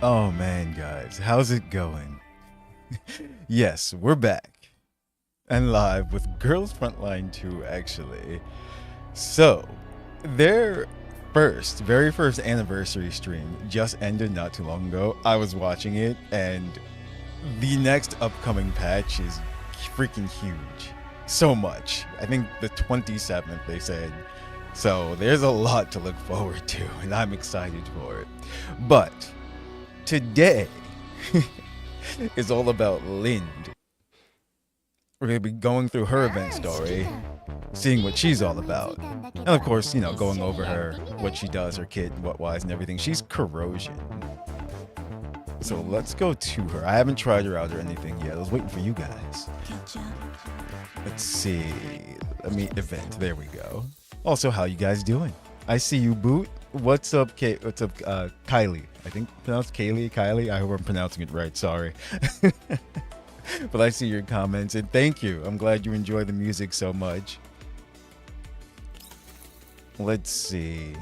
Oh man, guys, how's it going? Yes, we're back and live with Girls Frontline 2, actually. So, their very first anniversary stream just ended not too long ago. I was watching it, and the next upcoming patch is freaking huge. So much. I think the 27th, they said. So, there's a lot to look forward to, and I'm excited for it. But today is all about Lind. We're going to be going through her event story, seeing what she's all about. And of course, going over what she does, her kit, what wise and everything. She's Corrosion. So let's go to her. I haven't tried her out or anything yet. I was waiting for you guys. Let's see. Let me event. There we go. Also, how you guys doing? I see you, Boot. What's up, What's up, Kylie? I think pronounced Kylie. I hope I'm pronouncing it right. Sorry. But I see your comments, and thank you. I'm glad you enjoy the music so much. Let's see.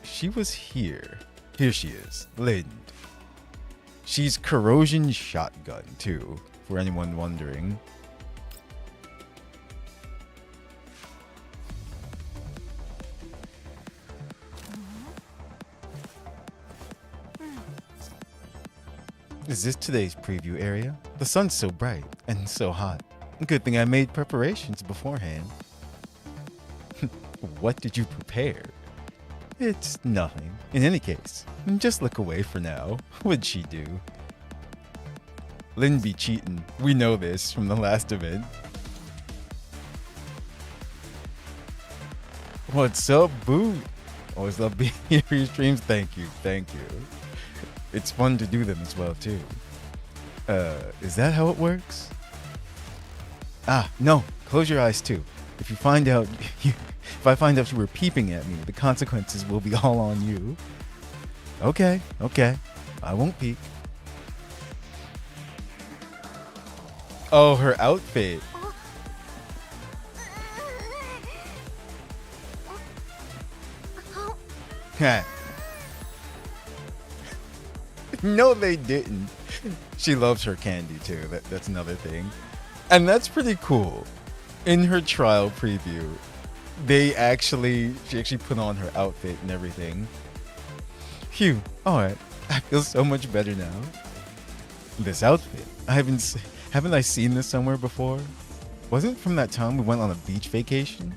She was here. Here she is, Lind. She's Corrosion Shotgun, too, for anyone wondering. Is this today's preview area? The sun's so bright and so hot. Good thing I made preparations beforehand. What did you prepare? It's nothing. In any case, just look away for now. What'd she do? Lynn be cheating. We know this from the last event. What's up, Boo? Always love being here for your streams. Thank you. It's fun to do them as well, too. Is that how it works? Ah, no. Close your eyes, too. If I find out you were peeping at me, the consequences will be all on you. Okay. I won't peek. Oh, her outfit. No, they didn't. She loves her candy too. That's another thing. And that's pretty cool. In her trial preview, she actually put on her outfit and everything. Phew. Alright. I feel so much better now. This outfit. Haven't I seen this somewhere before? Wasn't it from that time we went on a beach vacation?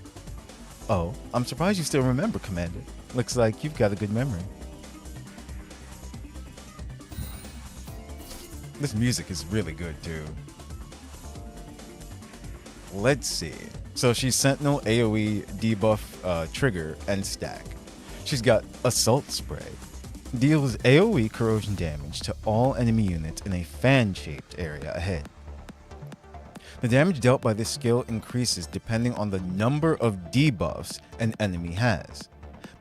Oh, I'm surprised you still remember, Commander. Looks like you've got a good memory. This music is really good too. Let's see. So she's Sentinel, AoE, debuff, trigger, and stack. She's got Assault Spray. Deals AoE corrosion damage to all enemy units in a fan-shaped area ahead. The damage dealt by this skill increases depending on the number of debuffs an enemy has.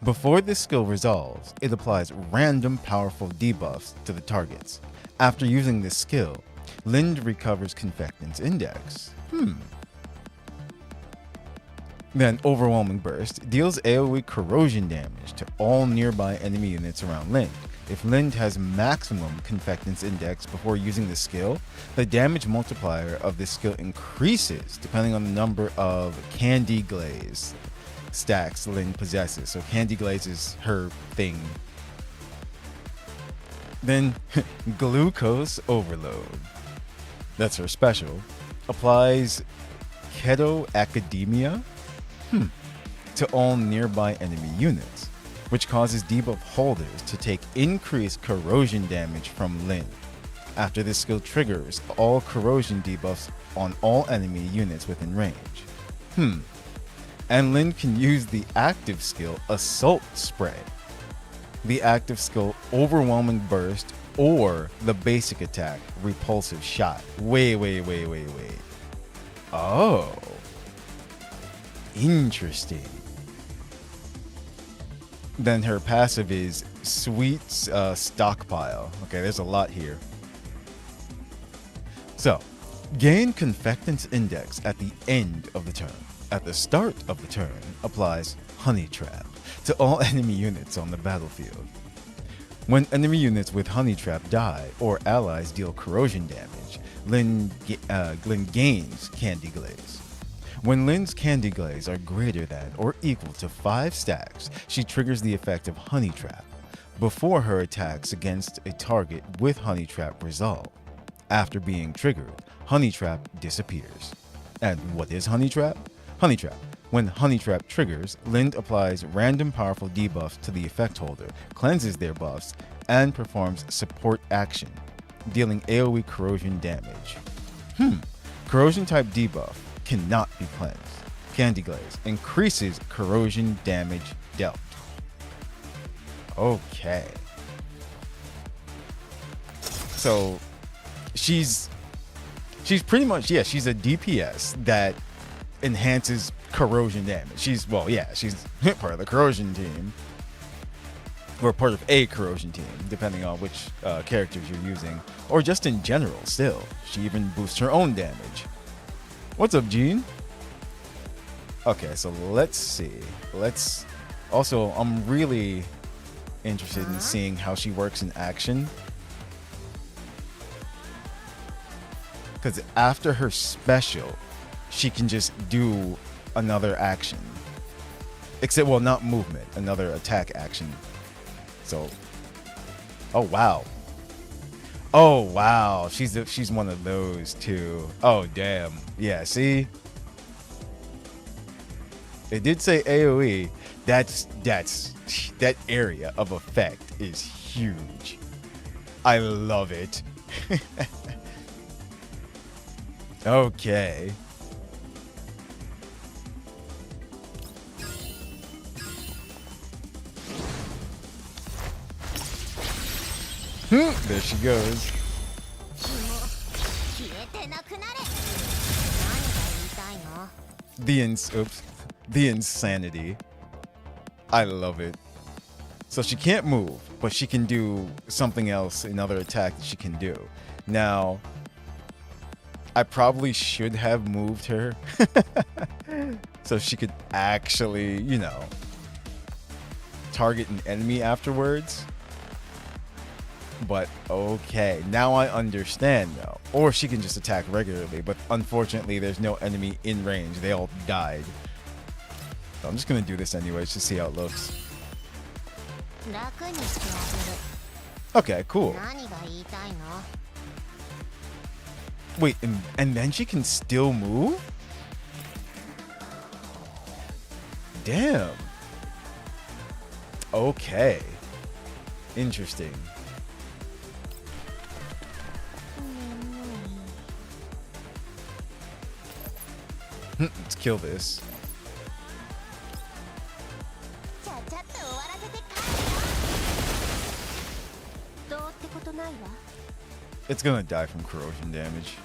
Before this skill resolves, it applies random powerful debuffs to the targets. After using this skill, Lind recovers Confectant's Index. Then Overwhelming Burst deals AoE corrosion damage to all nearby enemy units around Lind. If Lind has maximum Confectant's Index before using the skill, the damage multiplier of this skill increases depending on the number of Candy Glaze stacks Lind possesses. So Candy Glaze is her thing. Then Glucose Overload. That's her special. Applies Keto Academia to all nearby enemy units, which causes debuff holders to take increased corrosion damage from Lind. After this skill triggers, all corrosion debuffs on all enemy units within range. And Lind can use the active skill Assault Spray, the active skill Overwhelming Burst, or the basic attack Repulsive Shot. Wait. Oh. Interesting. Then her passive is Sweet Stockpile. Okay, there's a lot here. So, gain Confectant's Index at the end of the turn. At the start of the turn, applies Honey Trap to all enemy units on the battlefield. When enemy units with Honey Trap die or allies deal corrosion damage, Lyn gains Candy Glaze. When Lyn's Candy Glaze are greater than or equal to 5 stacks, she triggers the effect of Honey Trap before her attacks against a target with Honey Trap resolve. After being triggered, Honey Trap disappears. And what is Honey Trap? Honey Trap. When Honey Trap triggers, Lyn applies random powerful debuffs to the effect holder, cleanses their buffs, and performs support action, dealing AoE corrosion damage. Corrosion type debuff cannot be cleansed. Candy Glaze increases corrosion damage dealt. Okay. So she's pretty much, yeah, she's a DPS that enhances corrosion damage. She's part of the corrosion team, or part of a corrosion team, depending on which characters you're using, or just in general. Still, she even boosts her own damage. What's up, Gene? Okay, so let's see. I'm really interested in seeing how she works in action, because after her special, she can just do another action. Except, well, not movement, another attack action. So, oh wow, she's one of those too. Oh damn, yeah. See, it did say AOE. That area of effect is huge. I love it. Okay. There she goes. The insanity. I love it. So she can't move, but she can do something else, another attack that she can do. Now, I probably should have moved her so she could actually, target an enemy afterwards. But okay, now I understand though. Or she can just attack regularly, but unfortunately there's no enemy in range. They all died. So I'm just gonna do this anyways to see how it looks. Okay, cool. Wait, and then she can still move? Damn. Okay. Interesting. Let's kill this. It's gonna die from corrosion damage.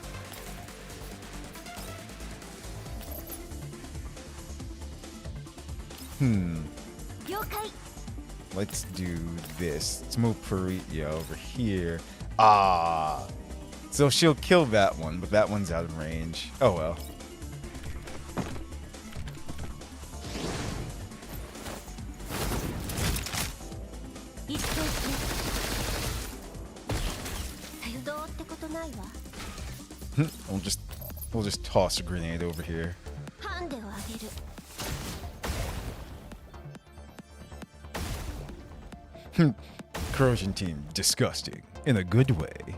Let's do this. Let's move Paritia over here. So she'll kill that one, but that one's out of range. Oh well. We'll just toss a grenade over here. Corrosion team, disgusting in a good way.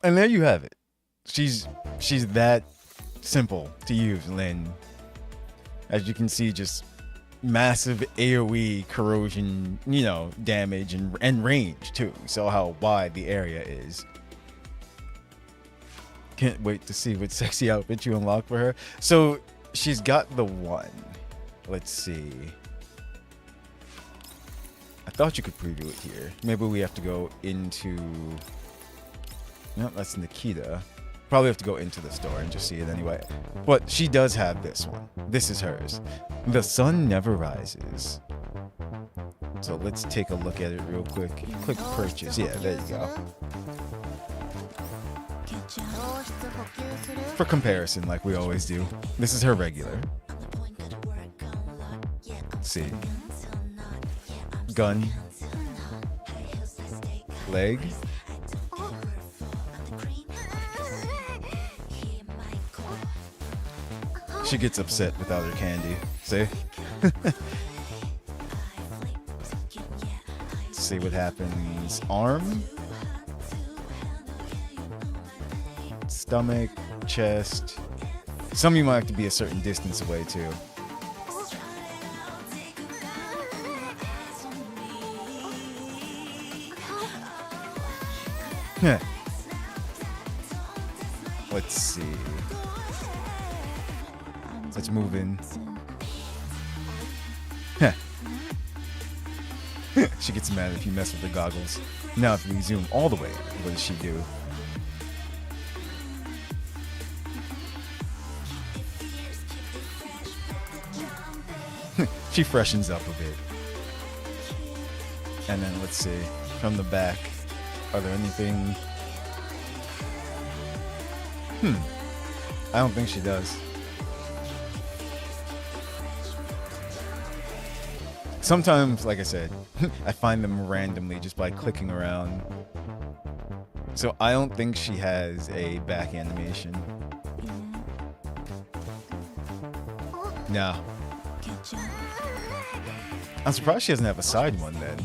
And there you have it. She's that simple to use, Lyn. As you can see, just massive AoE corrosion, damage and range too. So how wide the area is. Can't wait to see what sexy outfit you unlock for her. So she's got the one. Let's see. I thought you could preview it here. Maybe we have to go into... No, that's Nikita. Probably have to go into the store and just see it anyway. But she does have this one. This is hers. The Sun Never Rises. So let's take a look at it real quick. Click purchase. Yeah, there you go. For comparison, like we always do, this is her regular. Let's see. Gun. Leg. She gets upset without her candy. See? Let's see what happens. Arm. Stomach. Chest. Some of you might have to be a certain distance away too. Let's see. Let's move in. She gets mad if you mess with the goggles. Now if we zoom all the way, what does she do? She freshens up a bit. And then let's see. From the back, are there anything? I don't think she does. Sometimes, like I said, I find them randomly just by clicking around. So I don't think she has a back animation. No. I'm surprised she doesn't have a side one then.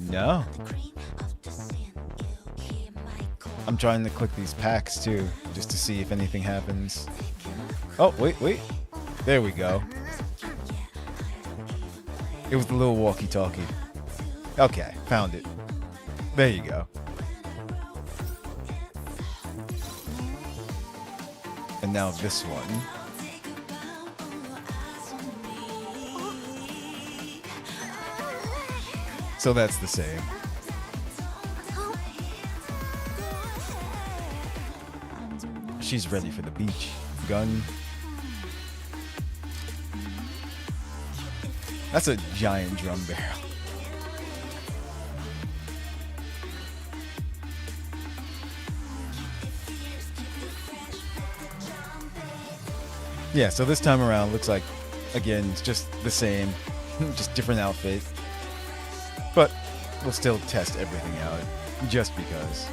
No. I'm trying to click these packs too, just to see if anything happens. Oh, wait. There we go. It was the little walkie-talkie. Okay, found it. There you go. And now this one. So that's the same. She's ready for the beach. Gun. That's a giant drum barrel. Yeah, so this time around looks like, again, it's just the same, just different outfit. But we'll still test everything out, just because.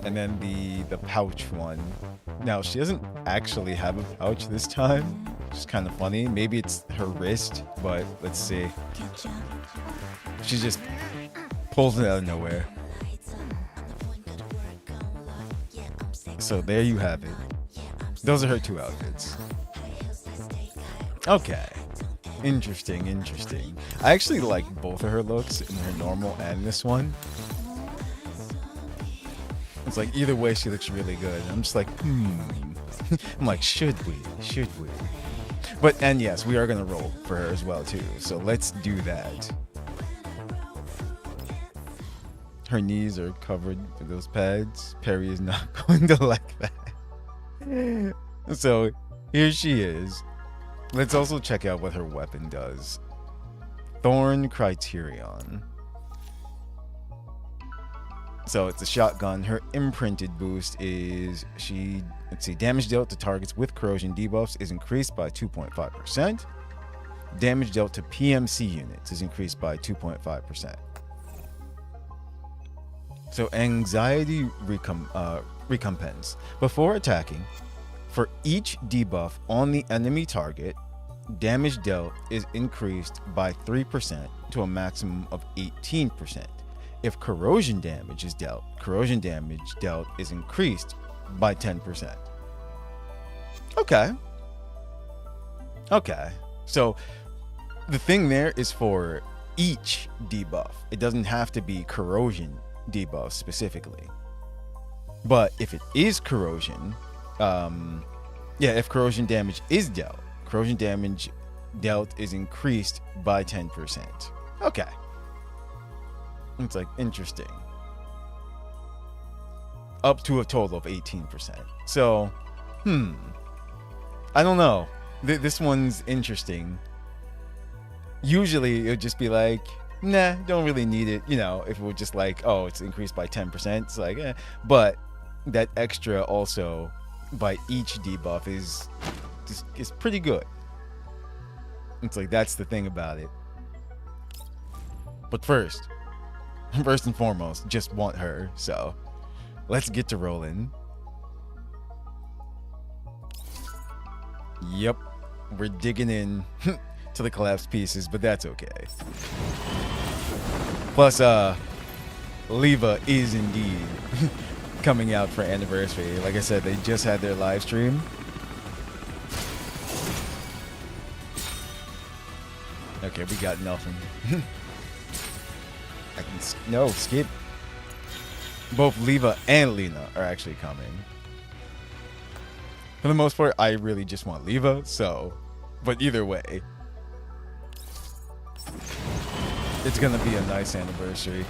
And then the pouch one. Now, she doesn't actually have a pouch this time, which is kind of funny. Maybe it's her wrist, but let's see. She just pulls it out of nowhere. So there you have it. Those are her two outfits. Okay. Interesting. I actually like both of her looks, in her normal and this one. It's like either way she looks really good. I'm just like, I'm like, should we? But, and yes, we are going to roll for her as well too. So let's do that. Her knees are covered with those pads. Perry is not going to like that. So here she is. Let's also check out what her weapon does. Thorn Criterion. So it's a shotgun. Her imprinted boost is damage dealt to targets with corrosion debuffs is increased by 2.5%. Damage dealt to PMC units is increased by 2.5%. So anxiety recompense. Before attacking, for each debuff on the enemy target, damage dealt is increased by 3% to a maximum of 18%. If corrosion damage is dealt, corrosion damage dealt is increased by 10%. Okay. So the thing there is for each debuff. It doesn't have to be corrosion debuff specifically. But if it is corrosion, if corrosion damage is dealt, corrosion damage dealt is increased by 10%. Okay. It's like interesting. Up to a total of 18%. So, I don't know. This one's interesting. Usually it would just be like, nah, don't really need it. You know, if it were just like, oh, it's increased by 10%, it's like, eh. But that extra also by each debuff is pretty good. It's like, that's the thing about it. But first and foremost, just want her. So let's get to rolling. Yep, we're digging in to the collapsed pieces, but that's okay. Plus, Leva is indeed coming out for anniversary. Like I said, they just had their live stream. Okay, we got nothing. I can no skip. Both Leva and Lena are actually coming. For the most part, I really just want Leva, so, but either way, it's gonna be a nice anniversary.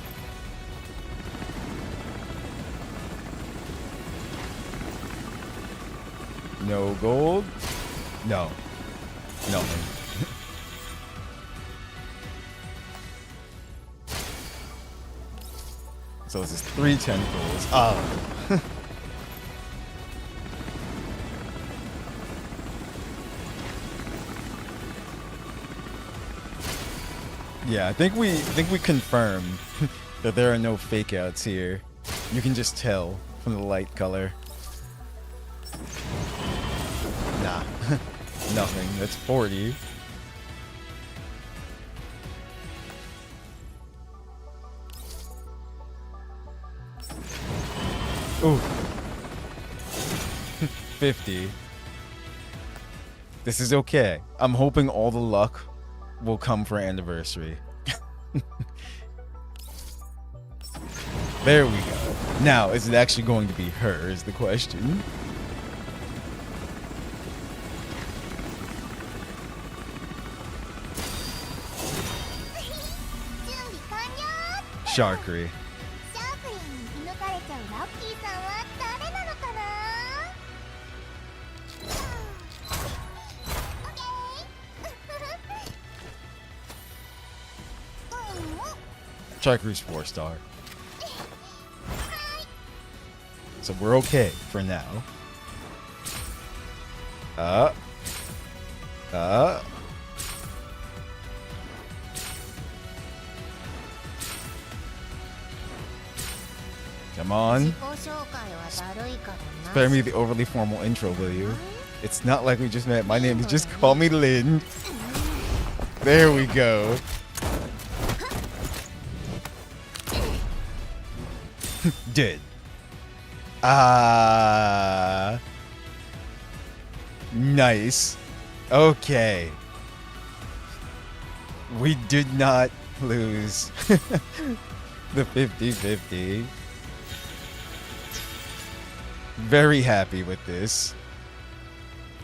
No gold? No. Nothing. So this is 3 tentacles. Oh. Yeah, I think we confirmed that there are no fake outs here. You can just tell from the light color. Nah. Nothing. That's 40. Ooh. 50. This is okay. I'm hoping all the luck will come for anniversary. There we go. Now, is it actually going to be her is the question. Sharkery. Sharkery's 4-star. So we're okay for now. Come on. Spare me the overly formal intro, will you? It's not like we just met. My name is just call me Lynn. There we go. Did. Nice. Okay. We did not lose the 50-50. Very happy with this.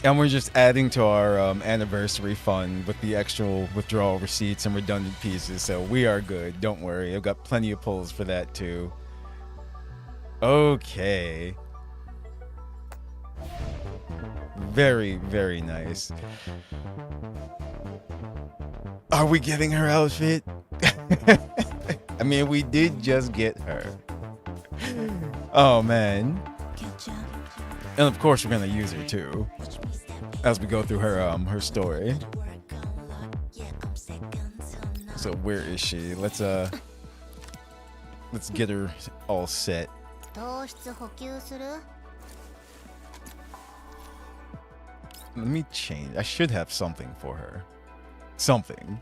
And we're just adding to our anniversary fund with the extra withdrawal receipts and redundant pieces. So we are good. Don't worry. I've got plenty of pulls for that too. Okay. Very, very nice. Are we getting her outfit? I mean, we did just get her. Oh, man. And of course, we're going to use her too. As we go through her story. So where is she? Let's get her all set. Let me change. I should have something for her. Something.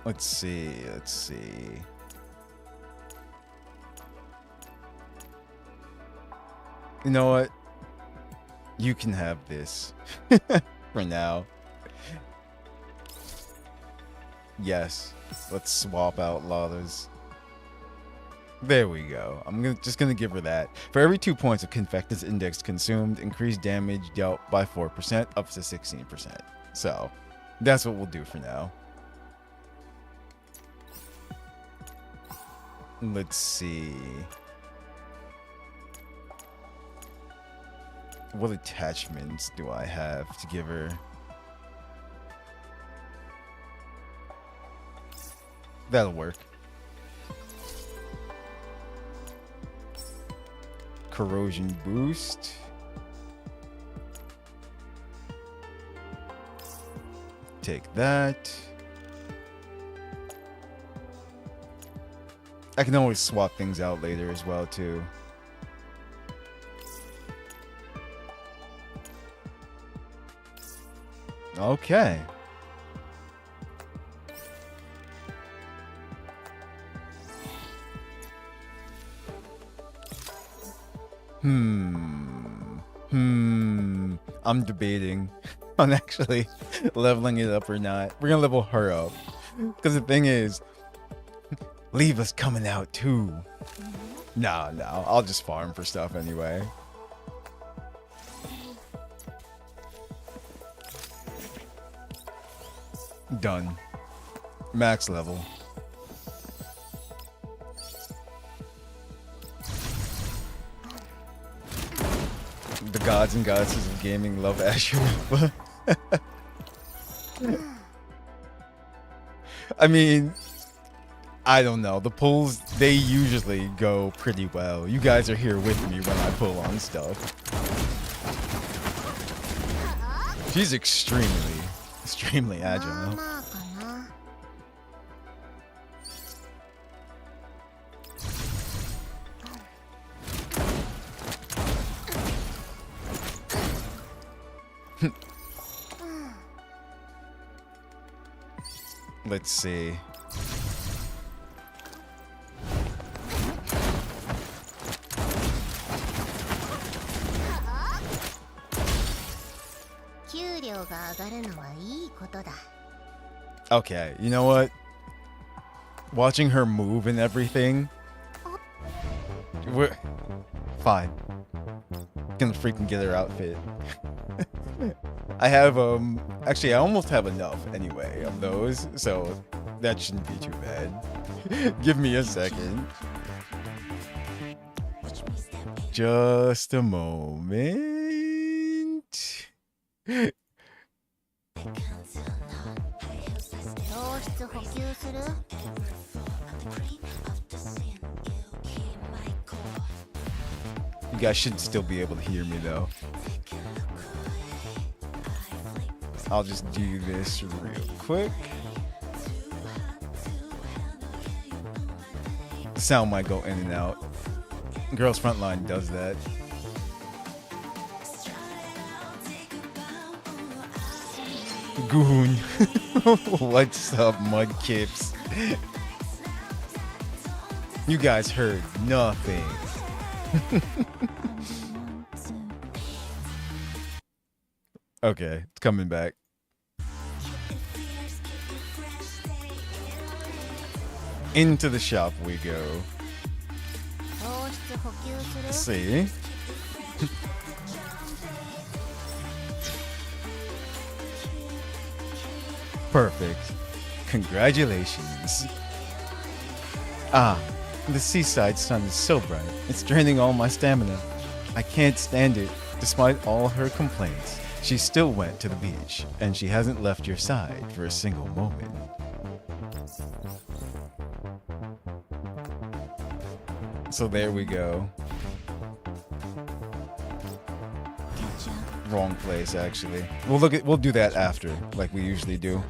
Let's see. You know what? You can have this. For now. Yes. Let's swap out Lala's. There we go. I'm just gonna give her that. For every 2 points of Confectus Index consumed, increased damage dealt by 4%, up to 16%. So, that's what we'll do for now. Let's see. What attachments do I have to give her? That'll work. Corrosion boost. Take that. I can always swap things out later as well, too. Okay. I'm debating on actually leveling it up or not. We're gonna level her up. Because the thing is, Leva's coming out too. No, I'll just farm for stuff anyway. Done. Max level. The gods and goddesses of gaming love Ashura. I mean, I don't know. The pulls, they usually go pretty well. You guys are here with me when I pull on stuff. She's extremely agile. Let's see. Okay, you know what? Watching her move and everything, we're fine. Gonna freaking get her outfit. I have actually I almost have enough anyway of those, so that shouldn't be too bad. Give me a second. Just a moment. You guys should still be able to hear me though. I'll just do this real quick. The sound might go in and out. Girls Frontline does that. Goon. What's up, Mudkips? You guys heard nothing. Okay, it's coming back. Into the shop we go. See? Perfect. Congratulations. Ah, the seaside sun is so bright. It's draining all my stamina. I can't stand it. Despite all her complaints, she still went to the beach, and she hasn't left your side for a single moment. So there we go. Wrong place, actually. We'll do that after, like we usually do.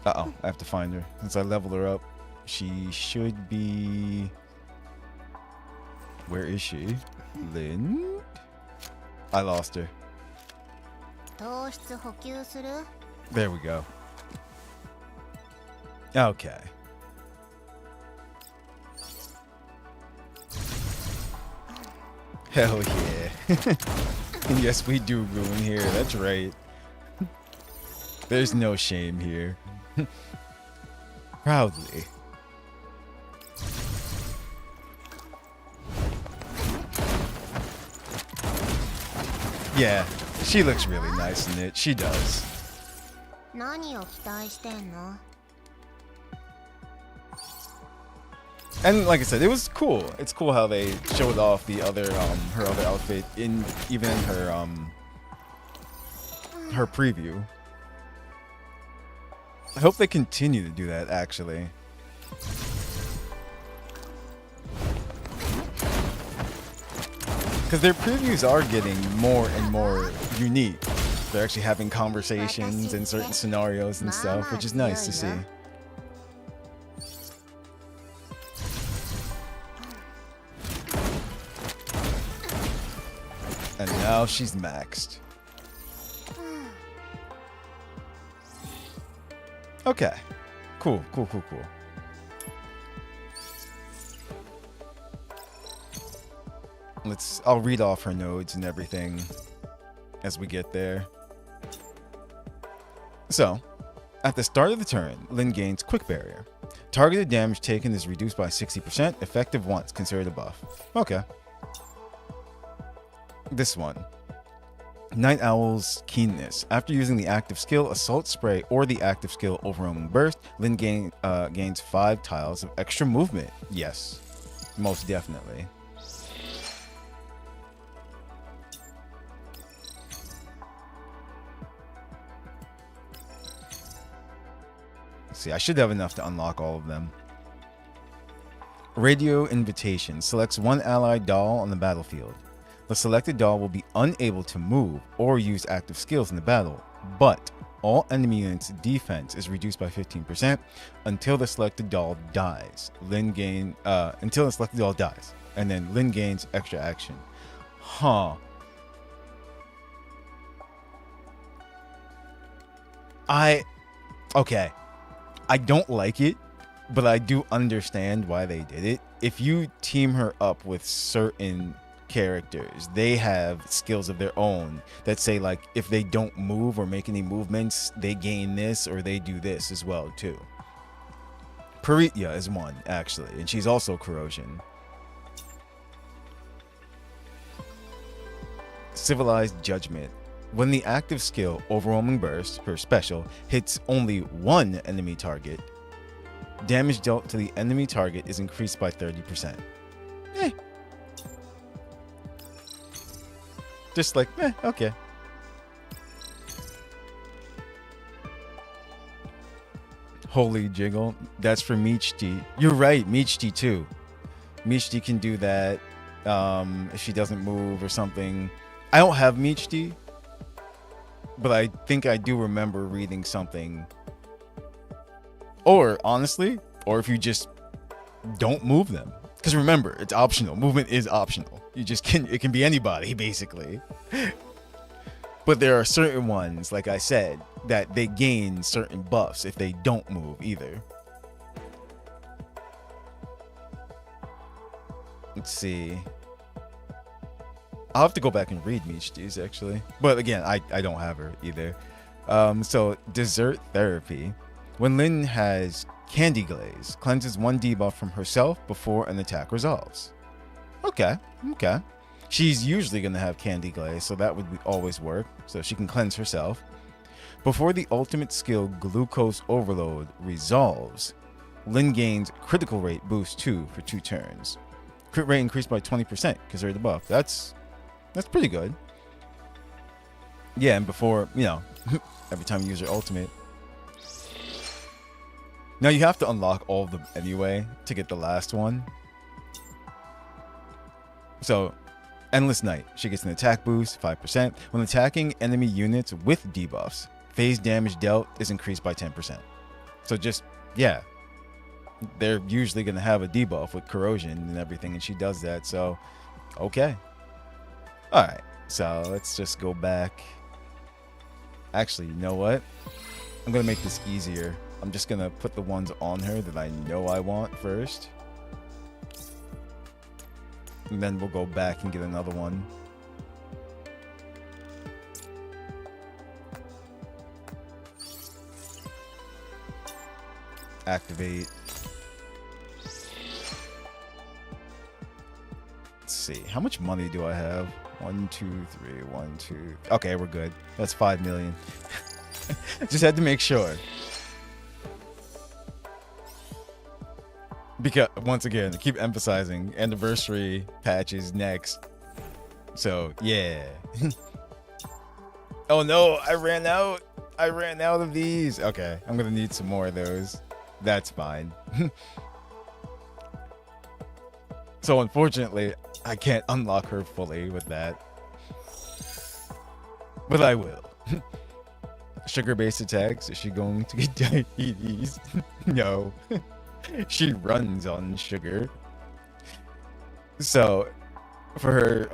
Uh-oh, I have to find her. Since I leveled her up, she should be... Where is she? Lynn? I lost her. There we go. Okay. Hell yeah. Yes, we do ruin here. That's right. There's no shame here. Proudly. Yeah, she looks really nice in it. She does. And like I said, it was cool. It's cool how they showed off the other her other outfit in even in her preview. I hope they continue to do that actually. Because their previews are getting more and more unique. They're actually having conversations in certain scenarios and stuff, which is nice to see. And now she's maxed. Okay. Cool. I'll read off her nodes and everything as we get there. So, at the start of the turn, Lyn gains Quick Barrier. Targeted damage taken is reduced by 60%, effective once, considered a buff. Okay. This one. Night Owl's Keenness. After using the active skill Assault Spray or the active skill Overwhelming Burst, Lyn gains 5 tiles of extra movement. Yes, most definitely. See, I should have enough to unlock all of them. Radio Invitation selects one allied doll on the battlefield. The selected doll will be unable to move or use active skills in the battle, but all enemy units' defense is reduced by 15% until the selected doll dies. Until the selected doll dies, and then Lyn gains extra action. Huh. Okay. I don't like it, but I do understand why they did it. If you team her up with certain characters, they have skills of their own that say, like, if they don't move or make any movements, they gain this or they do this as well too. Paritya is one, actually, and she's also Corrosion. Civilized Judgment. When the active skill Overwhelming Burst, her special, hits only one enemy target, damage dealt to the enemy target is increased by 30%. Just like, okay. Holy Jiggle. That's for Michti. You're right, Michti too. Michti can do that if she doesn't move or something. I don't have Michti, but I think I do remember reading something. Or honestly, or if you just don't move them. Because remember, it's optional. Movement is optional. It can be anybody, basically. But there are certain ones, like I said, that they gain certain buffs if they don't move either. Let's see. I'll have to go back and read Michti's, actually. But again, I don't have her either. So, Dessert Therapy. When Lyn has Candy Glaze, cleanses one debuff from herself before an attack resolves. Okay. She's usually going to have Candy Glaze, so that would always work. So she can cleanse herself. Before the ultimate skill Glucose Overload resolves, Lyn gains Critical Rate boost 2 for 2 turns. Crit rate increased by 20% because they're the buff. That's pretty good. Yeah, and before, every time you use your ultimate. Now you have to unlock all of them anyway to get the last one. So, Endless Night. She gets an attack boost, 5%. When attacking enemy units with debuffs, phase damage dealt is increased by 10%. So just, yeah. They're usually going to have a debuff with Corrosion and everything, and she does that, so, okay. Alright, so let's just go back. Actually, you know what? I'm going to make this easier. I'm just going to put the ones on her that I know I want first. And then we'll go back and get another one. Activate. Let's see. How much money do I have? 1, 2, 3, 1, 2. Okay, we're good. That's 5 million. Just had to make sure. Because once again, I keep emphasizing anniversary patches next. So yeah. Oh no, I ran out. I ran out of these. Okay, I'm gonna need some more of those. That's fine. So unfortunately, I can't unlock her fully with that. But I will. Sugar-based attacks. Is she going to get diabetes? No. She runs on sugar. So for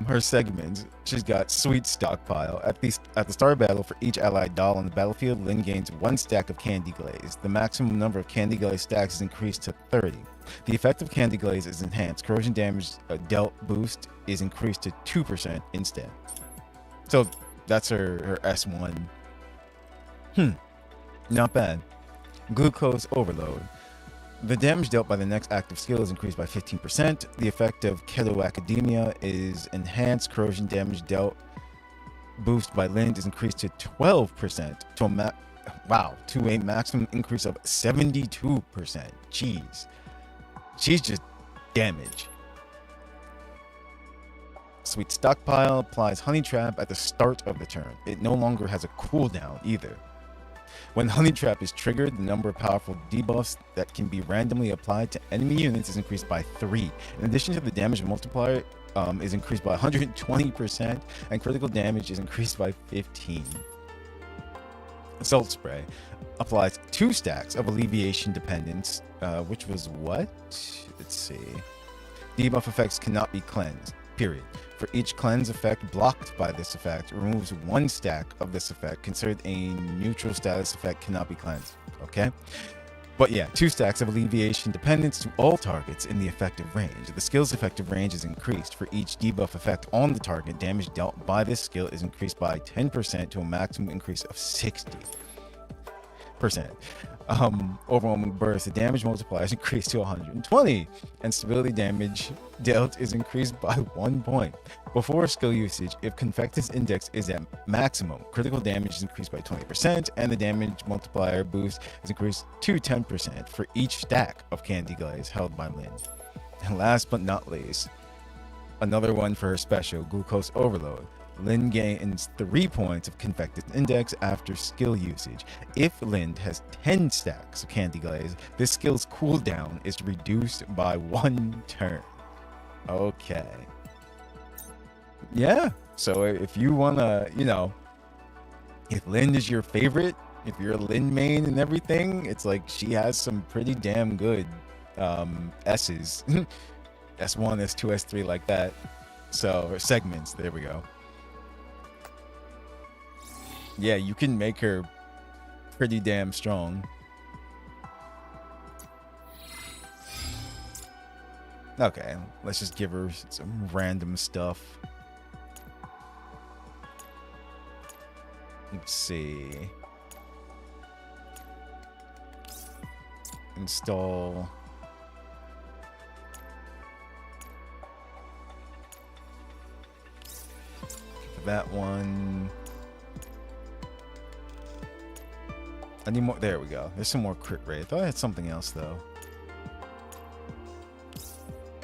her segments, she's got Sweet Stockpile. At the start of battle, for each allied doll on the battlefield, Lynn gains 1 stack of Candy Glaze. The maximum number of Candy Glaze stacks is increased to 30. The effect of Candy Glaze is enhanced. Corrosion damage dealt boost is increased to 2% instead. So that's her S1. Not bad. Glucose Overload. The damage dealt by the next active skill is increased by 15%. The effect of Keto Academia is enhanced. Corrosion damage dealt boost by Lind is increased to 12% to a maximum increase of 72%. Jeez. She's just damage. Sweet Stockpile applies Honey Trap at the start of the turn. It no longer has a cooldown either. When Honey Trap is triggered, the number of powerful debuffs that can be randomly applied to enemy units is increased by 3. In addition to the damage multiplier is increased by 120%, and critical damage is increased by 15. Assault Spray applies 2 stacks of Alleviation Dependence, which was what? Let's see. Debuff effects cannot be cleansed, period. For each cleanse effect blocked by this effect, removes 1 stack of this effect, considered a neutral status effect cannot be cleansed. Okay? But yeah, 2 stacks of Alleviation Dependence to all targets in the effective range. The skill's effective range is increased. For each debuff effect on the target, damage dealt by this skill is increased by 10% to a maximum increase of 60%. Overwhelming Burst, the damage multiplier is increased to 120, and stability damage dealt is increased by 1 point. Before skill usage, if Confectus Index is at maximum, critical damage is increased by 20%, and the damage multiplier boost is increased to 10% for each stack of Candy Glaze held by Lynn. And last but not least, another one for her special, Glucose Overload. Lynn gains 3 points of Confected Index after skill usage. If Lynn has 10 stacks of Candy Glaze, this skill's cooldown is reduced by 1 turn. Okay. Yeah, so if you wanna, if Lynn is your favorite, if you're a Lynn main and everything, it's like she has some pretty damn good S's. S1, S2, S3 like that. So, segments, there we go. Yeah, you can make her pretty damn strong. Okay, let's just give her some random stuff. Let's see. Install. That one. I need more. There we go. There's some more crit rate. I thought I had something else though.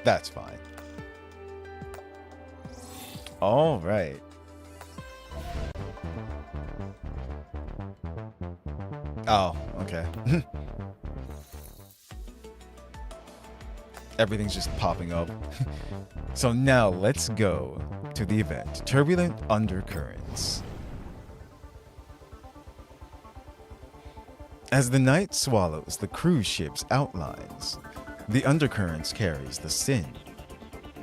That's fine. All right. Oh, okay. Everything's just popping up. So now let's go to the event. Turbulent Undercurrents. As the night swallows the cruise ship's outlines, the Undercurrents carries the sin,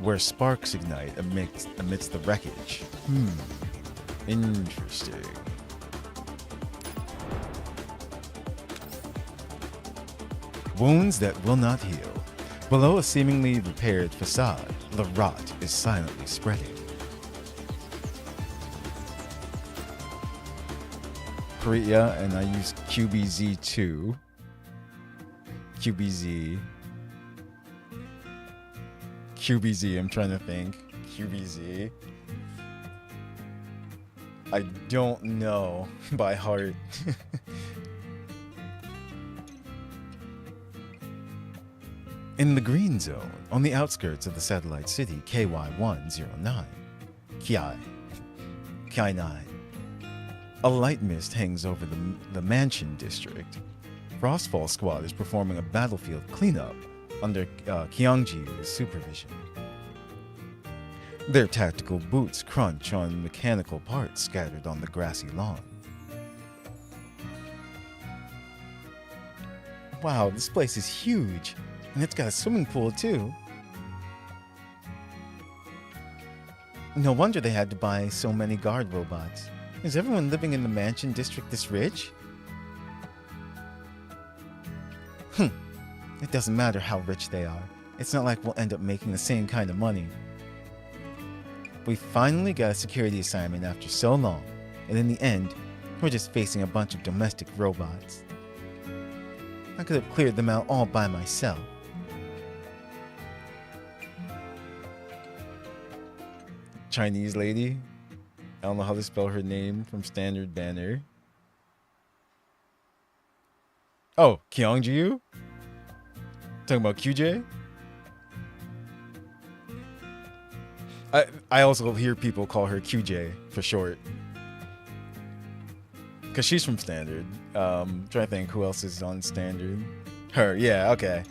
where sparks ignite amidst the wreckage. Interesting. Wounds that will not heal. Below a seemingly repaired facade, the rot is silently spreading. Korea, and I use QBZ2. QBZ, I'm trying to think. QBZ. I don't know by heart. In the green zone, on the outskirts of the satellite city KY109, Ki 9, a light mist hangs over the Mansion District. Frostfall Squad is performing a battlefield cleanup under Kyungji's supervision. Their tactical boots crunch on mechanical parts scattered on the grassy lawn. Wow, this place is huge, and it's got a swimming pool too. No wonder they had to buy so many guard robots. Is everyone living in the Mansion District this rich? It doesn't matter how rich they are. It's not like we'll end up making the same kind of money. We finally got a security assignment after so long, and in the end, we're just facing a bunch of domestic robots. I could have cleared them out all by myself. Chinese lady. I don't know how to spell her name from Standard Banner. Oh, Kyungju? Talking about QJ? I also hear people call her QJ for short. Because she's from Standard. Trying to think who else is on Standard. Her, yeah, okay.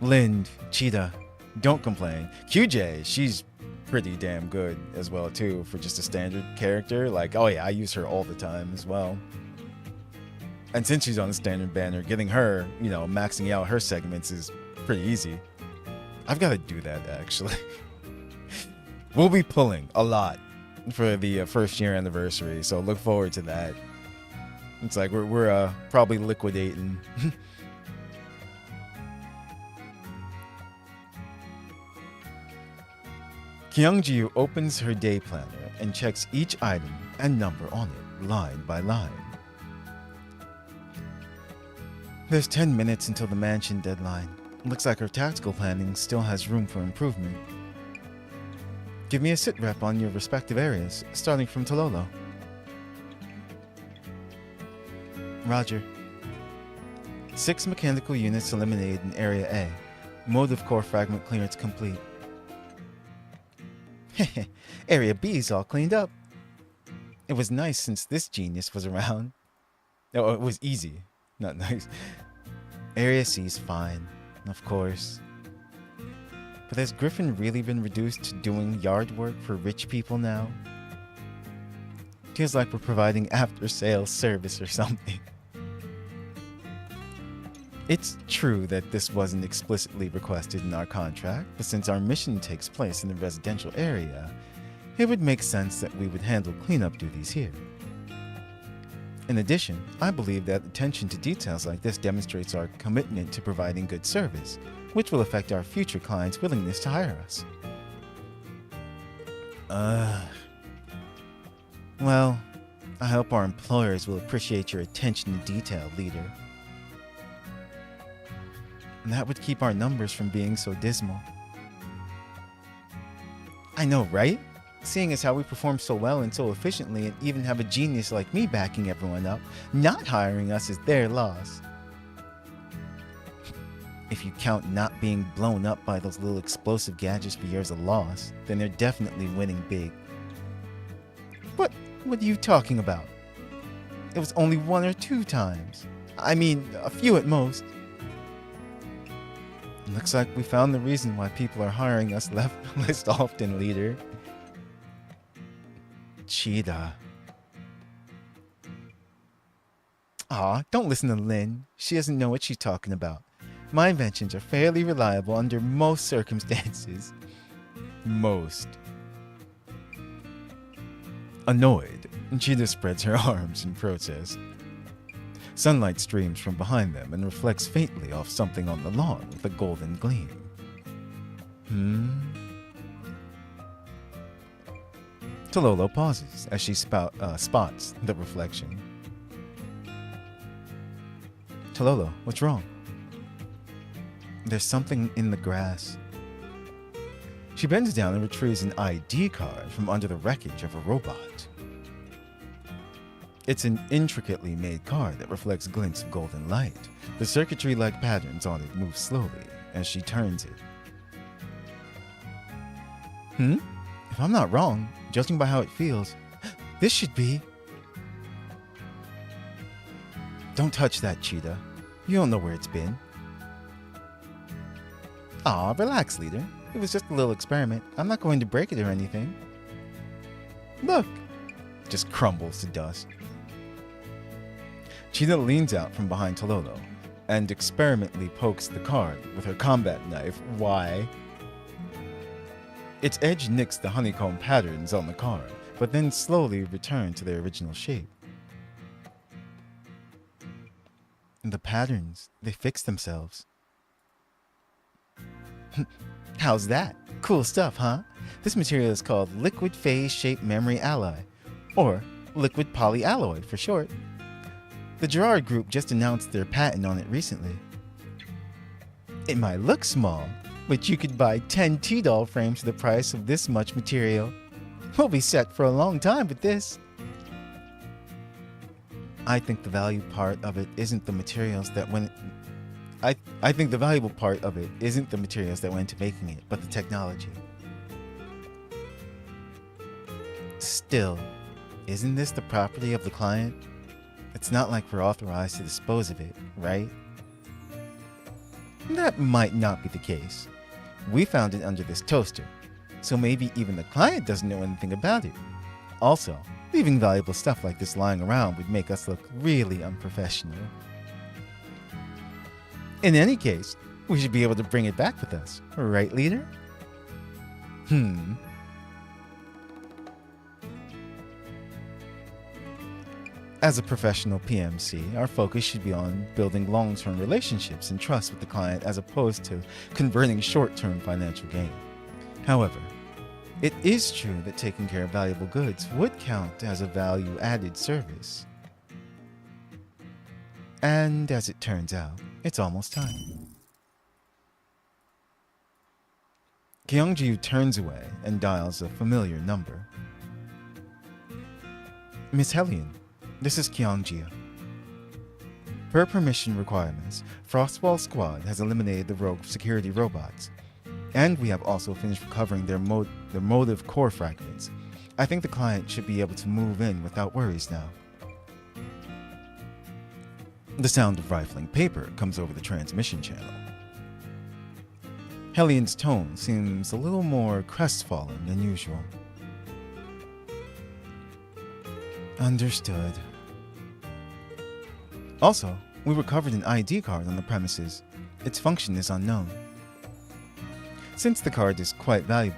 Lind, Cheetah, don't complain. QJ, she's pretty damn good as well too for just a standard character. Like, oh yeah, I use her all the time as well. And since she's on the Standard Banner, getting her, maxing out her segments is pretty easy. I've got to do that actually. We'll be pulling a lot for the first year anniversary, so look forward to that. It's like we're probably liquidating. Kyungju opens her day planner and checks each item and number on it, line by line. There's 10 minutes until the mansion deadline. Looks like her tactical planning still has room for improvement. Give me a sit rep on your respective areas, starting from Tololo. Roger. 6 mechanical units eliminated in Area A. Motive core fragment clearance complete. Area B is all cleaned up. It was nice since this genius was around. No, it was easy, not nice. Area C is fine, of course. But has Griffin really been reduced to doing yard work for rich people now? Feels like we're providing after-sales service or something. It's true that this wasn't explicitly requested in our contract, but since our mission takes place in the residential area, it would make sense that we would handle cleanup duties here. In addition, I believe that attention to details like this demonstrates our commitment to providing good service, which will affect our future clients' willingness to hire us. Well, I hope our employers will appreciate your attention to detail, leader. And that would keep our numbers from being so dismal. I know, right? Seeing as how we perform so well and so efficiently and even have a genius like me backing everyone up, not hiring us is their loss. If you count not being blown up by those little explosive gadgets for years a loss, then they're definitely winning big. What are you talking about? It was only 1 or 2 times. I mean, a few at most. Looks like we found the reason why people are hiring us less often, leader. Cheetah. Aw, don't listen to Lynn. She doesn't know what she's talking about. My inventions are fairly reliable under most circumstances. Most. Annoyed, Cheetah spreads her arms in protest. Sunlight streams from behind them and reflects faintly off something on the lawn with a golden gleam. Tololo pauses as she spots the reflection. Tololo, what's wrong? There's something in the grass. She bends down and retrieves an ID card from under the wreckage of a robot. It's an intricately made card that reflects glints of golden light. The circuitry-like patterns on it move slowly as she turns it. If I'm not wrong, judging by how it feels, this should be... Don't touch that, Cheetah. You don't know where it's been. Aw, relax, leader. It was just a little experiment. I'm not going to break it or anything. Look! Just crumbles to dust. Cheetah leans out from behind Tololo and experimentally pokes the card with her combat knife. Why? Its edge nicks the honeycomb patterns on the card, but then slowly return to their original shape. The patterns, they fix themselves. How's that? Cool stuff, huh? This material is called Liquid Phase Shape Memory Alloy, or Liquid Polyalloy for short. The Gerard Group just announced their patent on it recently. It might look small, but you could buy 10 T-doll frames for the price of this much material. We'll be set for a long time with this. I think the valuable part of it isn't the materials that went... I think the valuable part of it isn't the materials that went into making it, but the technology. Still, isn't this the property of the client? It's not like we're authorized to dispose of it, right? That might not be the case. We found it under this toaster, so maybe even the client doesn't know anything about it. Also, leaving valuable stuff like this lying around would make us look really unprofessional. In any case, we should be able to bring it back with us, right, leader? As a professional PMC, our focus should be on building long-term relationships and trust with the client as opposed to converting short-term financial gain. However, it is true that taking care of valuable goods would count as a value-added service. And as it turns out, it's almost time. Kyungju turns away and dials a familiar number. Miss Hellion, this is Kyungju. Per permission requirements, Frostwall Squad has eliminated the rogue security robots, and we have also finished recovering their motive core fragments. I think the client should be able to move in without worries now. The sound of rifling paper comes over the transmission channel. Hellion's tone seems a little more crestfallen than usual. Understood. Also, we recovered an ID card on the premises. Its function is unknown. Since the card is quite valuable,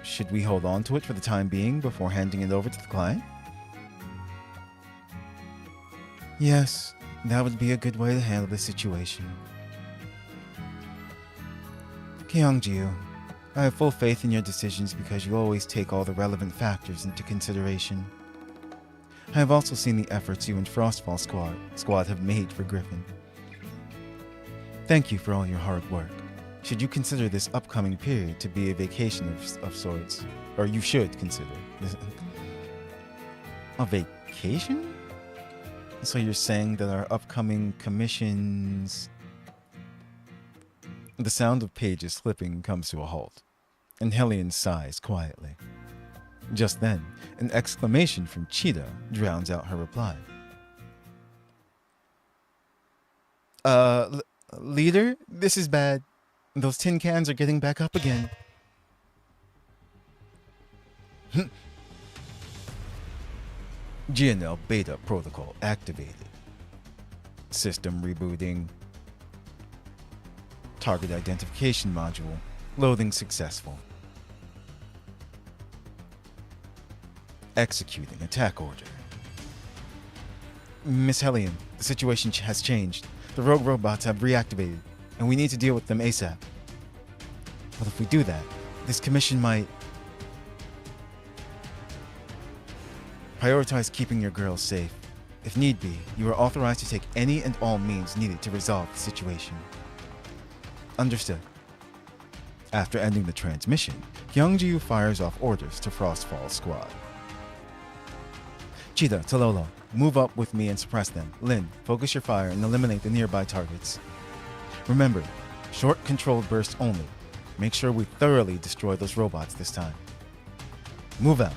should we hold on to it for the time being before handing it over to the client? Yes, that would be a good way to handle the situation. Kyungju, I have full faith in your decisions because you always take all the relevant factors into consideration. I have also seen the efforts you and Frostfall Squad have made for Griffin. Thank you for all your hard work. Should you consider this upcoming period to be a vacation of sorts, or you should consider a vacation? So you're saying that our upcoming commissions... The sound of pages slipping comes to a halt, and Hellion sighs quietly. Just then, an exclamation from Cheetah drowns out her reply. Leader, this is bad. Those tin cans are getting back up again. GNL Beta Protocol activated. System rebooting. Target identification module. Loading successful. Executing attack order. Miss Hellion, the situation has changed. The rogue robots have reactivated, and we need to deal with them ASAP. But if we do that, this commission might... Prioritize keeping your girls safe. If need be, you are authorized to take any and all means needed to resolve the situation. Understood. After ending the transmission, Kyungju fires off orders to Frostfall Squad. Uchida, Talolo, move up with me and suppress them. Lin, focus your fire and eliminate the nearby targets. Remember, short controlled bursts only. Make sure we thoroughly destroy those robots this time. Move out.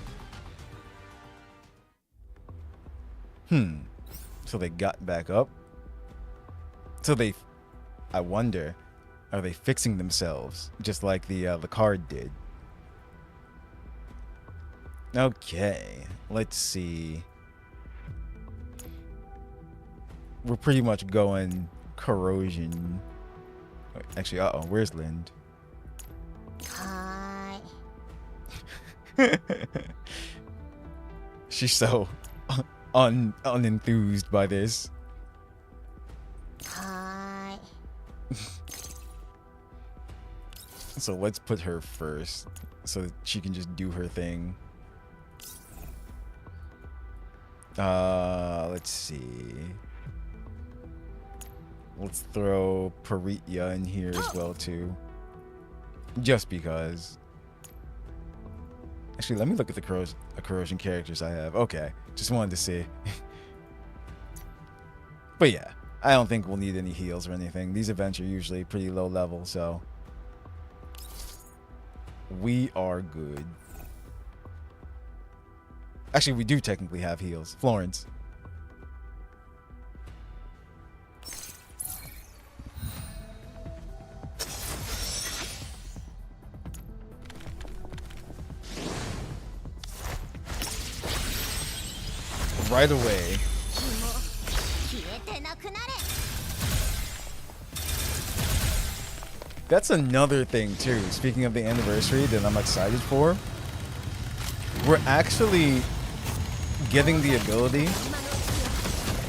So they got back up? I wonder, are they fixing themselves just like the card did? Okay, let's see. We're pretty much going corrosion. Actually, where's Lind? Hi. She's so unenthused by this. Hi. So let's put her first so that she can just do her thing. Let's see. Let's throw Paritya in here as well too. Just because. Actually, let me look at the corrosion characters I have. Okay, just wanted to see. But yeah, I don't think we'll need any heals or anything. These events are usually pretty low level, so we are good. Actually, we do technically have heals. Florence. Right away. That's another thing too, speaking of the anniversary, that I'm excited for. We're actually getting the ability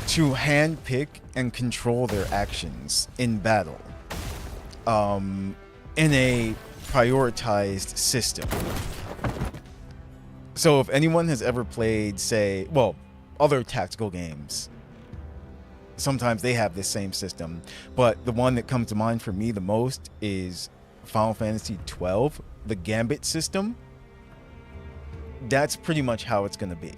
to handpick and control their actions in battle in a prioritized system. So if anyone has ever played, say, well, other tactical games, sometimes they have this same system, but the one that comes to mind for me the most is Final Fantasy XII, the Gambit system. That's pretty much how it's going to be.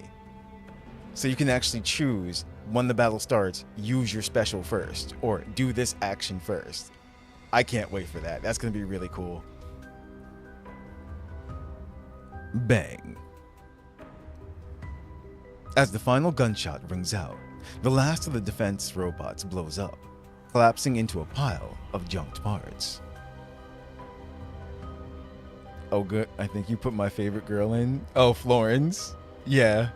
So you can actually choose, when the battle starts, use your special first, or do this action first. I can't wait for that. That's going to be really cool. Bang. As the final gunshot rings out, the last of the defense robots blows up, collapsing into a pile of junked parts. Oh good, I think you put my favorite girl in. Oh, Florence. Yeah.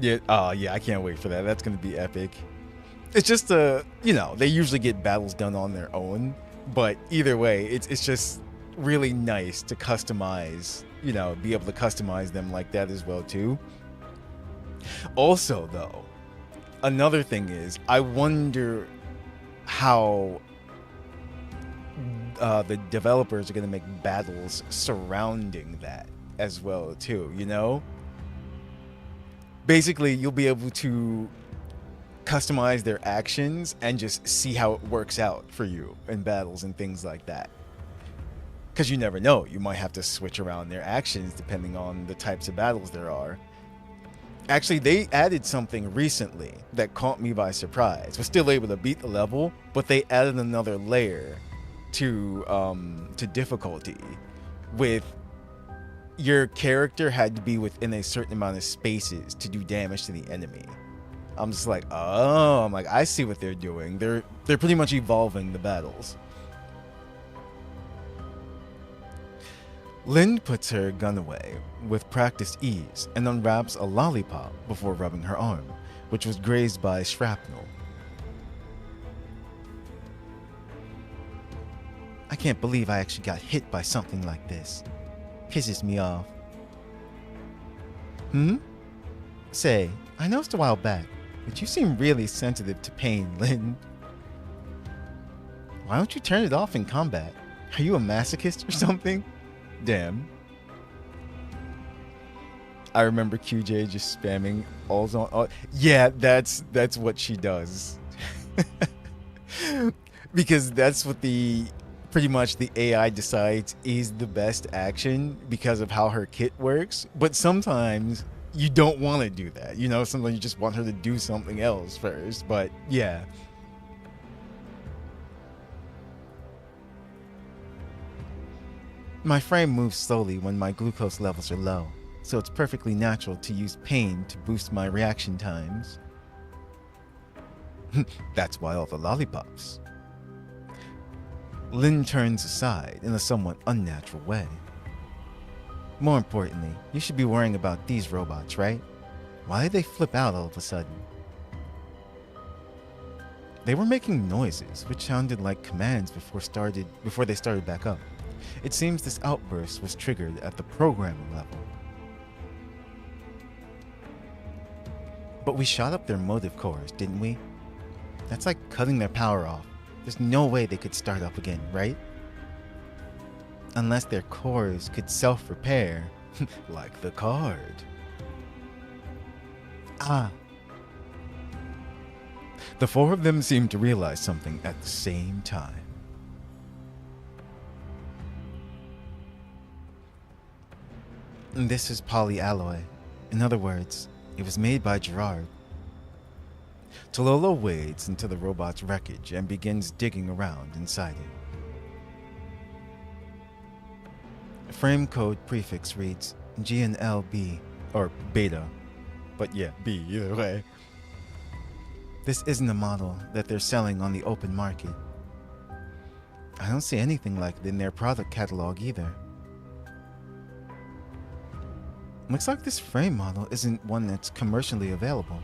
Yeah, yeah, I can't wait for that. That's gonna be epic. It's just they usually get battles done on their own, but either way, it's just really nice to customize, be able to customize them like that as well too. Also though, another thing is, I wonder how the developers are going to make battles surrounding that as well too, Basically, you'll be able to customize their actions and just see how it works out for you in battles and things like that. Because you never know, you might have to switch around their actions depending on the types of battles there are. Actually, they added something recently that caught me by surprise. We're still able to beat the level, but they added another layer to difficulty, with your character had to be within a certain amount of spaces to do damage to the enemy. I'm just like, oh, I see what they're doing. They're pretty much evolving the battles. Lind puts her gun away with practiced ease and unwraps a lollipop before rubbing her arm, which was grazed by shrapnel. I can't believe I actually got hit by something like this. Pisses me off. Say, I noticed a while back, but you seem really sensitive to pain, Lind. Why don't you turn it off in combat? Are you a masochist or something? Damn. I remember QJ just spamming all's on all. Yeah, that's what she does. Because that's what the pretty much the AI decides is the best action because of how her kit works. But sometimes you don't want to do that. You know, sometimes you just want her to do something else first. But yeah. My frame moves slowly when my glucose levels are low, so it's perfectly natural to use pain to boost my reaction times. That's why all the lollipops. Lynn turns aside in a somewhat unnatural way. More importantly, you should be worrying about these robots, right? Why did they flip out all of a sudden? They were making noises, which sounded like commands before they started back up. It seems this outburst was triggered at the programming level. But we shot up their motive cores, didn't we? That's like cutting their power off. There's no way they could start up again, right? Unless their cores could self-repair, like the card. Ah. The four of them seemed to realize something at the same time. This is polyalloy. In other words, it was made by Gerard. Tololo wades into the robot's wreckage and begins digging around inside it. Frame code prefix reads GNLB, or beta, but yeah, B either way. This isn't a model that they're selling on the open market. I don't see anything like it in their product catalog either. Looks like this frame model isn't one that's commercially available.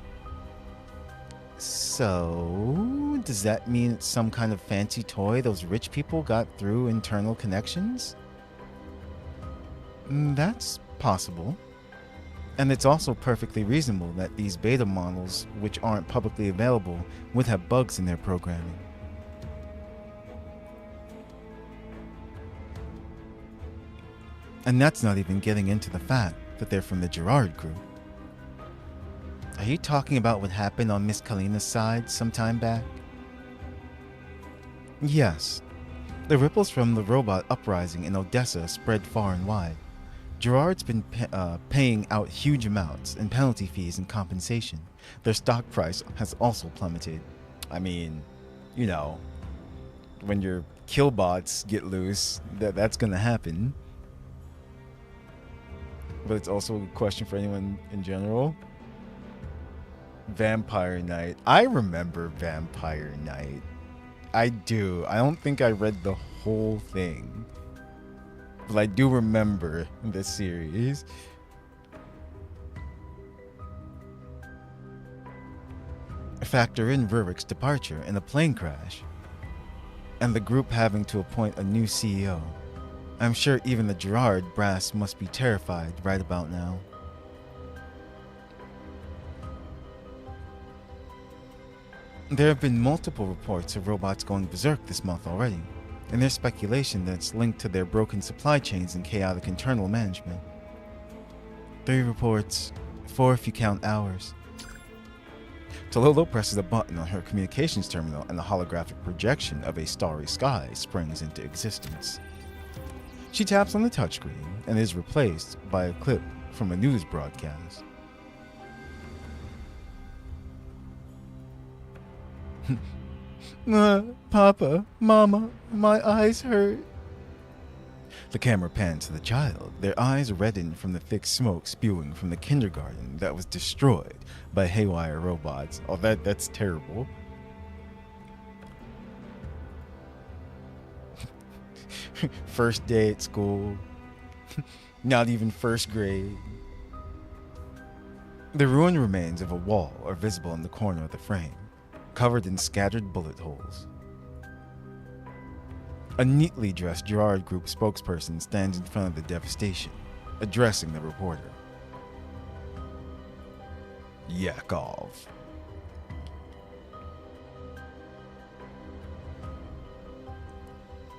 So, does that mean it's some kind of fancy toy those rich people got through internal connections? That's possible. And it's also perfectly reasonable that these beta models, which aren't publicly available, would have bugs in their programming. And that's not even getting into the fact that they're from the Gerard group. Are you talking about what happened on Miss Kalina's side some time back? Yes. The ripples from the robot uprising in Odessa spread far and wide. Gerard's been paying out huge amounts in penalty fees and compensation. Their stock price has also plummeted. I mean, you know, when your killbots get loose, that's gonna happen. But it's also a question for anyone in general. Vampire Knight. I remember Vampire Knight. I do. I don't think I read the whole thing. But I do remember this series. Factor in Rurik's departure in a plane crash, and the group having to appoint a new CEO. I'm sure even the Gerard brass must be terrified right about now. There have been multiple reports of robots going berserk this month already, and there's speculation that it's linked to their broken supply chains and chaotic internal management. 3 reports, 4 if you count ours. Tololo presses a button on her communications terminal and the holographic projection of a starry sky springs into existence. She taps on the touchscreen and is replaced by a clip from a news broadcast. Papa, Mama, my eyes hurt. The camera pans to the child, their eyes reddened from the thick smoke spewing from the kindergarten that was destroyed by haywire robots. Oh, that's terrible. First day at school. Not even first grade. The ruined remains of a wall are visible in the corner of the frame, covered in scattered bullet holes. A neatly dressed Gerard Group spokesperson stands in front of the devastation, addressing the reporter. Yakov.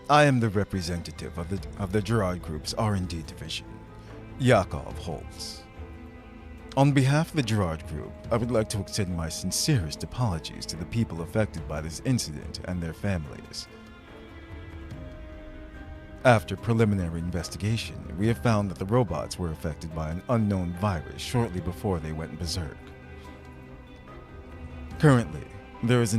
I am the representative of the Gerard Group's R&D division, Yakov Holtz. On behalf of the Gerard Group, I would like to extend my sincerest apologies to the people affected by this incident and their families. After preliminary investigation, we have found that the robots were affected by an unknown virus shortly before they went berserk. Currently, there is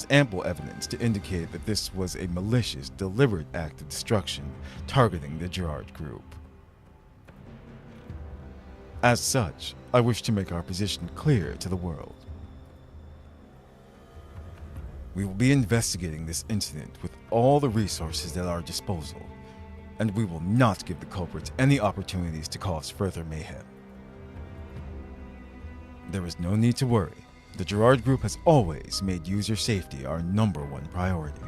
ample evidence to indicate that this was a malicious, deliberate act of destruction targeting the Gerard Group. As such, I wish to make our position clear to the world. We will be investigating this incident with all the resources at our disposal, and we will not give the culprits any opportunities to cause further mayhem. There is no need to worry. The Gerard Group has always made user safety our #1 priority.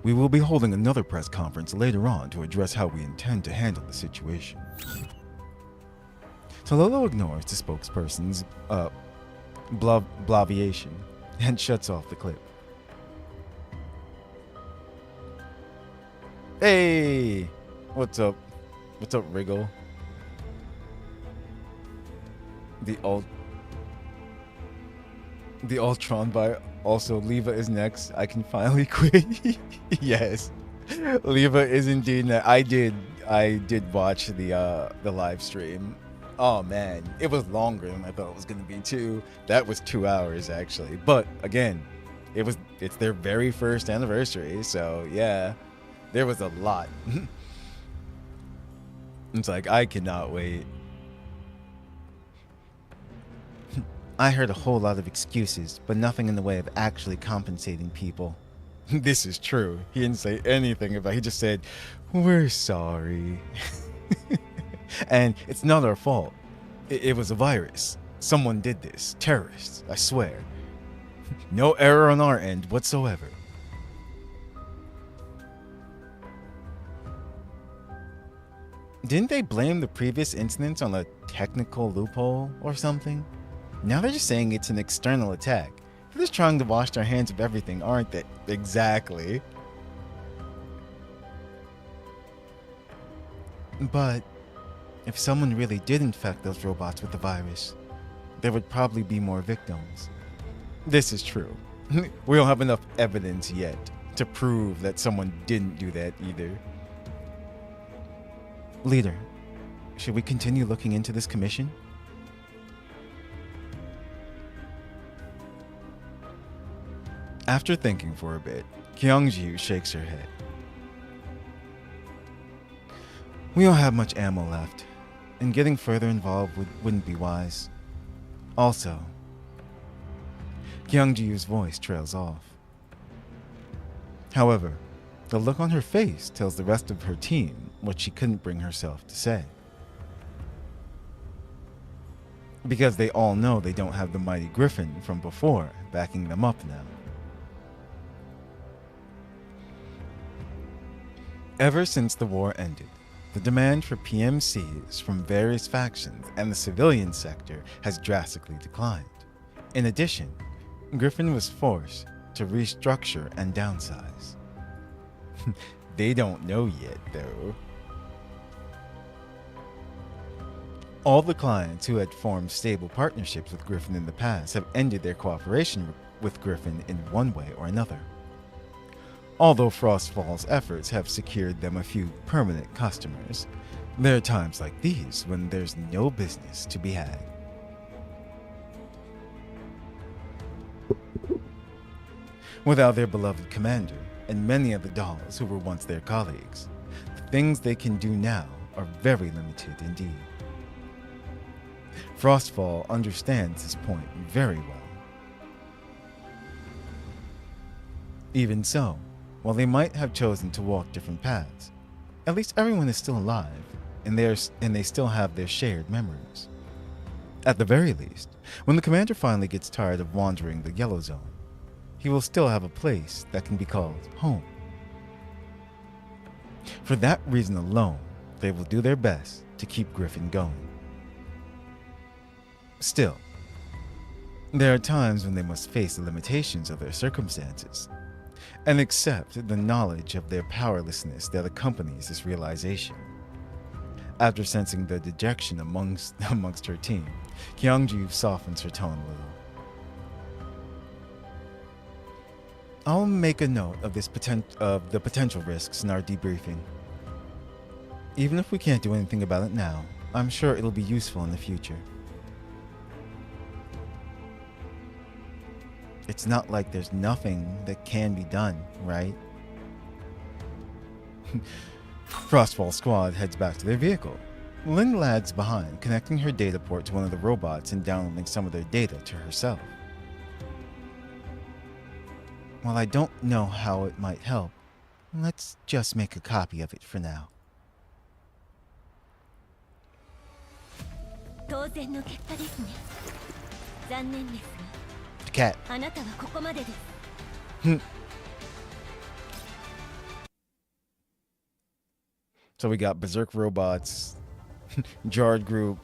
We will be holding another press conference later on to address how we intend to handle the situation. Tololo ignores the spokesperson's blaviation and shuts off the clip. Hey! What's up? What's up, Wriggle? The Ultron by also Leva is next. I can finally quit. Yes. Leva is indeed next. I did watch the live stream. Oh man, it was longer than I thought it was gonna be too. That was 2 hours actually. But again, it's their very first anniversary, so yeah. There was a lot. It's like I cannot wait. I heard a whole lot of excuses, but nothing in the way of actually compensating people. This is true. He didn't say anything about it. He just said, "We're sorry." And it's not our fault. It was a virus. Someone did this. Terrorists, I swear. No error on our end whatsoever. Didn't they blame the previous incidents on a technical loophole or something? Now they're just saying it's an external attack. They're just trying to wash their hands of everything, aren't they? Exactly. But if someone really did infect those robots with the virus, there would probably be more victims. This is true. We don't have enough evidence yet to prove that someone didn't do that either. Leader, should we continue looking into this commission? After thinking for a bit, Kyungju shakes her head. We don't have much ammo left, and getting further involved wouldn't be wise. Also, Kyungju's voice trails off. However, the look on her face tells the rest of her team what she couldn't bring herself to say. Because they all know they don't have the mighty Griffin from before backing them up now. Ever since the war ended, the demand for PMCs from various factions and the civilian sector has drastically declined. In addition, Griffin was forced to restructure and downsize. They don't know yet, though. All the clients who had formed stable partnerships with Griffin in the past have ended their cooperation with Griffin in one way or another. Although Frostfall's efforts have secured them a few permanent customers, there are times like these when there's no business to be had. Without their beloved commander and many of the dolls who were once their colleagues, the things they can do now are very limited indeed. Frostfall understands this point very well. Even so, while they might have chosen to walk different paths, at least everyone is still alive, and they still have their shared memories. At the very least, when the commander finally gets tired of wandering the Yellow Zone, he will still have a place that can be called home. For that reason alone, they will do their best to keep Griffin going. Still, there are times when they must face the limitations of their circumstances and accept the knowledge of their powerlessness that accompanies this realization. After sensing the dejection amongst her team, Kyungju softens her tone a little. I'll make a note of the potential risks in our debriefing. Even if we can't do anything about it now, I'm sure it'll be useful in the future. It's not like there's nothing that can be done, right? Frostfall Squad heads back to their vehicle. Lynn lags behind, connecting her data port to one of the robots and downloading some of their data to herself. While I don't know how it might help, let's just make a copy of it for now. Cat. So we got Berserk robots, Jarred group,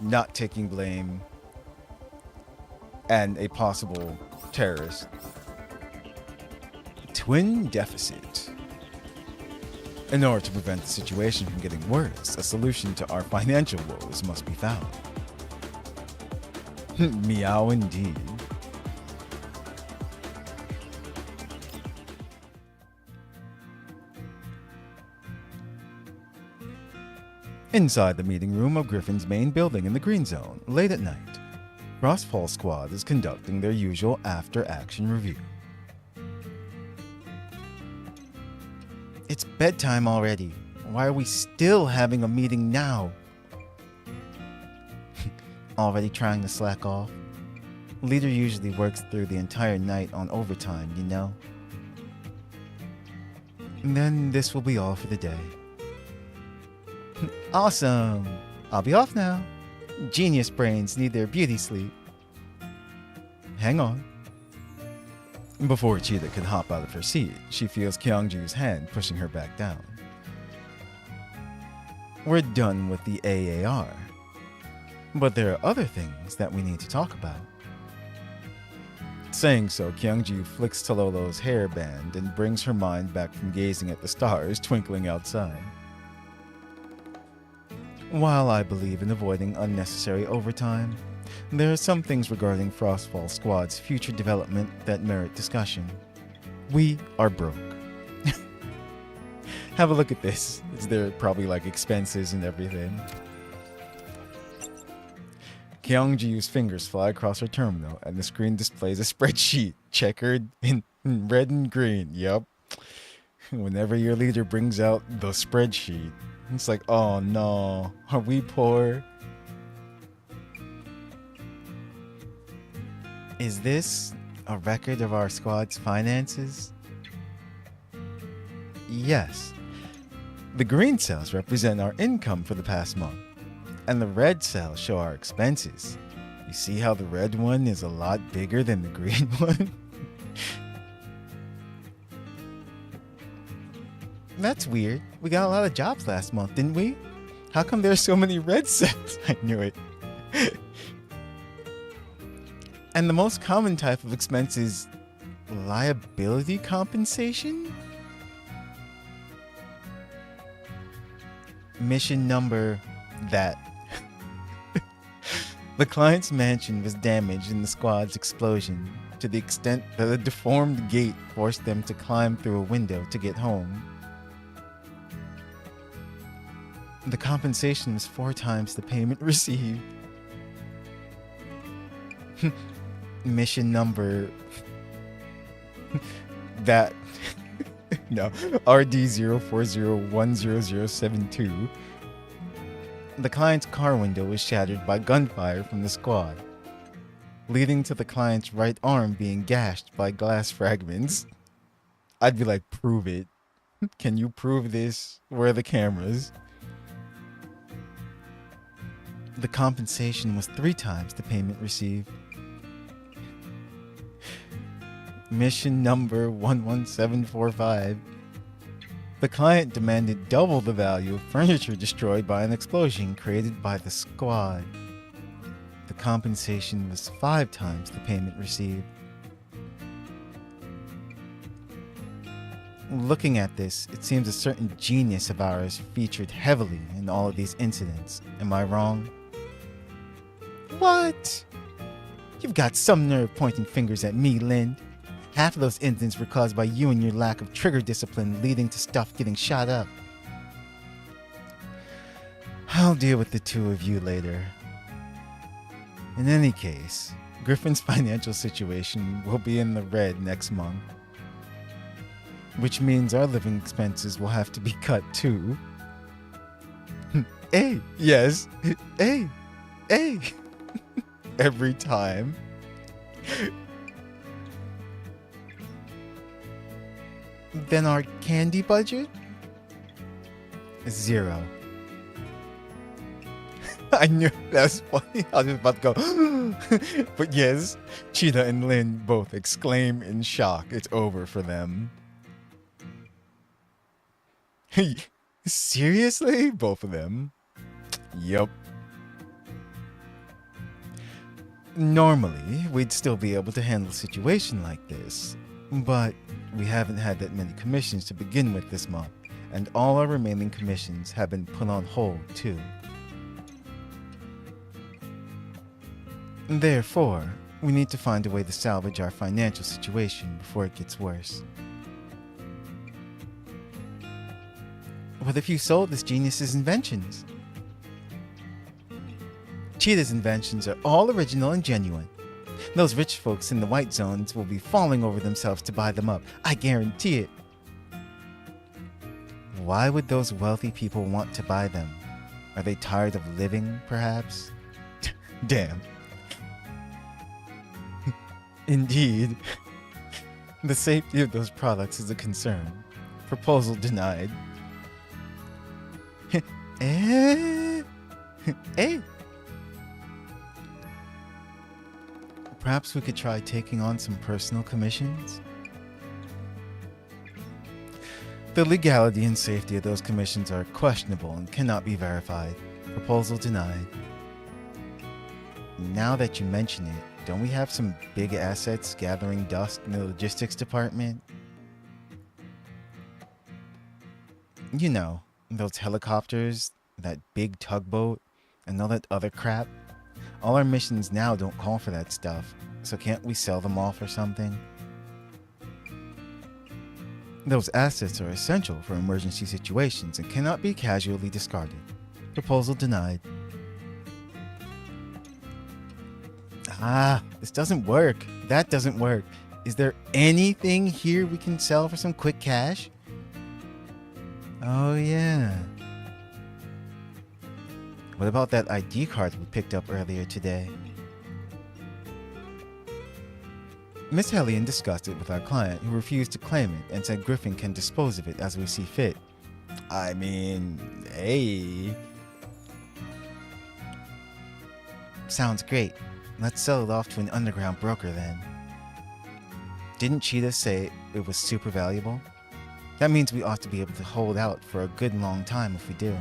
not taking blame, and a possible terrorist. Twin deficit. In order to prevent the situation from getting worse, a solution to our financial woes must be found. Meow indeed. Inside the meeting room of Griffin's main building in the Green Zone, late at night, Frostfall Squad is conducting their usual after-action review. It's bedtime already. Why are we still having a meeting now? Already trying to slack off? Leader usually works through the entire night on overtime, you know? And then this will be all for the day. Awesome! I'll be off now. Genius brains need their beauty sleep. Hang on. Before Cheetah can hop out of her seat, she feels Kyungju's hand pushing her back down. We're done with the AAR. But there are other things that we need to talk about. Saying so, Kyungju flicks Tololo's hairband and brings her mind back from gazing at the stars twinkling outside. While I believe in avoiding unnecessary overtime, there are some things regarding Frostfall Squad's future development that merit discussion. We are broke. Have a look at this. There are probably like expenses and everything. Kyungju's fingers fly across her terminal and the screen displays a spreadsheet checkered in red and green. Yep. Whenever your leader brings out the spreadsheet, it's like, oh no, are we poor? Is this a record of our squad's finances? Yes. The green cells represent our income for the past month, and the red cells show our expenses. You see how the red one is a lot bigger than the green one? That's weird. We got a lot of jobs last month, didn't we? How come there's so many red cells? I knew it. And the most common type of expense is liability compensation? Mission number that. The client's mansion was damaged in the squad's explosion to the extent that a deformed gate forced them to climb through a window to get home. The compensation was 4 times the payment received. Mission number that no RD040100072. The client's car window was shattered by gunfire from the squad, leading to the client's right arm being gashed by glass fragments. I'd be like, prove it. Can you prove this? Where are the cameras? The compensation was 3 times the payment received. Mission number 11745. The client demanded double the value of furniture destroyed by an explosion created by the squad. The compensation was 5 times the payment received. Looking at this, it seems a certain genius of ours featured heavily in all of these incidents. Am I wrong? What? You've got some nerve pointing fingers at me, Lynn. Half of those incidents were caused by you and your lack of trigger discipline, leading to stuff getting shot up. I'll deal with the two of you later. In any case, Griffin's financial situation will be in the red next month, which means our living expenses will have to be cut too. Hey, yes, hey, every time. Then our candy budget? 0. I knew that's funny. I was about to go. But yes, Cheetah and Lynn both exclaim in shock. It's over for them. Seriously? Both of them? Yup. Normally, we'd still be able to handle a situation like this, but we haven't had that many commissions to begin with this month, and all our remaining commissions have been put on hold too. Therefore, we need to find a way to salvage our financial situation before it gets worse. What if you sold this genius's inventions? Cheetah's inventions are all original and genuine. Those rich folks in the white zones will be falling over themselves to buy them up. I guarantee it. Why would those wealthy people want to buy them? Are they tired of living, perhaps? Damn. Indeed. The safety of those products is a concern. Proposal denied. Hey. Perhaps we could try taking on some personal commissions? The legality and safety of those commissions are questionable and cannot be verified. Proposal denied. Now that you mention it, don't we have some big assets gathering dust in the logistics department? You know, those helicopters, that big tugboat, and all that other crap. All our missions now don't call for that stuff, so can't we sell them off or something? Those assets are essential for emergency situations and cannot be casually discarded. Proposal denied. This doesn't work. That doesn't work. Is there anything here we can sell for some quick cash? Oh yeah. What about that ID card we picked up earlier today? Miss Hellion discussed it with our client, who refused to claim it and said Griffin can dispose of it as we see fit. I mean, hey. Sounds great. Let's sell it off to an underground broker then. Didn't Cheetah say it was super valuable? That means we ought to be able to hold out for a good long time if we do.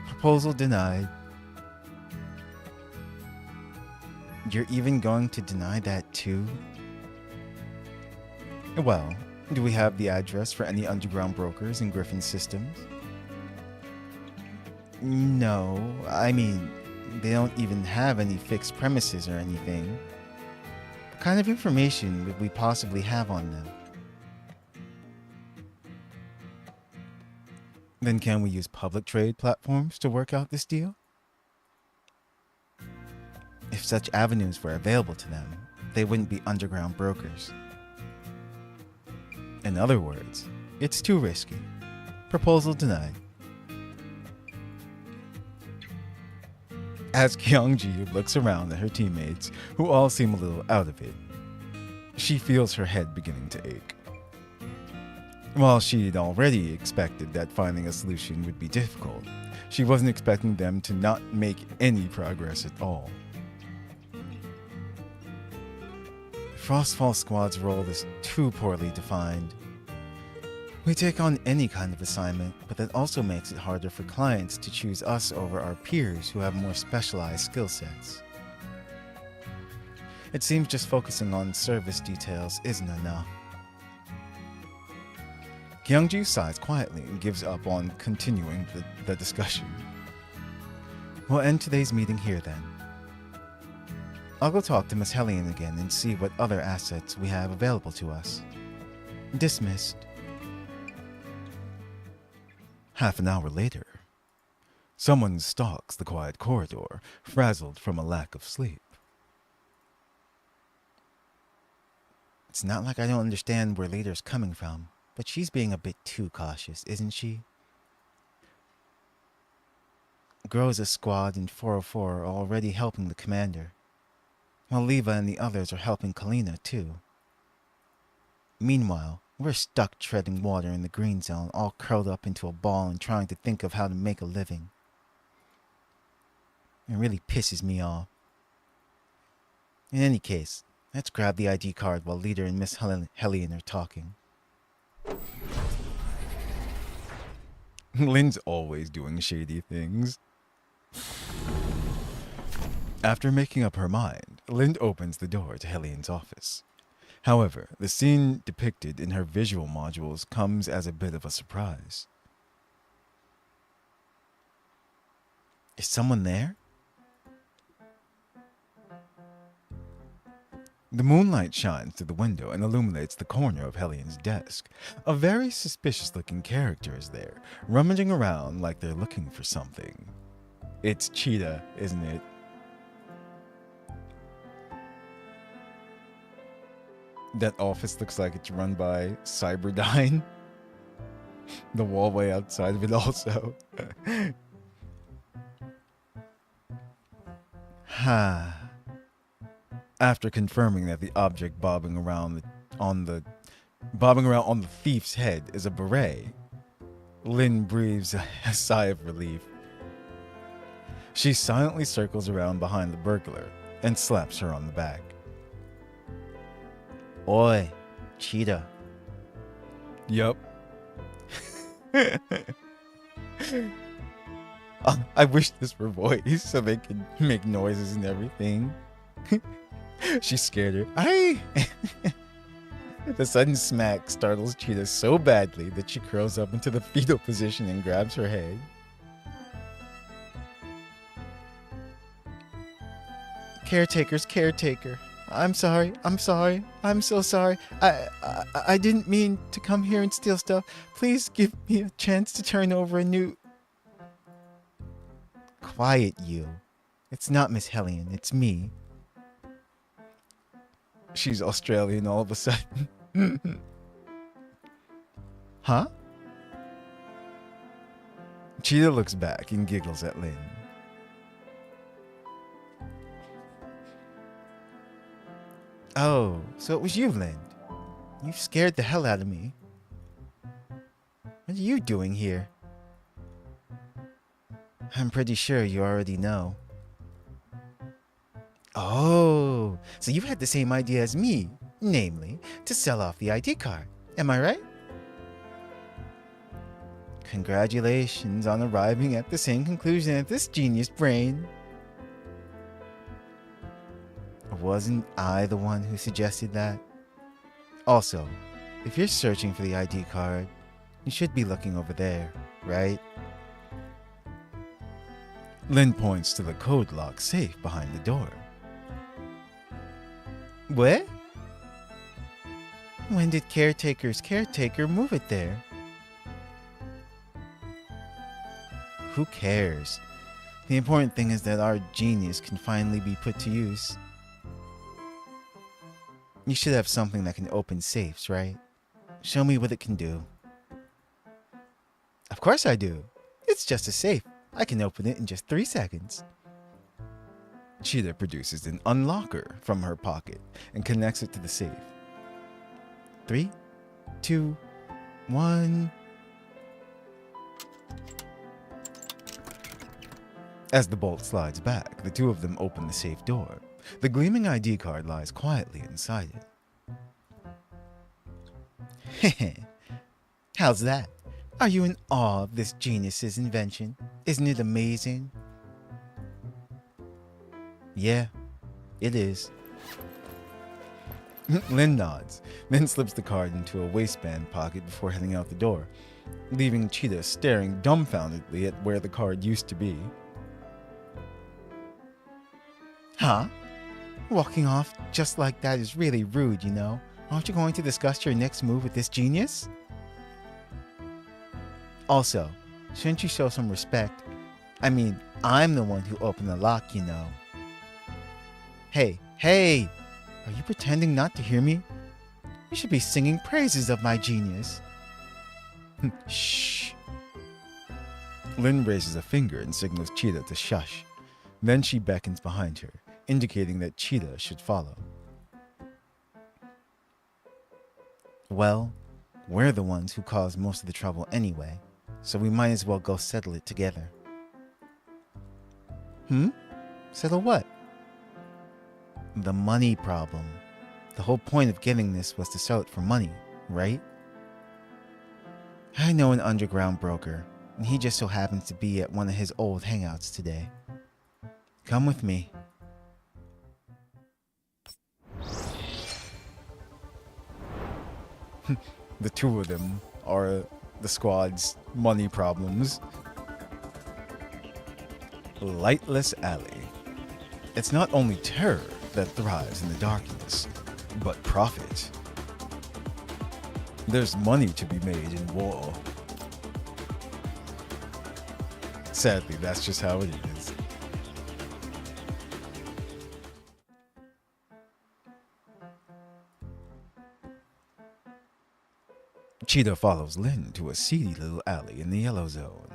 Proposal denied. You're even going to deny that too? Well, do we have the address for any underground brokers in Griffin's systems? No, I mean, they don't even have any fixed premises or anything. What kind of information would we possibly have on them? Then can we use public trade platforms to work out this deal? If such avenues were available to them, they wouldn't be underground brokers. In other words, it's too risky. Proposal denied. As Kyungji looks around at her teammates, who all seem a little out of it, she feels her head beginning to ache. While she'd already expected that finding a solution would be difficult, she wasn't expecting them to not make any progress at all. Frostfall Squad's role is too poorly defined. We take on any kind of assignment, but that also makes it harder for clients to choose us over our peers who have more specialized skill sets. It seems just focusing on service details isn't enough. Kyungju sighs quietly and gives up on continuing the discussion. We'll end today's meeting here then. I'll go talk to Miss Hellion again and see what other assets we have available to us. Dismissed. Half an hour later, someone stalks the quiet corridor, frazzled from a lack of sleep. It's not like I don't understand where Leader's coming from, but she's being a bit too cautious, isn't she? Groza's squad and 404 are already helping the commander, while Leva and the others are helping Kalina too. Meanwhile, we're stuck treading water in the green zone, all curled up into a ball and trying to think of how to make a living. It really pisses me off. In any case, let's grab the ID card while Leader and Miss Hellion are talking. Lynn's always doing shady things. After making up her mind, Lynn opens the door to Hellion's office. However, the scene depicted in her visual modules comes as a bit of a surprise. Is someone there? The moonlight shines through the window and illuminates the corner of Hellion's desk. A very suspicious-looking character is there, rummaging around like they're looking for something. It's Cheetah, isn't it? That office looks like it's run by Cyberdyne. The wallway outside of it also. After confirming that the object bobbing around on the thief's head is a beret, Lynn breathes a sigh of relief. She silently circles around behind the burglar and slaps her on the back. Oi, Cheetah. Yup. I wish this were voice so they could make noises and everything. She scared her. Aye! The sudden smack startles Cheetah so badly that she curls up into the fetal position and grabs her head. Caretaker's caretaker. I'm sorry. I'm so sorry. I didn't mean to come here and steal stuff. Please give me a chance to turn over a new... Quiet, you. It's not Miss Hellion, it's me. She's Australian all of a sudden. Huh? Cheetah looks back and giggles at Lynn. Oh, so it was you, Lynn. You scared the hell out of me. What are you doing here? I'm pretty sure you already know. Oh, so you had the same idea as me, namely, to sell off the ID card. Am I right? Congratulations on arriving at the same conclusion as this genius brain. Wasn't I the one who suggested that? Also, if you're searching for the ID card, you should be looking over there, right? Lynn points to the code lock safe behind the door. What? When did caretaker's caretaker move it there? Who cares? The important thing is that our genius can finally be put to use. You should have something that can open safes, right? Show me what it can do. Of course I do. It's just a safe. I can open it in just 3 seconds. Cheetah produces an unlocker from her pocket and connects it to the safe. 3, 2, 1. As the bolt slides back, the two of them open the safe door. The gleaming ID card lies quietly inside it. How's that? Are you in awe of this genius's invention? Isn't it amazing? Yeah, it is. Lynn nods, then slips the card into a waistband pocket before heading out the door, leaving Cheetah staring dumbfoundedly at where the card used to be. Huh? Walking off just like that is really rude, you know. Aren't you going to discuss your next move with this genius? Also, shouldn't you show some respect? I mean, I'm the one who opened the lock, you know. Hey, are you pretending not to hear me? You should be singing praises of my genius. Shh. Lynn raises a finger and signals Cheetah to shush. Then she beckons behind her, indicating that Cheetah should follow. Well, we're the ones who caused most of the trouble anyway, so we might as well go settle it together. Settle what? The money problem. The whole point of getting this was to sell it for money, right? I know an underground broker, and he just so happens to be at one of his old hangouts today. Come with me. The two of them are the squad's money problems. Lightless Alley. It's not only terror that thrives in the darkness, but profit. There's money to be made in war. Sadly, that's just how it is. Cheetah follows Lynn to a seedy little alley in the yellow zone.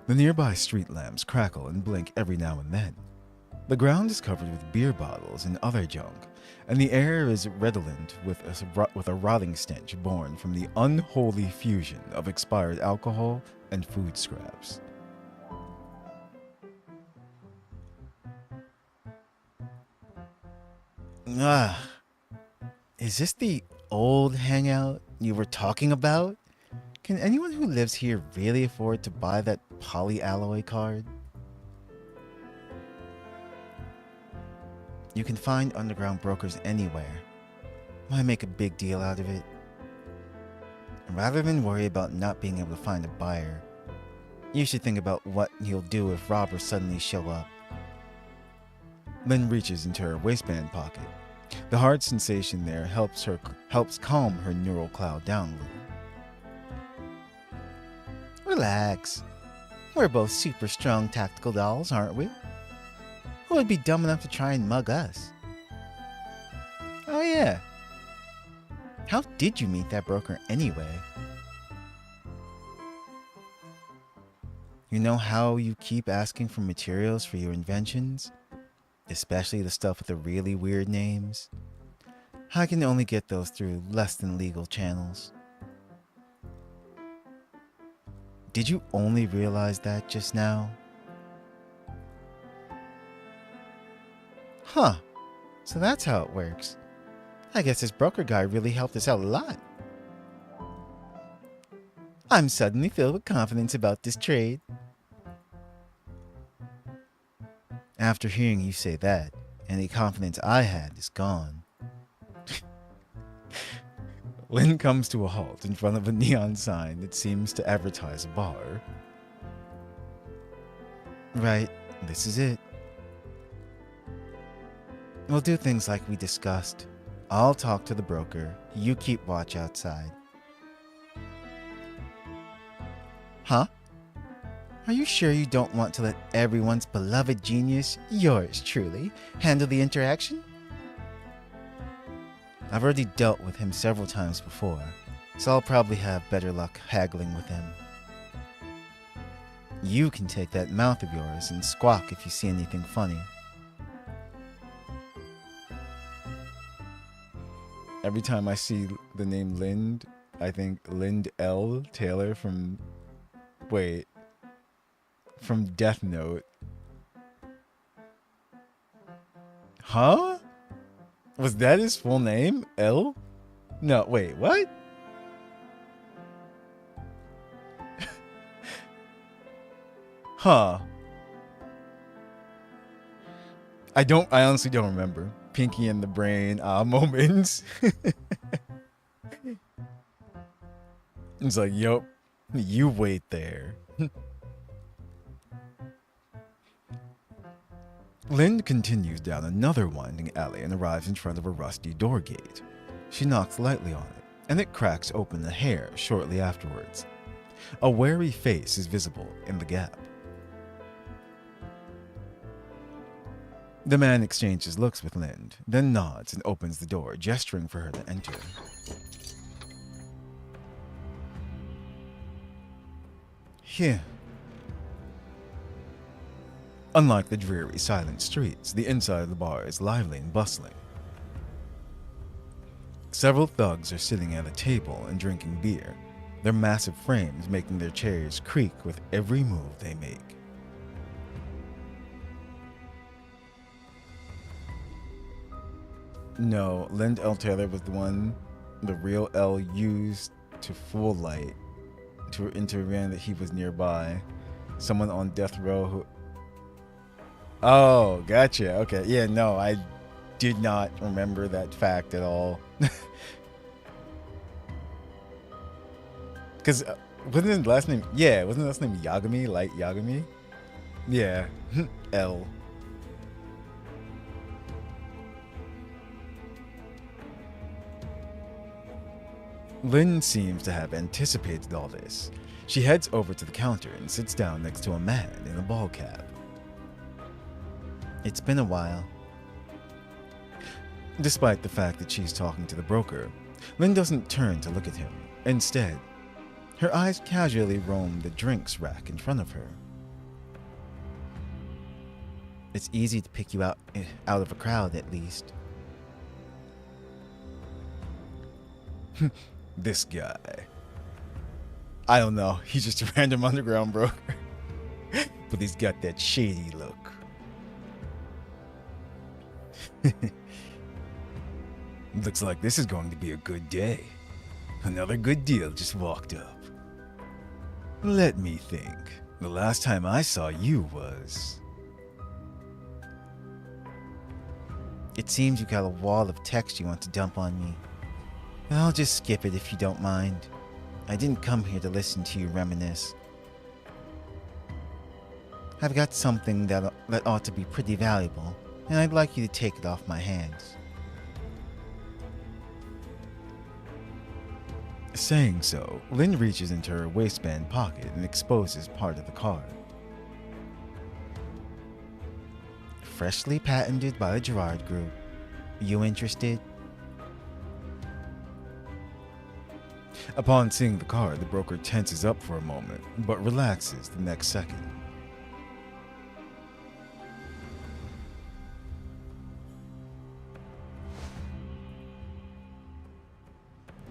The nearby street lamps crackle and blink every now and then. The ground is covered with beer bottles and other junk, and the air is redolent with a rotting stench born from the unholy fusion of expired alcohol and food scraps. Is this the old hangout you were talking about? Can anyone who lives here really afford to buy that polyalloy card? You can find underground brokers anywhere. Why make a big deal out of it? Rather than worry about not being able to find a buyer, you should think about what you'll do if robbers suddenly show up. Lynn reaches into her waistband pocket. The hard sensation there helps calm her neural cloud down a little. Relax. We're both super strong tactical dolls, aren't we? Who would be dumb enough to try and mug us? Oh yeah. How did you meet that broker anyway? You know how you keep asking for materials for your inventions? Especially the stuff with the really weird names? I can only get those through less than legal channels. Did you only realize that just now? Huh. So that's how it works. I guess this broker guy really helped us out a lot. I'm suddenly filled with confidence about this trade. After hearing you say that, any confidence I had is gone. Lynn comes to a halt in front of a neon sign that seems to advertise a bar. Right, this is it. We'll do things like we discussed. I'll talk to the broker, you keep watch outside. Huh? Are you sure you don't want to let everyone's beloved genius, yours truly, handle the interaction? I've already dealt with him several times before, so I'll probably have better luck haggling with him. You can take that mouth of yours and squawk if you see anything funny. Every time I see the name Lind, I think Lind L. Taylor from Death Note. Huh? Was that his full name? L? No, wait, what? Huh. I honestly don't remember. Pinky in the brain moments. It's like, yup, you wait there. Lind continues down another winding alley and arrives in front of a rusty door gate. She knocks lightly on it, and it cracks open a hair shortly afterwards. A wary face is visible in the gap. The man exchanges looks with Lind, then nods and opens the door, gesturing for her to enter. Here. Unlike the dreary, silent streets, the inside of the bar is lively and bustling. Several thugs are sitting at a table and drinking beer, their massive frames making their chairs creak with every move they make. No, Lind L. Taylor was the real L used to fool Light to intervene that he was nearby. Someone on death row who... Oh, gotcha. Okay. Yeah, no, I did not remember that fact at all. Because wasn't his last name... Yeah, wasn't his last name Yagami? Light Yagami? Yeah. L. Lynn seems to have anticipated all this. She heads over to the counter and sits down next to a man in a ball cap. It's been a while. Despite the fact that she's talking to the broker, Lynn doesn't turn to look at him. Instead, her eyes casually roam the drinks rack in front of her. It's easy to pick you out of a crowd, at least. This guy. I don't know. He's just a random underground broker. But he's got that shady look. Looks like this is going to be a good day. Another good deal just walked up. Let me think. The last time I saw you was... It seems you got a wall of text you want to dump on me. I'll just skip it if you don't mind. I didn't come here to listen to you reminisce. I've got something that ought to be pretty valuable, and I'd like you to take it off my hands. Saying so, Lynn reaches into her waistband pocket and exposes part of the card. Freshly patented by the Gerard Group. You interested? Upon seeing the card, the broker tenses up for a moment, but relaxes the next second.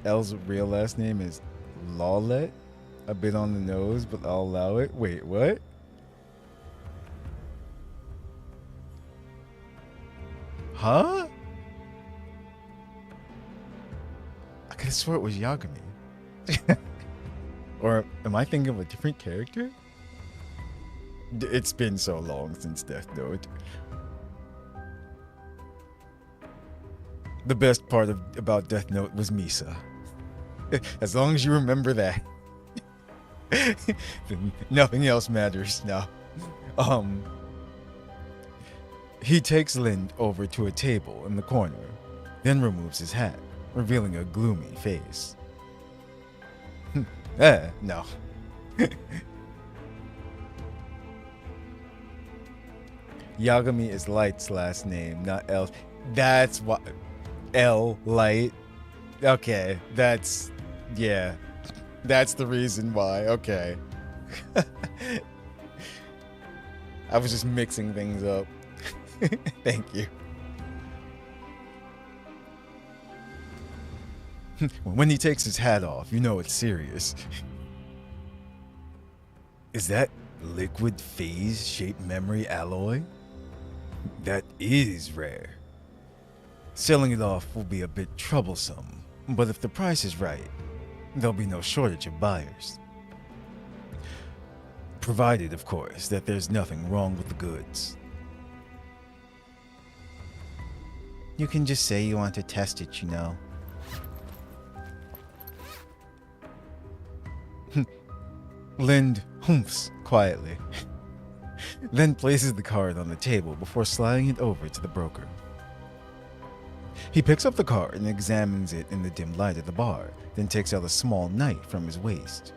Elle's real last name is Lawlet? A bit on the nose, but I'll allow it. Wait, what? Huh? I could have swore it was Yagami. Or am I thinking of a different character? It's been so long since Death Note. The best part about Death Note was Misa. As long as you remember that. Then nothing else matters now. He takes Lind over to a table in the corner, then removes his hat, revealing a gloomy face. No. Yagami is Light's last name, not L. That's what... L, Light. Okay, that's... Yeah. That's the reason why. Okay. I was just mixing things up. Thank you. When he takes his hat off, you know it's serious. Is that liquid phase-shaped memory alloy? That is rare. Selling it off will be a bit troublesome, but if the price is right, there'll be no shortage of buyers. Provided, of course, that there's nothing wrong with the goods. You can just say you want to test it, you know. Lind humphs quietly. then places the card on the table before sliding it over to the broker. He picks up the card and examines it in the dim light at the bar, then takes out a small knife from his waist.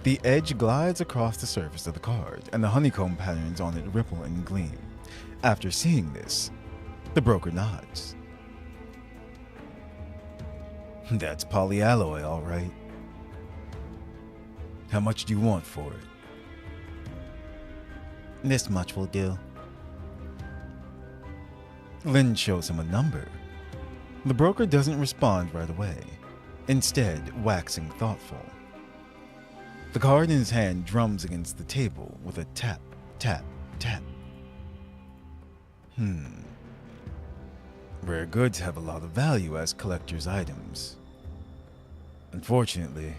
The edge glides across the surface of the card, and the honeycomb patterns on it ripple and gleam. After seeing this, the broker nods. That's polyalloy, all right. How much do you want for it? This much will do. Lynn shows him a number. The broker doesn't respond right away, instead waxing thoughtful. The card in his hand drums against the table with a tap, tap, tap. Rare goods have a lot of value as collector's items. Unfortunately,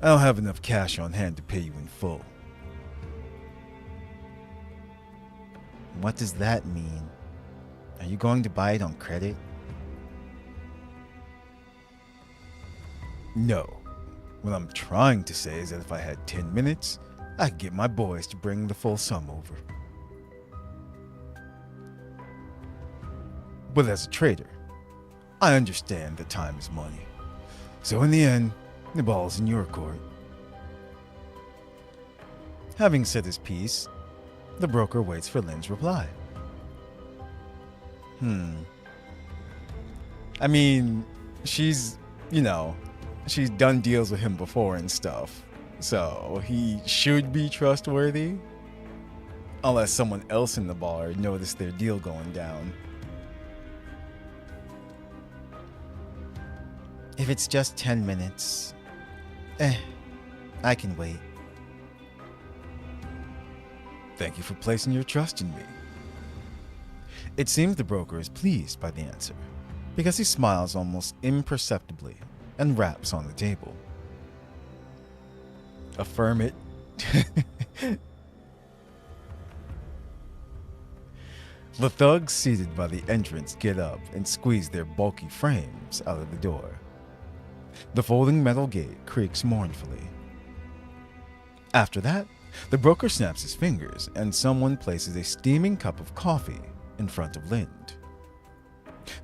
I don't have enough cash on hand to pay you in full. What does that mean? Are you going to buy it on credit? No. What I'm trying to say is that if I had 10 minutes, I could get my boys to bring the full sum over. But as a trader, I understand that time is money. So in the end, the ball's in your court. Having said his piece, the broker waits for Lynn's reply. I mean, she's done deals with him before and stuff. So he should be trustworthy. Unless someone else in the bar noticed their deal going down. If it's just 10 minutes, I can wait. Thank you for placing your trust in me. It seems the broker is pleased by the answer, because he smiles almost imperceptibly and raps on the table. Affirm it. The thugs seated by the entrance get up and squeeze their bulky frames out of the door. The folding metal gate creaks mournfully. After that, the broker snaps his fingers and someone places a steaming cup of coffee in front of Lind.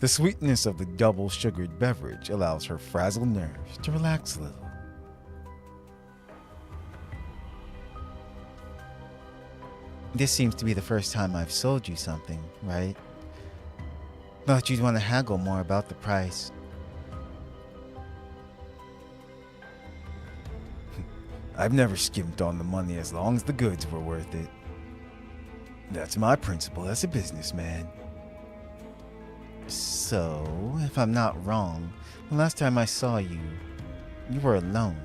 The sweetness of the double-sugared beverage allows her frazzled nerves to relax a little. This seems to be the first time I've sold you something, right? Thought you'd want to haggle more about the price. I've never skimped on the money as long as the goods were worth it. That's my principle as a businessman. So, if I'm not wrong, the last time I saw you, you were alone.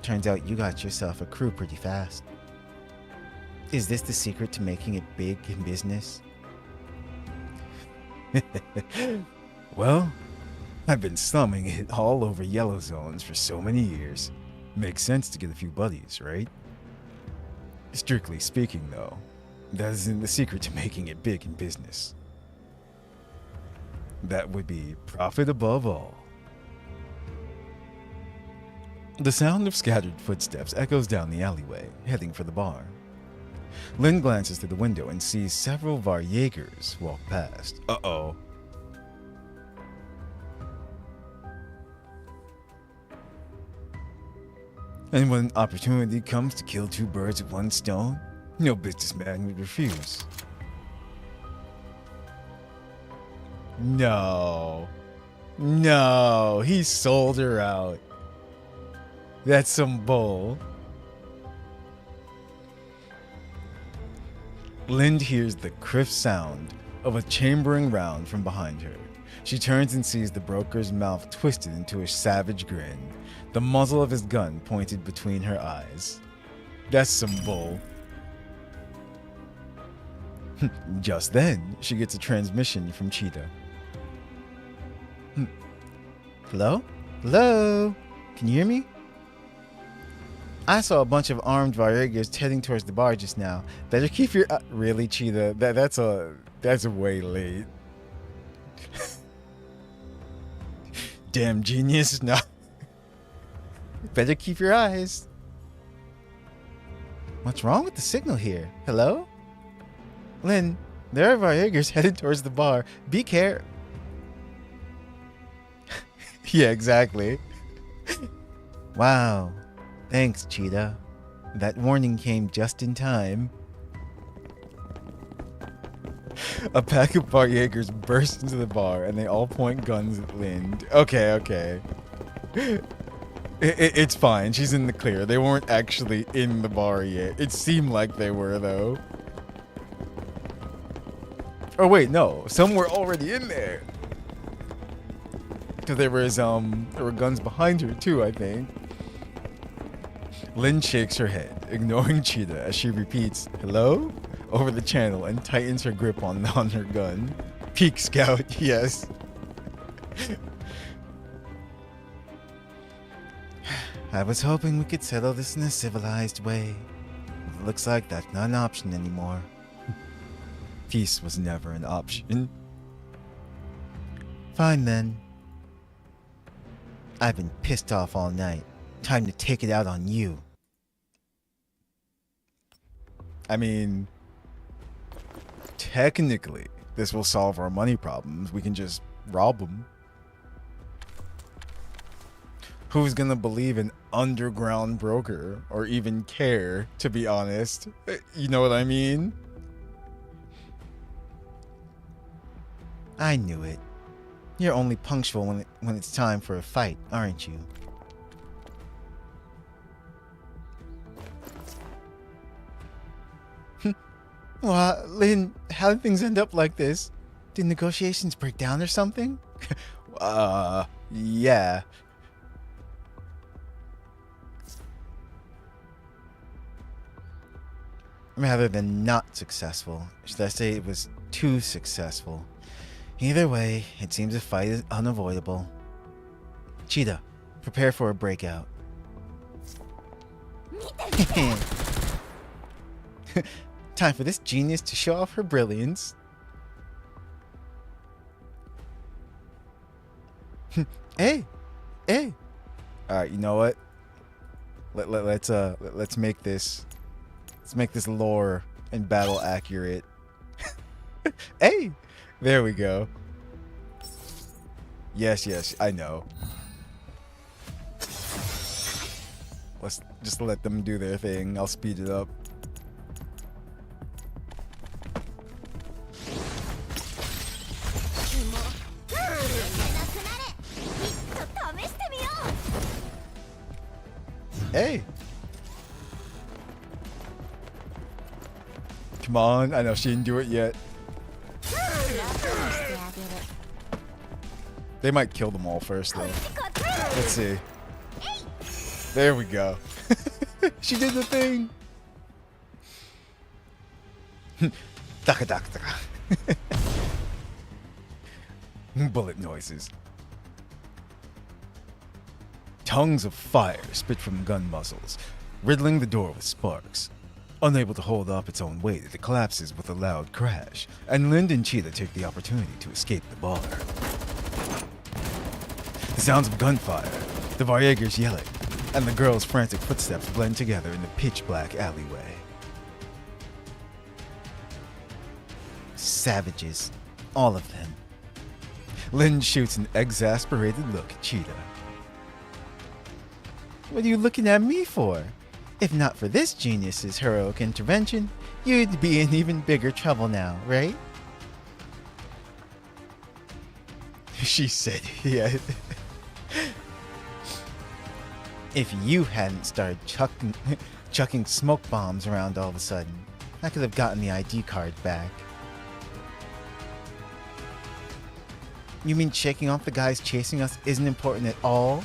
Turns out you got yourself a crew pretty fast. Is this the secret to making it big in business? Well, I've been slumming it all over yellow zones for so many years. Makes sense to get a few buddies, right? Strictly speaking, though, that isn't the secret to making it big in business. That would be profit above all. The sound of scattered footsteps echoes down the alleyway, heading for the bar. Lynn glances through the window and sees several Varjägers walk past. Uh-oh. And when an opportunity comes to kill two birds with one stone, no businessman would refuse. No, he sold her out. That's some bull. Lind hears the crisp sound of a chambering round from behind her. She turns and sees the broker's mouth twisted into a savage grin, the muzzle of his gun pointed between her eyes. That's some bull. Just then, she gets a transmission from Cheetah. Hello? Hello? Can you hear me? I saw a bunch of armed Varjägers heading towards the bar just now. Better keep your... really, Cheetah? That's way late. Damn genius. No. Better keep your eyes. What's wrong with the signal here? Hello? Lynn, there are Jaegers headed towards the bar. Be care. Yeah, exactly. Wow. Thanks, Cheetah. That warning came just in time. A pack of Jaegers burst into the bar and they all point guns at Lind. Okay. It's fine. She's in the clear. They weren't actually in the bar yet. It seemed like they were, though. Oh, wait, no. Some were already in there. Because there were guns behind her, too, I think. Lynn shakes her head, ignoring Cheetah as she repeats, hello? Over the channel and tightens her grip on her gun. Peak Scout, yes. I was hoping we could settle this in a civilized way. It looks like that's not an option anymore. Peace was never an option. Fine then. I've been pissed off all night. Time to take it out on you. I mean, technically, this will solve our money problems. We can just rob them. Who's gonna believe an underground broker or even care, to be honest? You know what I mean? I knew it. You're only punctual when it's time for a fight, aren't you? Well, Lynn, how did things end up like this? Did negotiations break down or something? Yeah. Rather than not successful, should I say it was too successful? Either way, it seems a fight is unavoidable. Cheetah, prepare for a breakout. Time for this genius to show off her brilliance. Hey. All right, you know what? Let's make this lore and battle accurate. Hey, there we go. Yes, I know. Let's just let them do their thing. I'll speed it up. Hey. Come on. I know she didn't do it yet. They might kill them all first, though. Let's see. There we go. She did the thing. Bullet noises. Tongues of fire spit from gun muzzles, riddling the door with sparks. Unable to hold up its own weight, it collapses with a loud crash, and Lind and Cheetah take the opportunity to escape the bar. The sounds of gunfire, the Jaegers yelling, and the girls' frantic footsteps blend together in the pitch-black alleyway. Savages, all of them. Lind shoots an exasperated look at Cheetah. What are you looking at me for? If not for this genius's heroic intervention, you'd be in even bigger trouble now, right? She said, yeah. If you hadn't started chucking smoke bombs around all of a sudden, I could have gotten the ID card back. You mean shaking off the guys chasing us isn't important at all?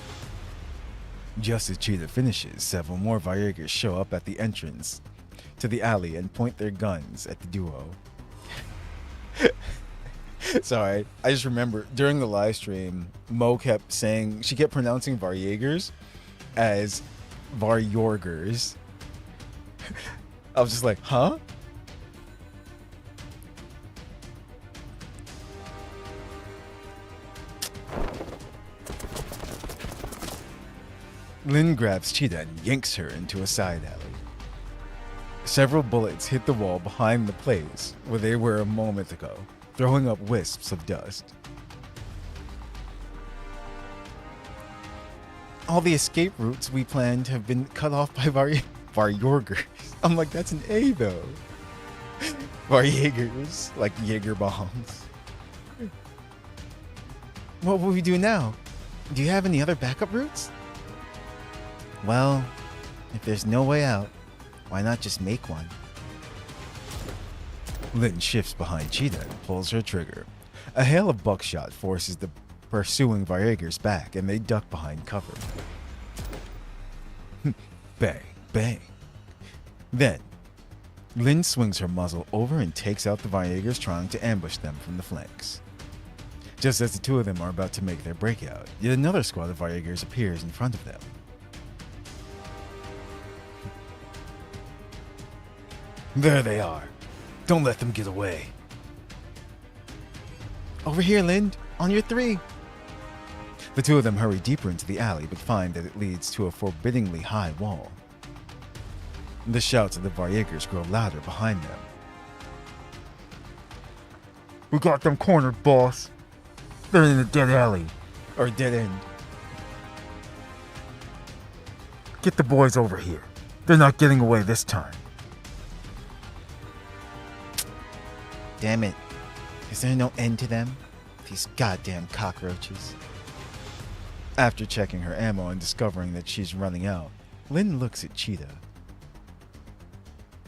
Just as Cheetah finishes, several more Jaegers show up at the entrance to the alley and point their guns at the duo. Sorry, I just remember during the live stream, Mo kept saying, she kept pronouncing Jaegers as Varjorgers. I was just like, huh? Lynn grabs Cheetah and yanks her into a side alley. Several bullets hit the wall behind the place where they were a moment ago, throwing up wisps of dust. All the escape routes we planned have been cut off by Varjorgers. I'm like, that's an A though. Varjagers, like Jaeger bombs. What will we do now? Do you have any other backup routes? Well, if there's no way out, why not just make one? Lynn shifts behind Cheetah and pulls her trigger. A hail of buckshot forces the pursuing Varjagers back, and they duck behind cover. Bang, bang. Then, Lynn swings her muzzle over and takes out the Varjagers trying to ambush them from the flanks. Just as the two of them are about to make their breakout, yet another squad of Varjagers appears in front of them. There they are. Don't let them get away. Over here, Lind. On your 3. The two of them hurry deeper into the alley, but find that it leads to a forbiddingly high wall. The shouts of the Varjagers grow louder behind them. We got them cornered, boss. They're in a dead alley. Or dead end. Get the boys over here. They're not getting away this time. Damn it. Is there no end to them? These goddamn cockroaches. After checking her ammo and discovering that she's running out, Lynn looks at Cheetah.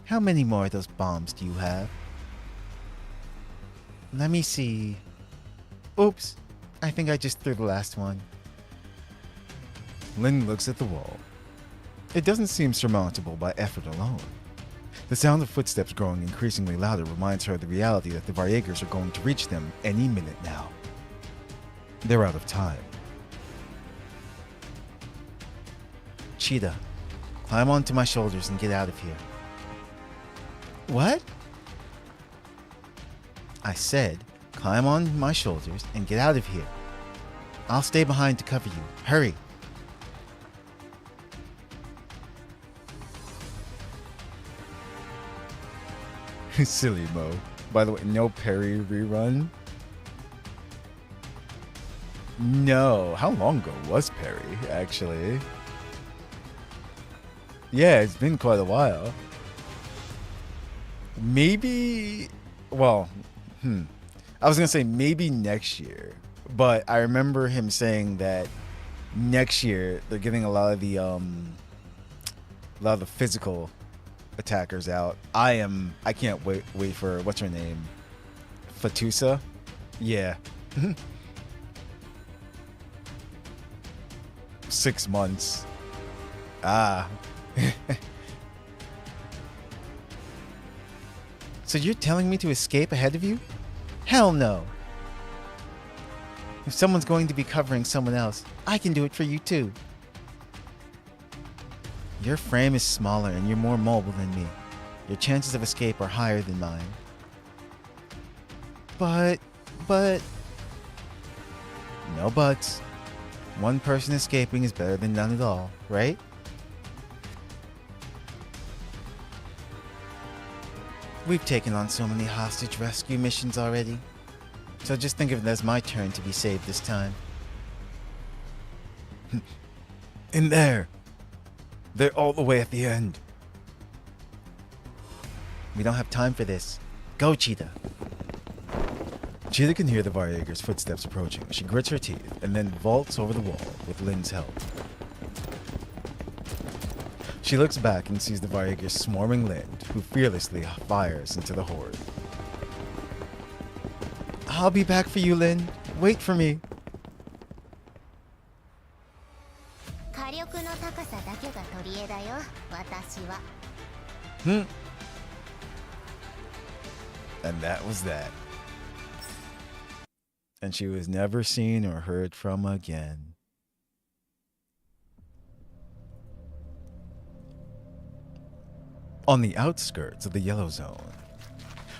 How many more of those bombs do you have? Let me see. Oops, I think I just threw the last one. Lynn looks at the wall. It doesn't seem surmountable by effort alone. The sound of footsteps growing increasingly louder reminds her of the reality that the Varjagers are going to reach them any minute now. They're out of time. Cheetah, climb onto my shoulders and get out of here. What? I said, climb on my shoulders and get out of here. I'll stay behind to cover you. Hurry. Silly Mo. By the way, no Perry rerun? No. How long ago was Perry, actually? Yeah, it's been quite a while. Maybe... Well, I was going to say maybe next year. But I remember him saying that next year they're getting a lot of the physical attackers out. I can't wait for, what's her name? Fatusa? Yeah. 6 months. Ah. So you're telling me to escape ahead of you? Hell no. If someone's going to be covering someone else, I can do it for you too. Your frame is smaller and you're more mobile than me. Your chances of escape are higher than mine. But... No buts. One person escaping is better than none at all, right? We've taken on so many hostage rescue missions already. So just think of it as my turn to be saved this time. In there! They're all the way at the end. We don't have time for this. Go, Cheetah. Cheetah can hear the Varjagers' footsteps approaching. She grits her teeth and then vaults over the wall with Lynn's help. She looks back and sees the Varjagers swarming Lynn, who fearlessly fires into the horde. I'll be back for you, Lynn. Wait for me. And that was that. And she was never seen or heard from again. On the outskirts of the Yellow Zone,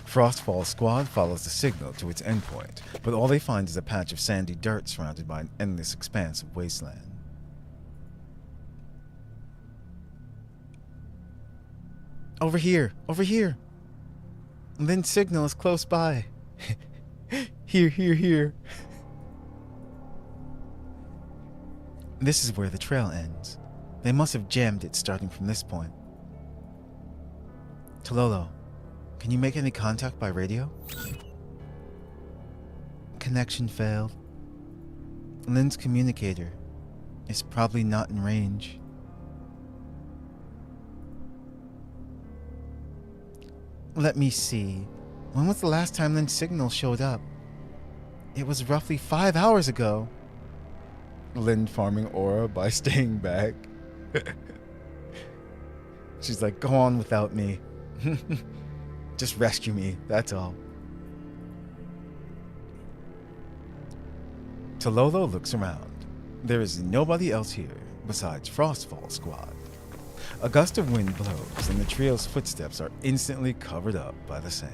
Frostfall's squad follows the signal to its endpoint, but all they find is a patch of sandy dirt surrounded by an endless expanse of wasteland. Over here, over here. Lynn's signal is close by. Here, here, here. This is where the trail ends. They must have jammed it starting from this point. Tololo, can you make any contact by radio? Connection failed. Lynn's communicator is probably not in range. Let me see. When was the last time Lynn's signal showed up? It was roughly 5 hours ago. Lynn farming aura by staying back. She's like, go on without me. Just rescue me, that's all. Tololo looks around. There is nobody else here besides Frostfall Squad. A gust of wind blows and the trio's footsteps are instantly covered up by the sand.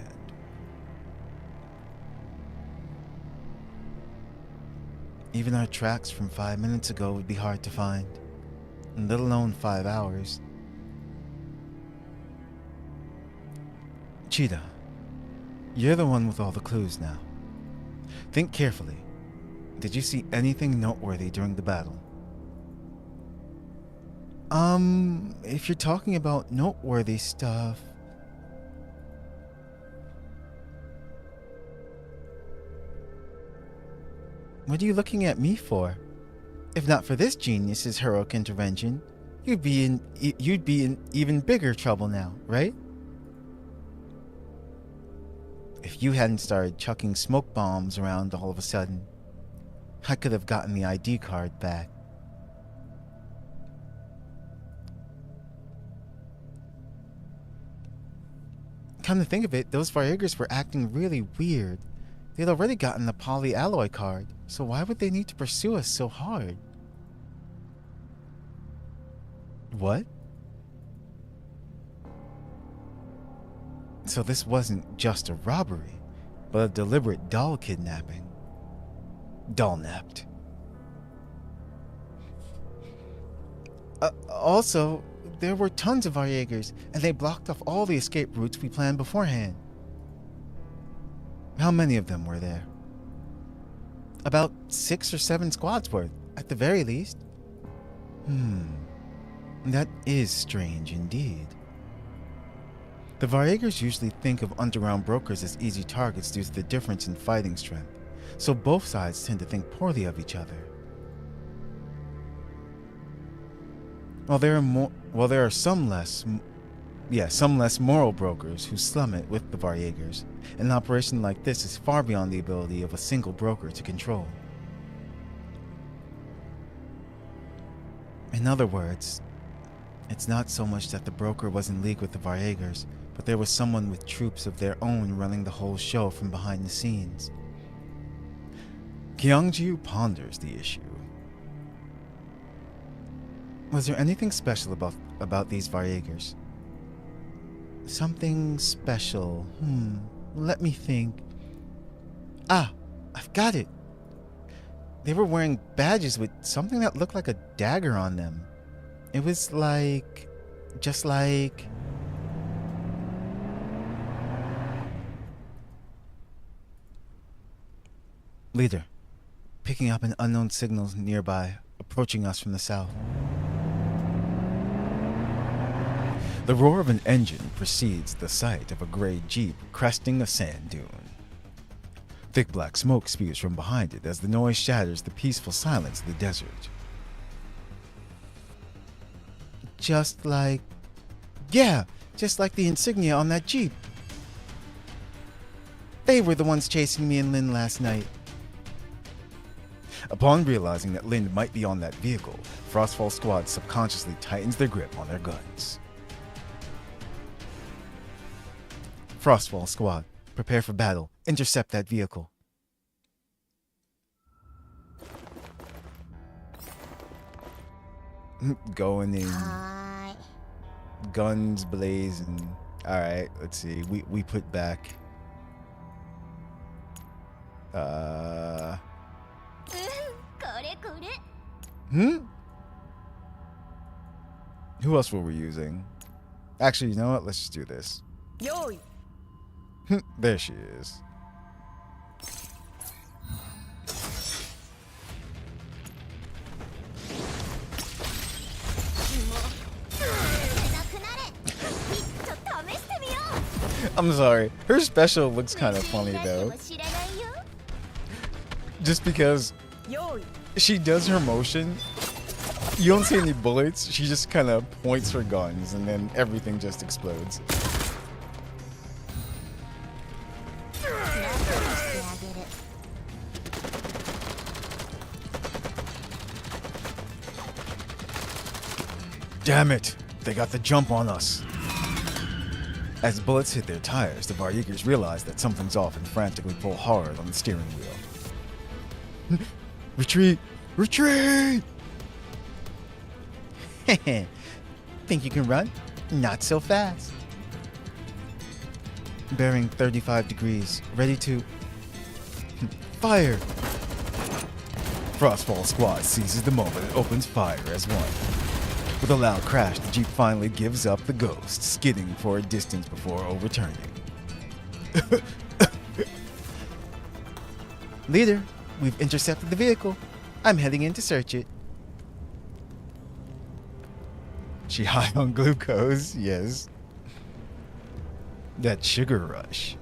Even our tracks from 5 minutes ago would be hard to find, let alone 5 hours. Cheetah, you're the one with all the clues now. Think carefully. Did you see anything noteworthy during the battle? If you're talking about noteworthy stuff... What are you looking at me for? If not for this genius's heroic intervention, you'd be in even bigger trouble now, right? If you hadn't started chucking smoke bombs around all of a sudden, I could have gotten the ID card back. Come to think of it, those Viagers were acting really weird. They'd already gotten the polyalloy card, so why would they need to pursue us so hard? What? So this wasn't just a robbery, but a deliberate doll kidnapping. Doll-napped. Also, there were tons of Viagers, and they blocked off all the escape routes we planned beforehand. How many of them were there? About 6 or 7 squads worth, at the very least. That is strange indeed. The Viagers usually think of underground brokers as easy targets due to the difference in fighting strength, so both sides tend to think poorly of each other. While there are some less moral brokers who slum it with the Viagers, an operation like this is far beyond the ability of a single broker to control. In other words, it's not so much that the broker was in league with the Viagers, but there was someone with troops of their own running the whole show from behind the scenes. Kyungju ponders the issue. Was there anything special about these Viagers? Something special. Let me think. Ah, I've got it. They were wearing badges with something that looked like a dagger on them. It was like... just like... Leader, picking up an unknown signal nearby, approaching us from the south. The roar of an engine precedes the sight of a gray jeep cresting a sand dune. Thick black smoke spews from behind it as the noise shatters the peaceful silence of the desert. Just like the insignia on that jeep. They were the ones chasing me and Lynn last night. Upon realizing that Lynn might be on that vehicle, Frostfall Squad subconsciously tightens their grip on their guns. Frostfall Squad, prepare for battle. Intercept that vehicle. Going in. Guns blazing. Alright, let's see. We put back. Who else were we using? Actually, you know what? Let's just do this. Yo. There she is. I'm sorry. Her special looks kind of funny though. Just because she does her motion, you don't see any bullets, she just kind of points her guns and then everything just explodes. Damn it! They got the jump on us. As bullets hit their tires, the Varyigers realize that something's off and frantically pull hard on the steering wheel. Retreat! Retreat! Think you can run? Not so fast. Bearing 35 degrees, ready to... fire! Frostfall Squad seizes the moment and opens fire as one. With a loud crash, the Jeep finally gives up the ghost, skidding for a distance before overturning. Leader, we've intercepted the vehicle. I'm heading in to search it. She high on glucose, yes. That sugar rush.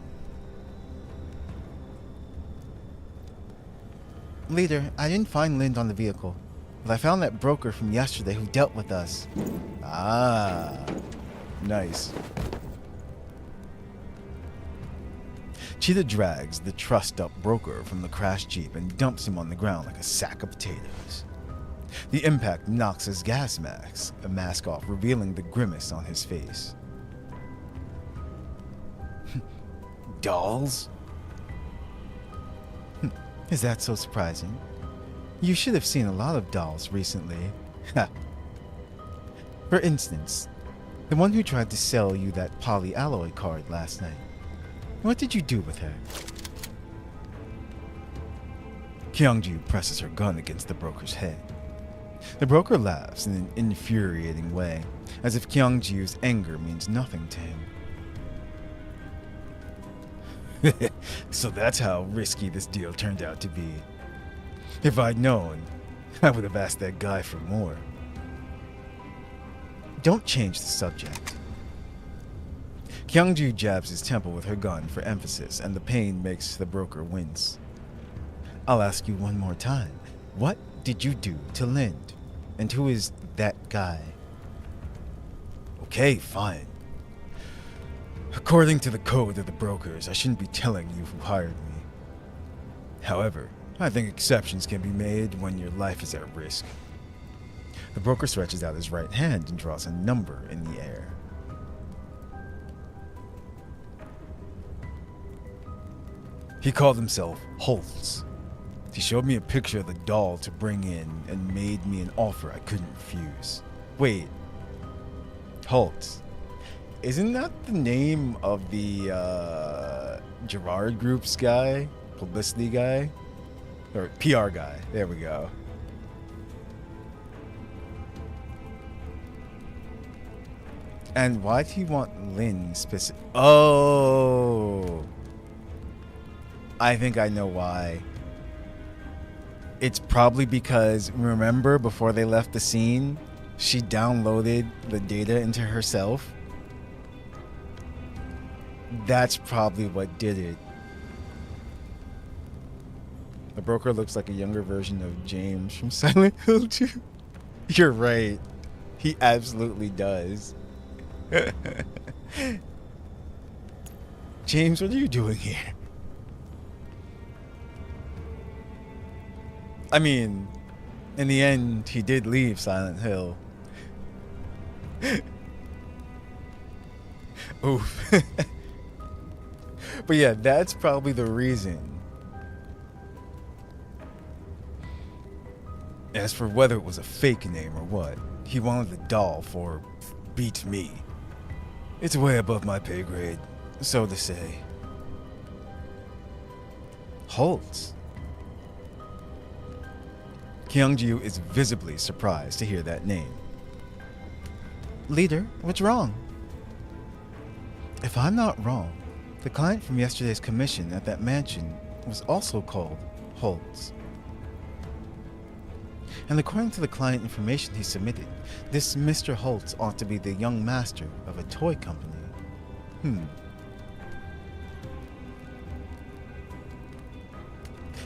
Leader, I didn't find Lind on the vehicle, but I found that broker from yesterday who dealt with us. Ah, nice. Cheetah drags the trussed-up broker from the crashed Jeep and dumps him on the ground like a sack of potatoes. The impact knocks his gas mask off, revealing the grimace on his face. Dolls? Is that so surprising? You should have seen a lot of dolls recently. For instance, the one who tried to sell you that polyalloy card last night. What did you do with her? Kyungju presses her gun against the broker's head. The broker laughs in an infuriating way, as if Kyungju's anger means nothing to him. So that's how risky this deal turned out to be. If I'd known, I would have asked that guy for more. Don't change the subject. Kyungju jabs his temple with her gun for emphasis, and the pain makes the broker wince. I'll ask you one more time. What did you do to Lind? And who is that guy? Okay, fine. According to the code of the brokers, I shouldn't be telling you who hired me. However, I think exceptions can be made when your life is at risk. The broker stretches out his right hand and draws a number in the air. He called himself Holtz. He showed me a picture of the doll to bring in and made me an offer I couldn't refuse. Wait. Holtz. Isn't that the name of the Gerard Group's guy? Publicity guy? Or PR guy. There we go. And why did he want Lynn specific? Oh. I think I know why. It's probably because, remember, before they left the scene, she downloaded the data into herself. That's probably what did it. The broker looks like a younger version of James from Silent Hill 2. You're right. He absolutely does. James, what are you doing here? I mean, in the end, he did leave Silent Hill. Oof. But yeah, that's probably the reason. As for whether it was a fake name or what, he wanted the doll for beats me. It's way above my pay grade, so to say. Holtz. Kyungju is visibly surprised to hear that name. Leader, what's wrong? If I'm not wrong, the client from yesterday's commission at that mansion was also called Holtz. And according to the client information he submitted, this Mr. Holtz ought to be the young master of a toy company.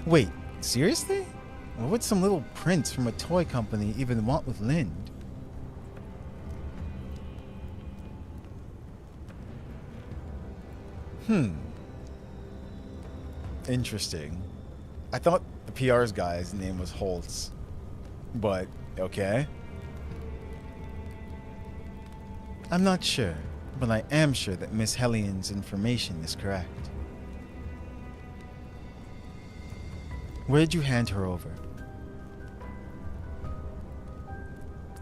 Wait, seriously? What would some little prince from a toy company even want with Lind? Interesting. I thought the PR's guy's name was Holtz. But, okay. I'm not sure, but I am sure that Miss Hellian's information is correct. Where did you hand her over?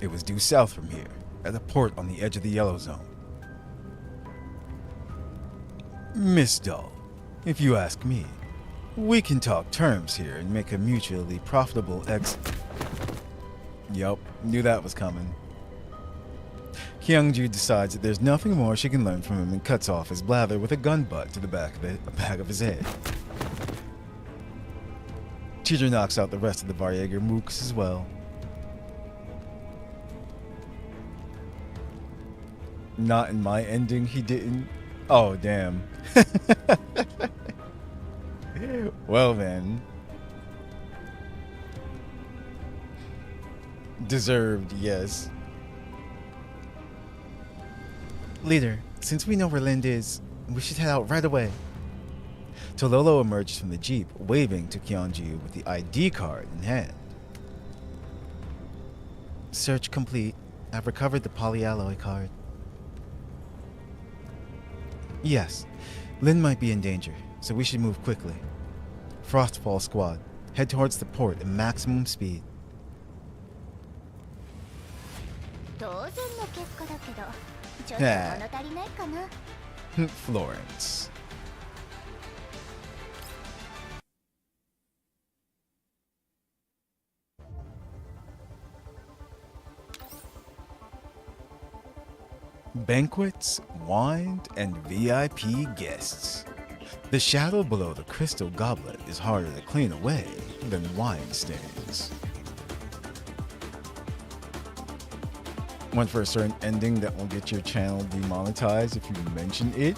It was due south from here, at a port on the edge of the Yellow Zone. Miss Dull, if you ask me, we can talk terms here and make a mutually profitable Yup, knew that was coming. Kyungju decides that there's nothing more she can learn from him and cuts off his blather with a gun butt to the back of his head. Teacher knocks out the rest of the Varjager mooks as well. Not in my ending, he didn't. Oh, damn. Well then. Deserved, yes. Leader, since we know where Lind is, we should head out right away. Tololo emerges from the jeep, waving to Kyungju with the ID card in hand. Search complete. I've recovered the polyalloy card. Yes, Lind might be in danger, so we should move quickly. Frostfall squad, head towards the port at maximum speed. Florence. Banquets, wine, and VIP guests. The shadow below the crystal goblet is harder to clean away than wine stains. Went for a certain ending that will get your channel demonetized if you mention it?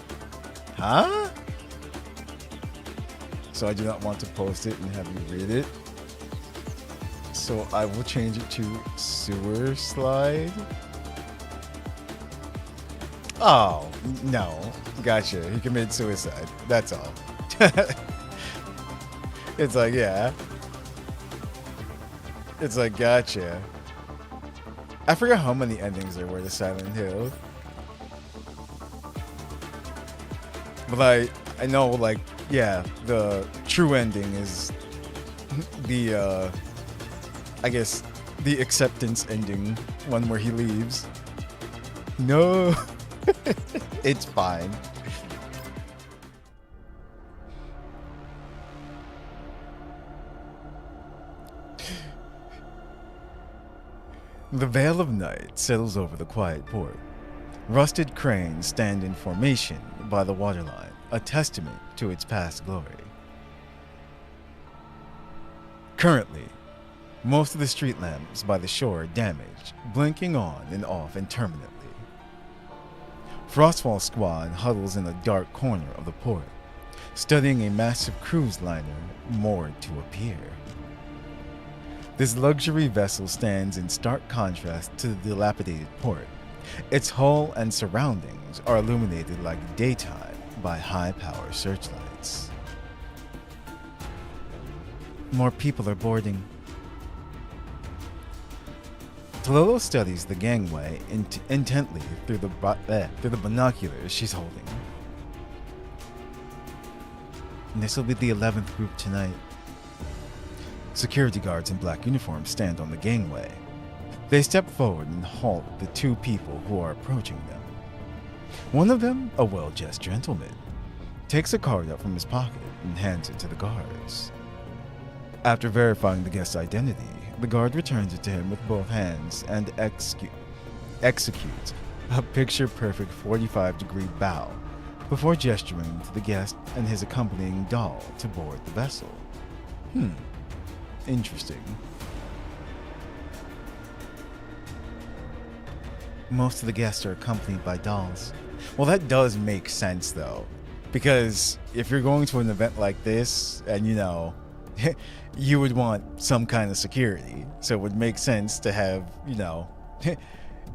Huh? So I do not want to post it and have you read it. So I will change it to sewer slide. Oh, no. Gotcha. He committed suicide. That's all. It's like, yeah. It's like, gotcha. I forgot how many endings there were to Silent Hill. But I know, like, yeah, the true ending is the, I guess, the acceptance ending, one where he leaves. No. It's fine. The veil of night settles over the quiet port. Rusted cranes stand in formation by the waterline, a testament to its past glory. Currently, most of the street lamps by the shore are damaged, blinking on and off intermittently. Frostfall squad huddles in a dark corner of the port, studying a massive cruise liner moored to a pier. This luxury vessel stands in stark contrast to the dilapidated port. Its hull and surroundings are illuminated like daytime by high-power searchlights. More people are boarding. Tololo studies the gangway intently through the binoculars she's holding. This will be the 11th group tonight. Security guards in black uniforms stand on the gangway. They step forward and halt the two people who are approaching them. One of them, a well-dressed gentleman, takes a card out from his pocket and hands it to the guards. After verifying the guest's identity, the guard returns it to him with both hands and executes a picture-perfect 45-degree bow before gesturing to the guest and his accompanying doll to board the vessel. Interesting. Most of the guests are accompanied by dolls. Well, that does make sense, though. Because if you're going to an event like this, and you would want some kind of security. So it would make sense to have,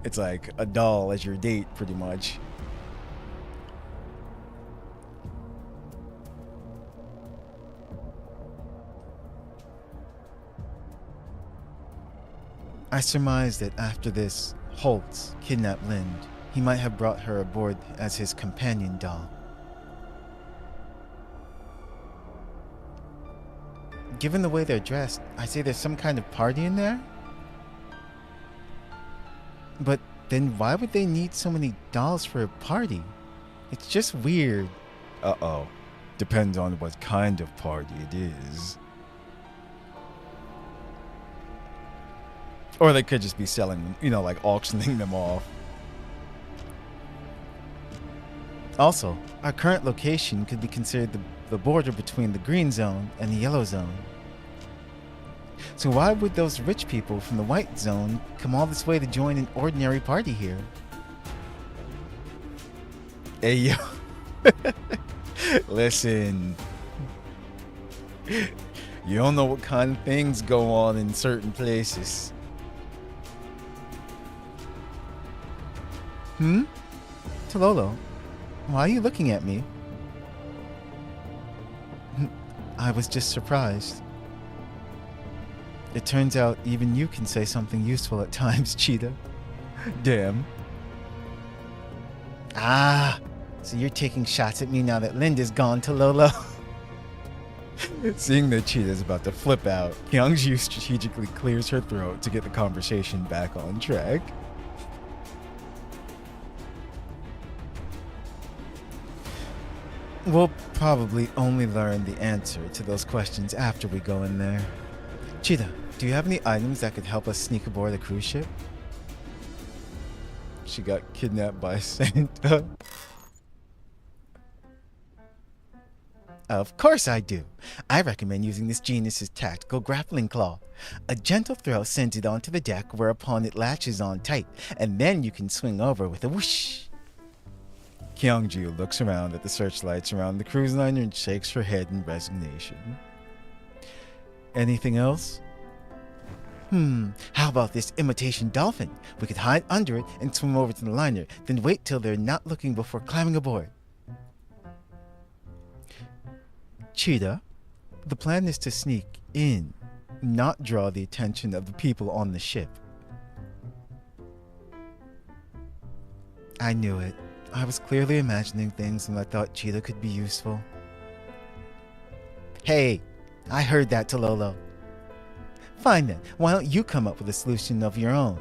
it's like a doll as your date, pretty much. I surmise that after this, Holtz kidnapped Lind. He might have brought her aboard as his companion doll. Given the way they're dressed, I say there's some kind of party in there? But then why would they need so many dolls for a party? It's just weird. Uh-oh. Depends on what kind of party it is. Or they could just be selling them, like auctioning them off. Also, our current location could be considered the border between the green zone and the yellow zone. So why would those rich people from the white zone come all this way to join an ordinary party here? Hey, yo. Listen. You don't know what kind of things go on in certain places. Tololo, why are you looking at me? I was just surprised. It turns out even you can say something useful at times, Cheetah. Damn. Ah, so you're taking shots at me now that Linda's gone, Tololo. Seeing that Cheetah's about to flip out, Kyungju strategically clears her throat to get the conversation back on track. We'll probably only learn the answer to those questions after we go in there. Cheetah, do you have any items that could help us sneak aboard a cruise ship? She got kidnapped by Santa. Of course I do. I recommend using this genius's tactical grappling claw. A gentle throw sends it onto the deck, whereupon it latches on tight, and then you can swing over with a whoosh. Kyungju looks around at the searchlights around the cruise liner and shakes her head in resignation. Anything else? How about this imitation dolphin? We could hide under it and swim over to the liner, then wait till they're not looking before climbing aboard. Cheetah, the plan is to sneak in, not draw the attention of the people on the ship. I knew it. I was clearly imagining things when I thought Cheetah could be useful. Hey, I heard that, Tololo. Fine then, why don't you come up with a solution of your own?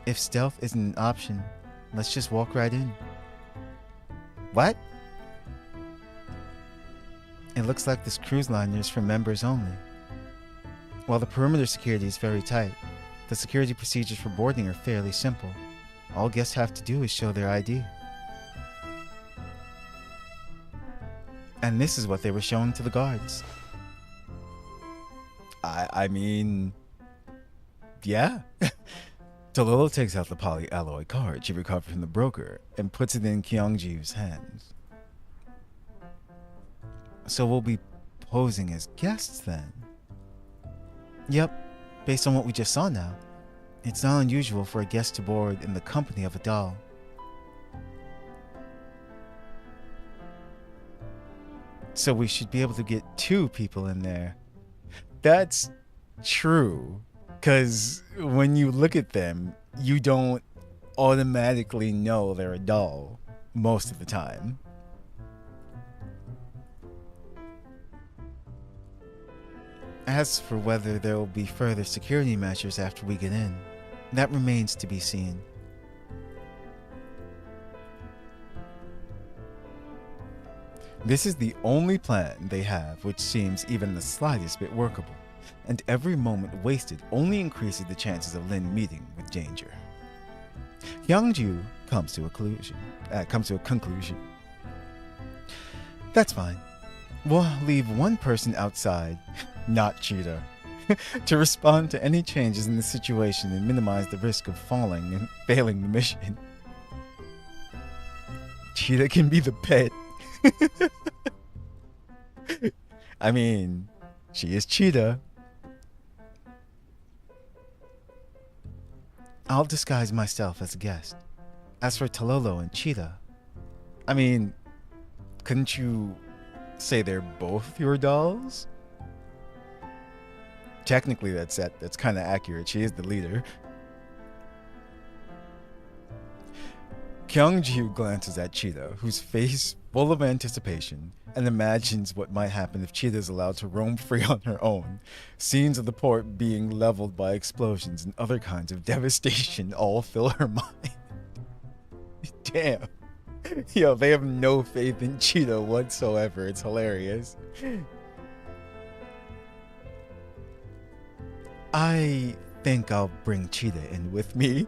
If stealth isn't an option, let's just walk right in. What? It looks like this cruise liner is for members only. While the perimeter security is very tight, the security procedures for boarding are fairly simple. All guests have to do is show their ID. And this is what they were showing to the guards. I mean, yeah. Tololo takes out the polyalloy card she recovered from the broker and puts it in Kyungju's hands. So we'll be posing as guests then? Yep. Based on what we just saw now, it's not unusual for a guest to board in the company of a doll. So we should be able to get 2 people in there. That's true, because when you look at them, you don't automatically know they're a doll most of the time. As for whether there will be further security measures after we get in, that remains to be seen. This is the only plan they have which seems even the slightest bit workable, and every moment wasted only increases the chances of Lin meeting with danger. Kyungju comes to a conclusion. That's fine. We'll leave one person outside, not Cheetah, to respond to any changes in the situation and minimize the risk of falling and failing the mission. Cheetah can be the pet. I mean, she is Cheetah. I'll disguise myself as a guest. As for Tololo and Cheetah, I mean, couldn't you say they're both your dolls? Technically, that's kind of accurate. She is the leader. Kyungju glances at Cheetah, whose face full of anticipation, and imagines what might happen if Cheetah is allowed to roam free on her own. Scenes of the port being leveled by explosions and other kinds of devastation all fill her mind. Damn. Yo, they have no faith in Cheetah whatsoever. It's hilarious. I think I'll bring Cheetah in with me.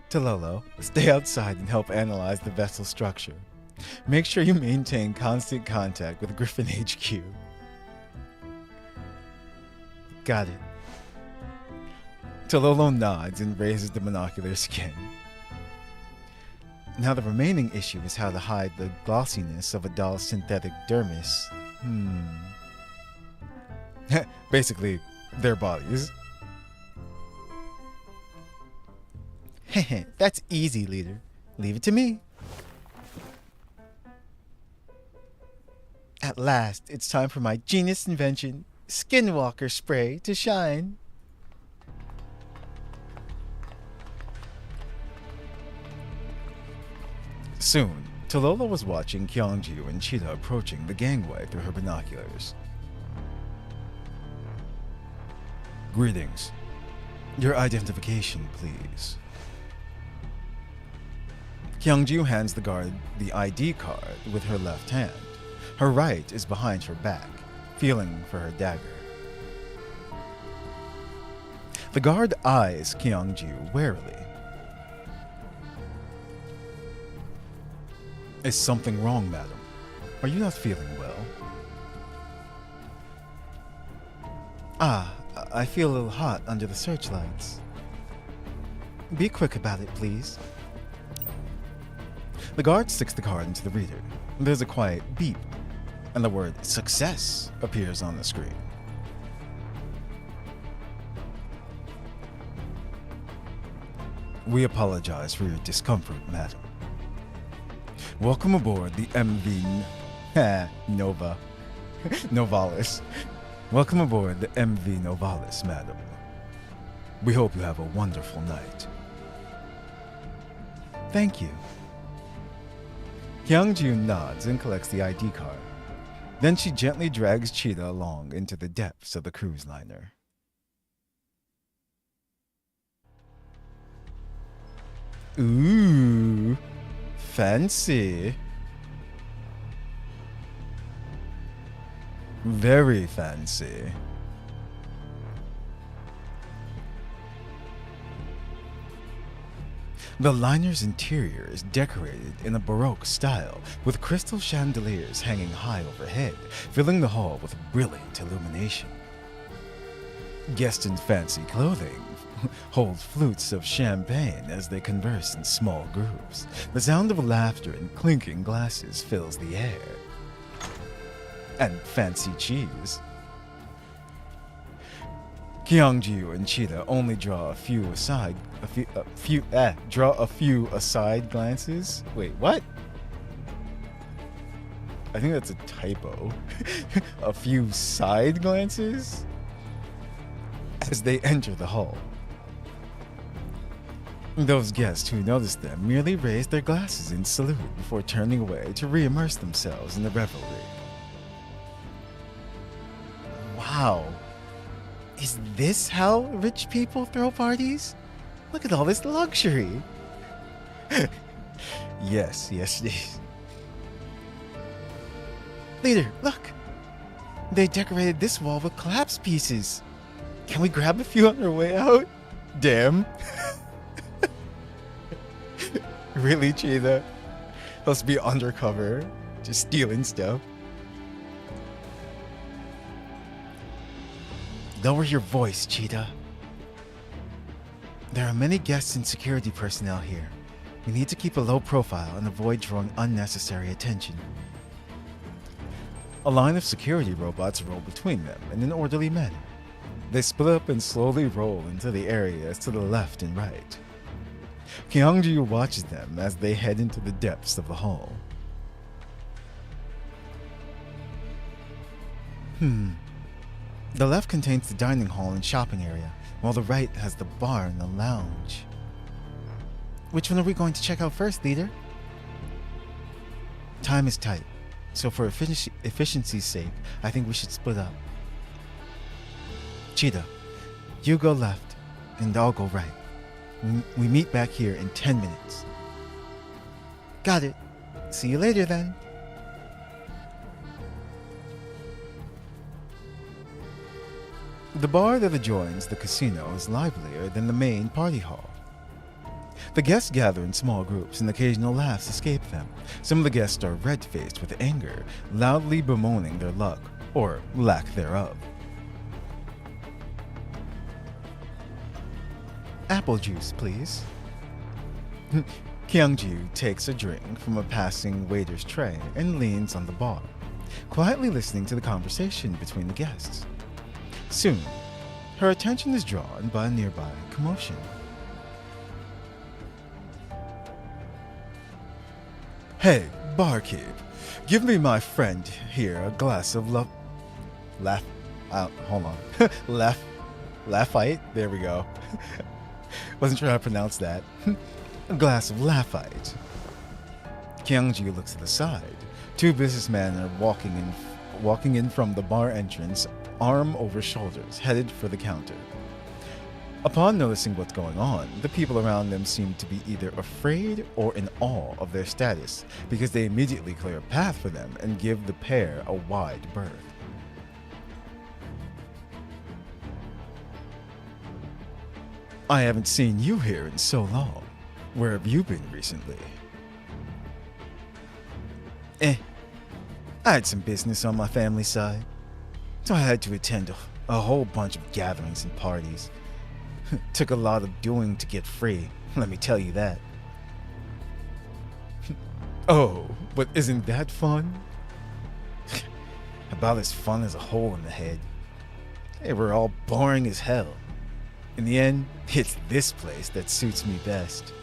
Tololo, stay outside and help analyze the vessel structure. Make sure you maintain constant contact with Griffin HQ. Got it. Tololo nods and raises the monocular skin. Now the remaining issue is how to hide the glossiness of a doll's synthetic dermis. Basically, their bodies. Heh, that's easy, leader. Leave it to me. At last, it's time for my genius invention, Skinwalker Spray, to shine. Soon, Tololo was watching Kyungju and Cheetah approaching the gangway through her binoculars. Greetings. Your identification, please. Kyungju hands the guard the ID card with her left hand. Her right is behind her back, feeling for her dagger. The guard eyes Kyungju warily. Is something wrong, madam? Are you not feeling well? I feel a little hot under the searchlights. Be quick about it, please. The guard sticks the card into the reader. There's a quiet beep, and the word success appears on the screen. We apologize for your discomfort, madam. Welcome aboard the MV Nova Novalis. Welcome aboard the MV Novalis, madam. We hope you have a wonderful night. Thank you. Kyungju nods and collects the ID card. Then she gently drags Cheetah along into the depths of the cruise liner. Ooh, fancy. Very fancy. The liner's interior is decorated in a Baroque style, with crystal chandeliers hanging high overhead, filling the hall with brilliant illumination. Guests in fancy clothing hold flutes of champagne as they converse in small groups. The sound of laughter and clinking glasses fills the air. And fancy cheese. Kyungju and Cheetah only draw a few aside glances. Wait, what? I think that's a typo. A few side glances as they enter the hall. Those guests who noticed them merely raised their glasses in salute before turning away to re-immerse themselves in the revelry. Wow. Is this how rich people throw parties? Look at all this luxury. Yes, it is. Leader, look. They decorated this wall with collapse pieces. Can we grab a few on our way out? Damn. Really, Cheetah? Let's be undercover, just stealing stuff. Lower your voice, Cheetah. There are many guests and security personnel here. We need to keep a low profile and avoid drawing unnecessary attention. A line of security robots roll between them in an orderly manner. They split up and slowly roll into the areas to the left and right. Kyungju watches them as they head into the depths of the hall. The left contains the dining hall and shopping area, while the right has the bar and the lounge. Which one are we going to check out first, leader? Time is tight, so for efficiency's sake, I think we should split up. Cheetah, you go left, and I'll go right. We meet back here in 10 minutes. Got it. See you later then. The bar that adjoins the casino is livelier than the main party hall. The guests gather in small groups and occasional laughs escape them. Some of the guests are red-faced with anger, loudly bemoaning their luck, or lack thereof. Apple juice, please. Kyungju takes a drink from a passing waiter's tray and leans on the bar, quietly listening to the conversation between the guests. Soon, her attention is drawn by a nearby commotion. Hey, barkeep, give me my friend here a glass of Lafite? There we go. Wasn't sure how to pronounce that. A glass of Lafite. Kyungju looks to the side. Two businessmen are walking in from the bar entrance, arm over shoulders, headed for the counter. Upon noticing what's going on, the people around them seem to be either afraid or in awe of their status, because they immediately clear a path for them and give the pair a wide berth. I haven't seen you here in so long. Where have you been recently? I had some business on my family side, so I had to attend a whole bunch of gatherings and parties. Took a lot of doing to get free, let me tell you that. Oh, but isn't that fun? About as fun as a hole in the head. They were all boring as hell. In the end, it's this place that suits me best.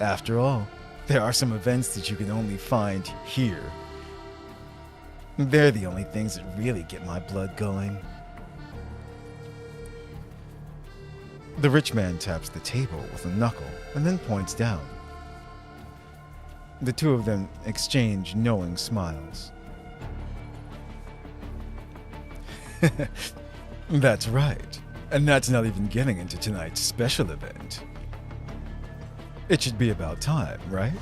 After all, there are some events that you can only find here. They're the only things that really get my blood going. The rich man taps the table with a knuckle and then points down. The two of them exchange knowing smiles. That's right. And that's not even getting into tonight's special event. It should be about time, right?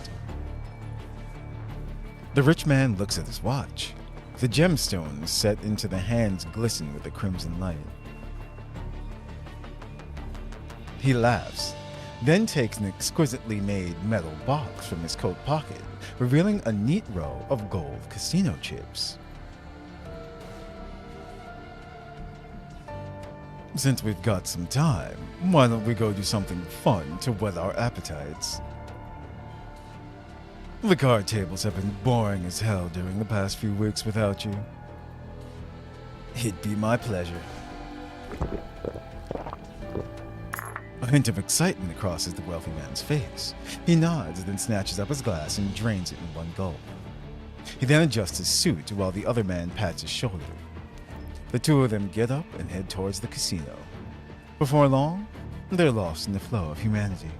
The rich man looks at his watch. The gemstones set into the hands glisten with the crimson light. He laughs, then takes an exquisitely made metal box from his coat pocket, revealing a neat row of gold casino chips. Since we've got some time, why don't we go do something fun to whet our appetites? The card tables have been boring as hell during the past few weeks without you. It'd be my pleasure. A hint of excitement crosses the wealthy man's face. He nods, then snatches up his glass and drains it in one gulp. He then adjusts his suit while the other man pats his shoulder. The two of them get up and head towards the casino. Before long, they're lost in the flow of humanity.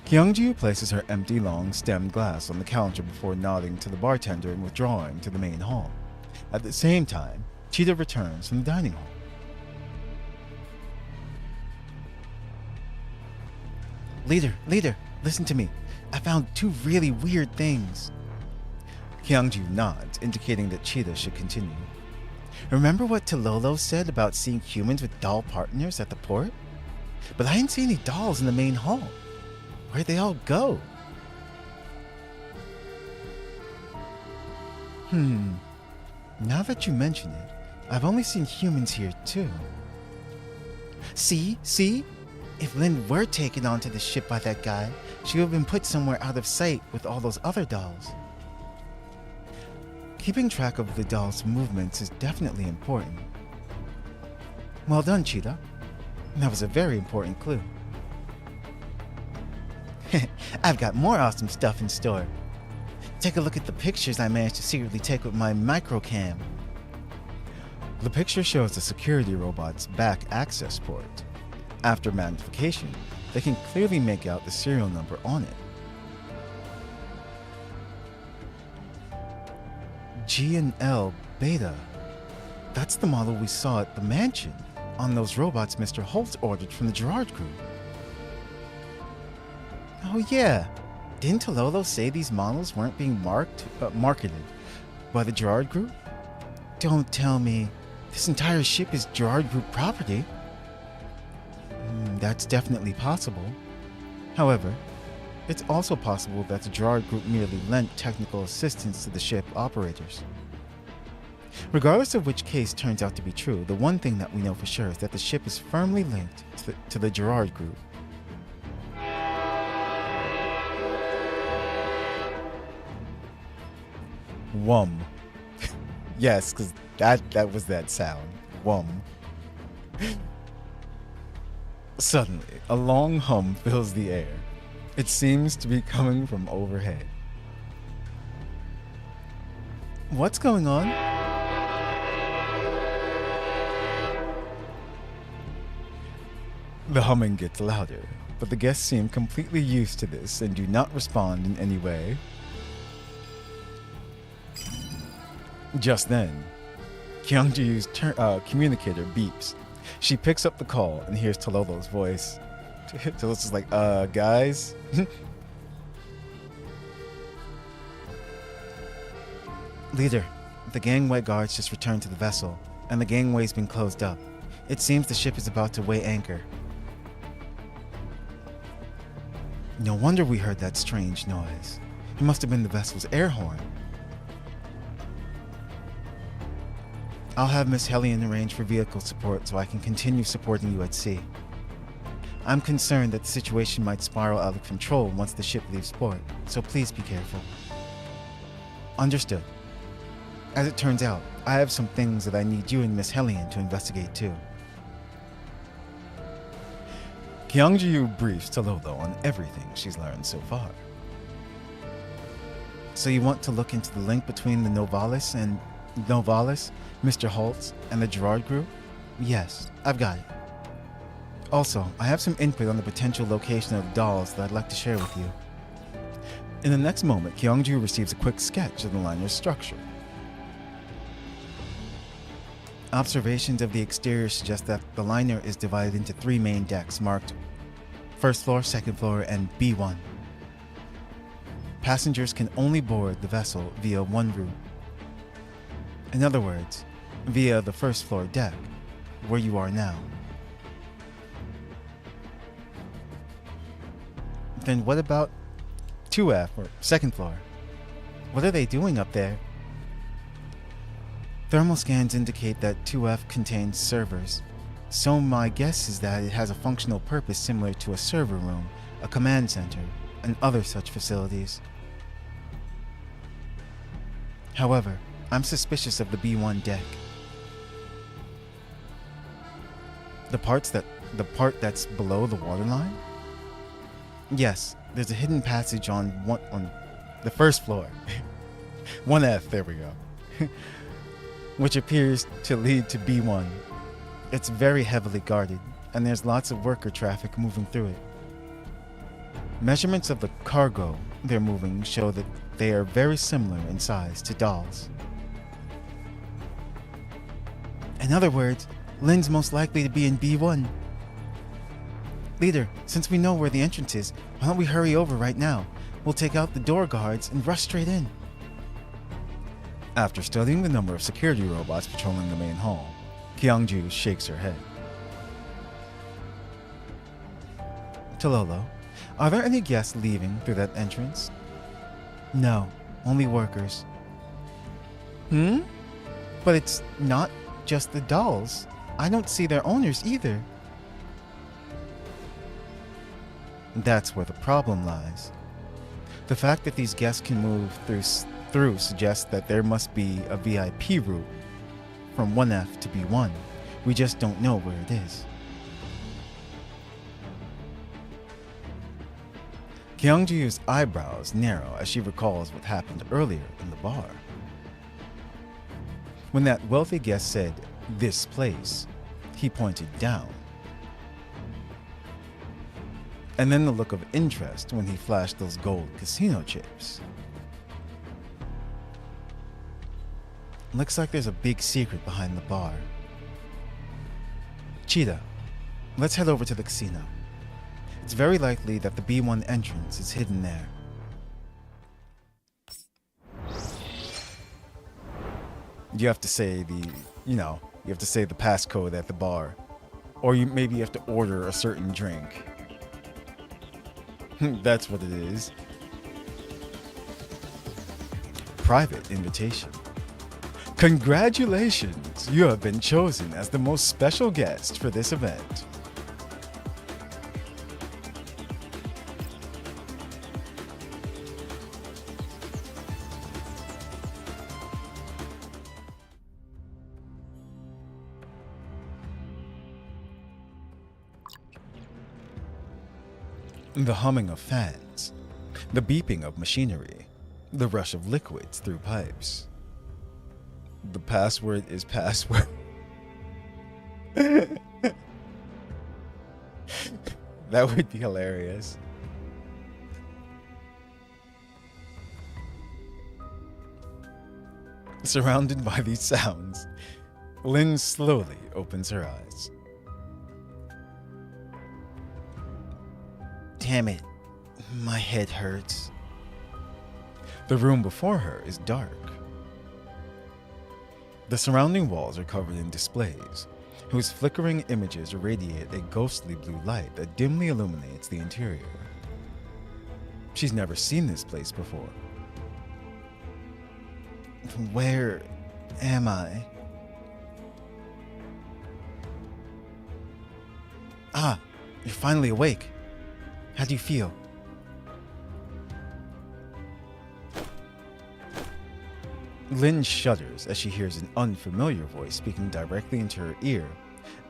Kyungju places her empty long-stemmed glass on the counter before nodding to the bartender and withdrawing to the main hall. At the same time, Cheetah returns from the dining hall. Leader, listen to me. I found two really weird things. Kyungju nods, indicating that Cheetah should continue. Remember what Tololo said about seeing humans with doll partners at the port? But I didn't see any dolls in the main hall. Where'd they all go? Now that you mention it, I've only seen humans here too. See? If Lynn were taken onto the ship by that guy, she would have been put somewhere out of sight with all those other dolls. Keeping track of the dolls' movements is definitely important. Well done, Cheetah. That was a very important clue. I've got more awesome stuff in store. Take a look at the pictures I managed to secretly take with my microcam. The picture shows the security robot's back access port. After magnification, they can clearly make out the serial number on it. G&L Beta. That's the model we saw at the mansion on those robots Mr. Holt ordered from the Gerard Group. Oh yeah, didn't Tololo say these models weren't being marketed by the Gerard Group? Don't tell me this entire ship is Gerard Group property. That's definitely possible. However, it's also possible that the Gerard Group merely lent technical assistance to the ship operators. Regardless of which case turns out to be true, the one thing that we know for sure is that the ship is firmly linked to the Gerard Group. Wum. Yes, because that was that sound. Wum. Suddenly, a long hum fills the air. It seems to be coming from overhead. What's going on? The humming gets louder, but the guests seem completely used to this and do not respond in any way. Just then, Kyungji's communicator beeps. She picks up the call and hears Tololo's voice. Tololo's just like, guys? Leader, the gangway guards just returned to the vessel, and the gangway's been closed up. It seems the ship is about to weigh anchor. No wonder we heard that strange noise. It must have been the vessel's air horn. I'll have Miss Hellion arrange for vehicle support so I can continue supporting you at sea. I'm concerned that the situation might spiral out of control once the ship leaves port, so please be careful. Understood. As it turns out, I have some things that I need you and Miss Hellion to investigate too. Kyungju briefs Tololo on everything she's learned so far. So you want to look into the link between the Novalis, Mr. Holtz, and the Gerard Group? Yes, I've got it. Also, I have some input on the potential location of the dolls that I'd like to share with you. In the next moment, Kyungju receives a quick sketch of the liner's structure. Observations of the exterior suggest that the liner is divided into 3 main decks marked first floor, second floor, and B1. Passengers can only board the vessel via one route. In other words, via the first floor deck, where you are now. Then what about 2F, or second floor? What are they doing up there? Thermal scans indicate that 2F contains servers, so my guess is that it has a functional purpose similar to a server room, a command center, and other such facilities. However, I'm suspicious of the B1 deck. The part that's below the waterline? Yes, there's a hidden passage on the first floor. 1F, there we go. Which appears to lead to B1. It's very heavily guarded, and there's lots of worker traffic moving through it. Measurements of the cargo they're moving show that they are very similar in size to dolls. In other words, Lynn's most likely to be in B1. Leader, since we know where the entrance is, why don't we hurry over right now? We'll take out the door guards and rush straight in. After studying the number of security robots patrolling the main hall, Kyungju shakes her head. Tololo, are there any guests leaving through that entrance? No, only workers. But it's not just the dolls. I don't see their owners either. That's where the problem lies. The fact that these guests can move through suggests that there must be a VIP route from 1F to B1. We just don't know where it is. Kyungju's eyebrows narrow as she recalls what happened earlier in the bar. When that wealthy guest said, "This place," he pointed down. And then the look of interest when he flashed those gold casino chips. Looks like there's a big secret behind the bar. Cheetah, let's head over to the casino. It's very likely that the B1 entrance is hidden there. You have to say you have to say the passcode at the bar. Or maybe you have to order a certain drink. That's what it is. Private invitation. Congratulations! You have been chosen as the most special guest for this event. The humming of fans, the beeping of machinery, the rush of liquids through pipes. The password is password. That would be hilarious. Surrounded by these sounds, Lynn slowly opens her eyes. Damn it, my head hurts. The room before her is dark. The surrounding walls are covered in displays, whose flickering images radiate a ghostly blue light that dimly illuminates the interior. She's never seen this place before. Where am I? Ah, you're finally awake. How do you feel? Lynn shudders as she hears an unfamiliar voice speaking directly into her ear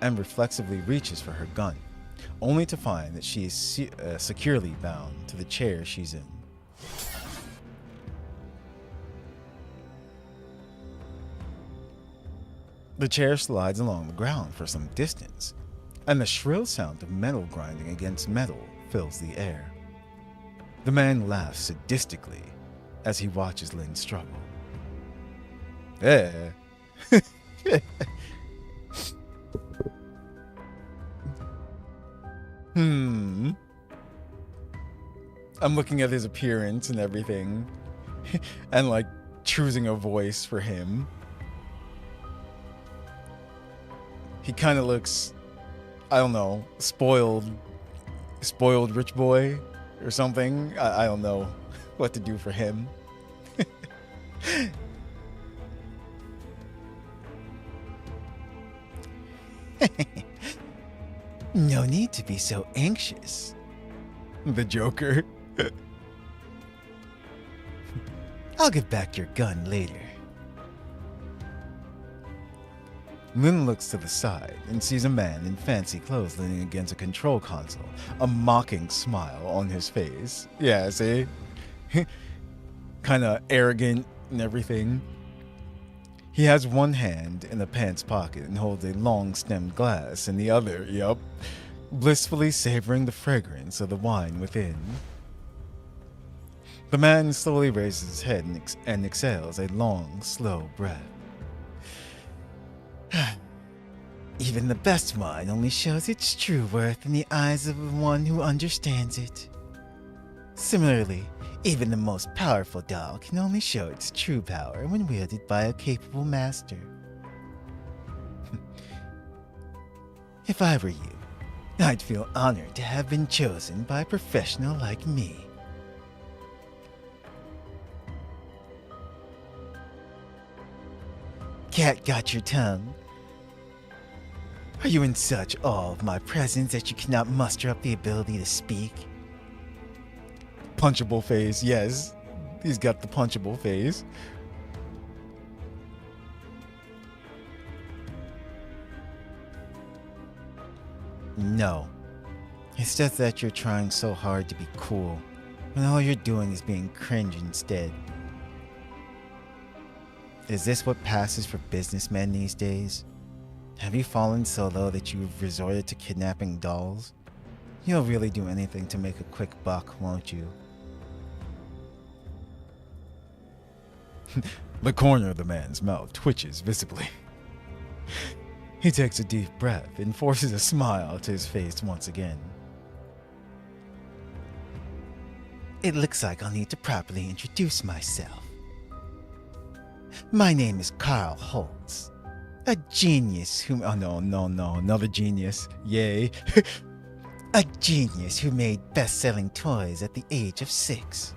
and reflexively reaches for her gun, only to find that she is securely bound to the chair she's in. The chair slides along the ground for some distance, and the shrill sound of metal grinding against metal fills the air. The man laughs sadistically as he watches Lynn struggle. I'm looking at his appearance and everything, and like choosing a voice for him. He kind of looks, I don't know, spoiled rich boy or something. I don't know what to do for him. No need to be so anxious. The Joker. I'll give back your gun later. Lynn looks to the side and sees a man in fancy clothes leaning against a control console, a mocking smile on his face. Yeah, see? Kind of arrogant and everything. He has one hand in a pants pocket and holds a long-stemmed glass in the other, blissfully savoring the fragrance of the wine within. The man slowly raises his head and exhales a long, slow breath. Even the best wine only shows its true worth in the eyes of one who understands it. Similarly, Even the most powerful doll can only show its true power when wielded by a capable master. If I were you, I'd feel honored to have been chosen by a professional like me. Cat got your tongue? Are you in such awe of my presence that you cannot muster up the ability to speak? Punchable face, yes. He's got the punchable face. No. It's just that you're trying so hard to be cool, when all you're doing is being cringe instead. Is this what passes for businessmen these days? Have you fallen so low that you've resorted to kidnapping dolls? You'll really do anything to make a quick buck, won't you? The corner of the man's mouth twitches visibly. He takes a deep breath and forces a smile to his face once again. It looks like I'll need to properly introduce myself. My name is Carl Holtz, a genius who... Oh, no, another genius. Yay. A genius who made best-selling toys at the age of 6.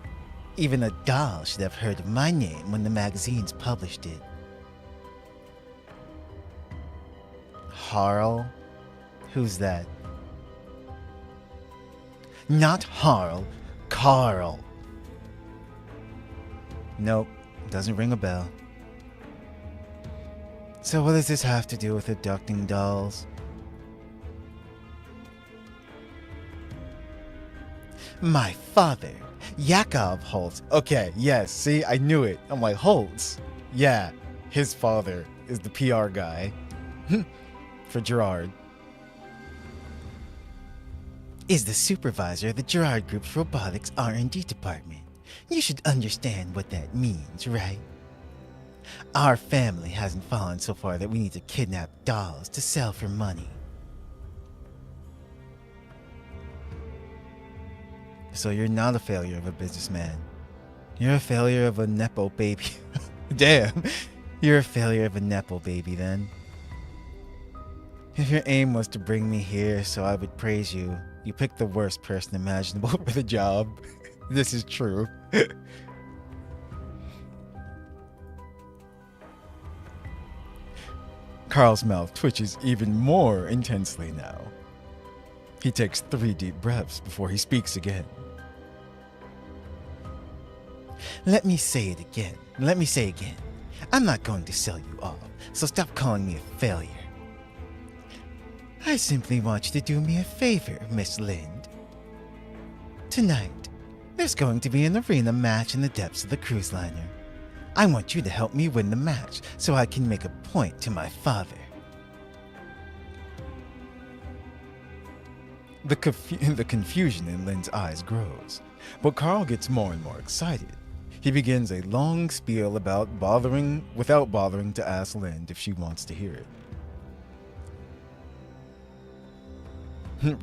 Even a doll should have heard of my name when the magazines published it. Harl? Who's that? Not Harl, Carl. Nope, doesn't ring a bell. So what does this have to do with abducting dolls? My father, Yakov Holtz. Okay, yes, see, I knew it. I'm like, Holtz? Yeah, his father is the PR guy. For Gerard. Is the supervisor of the Gerard Group's robotics R&D department. You should understand what that means, right? Our family hasn't fallen so far that we need to kidnap dolls to sell for money. So you're not a failure of a businessman. You're a failure of a Nepo baby. Damn. You're a failure of a Nepo baby then. If your aim was to bring me here so I would praise you, you picked the worst person imaginable for the job. This is true. Carl's mouth twitches even more intensely now. He takes 3 deep breaths before he speaks again. Let me say again. I'm not going to sell you off, so stop calling me a failure. I simply want you to do me a favor, Miss Lind. Tonight, there's going to be an arena match in the depths of the cruise liner. I want you to help me win the match so I can make a point to my father. The confusion in Lind's eyes grows, but Carl gets more and more excited. He begins a long spiel without bothering to ask Lind if she wants to hear it.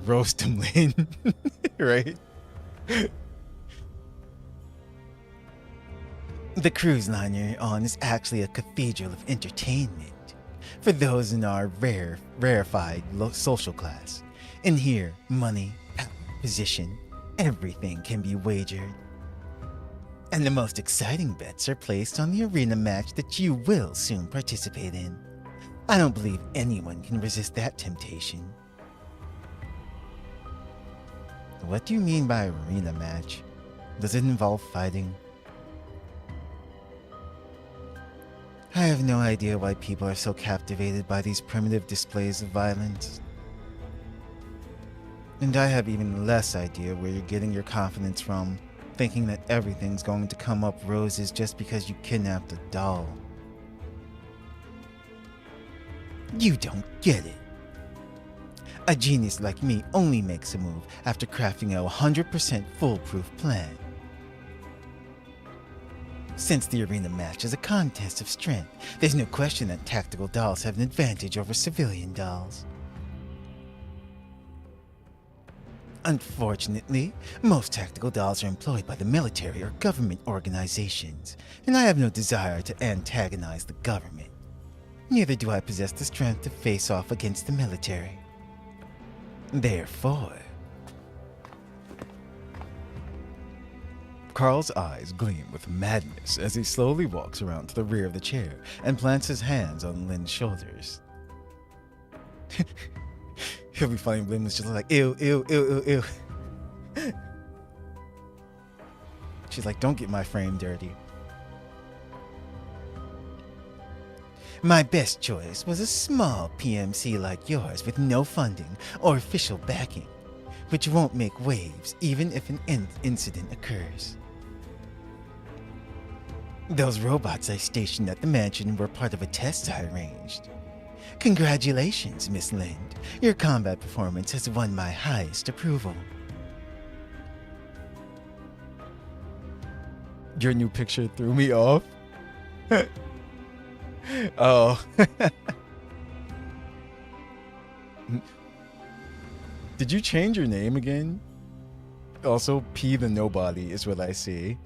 Roast him, Lind. Right? The cruise liner you're on is actually a cathedral of entertainment for those in our rarefied social class. In here, money, power, position, everything can be wagered. And the most exciting bets are placed on the arena match that you will soon participate in. I don't believe anyone can resist that temptation. What do you mean by arena match? Does it involve fighting? I have no idea why people are so captivated by these primitive displays of violence. And I have even less idea where you're getting your confidence from, thinking that everything's going to come up roses just because you kidnapped a doll. You don't get it. A genius like me only makes a move after crafting a 100% foolproof plan. Since the arena match is a contest of strength, there's no question that tactical dolls have an advantage over civilian dolls. Unfortunately, most tactical dolls are employed by the military or government organizations, and I have no desire to antagonize the government. Neither do I possess the strength to face off against the military. Therefore, Carl's eyes gleam with madness as he slowly walks around to the rear of the chair and plants his hands on Lynn's shoulders. It'll be funny if Lynn was just like, ew, ew, ew, ew, ew. She's like, don't get my frame dirty. my best choice was a small PMC like yours with no funding or official backing, which won't make waves even if an incident occurs. Those robots I stationed at the mansion were part of a test I arranged. Congratulations, Miss Lind. Your combat performance has won my highest approval. Your new picture threw me off. Oh. Did you change your name again? Also, P the Nobody is what I see.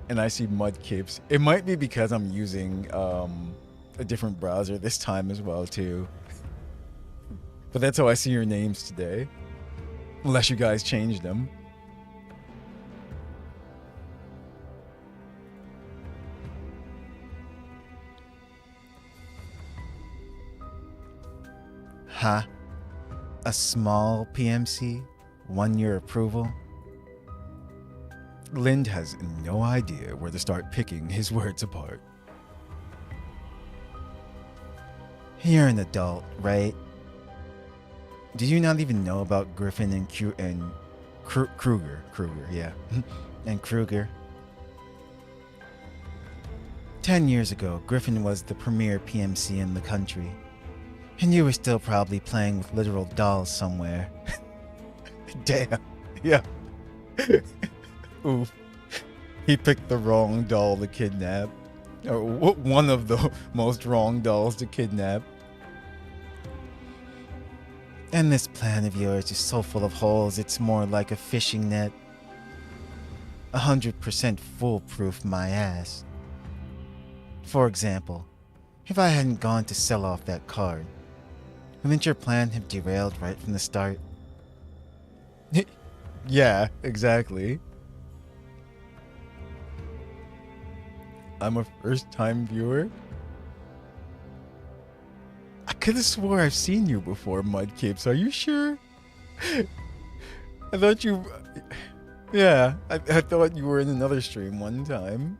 And I see Mudkips. It might be because I'm using a different browser this time as well too. But that's how I see your names today. Unless you guys changed them. Huh? A small PMC? 1 year approval? Lind has no idea where to start picking his words apart. You're an adult, right? Did you not even know about Griffin and Kruger? Kruger, yeah. And Kruger. 10 years ago, Griffin was the premier PMC in the country. And you were still probably playing with literal dolls somewhere. Damn. Yeah. Oof. He picked the wrong doll to kidnap. Or one of the most wrong dolls to kidnap. And this plan of yours is so full of holes, it's more like a fishing net. 100% foolproof, my ass. For example, if I hadn't gone to sell off that card, wouldn't your plan have derailed right from the start? Yeah, exactly. I'm a first-time viewer? I could have swore I've seen you before, Mudkips. Are you sure? I thought you... Yeah, I thought you were in another stream one time.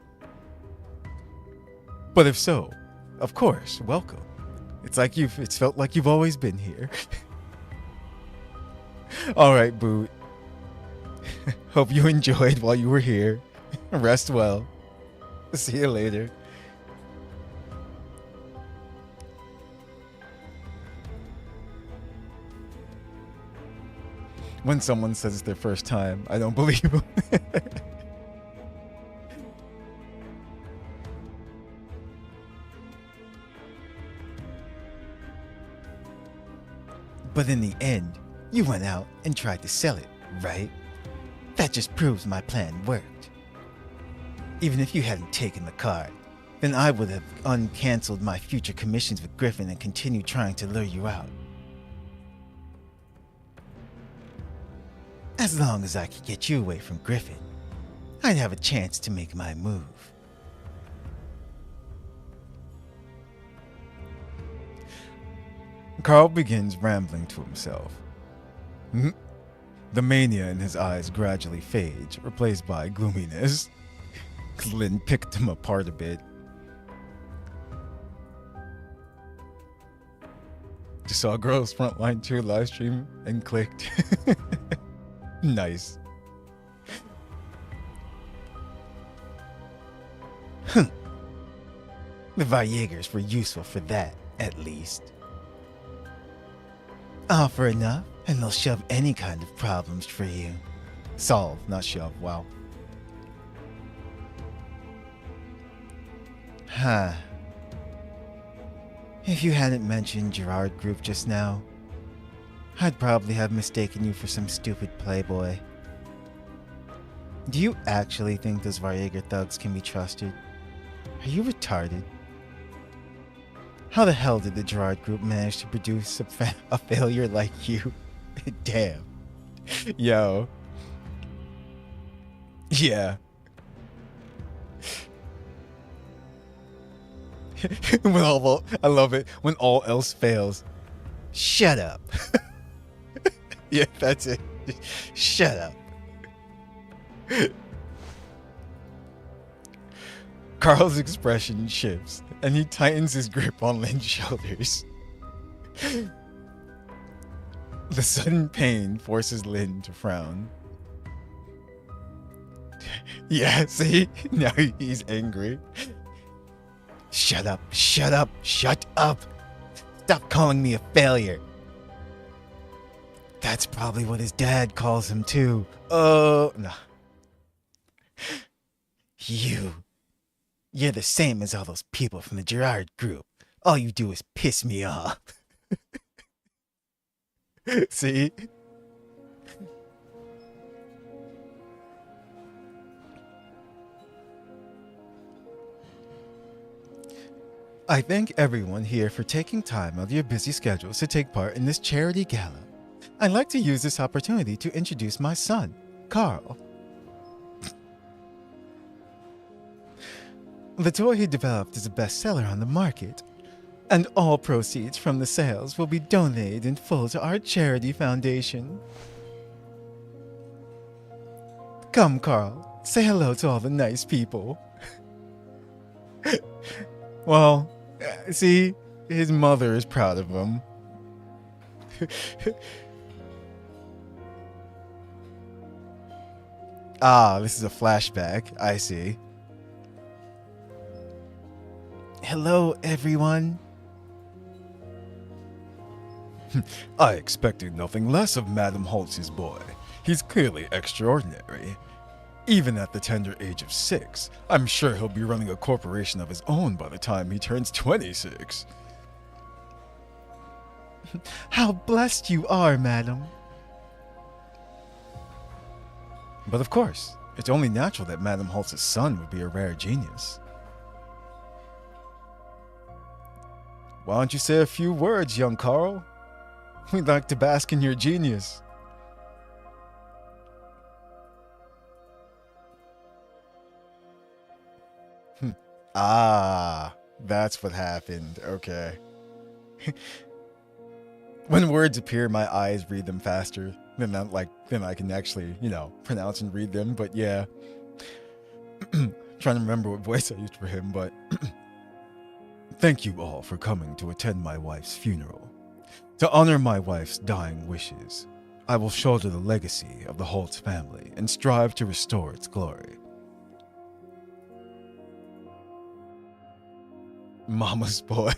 But if so, of course, welcome. It's felt like you've always been here. Alright, Boot. Hope you enjoyed while you were here. Rest well. See you later. When someone says it's their first time, I don't believe them. But in the end, you went out and tried to sell it, right? That just proves my plan worked. Even if you hadn't taken the card, then I would have uncancelled my future commissions with Griffin and continued trying to lure you out. As long as I could get you away from Griffin, I'd have a chance to make my move. Carl begins rambling to himself. The mania in his eyes gradually fades, replaced by gloominess. Lynn picked him apart a bit. Just saw Girls Frontline 2 live stream and clicked. Nice. The Viegers were useful for that, at least. Offer enough, and they'll shove any kind of problems for you. Solve, not shove, wow. Huh. If you hadn't mentioned Gerard Group just now, I'd probably have mistaken you for some stupid playboy. Do you actually think those Varieger thugs can be trusted? Are you retarded? How the hell did the Gerard Group manage to produce a failure like you? Damn. Yo. Yeah. I love it. When all else fails. Shut up. Yeah, that's it. Shut up. Carl's expression shifts, and he tightens his grip on Lynn's shoulders. The sudden pain forces Lynn to frown. Yeah, see? Now he's angry. Shut up, shut up, shut up. Stop calling me a failure. That's probably what his dad calls him too. Oh, no. You're the same as all those people from the Gerard Group. All you do is piss me off. See? I thank everyone here for taking time out of your busy schedules to take part in this charity gala. I'd like to use this opportunity to introduce my son, Carl. The toy he developed is a bestseller on the market, and all proceeds from the sales will be donated in full to our charity foundation. Come, Carl, say hello to all the nice people. Well, see, his mother is proud of him. Ah, this is a flashback. I see. Hello, everyone. I expected nothing less of Madam Holtz's boy. He's clearly extraordinary. Even at the tender age of 6, I'm sure he'll be running a corporation of his own by the time he turns 26. How blessed you are, madam. But of course, it's only natural that Madam Holtz's son would be a rare genius. Why don't you say a few words, young Carl? We'd like to bask in your genius. Ah, that's what happened. Okay. When words appear, my eyes read them faster than I can actually, pronounce and read them. But yeah, trying to remember what voice I used for him. But thank you all for coming to attend my wife's funeral. To honor my wife's dying wishes, I will shoulder the legacy of the Holtz family and strive to restore its glory. Mama's boy.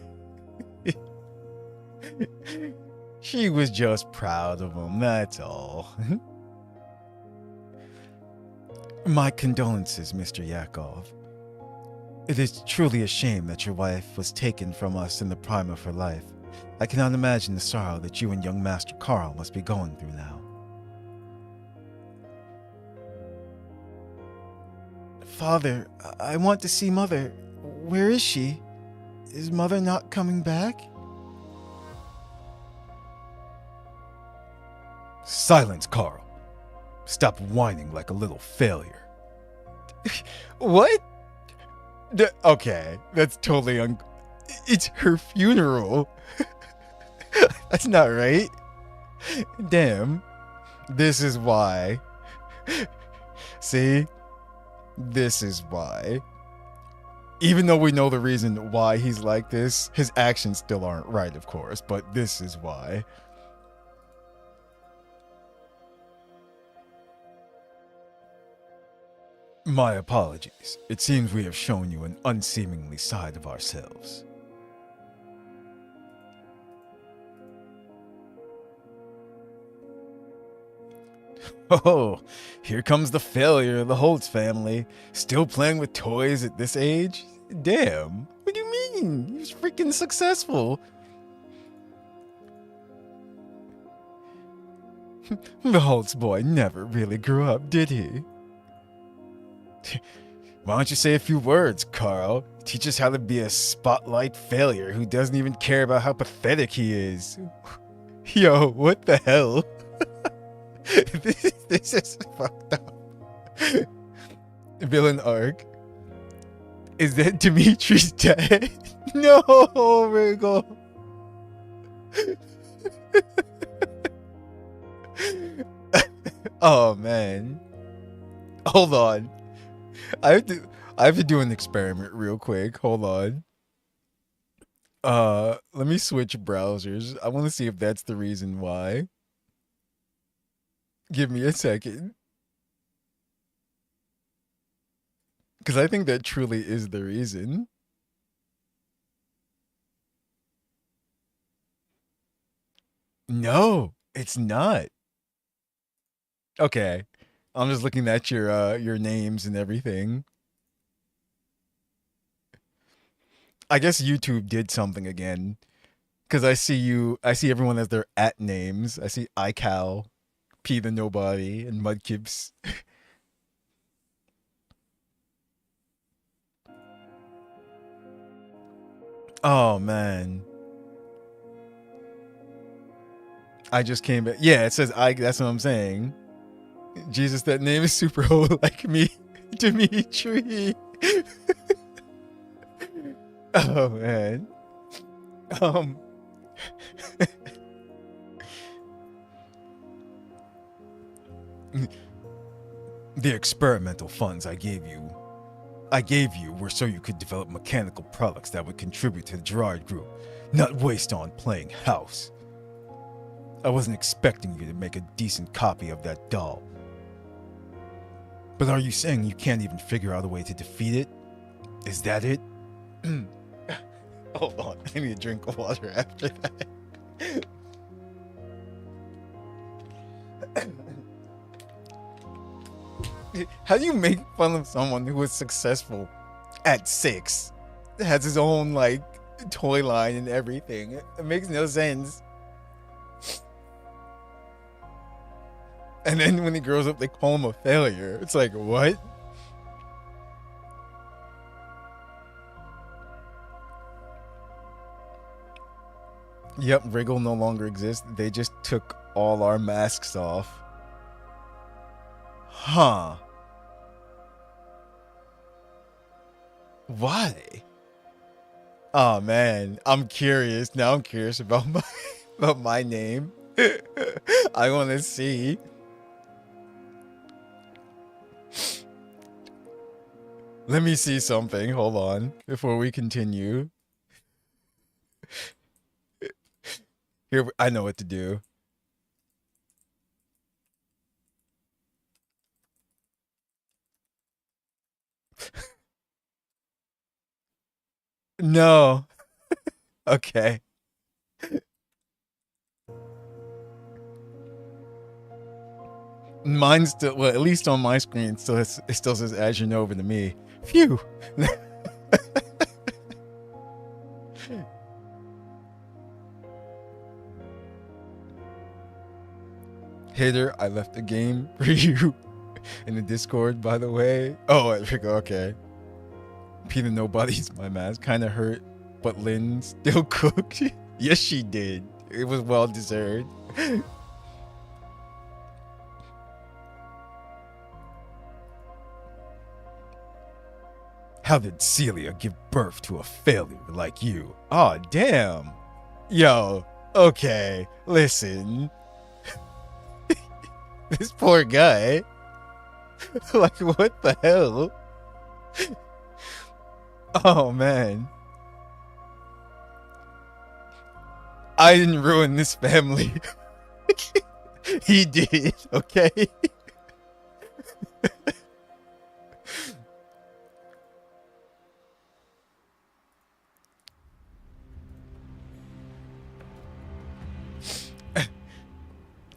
She was just proud of him, that's all. My condolences, Mr. Yakov. It is truly a shame that your wife was taken from us in the prime of her life. I cannot imagine the sorrow that you and young Master Carl must be going through now. Father, I want to see Mother. Where is she? Is Mother not coming back? Silence, Carl. Stop whining like a little failure. What? Okay, that's totally It's her funeral. That's not right. Damn. This is why. See? This is why. Even though we know the reason why he's like this, his actions still aren't right, of course, but this is why. My apologies. It seems we have shown you an unseemly side of ourselves. Oh, here comes the failure of the Holtz family. Still playing with toys at this age? Damn. What do you mean? He was freaking successful. The Holtz boy never really grew up, did he? Why don't you say a few words, Carl? Teach us how to be a spotlight failure who doesn't even care about how pathetic he is. Yo, what the hell? This is fucked up. Villain arc. Is that Dimitri's dad? No, Wriggle. Oh man. Hold on. I have to do an experiment real quick. Hold on. Let me switch browsers. I want to see if that's the reason why. Give me a second. Because I think that truly is the reason. No, it's not. Okay. I'm just looking at your names and everything. I guess YouTube did something again. Cause I see everyone as their at names. I see iCal, P the Nobody, and Mudkips. Oh man. I just came back. Yeah, it says I that's what I'm saying. Jesus, that name is super old like me. Dimitri. Oh man. Um The experimental funds I gave you were so you could develop mechanical products that would contribute to the Gerard Group, not waste on playing house. I wasn't expecting you to make a decent copy of that doll. But are you saying you can't even figure out a way to defeat it? Is that it? Hold on, I need a drink of water after that. How do you make fun of someone who was successful at 6? Has his own, like, toy line and everything. It makes no sense. And then when he grows up, they call him a failure. It's like, what? Yep, Wriggle no longer exists. They just took all our masks off. Huh. Why? Oh man, I'm curious. Now I'm curious about my name. I want to see. Let me see something. Hold on before we continue. Here, I know what to do. No. Okay. Mine's still, well, at least on my screen, it still says Azure Nova to me. Phew. Hater, I left the game for you in the Discord, by the way. Oh, okay. Peter Nobody's my mask. Kind of hurt, but Lynn still cooked. Yes, she did. It was well deserved. How did Celia give birth to a failure like you? Aw, damn. Yo, okay, listen. This poor guy. Like, what the hell? Oh, man. I didn't ruin this family. He did, okay?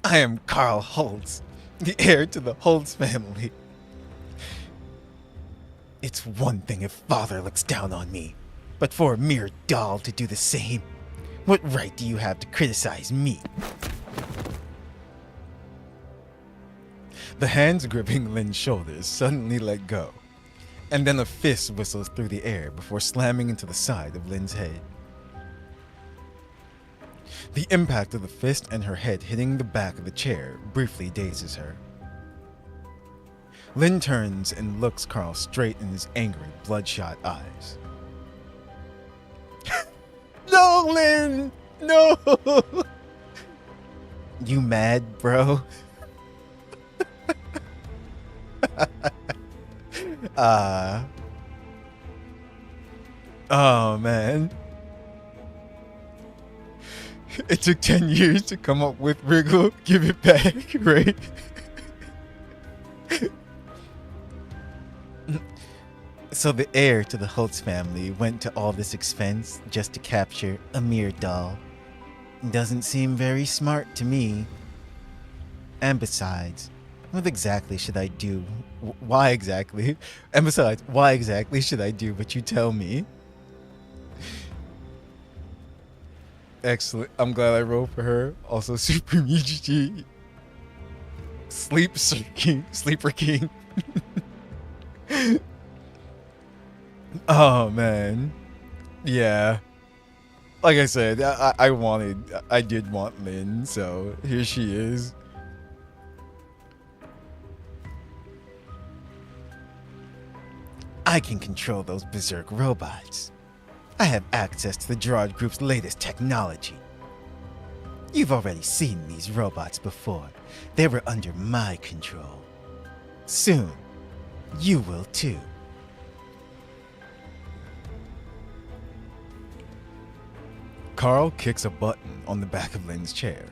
I am Carl Holtz, the heir to the Holtz family. It's one thing if father looks down on me, but for a mere doll to do the same, what right do you have to criticize me? The hands gripping Lynn's shoulders suddenly let go, and then a fist whistles through the air before slamming into the side of Lynn's head. The impact of the fist and her head hitting the back of the chair briefly dazes her. Lynn turns and looks Carl straight in his angry, bloodshot eyes. No, Lynn! No! You mad, bro? Oh, man. It took 10 years to come up with Wriggle, give it back, right? So the heir to the Holtz family went to all this expense just to capture a mere doll. Doesn't seem very smart to me. And besides, what exactly should I do? Why exactly? And besides, why exactly should I do what you tell me? Excellent. I'm glad I wrote for her. Also, Super Mijichi. Sleeper King. Oh, man. Yeah. Like I said, I did want Lynn, so here she is. I can control those berserk robots. I have access to the Gerard Group's latest technology. You've already seen these robots before. They were under my control. Soon, you will too. Carl kicks a button on the back of Lynn's chair.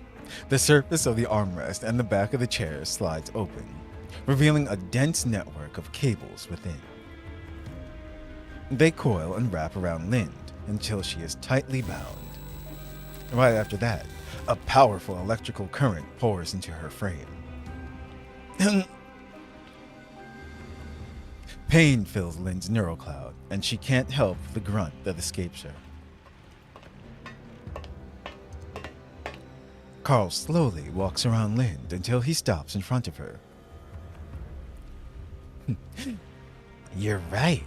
The surface of the armrest and the back of the chair slides open, revealing a dense network of cables within. They coil and wrap around Lynn until she is tightly bound. Right after that, a powerful electrical current pours into her frame. Pain fills Lynn's neural cloud, and she can't help the grunt that escapes her. Carl slowly walks around Lynn until he stops in front of her. You're right.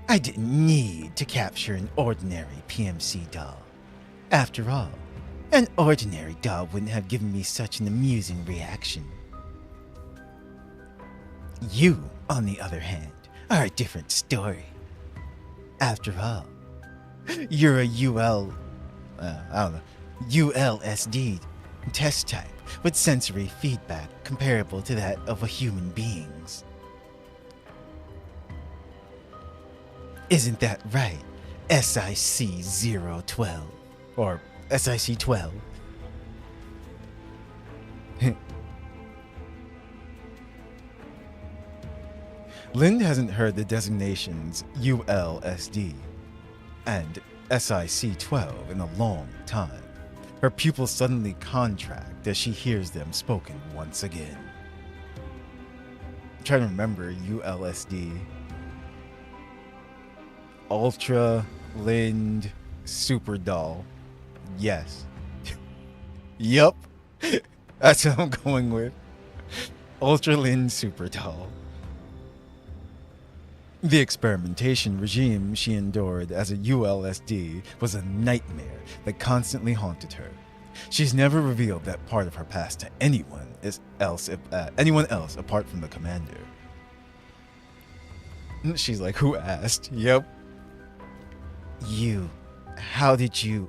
I didn't need to capture an ordinary PMC doll. After all, an ordinary doll wouldn't have given me such an amusing reaction. You, on the other hand, are a different story. After all, you're a ULSD test type with sensory feedback comparable to that of a human being's. Isn't that right, SIC-012? Or SIC-12? Lynn hasn't heard the designations ULSD and SIC-12 in a long time. Her pupils suddenly contract as she hears them spoken once again. I'm trying to remember ULSD. Ultra Lind Super Doll. Yes. Yup. That's what I'm going with. Ultra Lind Super Doll. The experimentation regime she endured as a ULSD was a nightmare that constantly haunted her. She's never revealed that part of her past to anyone else apart from the commander. She's like, who asked? Yep. How did you...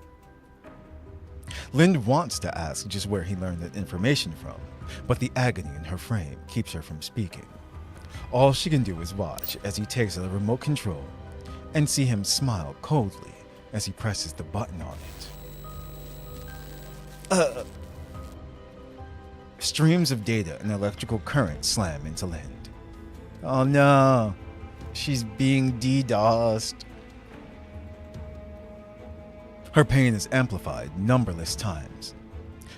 Lind wants to ask just where he learned that information from, but the agony in her frame keeps her from speaking. All she can do is watch as he takes the remote control and see him smile coldly as he presses the button on it. Streams of data and electrical current slam into Lind. Oh no, she's being DDoSed. Her pain is amplified numberless times.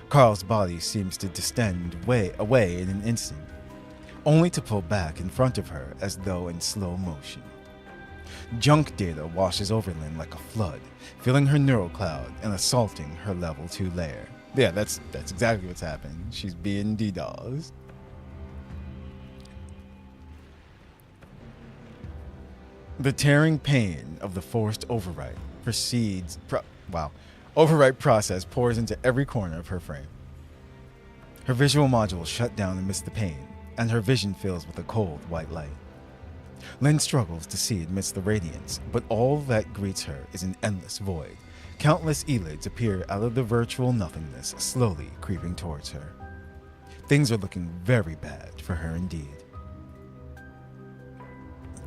Carl's body seems to distend away in an instant, only to pull back in front of her as though in slow motion. Junk data washes over Lynn like a flood, filling her neural cloud and assaulting her level 2 layer. Yeah, that's exactly what's happening. She's being DDoSed. The tearing pain of the forced overwrite overwrite process pours into every corner of her frame. Her visual modules shut down amidst the pain, and her vision fills with a cold white light. Lynn struggles to see amidst the radiance, but all that greets her is an endless void. Countless elids appear out of the virtual nothingness, slowly creeping towards her. Things are looking very bad for her indeed.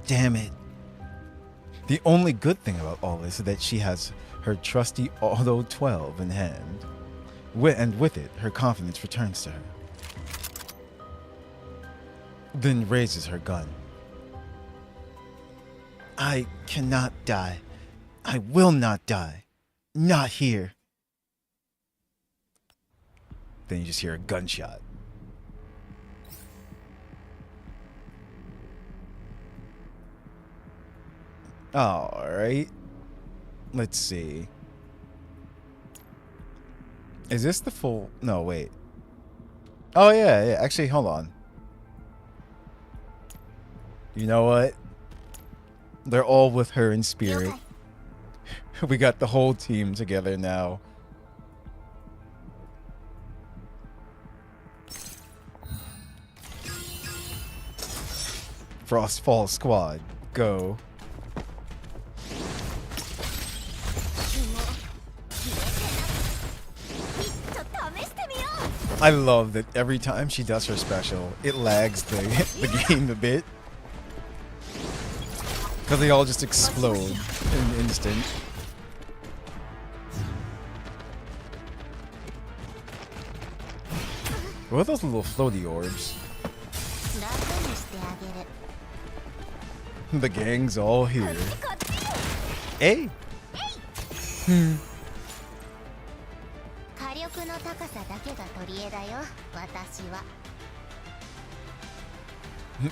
Damn it. The only good thing about all this is that she has her trusty Auto 12 in hand. And with it, her confidence returns to her. Then raises her gun. I cannot die. I will not die. Not here. Then you just hear a gunshot. Alright. Let's see. Is this the full... No, wait. Oh, yeah. Actually, hold on. You know what? They're all with her in spirit. We got the whole team together now. Frostfall Squad, go. I love that every time she does her special, it lags the game a bit. Because they all just explode in an instant. What are those little floaty orbs? The gang's all here. Hey!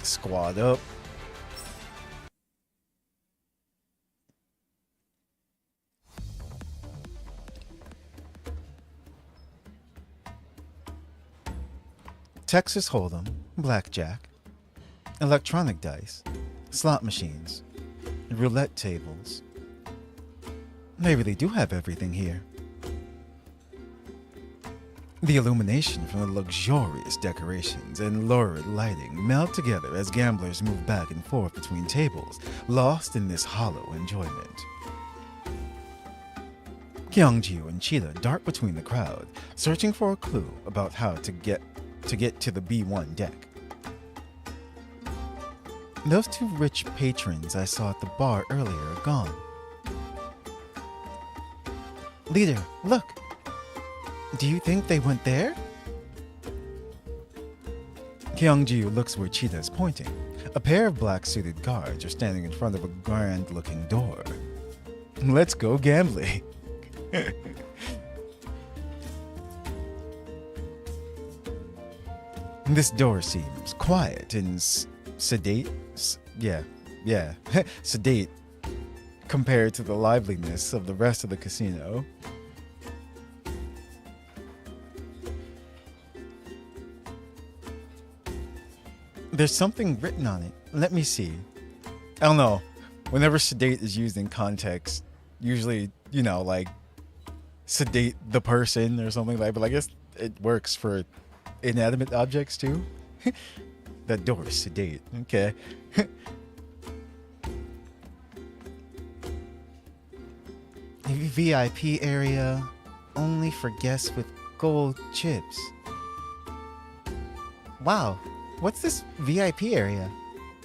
Squad up. Texas Hold'em, blackjack, electronic dice, slot machines, roulette tables. They really do have everything here. The illumination from the luxurious decorations and lurid lighting melt together as gamblers move back and forth between tables, lost in this hollow enjoyment. Kyungju and Cheetah dart between the crowd, searching for a clue about how to get to the B1 deck. Those two rich patrons I saw at the bar earlier are gone. Leader, look! Do you think they went there? Kyungju looks where Cheetah is pointing. A pair of black-suited guards are standing in front of a grand-looking door. Let's go gambling. This door seems quiet and sedate. Sedate compared to the liveliness of the rest of the casino. There's something written on it. Let me see. I don't know. Whenever sedate is used in context, usually, you know, like sedate the person or something like that. But I guess it works for inanimate objects too. That door is sedate. Okay. VIP area only for guests with gold chips. Wow, what's this VIP area?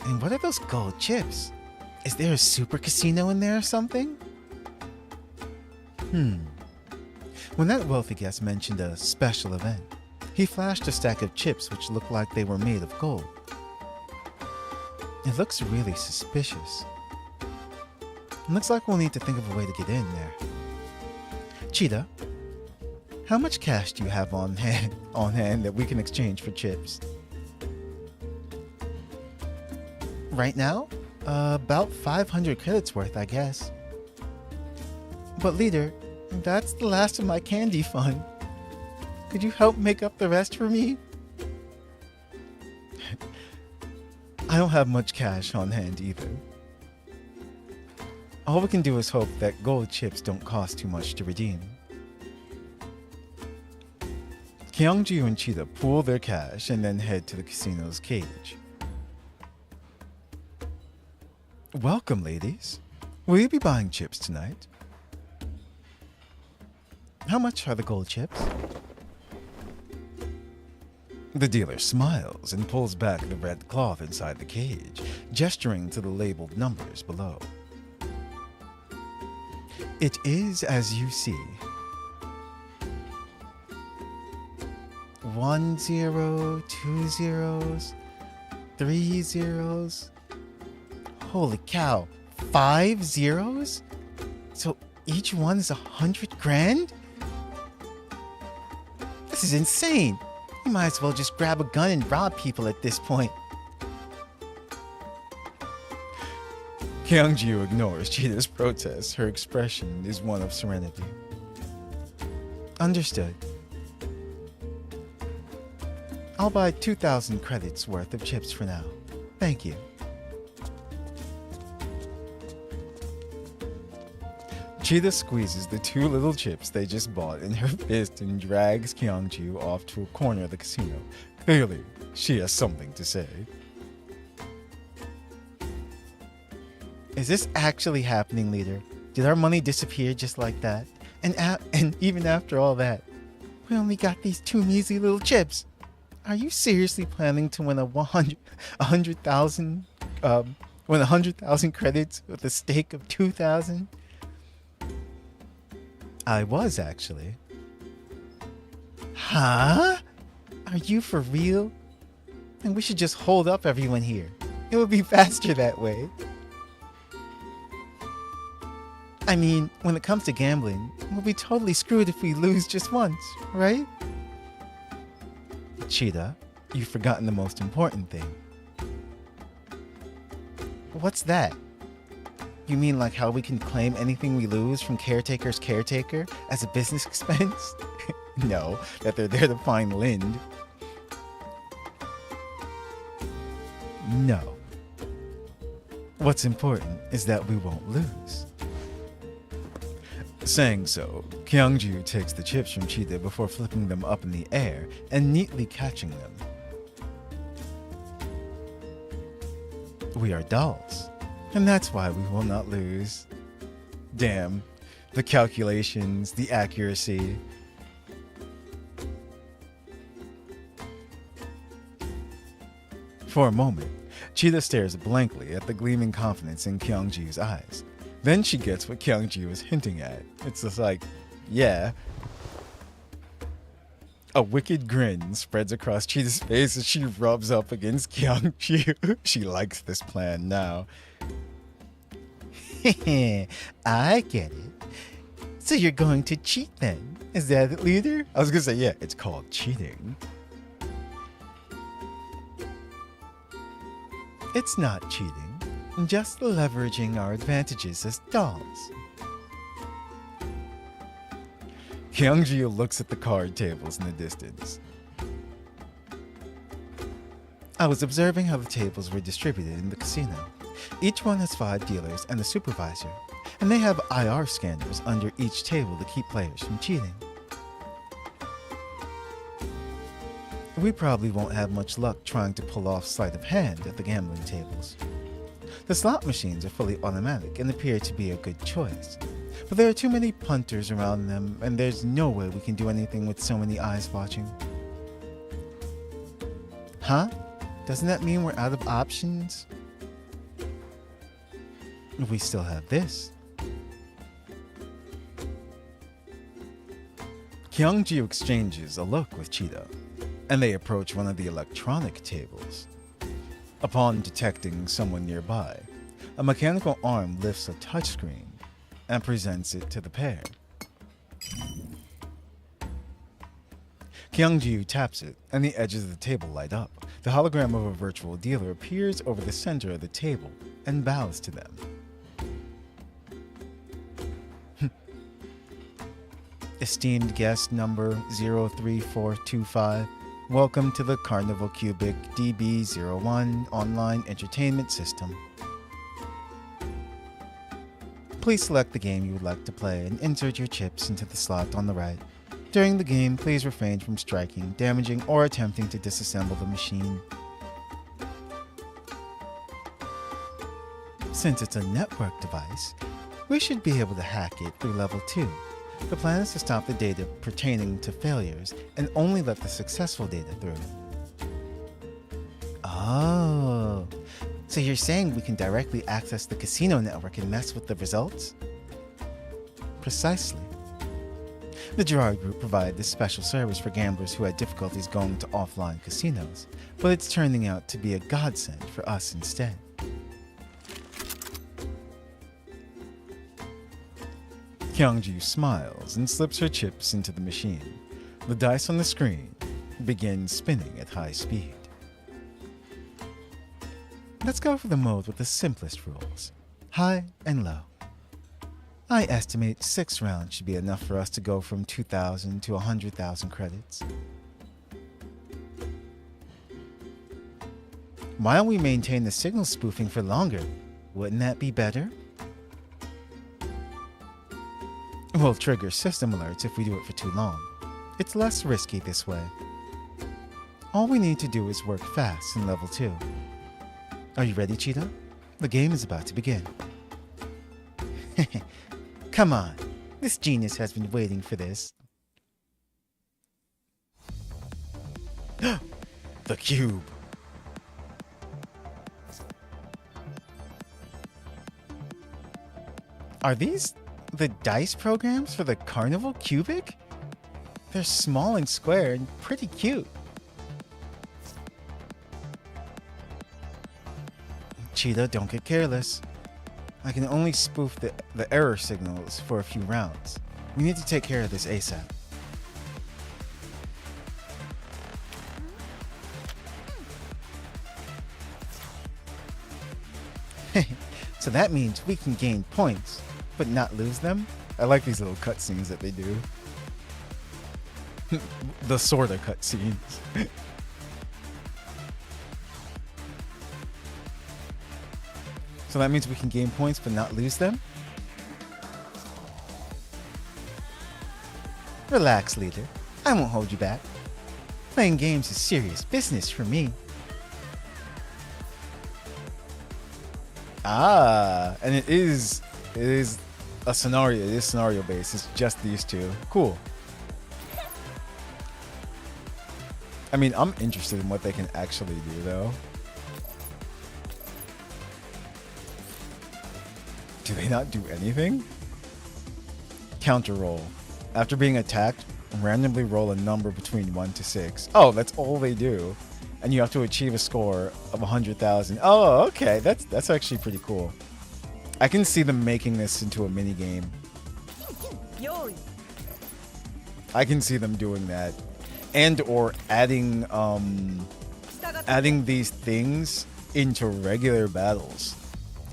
And what are those gold chips? Is there a super casino in there or something? When that wealthy guest mentioned a special event, he flashed a stack of chips which looked like they were made of gold. It looks really suspicious. Looks like we'll need to think of a way to get in there. Cheetah, how much cash do you have on hand that we can exchange for chips? Right now? About 500 credits worth, I guess. But leader, that's the last of my candy fund. Could you help make up the rest for me? I don't have much cash on hand either. All we can do is hope that gold chips don't cost too much to redeem. Kyungju and Cheetah pool their cash and then head to the casino's cage. Welcome, ladies. Will you be buying chips tonight? How much are the gold chips? The dealer smiles and pulls back the red cloth inside the cage, gesturing to the labeled numbers below. It is as you see. 1 0, 2 zeros, 3 zeros. Holy cow, 5 zeros? So each one is 100 grand? This is insane. You might as well just grab a gun and rob people at this point. Kyungju ignores Cheetah's protest. Her expression is one of serenity. Understood. I'll buy 2,000 credits worth of chips for now. Thank you. Cheetah squeezes the 2 little chips they just bought in her fist and drags Kyungju off to a corner of the casino. Clearly, she has something to say. Is this actually happening, leader? Did our money disappear just like that? And even after all that, we only got these 2 measly little chips. Are you seriously planning to win 100,000 credits with a stake of 2,000? I was actually. Huh? Are you for real? Then we should just hold up everyone here. It would be faster that way. I mean, when it comes to gambling, we'll be totally screwed if we lose just once, right? Cheetah, you've forgotten the most important thing. What's that? You mean like how we can claim anything we lose from caretaker's caretaker as a business expense? No, that they're there to find Lind. No. What's important is that we won't lose. Saying so, Kyungju takes the chips from Cheetah before flipping them up in the air and neatly catching them. We are dolls, and that's why we will not lose. Damn, the calculations, the accuracy. For a moment, Cheetah stares blankly at the gleaming confidence in Kyungju's eyes. Then she gets what Kyungju is hinting at. It's just like, yeah. A wicked grin spreads across Cheetah's face as she rubs up against Kyungju. She likes this plan now. I get it. So you're going to cheat then? Is that it, leader? I was gonna say, yeah, it's called cheating. It's not cheating. Just leveraging our advantages as dolls. Kyungju looks at the card tables in the distance. I was observing how the tables were distributed in the casino. Each one has 5 dealers and a supervisor, and they have IR scanners under each table to keep players from cheating. We probably won't have much luck trying to pull off sleight of hand at the gambling tables. The slot machines are fully automatic and appear to be a good choice, but there are too many punters around them, and there's no way we can do anything with so many eyes watching. Huh? Doesn't that mean we're out of options? We still have this. Kyungju exchanges a look with Cheetah, and they approach one of the electronic tables. Upon detecting someone nearby, a mechanical arm lifts a touchscreen and presents it to the pair. Kyungju taps it, and the edges of the table light up. The hologram of a virtual dealer appears over the center of the table and bows to them. Esteemed guest number 03425, welcome to the Carnival Cubic DB01 online entertainment system. Please select the game you would like to play and insert your chips into the slot on the right. During the game, please refrain from striking, damaging, or attempting to disassemble the machine. Since it's a network device, we should be able to hack it through level 2. The plan is to stop the data pertaining to failures and only let the successful data through. Oh, so you're saying we can directly access the casino network and mess with the results? Precisely. The Gerard Group provided this special service for gamblers who had difficulties going to offline casinos, but it's turning out to be a godsend for us instead. Kyungju smiles and slips her chips into the machine. The dice on the screen begin spinning at high speed. Let's go for the mode with the simplest rules, high and low. I estimate 6 rounds should be enough for us to go from 2,000 to 100,000 credits. Why don't we maintain the signal spoofing for longer? Wouldn't that be better? We'll trigger system alerts if we do it for too long. It's less risky this way. All we need to do is work fast in level 2. Are you ready, Cheetah? The game is about to begin. Come on, this genius has been waiting for this. The cube. Are these the dice programs for the Carnival Cubic? They're small and square and pretty cute. Cheetah, don't get careless. I can only spoof the error signals for a few rounds. We need to take care of this ASAP. So that means we can gain points, but not lose them? I like these little cutscenes that they do. The sorta cutscenes. So that means we can gain points but not lose them? Relax, leader. I won't hold you back. Playing games is serious business for me. Ah, and it is a scenario. It is scenario based. It's just these two. Cool. I mean, I'm interested in what they can actually do, though. Do they not do anything? Counter roll. After being attacked, randomly roll a number between 1 to 6. Oh, that's all they do. And you have to achieve a score of 100,000. Oh, okay. That's actually pretty cool. I can see them making this into a mini game. I can see them doing that. And or adding these things into regular battles.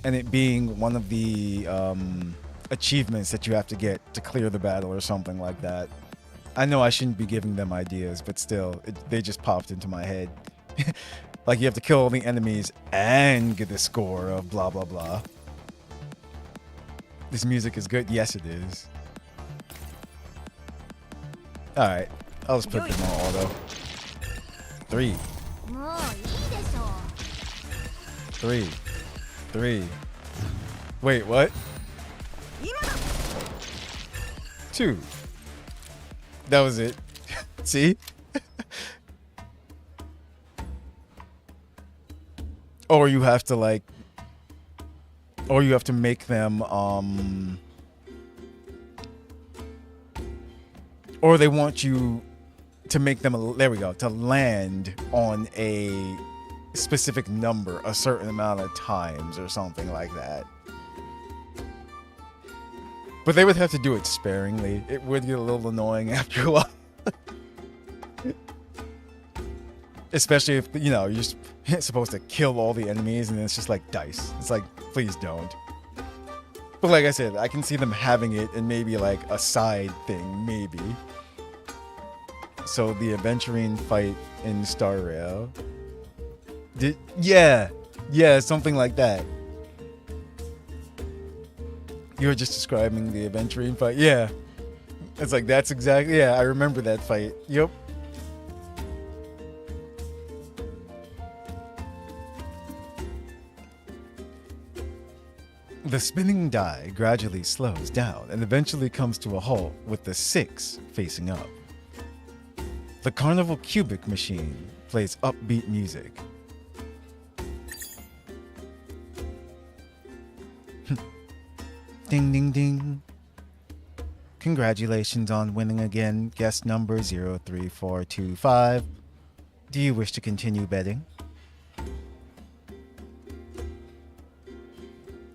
And it being one of the achievements that you have to get to clear the battle or something like that. I know I shouldn't be giving them ideas, but still, they just popped into my head. Like you have to kill all the enemies and get the score of blah, blah, blah. This music is good. Yes, it is. Alright, I'll just put them on auto. 3. 3. 3. Wait, what? 2. That was it. See? Or you have to like... Or you have to make them, or they want you to make them, there we go, to land on a specific number a certain amount of times or something like that. But they would have to do it sparingly. It would get a little annoying after a while. Especially if, you know, you're supposed to kill all the enemies and it's just like dice. It's like, please don't. But like I said, I can see them having it in maybe like a side thing, maybe. So the Adventurine fight in Star Rail. Yeah, something like that. You were just describing the aventurine fight. Yeah. It's like, that's exactly, yeah, I remember that fight. Yep. The spinning die gradually slows down and eventually comes to a halt with the 6 facing up. The Carnival Cubic machine plays upbeat music. Ding ding ding. Congratulations on winning again, guest number 03425. Do you wish to continue betting?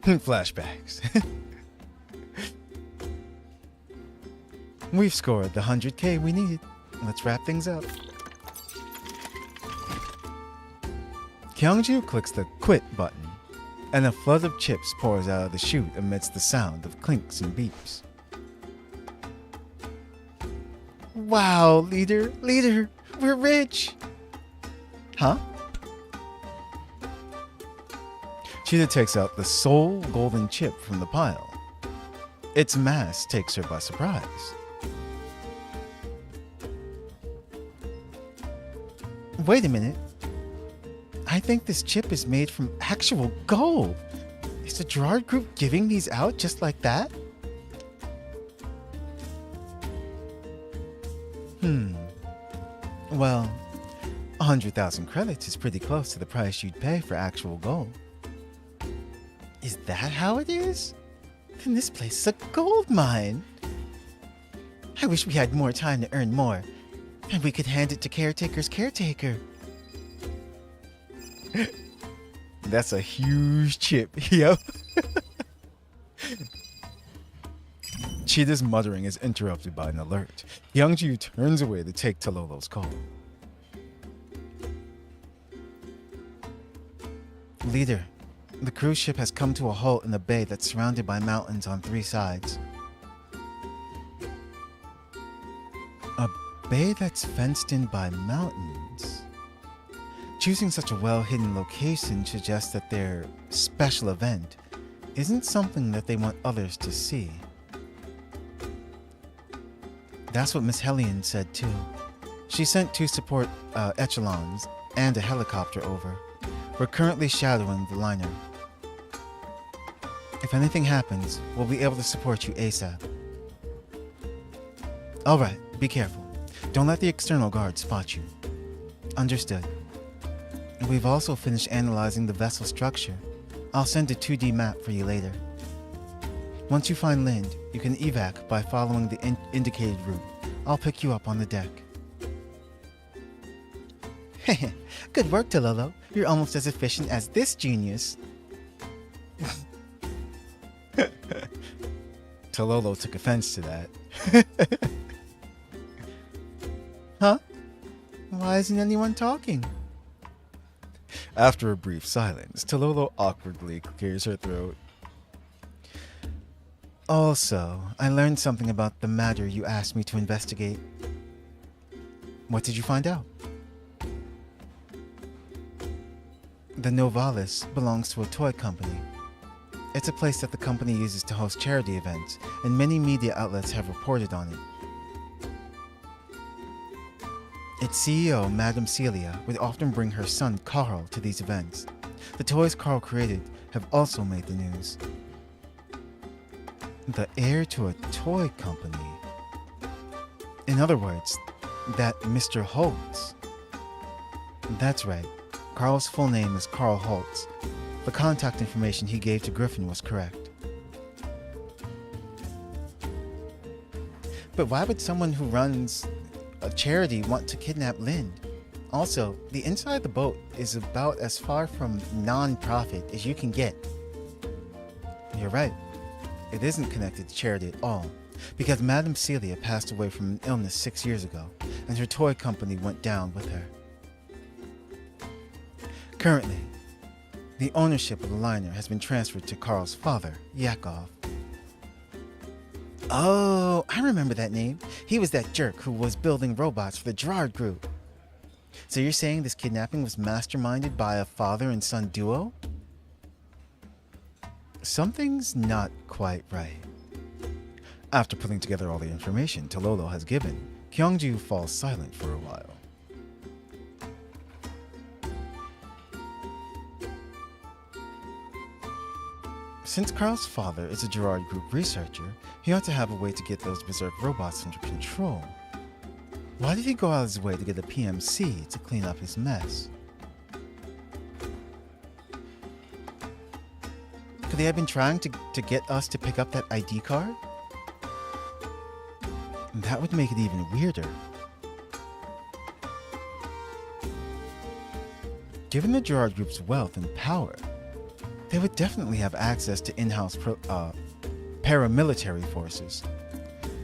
Flashbacks. We've scored the 100K we need. Let's wrap things up. Kyungju clicks the quit button, and a flood of chips pours out of the chute amidst the sound of clinks and beeps. Wow, leader, we're rich! Huh? Cheetah takes out the sole golden chip from the pile. Its mass takes her by surprise. Wait a minute. I think this chip is made from actual gold. Is the Gerard Group giving these out just like that? Well, 100,000 credits is pretty close to the price you'd pay for actual gold. Is that how it is? Then this place is a gold mine. I wish we had more time to earn more, and we could hand it to Caretaker's caretaker. That's a huge chip. Yep. Cheetah's muttering is interrupted by an alert. Youngju turns away to take Talolo's call. Leader, the cruise ship has come to a halt in a bay that's surrounded by mountains on 3 sides. A bay that's fenced in by mountains? Choosing such a well-hidden location suggests that their special event isn't something that they want others to see. That's what Miss Hellion said too. She sent 2 support echelons and a helicopter over. We're currently shadowing the liner. If anything happens, we'll be able to support you ASAP. Alright, be careful. Don't let the external guard spot you. Understood. We've also finished analyzing the vessel structure. I'll send a 2D map for you later. Once you find Lind, you can evac by following the indicated route. I'll pick you up on the deck. Good work, Talolo. You're almost as efficient as this genius. Talolo took offense to that. Huh? Why isn't anyone talking? After a brief silence, Talolo awkwardly clears her throat. Also, I learned something about the matter you asked me to investigate. What did you find out? The Novalis belongs to a toy company. It's a place that the company uses to host charity events, and many media outlets have reported on it. Its CEO, Madame Celia, would often bring her son Carl to these events. The toys Carl created have also made the news. The heir to a toy company. In other words, that Mr. Holtz. That's right. Carl's full name is Carl Holtz. The contact information he gave to Griffin was correct. But why would someone who runs a charity want to kidnap Lind? Also, the inside of the boat is about as far from non-profit as you can get. You're right. It isn't connected to charity at all, because Madame Celia passed away from an illness 6 years ago, and her toy company went down with her. Currently, the ownership of the liner has been transferred to Carl's father, Yakov. Oh, I remember that name. He was that jerk who was building robots for the Gerard Group. So you're saying this kidnapping was masterminded by a father and son duo? Something's not quite right. After putting together all the information Tololo has given, Kyungju falls silent for a while. Since Carl's father is a Gerard Group researcher, he ought to have a way to get those berserk robots under control. Why did he go out of his way to get a PMC to clean up his mess? Could he have been trying to get us to pick up that ID card? That would make it even weirder. Given the Gerard Group's wealth and power, they would definitely have access to in-house paramilitary forces.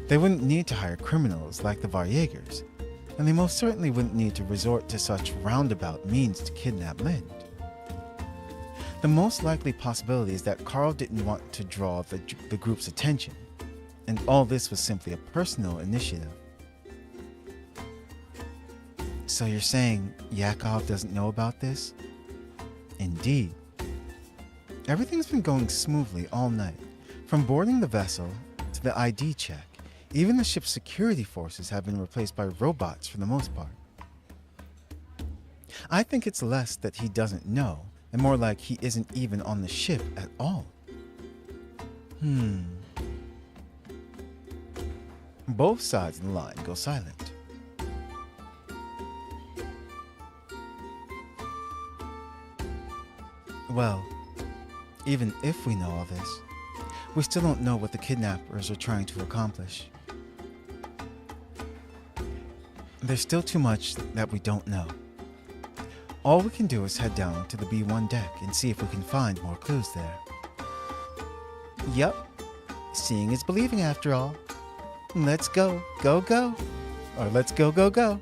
They wouldn't need to hire criminals like the Varjägers, and they most certainly wouldn't need to resort to such roundabout means to kidnap Lind. The most likely possibility is that Carl didn't want to draw the group's attention, and all this was simply a personal initiative. So you're saying Yakov doesn't know about this? Indeed. Everything's been going smoothly all night, from boarding the vessel to the ID check. Even the ship's security forces have been replaced by robots for the most part. I think it's less that he doesn't know, and more like he isn't even on the ship at all. Both sides of the line go silent. Well, even if we know all this, we still don't know what the kidnappers are trying to accomplish. There's still too much that we don't know. All we can do is head down to the B1 deck and see if we can find more clues there. Yup, seeing is believing after all. Let's go, go, go. Or let's go, go, go.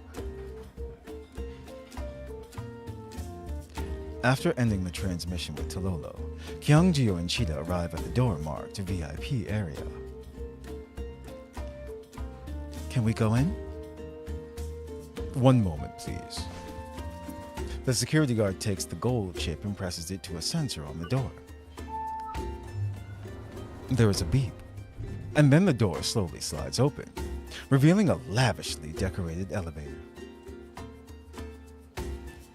After ending the transmission with Tololo, Kyungju and Cheetah arrive at the door marked VIP area. Can we go in? One moment, please. The security guard takes the gold chip and presses it to a sensor on the door. There is a beep, and then the door slowly slides open, revealing a lavishly decorated elevator.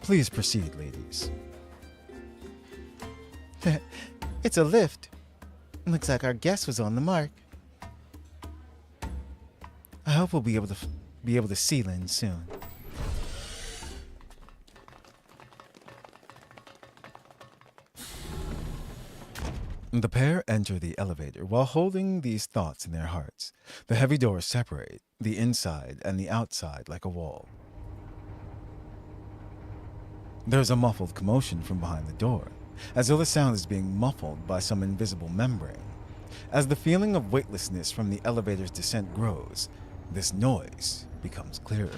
Please proceed, ladies. It's a lift. Looks like our guest was on the mark. I hope we'll be able to see Lynn soon. The pair enter the elevator while holding these thoughts in their hearts. The heavy doors separate the inside and the outside like a wall. There's a muffled commotion from behind the door, as though the sound is being muffled by some invisible membrane. As the feeling of weightlessness from the elevator's descent grows, this noise becomes clearer.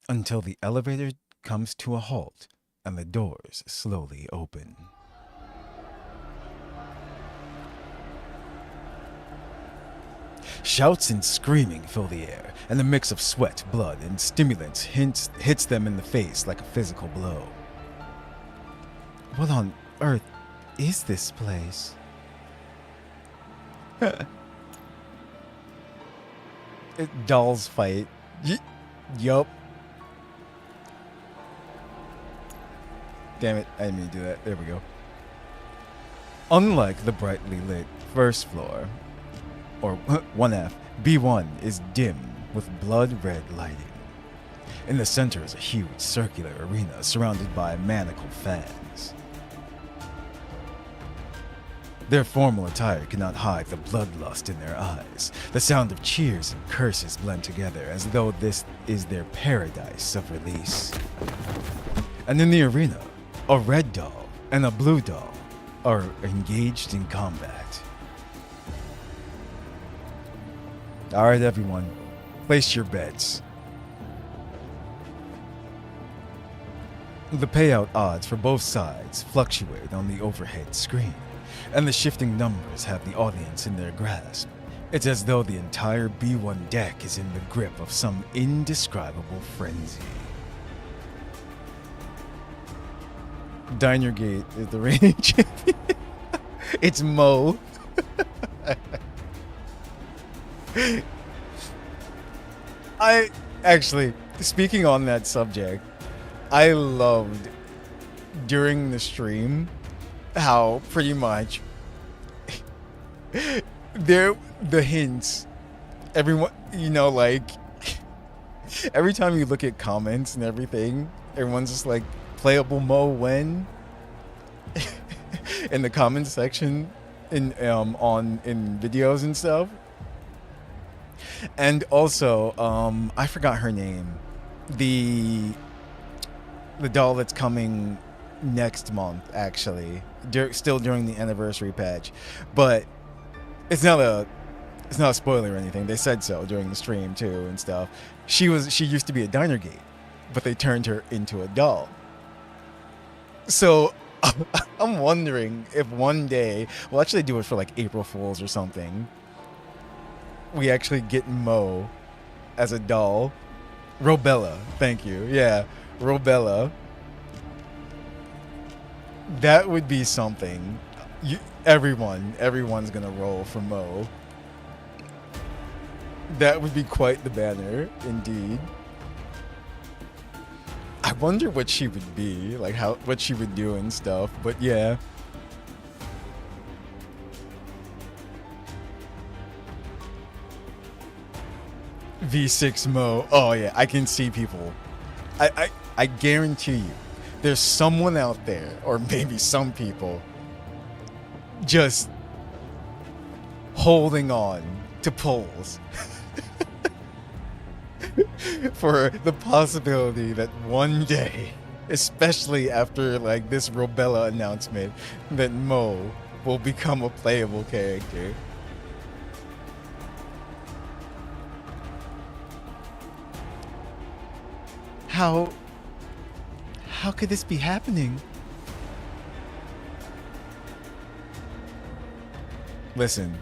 Until the elevator comes to a halt and the doors slowly open. Shouts and screaming fill the air, and a mix of sweat, blood, and stimulants hits them in the face like a physical blow. What on earth is this place? Dolls fight. Yup. Damn it, I didn't mean to do that. There we go. Unlike the brightly lit first floor, or 1F, B1 is dim with blood-red lighting. In the center is a huge circular arena surrounded by manacled fans. Their formal attire cannot hide the bloodlust in their eyes. The sound of cheers and curses blend together as though this is their paradise of release. And in the arena, a red doll and a blue doll are engaged in combat. All right, everyone, place your bets. The payout odds for both sides fluctuate on the overhead screen, and the shifting numbers have the audience in their grasp. It's as though the entire B1 deck is in the grip of some indescribable frenzy. Diner Gate is the reigning champion. It's Mo. I actually, speaking on that subject, I loved during the stream how pretty much the hints, everyone, you know, like every time you look at comments and everything, everyone's just like, playable Mo when in the comment section in videos and stuff. And also, I forgot her name. The doll that's coming next month, actually, still during the anniversary patch, but it's not a spoiler or anything. They said so during the stream too and stuff. She used to be a Diner Gate, but they turned her into a doll. So I'm wondering if one day we'll actually do it for like April Fools or something. We actually get Mo as a doll. Robella, thank you. Yeah, Robella. That would be something. Everyone's gonna roll for Mo. That would be quite the banner, indeed. I wonder what she would be, like what she would do and stuff, but yeah. V6 Mo. Oh yeah, I can see people. I guarantee you, there's someone out there, or maybe some people, just holding on to polls for the possibility that one day, especially after like this Robella announcement, that Mo will become a playable character. How could this be happening? Listen,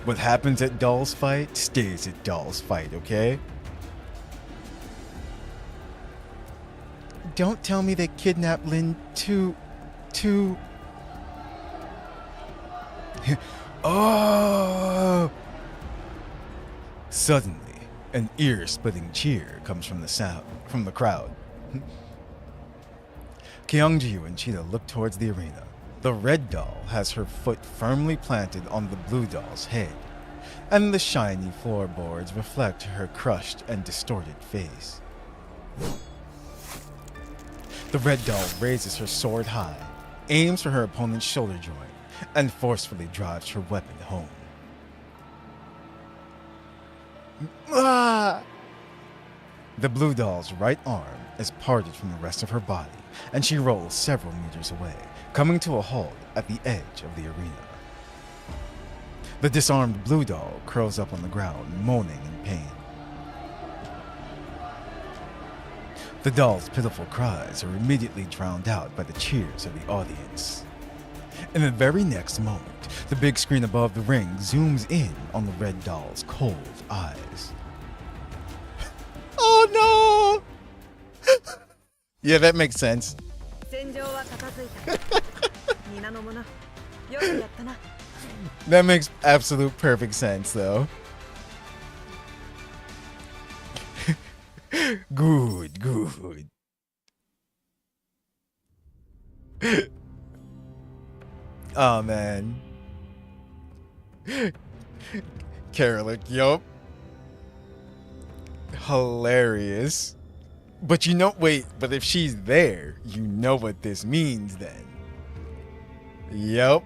what happens at Doll's Fight stays at Doll's Fight, okay? Don't tell me they kidnapped Lynn to... Oh! Suddenly, an ear-splitting cheer comes from the crowd. Kyungju and Cheetah look towards the arena. The red doll has her foot firmly planted on the blue doll's head, and the shiny floorboards reflect her crushed and distorted face. The red doll raises her sword high, aims for her opponent's shoulder joint, and forcefully drives her weapon home. Ah! The blue doll's right arm is parted from the rest of her body, and she rolls several meters away, coming to a halt at the edge of the arena. The disarmed blue doll curls up on the ground, moaning in pain. The doll's pitiful cries are immediately drowned out by the cheers of the audience. In the very next moment, the big screen above the ring zooms in on the red doll's cold eyes. Oh no! Yeah, that makes sense. That makes absolute perfect sense, though. Good. Oh man. Carolic, yup. Hilarious. But but if she's there, you know what this means then. Yup.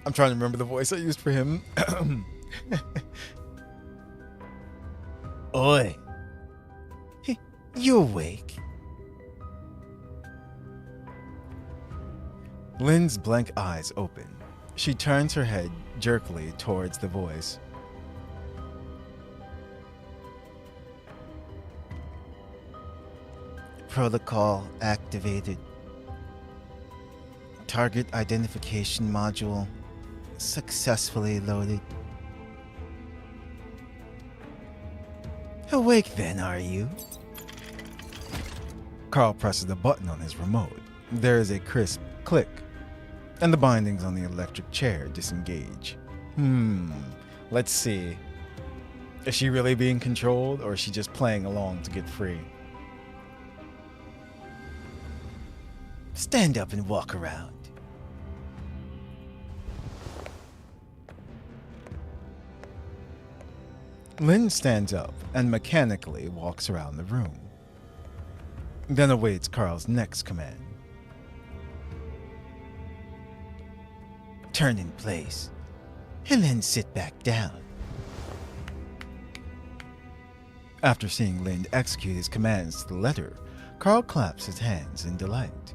I'm trying to remember the voice I used for him. Oi. You awake? Lynn's blank eyes open. She turns her head jerkily towards the voice. Protocol activated. Target identification module successfully loaded. Awake then, are you? Carl presses the button on his remote. There is a crisp click, and the bindings on the electric chair disengage. Let's see. Is she really being controlled, or is she just playing along to get free? Stand up and walk around. Lynn stands up and mechanically walks around the room, then awaits Carl's next command. Turn in place, and then sit back down. After seeing Lynn execute his commands to the letter, Carl claps his hands in delight.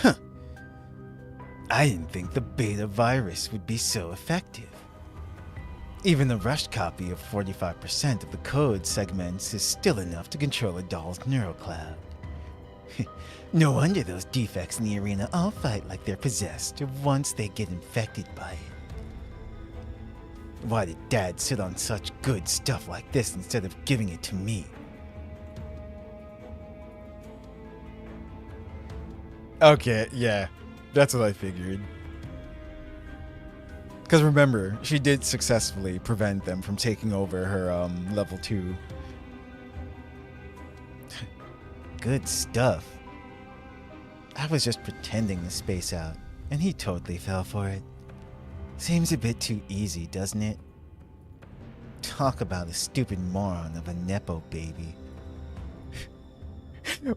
Huh. I didn't think the beta virus would be so effective. Even a rushed copy of 45% of the code segments is still enough to control a doll's neural cloud. No wonder those defects in the arena all fight like they're possessed once they get infected by it. Why did Dad sit on such good stuff like this instead of giving it to me? Okay, yeah, that's what I figured. Because remember, she did successfully prevent them from taking over her level 2. Good stuff. I was just pretending to space out, and he totally fell for it. Seems a bit too easy, doesn't it? Talk about a stupid moron of a Nepo baby.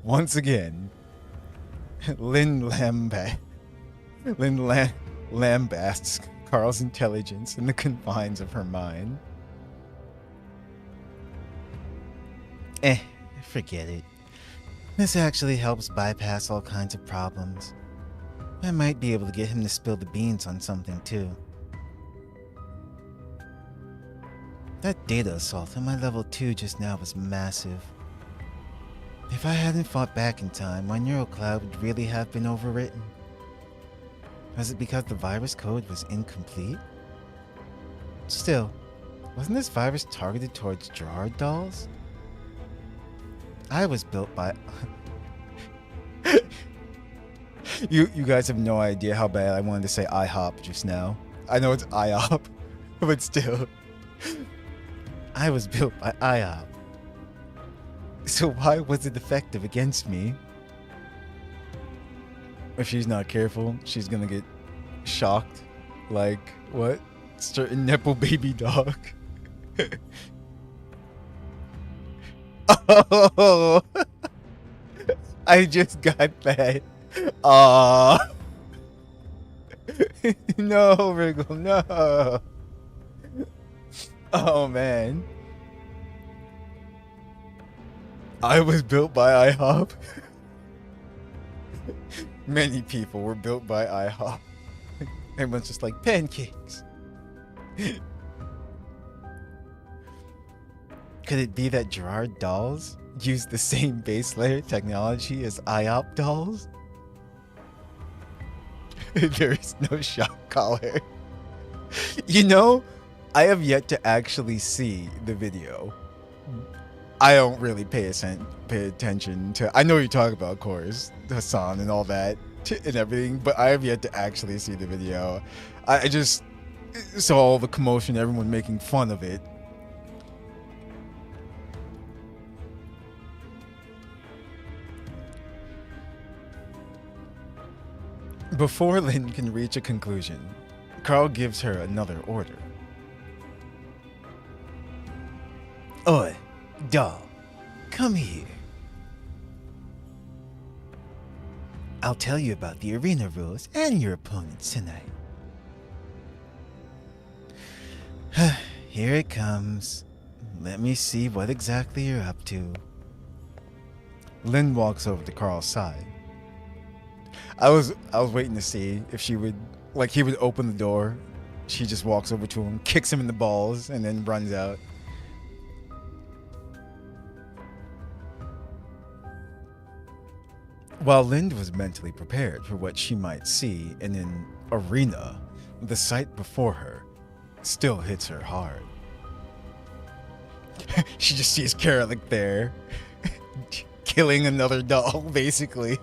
Once again, Lynn lambasts Carl's intelligence in the confines of her mind. Forget it. This actually helps bypass all kinds of problems. I might be able to get him to spill the beans on something too. That data assault on my level 2 just now was massive. If I hadn't fought back in time, my neural cloud would really have been overwritten. Was it because the virus code was incomplete? Still, wasn't this virus targeted towards Gerard dolls? I was built by... You guys have no idea how bad I wanted to say IHOP just now. I know it's IOP, but still. I was built by IOP. So why was it effective against me? If she's not careful, she's gonna get shocked. Like, what? Certain Nepo baby dog. Oh! I just got that. No, Wriggle, no. Oh, man. I was built by IHOP. Many people were built by IHOP. Everyone's just like pancakes. Could it be that Gerard dolls use the same base layer technology as IOP dolls? There is no shock collar. You know, I have yet to actually see the video. I don't really pay attention to... I know what you're talking about, of course. Hassan and all that and everything, but I have yet to actually see the video. I just saw all the commotion, everyone making fun of it. Before Lynn can reach a conclusion, Carl gives her another order. Oi, doll, come here. I'll tell you about the arena rules and your opponents tonight. Here it comes. Let me see what exactly you're up to. Lynn walks over to Carl's side. I was waiting to see if she would, like, he would open the door. She just walks over to him, kicks him in the balls, and then runs out. While Lind was mentally prepared for what she might see in an arena, the sight before her still hits her hard. She just sees Karalik there, killing another doll, basically.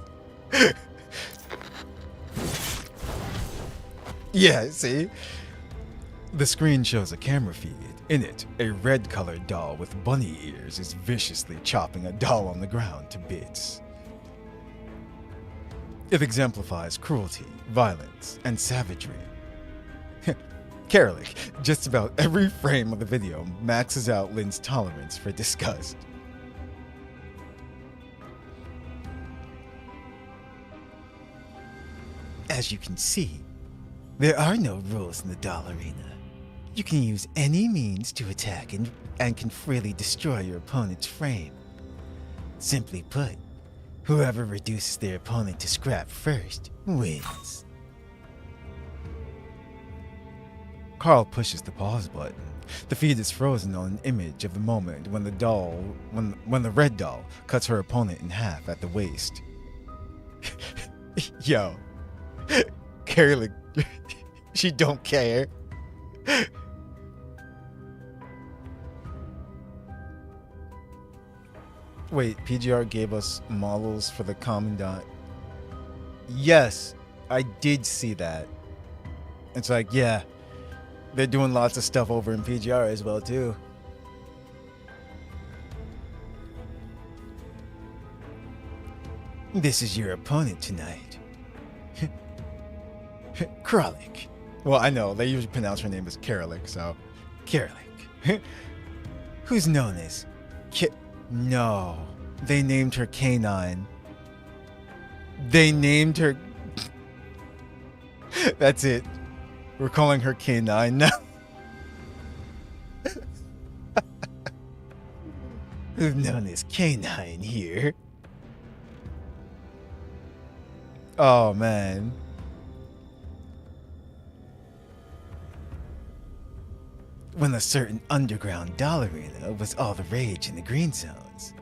Yeah, see? The screen shows a camera feed. In it, a red-colored doll with bunny ears is viciously chopping a doll on the ground to bits. It exemplifies cruelty, violence, and savagery. Karalik, just about every frame of the video maxes out Lynn's tolerance for disgust. As you can see, there are no rules in the doll arena. You can use any means to attack and can freely destroy your opponent's frame. Simply put, whoever reduces their opponent to scrap first wins. Carl pushes the pause button. The feed is frozen on an image of the moment when the red doll cuts her opponent in half at the waist. Yo, Karalik, she don't care. Wait, PGR gave us models for the Commandant. Yes, I did see that. It's like, yeah, they're doing lots of stuff over in PGR as well, too. This is your opponent tonight. Karalik. Well, I know, they usually pronounce her name as Karalik, so... Karalik. Who's known as... No, they named her Canine. They named her... That's it. We're calling her K9 now. Who's known as K9 here. Oh, man. When a certain underground doll arena was all the rage in the green zones,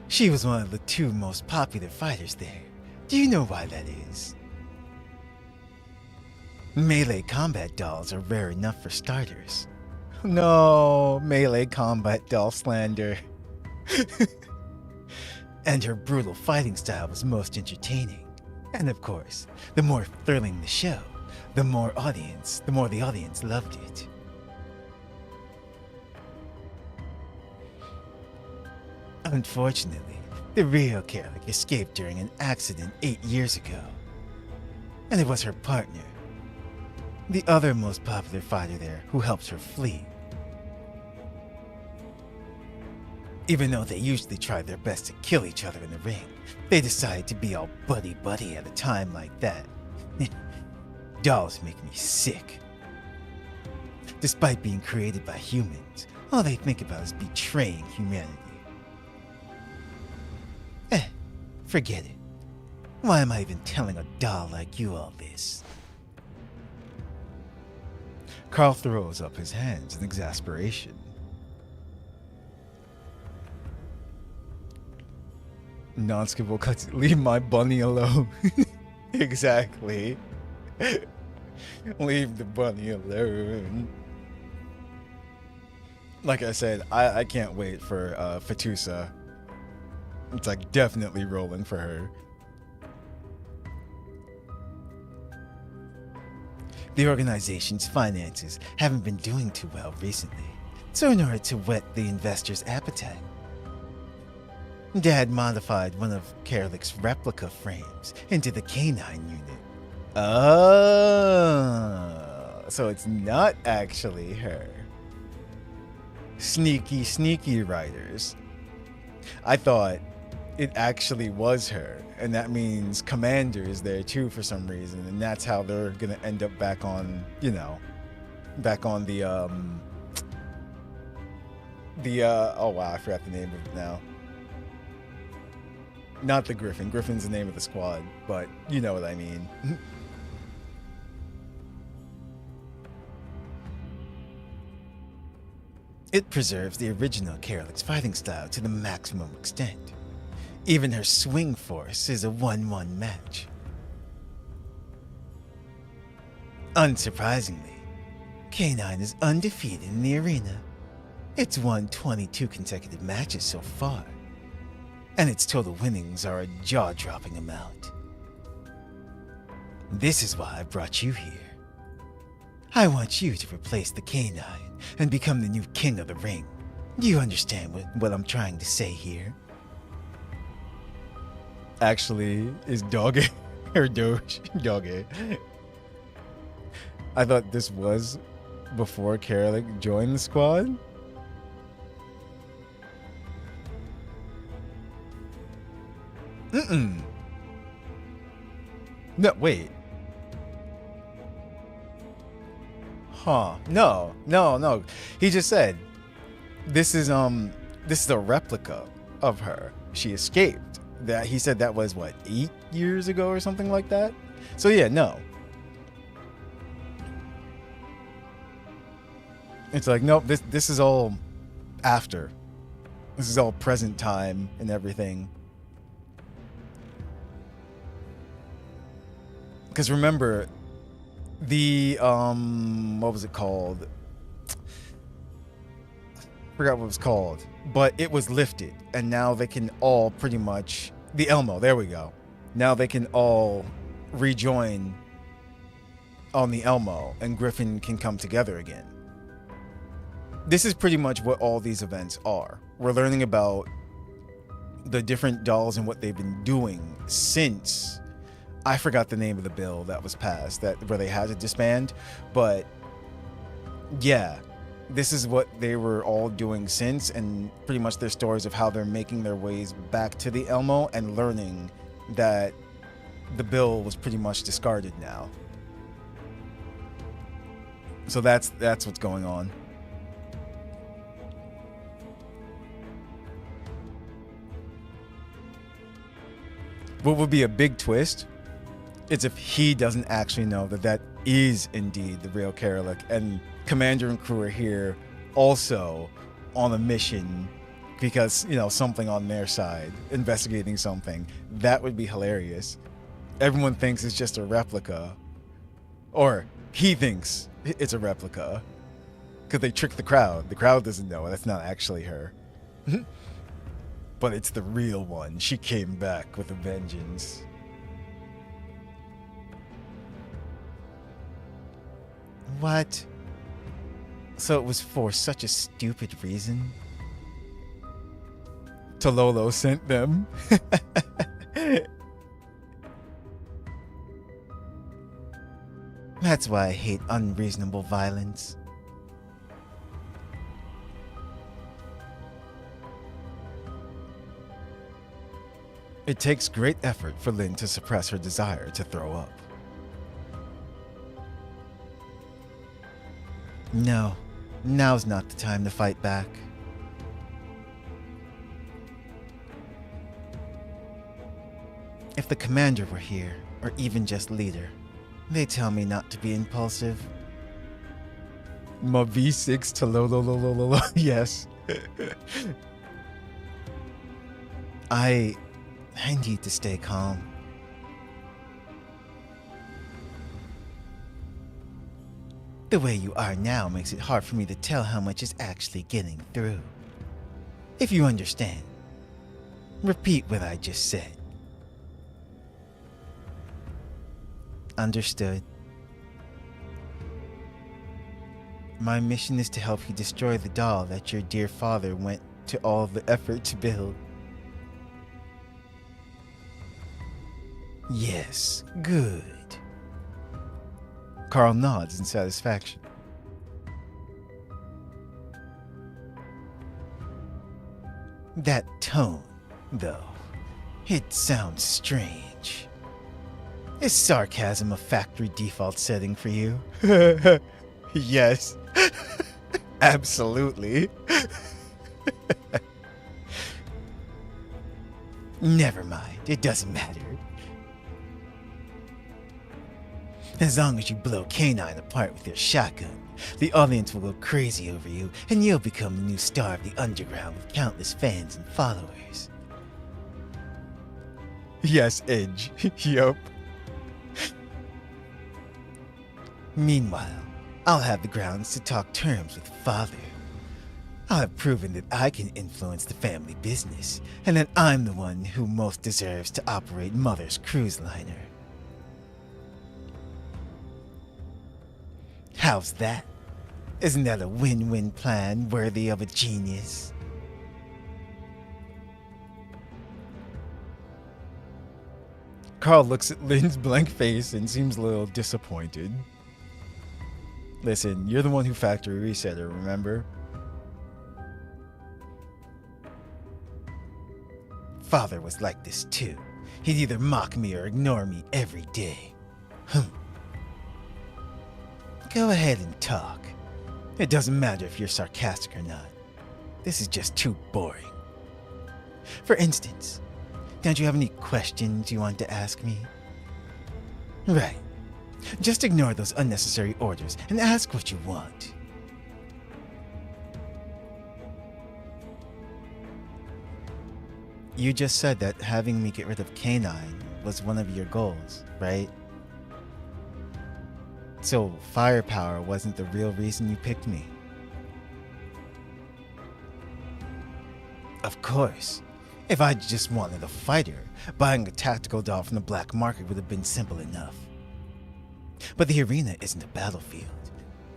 she was one of the 2 most popular fighters there. Do you know why that is? Melee combat dolls are rare enough for starters. No, melee combat doll slander. And her brutal fighting style was most entertaining. And of course, the more thrilling the show, the more the audience loved it. Unfortunately, the real Karalik escaped during an accident 8 years ago. And it was her partner, the other most popular fighter there, who helped her flee. Even though they usually try their best to kill each other in the ring, they decided to be all buddy-buddy at a time like that. Dolls make me sick. Despite being created by humans, all they think about is betraying humanity. Forget it. Why am I even telling a doll like you all this? Carl throws up his hands in exasperation. Non-skippable cuts. Leave my bunny alone. Exactly. Leave the bunny alone. Like I said, I can't wait for Fatusa. It's like definitely rolling for her. The organization's finances haven't been doing too well recently, so in order to whet the investors' appetite, Dad modified one of Karalik's replica frames into the K9 unit. Oh, so it's not actually her. Sneaky, sneaky writers. I thought it actually was her, and that means Commander is there too for some reason, and that's how they're gonna end up back on, back on the oh wow, I forgot the name of it now. Not the Griffin. Griffin's the name of the squad, but you know what I mean. It preserves the original Karalik's fighting style to the maximum extent. Even her swing force is a 1-1 match. Unsurprisingly, K9 is undefeated in the arena. It's won 22 consecutive matches so far, and its total winnings are a jaw-dropping amount. This is why I brought you here. I want you to replace the K9 and become the new king of the ring. Do you understand what I'm trying to say here? Actually, is Doge or Doge? Doge. I thought this was before Karalik joined the squad. No, wait. Huh. No. He just said this is a replica of her. She escaped. That he said that was what, 8 years ago or something like that? So yeah, no. It's like, nope, this is all after. This is all present time and everything. Because remember, the, what was it called? Forgot what it was called. But it was lifted. And now they can all pretty much... The Elmo, there we go. Now they can all rejoin on the Elmo. And Griffin can come together again. This is pretty much what all these events are. We're learning about the different dolls and what they've been doing since... I forgot the name of the bill that was passed, where they had to disband, but yeah, this is what they were all doing since, and pretty much their stories of how they're making their ways back to the Elmo and learning that the bill was pretty much discarded now. So that's what's going on. What would be a big twist? It's if he doesn't actually know that is indeed the real Karalik, and Commander and crew are here also on a mission because, you know, something on their side, investigating something. That would be hilarious. Everyone thinks it's just a replica. Or he thinks it's a replica. Because they tricked the crowd. The crowd doesn't know that's not actually her. But it's the real one. She came back with a vengeance. What? So it was for such a stupid reason? Tololo sent them. That's why I hate unreasonable violence. It takes great effort for Lynn to suppress her desire to throw up. No, now's not the time to fight back. If the commander were here, or even just leader, they tell me not to be impulsive. My V6 to lo. Yes. I need to stay calm. The way you are now makes it hard for me to tell how much is actually getting through. If you understand, repeat what I just said. Understood. My mission is to help you destroy the doll that your dear father went to all the effort to build. Yes, good. Carl nods in satisfaction. That tone, though, it sounds strange. Is sarcasm a factory default setting for you? Yes. Absolutely. Never mind, it doesn't matter. As long as you blow K9 apart with your shotgun, the audience will go crazy over you, and you'll become the new star of the underground with countless fans and followers. Yes, Edge. Yup. Meanwhile, I'll have the grounds to talk terms with father. I'll have proven that I can influence the family business, and that I'm the one who most deserves to operate mother's cruise liner. How's that? Isn't that a win-win plan worthy of a genius? Carl looks at Lynn's blank face and seems a little disappointed. Listen, you're the one who factory reset her, remember? Father was like this too. He'd either mock me or ignore me every day. Go ahead and talk. It doesn't matter if you're sarcastic or not. This is just too boring. For instance, don't you have any questions you want to ask me? Right. Just ignore those unnecessary orders and ask what you want. You just said that having me get rid of Canine was one of your goals, right? So firepower wasn't the real reason you picked me? Of course. If I just wanted a fighter, buying a tactical doll from the black market would have been simple enough. But the arena isn't a battlefield.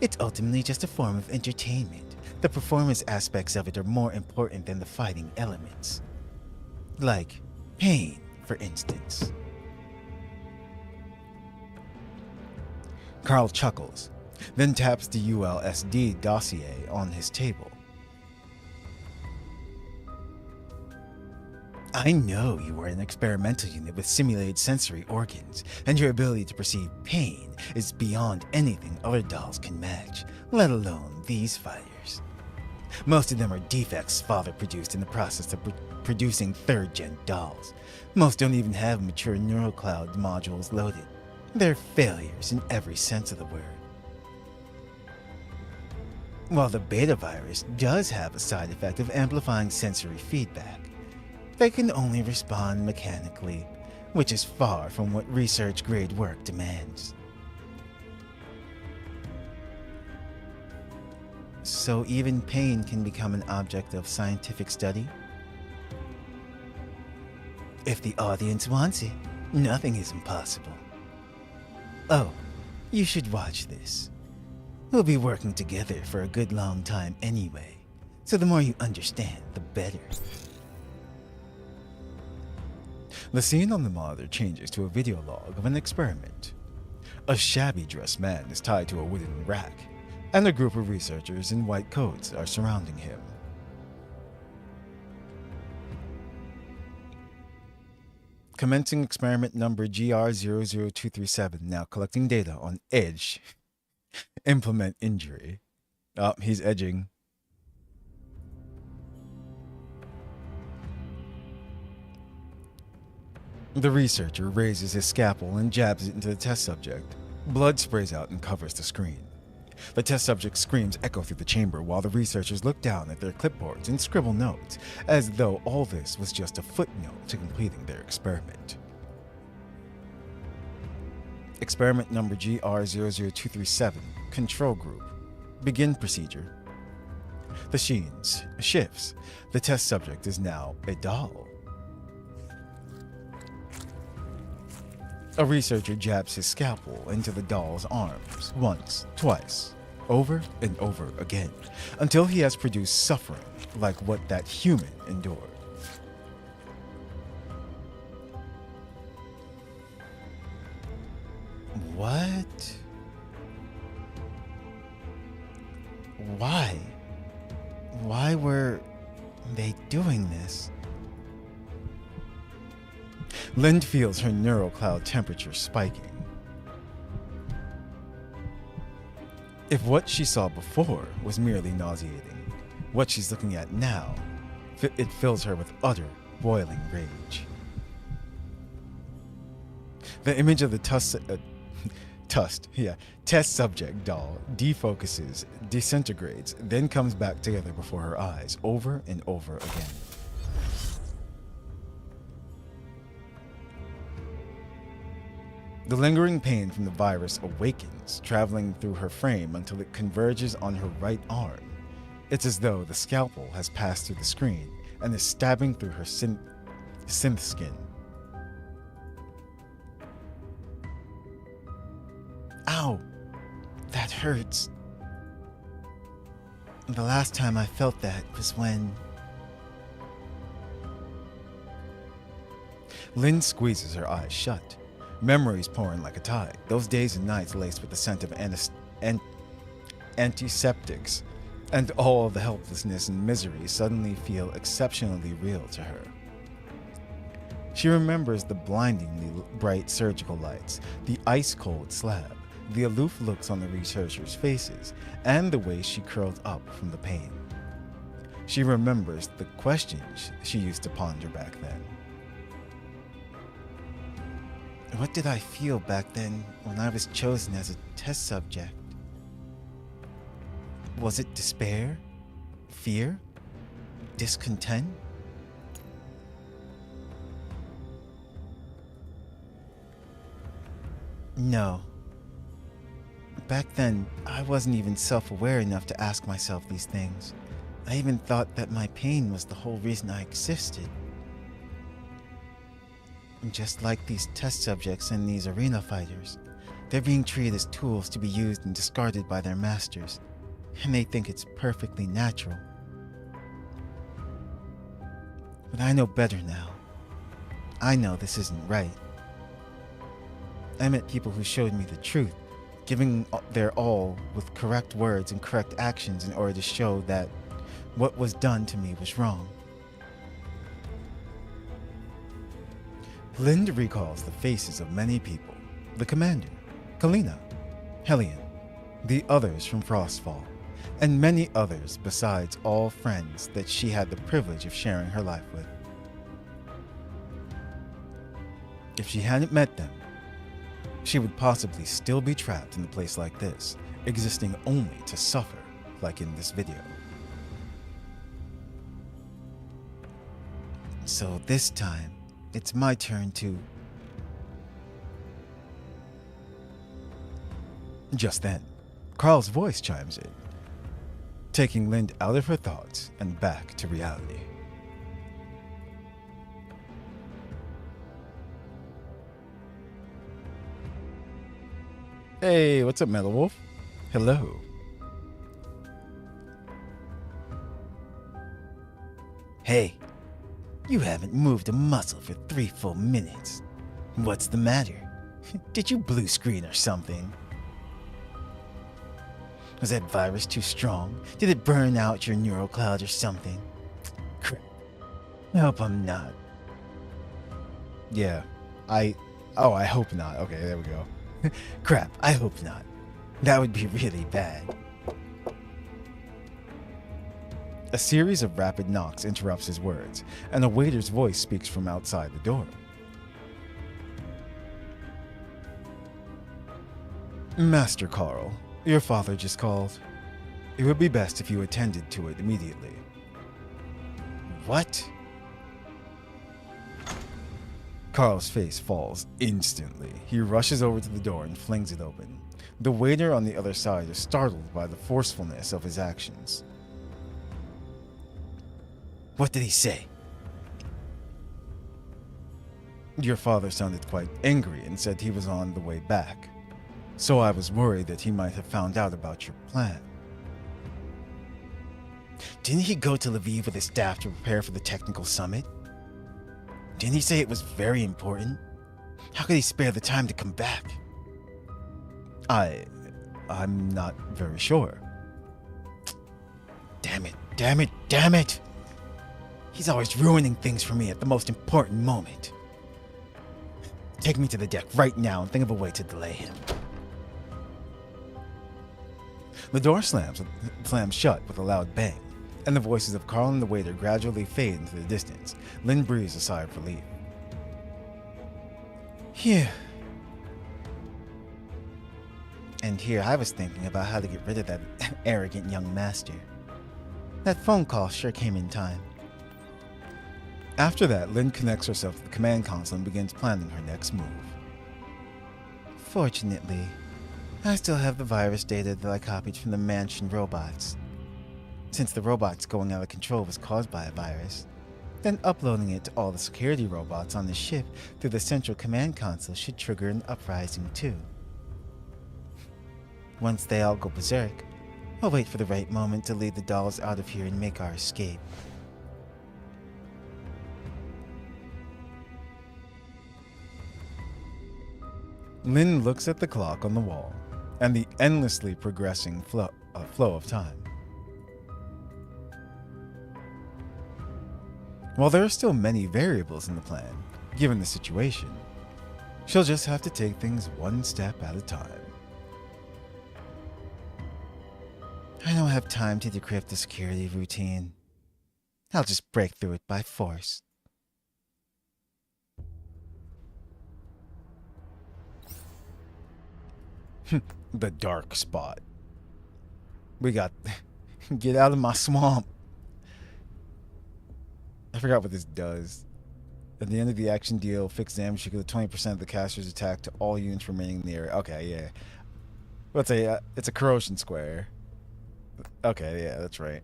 It's ultimately just a form of entertainment. The performance aspects of it are more important than the fighting elements. Like pain, for instance. Carl chuckles, then taps the ULSD dossier on his table. I know you are an experimental unit with simulated sensory organs, and your ability to perceive pain is beyond anything other dolls can match, let alone these fighters. Most of them are defects father produced in the process of producing third-gen dolls. Most don't even have mature neural cloud modules loaded. They're failures in every sense of the word. While the beta virus does have a side effect of amplifying sensory feedback, they can only respond mechanically, which is far from what research-grade work demands. So even pain can become an object of scientific study? If the audience wants it, nothing is impossible. Oh, you should watch this. We'll be working together for a good long time anyway, so the more you understand, the better. The scene on the monitor changes to a video log of an experiment. A shabby dressed man is tied to a wooden rack, and a group of researchers in white coats are surrounding him. Commencing experiment number GR00237, now collecting data on edge. Implement injury. Oh, he's edging. The researcher raises his scalpel and jabs it into the test subject. Blood sprays out and covers the screen. The test subject's screams echo through the chamber while the researchers look down at their clipboards and scribble notes, as though all this was just a footnote to completing their experiment. Experiment number GR00237, Control Group. Begin procedure. The scene shifts. The test subject is now a doll. A researcher jabs his scalpel into the doll's arms once, twice, over and over again, until he has produced suffering like what that human endured. What? Why? Why were they doing this? Lynn feels her neural cloud temperature spiking. If what she saw before was merely nauseating, what she's looking at now, it fills her with utter, boiling rage. The image of the test subject doll defocuses, disintegrates, then comes back together before her eyes over and over again. The lingering pain from the virus awakens, traveling through her frame until it converges on her right arm. It's as though the scalpel has passed through the screen and is stabbing through her synth skin. Ow! That hurts. The last time I felt that was when... Lynn squeezes her eyes shut. Memories pouring like a tide. Those days and nights laced with the scent of antiseptics. And all the helplessness and misery suddenly feel exceptionally real to her. She remembers the blindingly bright surgical lights, the ice-cold slab, the aloof looks on the researchers' faces, and the way she curled up from the pain. She remembers the questions she used to ponder back then. What did I feel back then when I was chosen as a test subject? Was it despair? Fear? Discontent? No. Back then, I wasn't even self-aware enough to ask myself these things. I even thought that my pain was the whole reason I existed. And just like these test subjects and these arena fighters, they're being treated as tools to be used and discarded by their masters, and they think it's perfectly natural. But I know better now. I know this isn't right. I met people who showed me the truth, giving their all with correct words and correct actions in order to show that what was done to me was wrong. Linda recalls the faces of many people. The commander, Kalina, Hellion, the others from Frostfall, and many others besides, all friends that she had the privilege of sharing her life with. If she hadn't met them, she would possibly still be trapped in a place like this, existing only to suffer, like in this video. So this time, it's my turn to... Just then, Carl's voice chimes in, taking Lind out of her thoughts and back to reality. Hey, what's up, Metal Wolf? Hello. Hey, you haven't moved a muscle for 3 full minutes. What's the matter? Did you blue screen or something? Was that virus too strong? Did it burn out your neural cloud or something? Crap. I hope I'm not. Yeah, I hope not. Okay, there we go. Crap, I hope not. That would be really bad. A series of rapid knocks interrupts his words, and a waiter's voice speaks from outside the door. Master Carl, your father just called. It would be best if you attended to it immediately. What? Carl's face falls instantly. He rushes over to the door and flings it open. The waiter on the other side is startled by the forcefulness of his actions. What did he say? Your father sounded quite angry and said he was on the way back. So I was worried that he might have found out about your plan. Didn't he go to Lviv with his staff to prepare for the technical summit? Didn't he say it was very important? How could he spare the time to come back? I'm not very sure. Damn it, damn it, damn it! He's always ruining things for me at the most important moment. Take me to the deck right now and think of a way to delay him. The door slams shut with a loud bang, and the voices of Carl and the waiter gradually fade into the distance. Lynn breathes a sigh of relief. Phew. And here I was thinking about how to get rid of that arrogant young master. That phone call sure came in time. After that, Lynn connects herself to the command console and begins planning her next move. Fortunately, I still have the virus data that I copied from the mansion robots. Since the robots going out of control was caused by a virus, then uploading it to all the security robots on the ship through the central command console should trigger an uprising too. Once they all go berserk, I'll wait for the right moment to lead the dolls out of here and make our escape. Lynn looks at the clock on the wall and the endlessly progressing flow of time. While there are still many variables in the plan, given the situation, she'll just have to take things one step at a time. I don't have time to decrypt the security routine. I'll just break through it by force. The dark spot. We got... Get out of my swamp. I forgot what this does. At the end of the action deal, fixed damage equal to 20% of the caster's attack to all units remaining in the area. Okay, yeah. Let's say it's a corrosion square. Okay, yeah, that's right.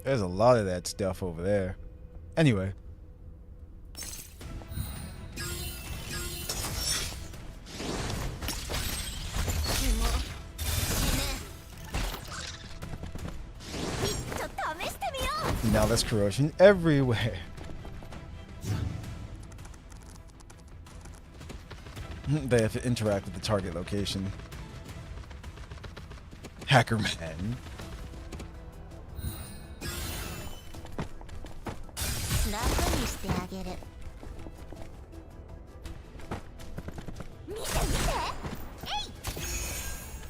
There's a lot of that stuff over there. Anyway. Now there's corrosion everywhere. They have to interact with the target location. Hacker man.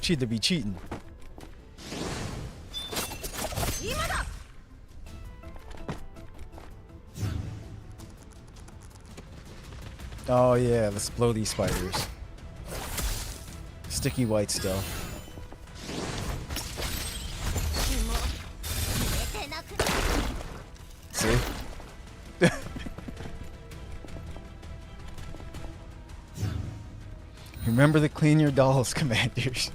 Cheat to be cheating. Oh yeah, the splody spiders. Sticky white stuff. See? Remember to clean your dolls, commanders.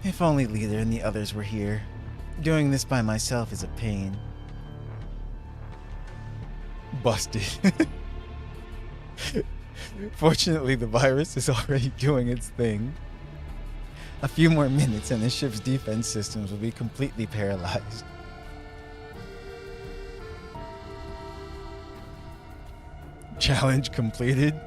If only Leader and the others were here. Doing this by myself is a pain. Busted. Fortunately, the virus is already doing its thing. A few more minutes and the ship's defense systems will be completely paralyzed. Challenge completed.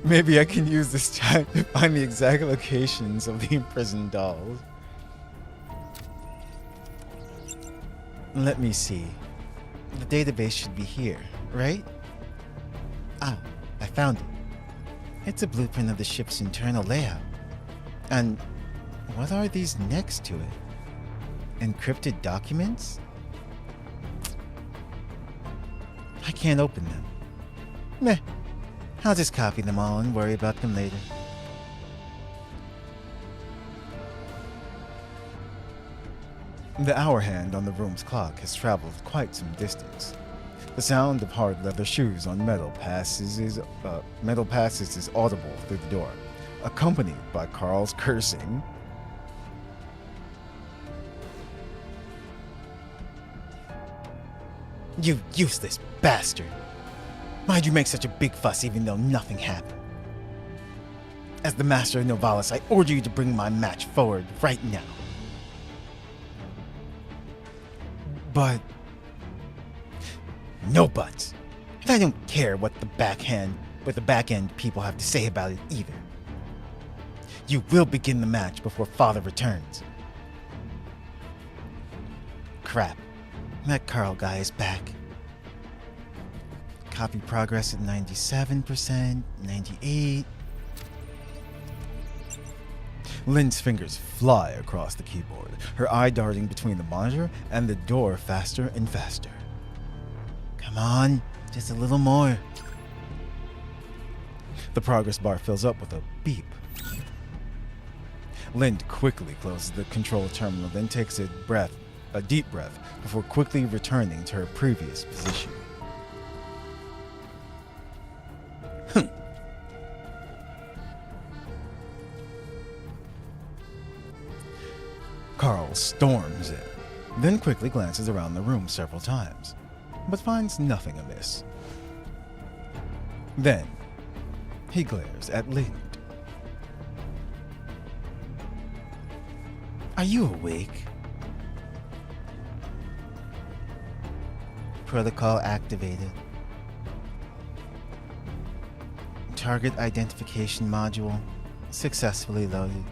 Maybe I can use this time to find the exact locations of the imprisoned dolls. Let me see. The database should be here, right? Ah, I found it. It's a blueprint of the ship's internal layout. And what are these next to it? Encrypted documents? I can't open them. Meh. I'll just copy them all and worry about them later. The hour hand on the room's clock has traveled quite some distance. The sound of hard leather shoes on metal passes is audible through the door, accompanied by Carl's cursing. You useless bastard! Why'd you make such a big fuss even though nothing happened? As the master of Novalis, I order you to bring my match forward right now. But... no buts. And I don't care what the back end people have to say about it either. You will begin the match before Father returns. Crap. That Carl guy is back. Copy progress at 97%, 98%. Lynn's fingers fly across the keyboard, her eye darting between the monitor and the door faster and faster. Come on, just a little more. The progress bar fills up with a beep. Lind quickly closes the control terminal, then takes a deep breath, before quickly returning to her previous position. Carl storms in, then quickly glances around the room several times, but finds nothing amiss. Then, he glares at Lind. Are you awake? Protocol activated. Target identification module successfully loaded.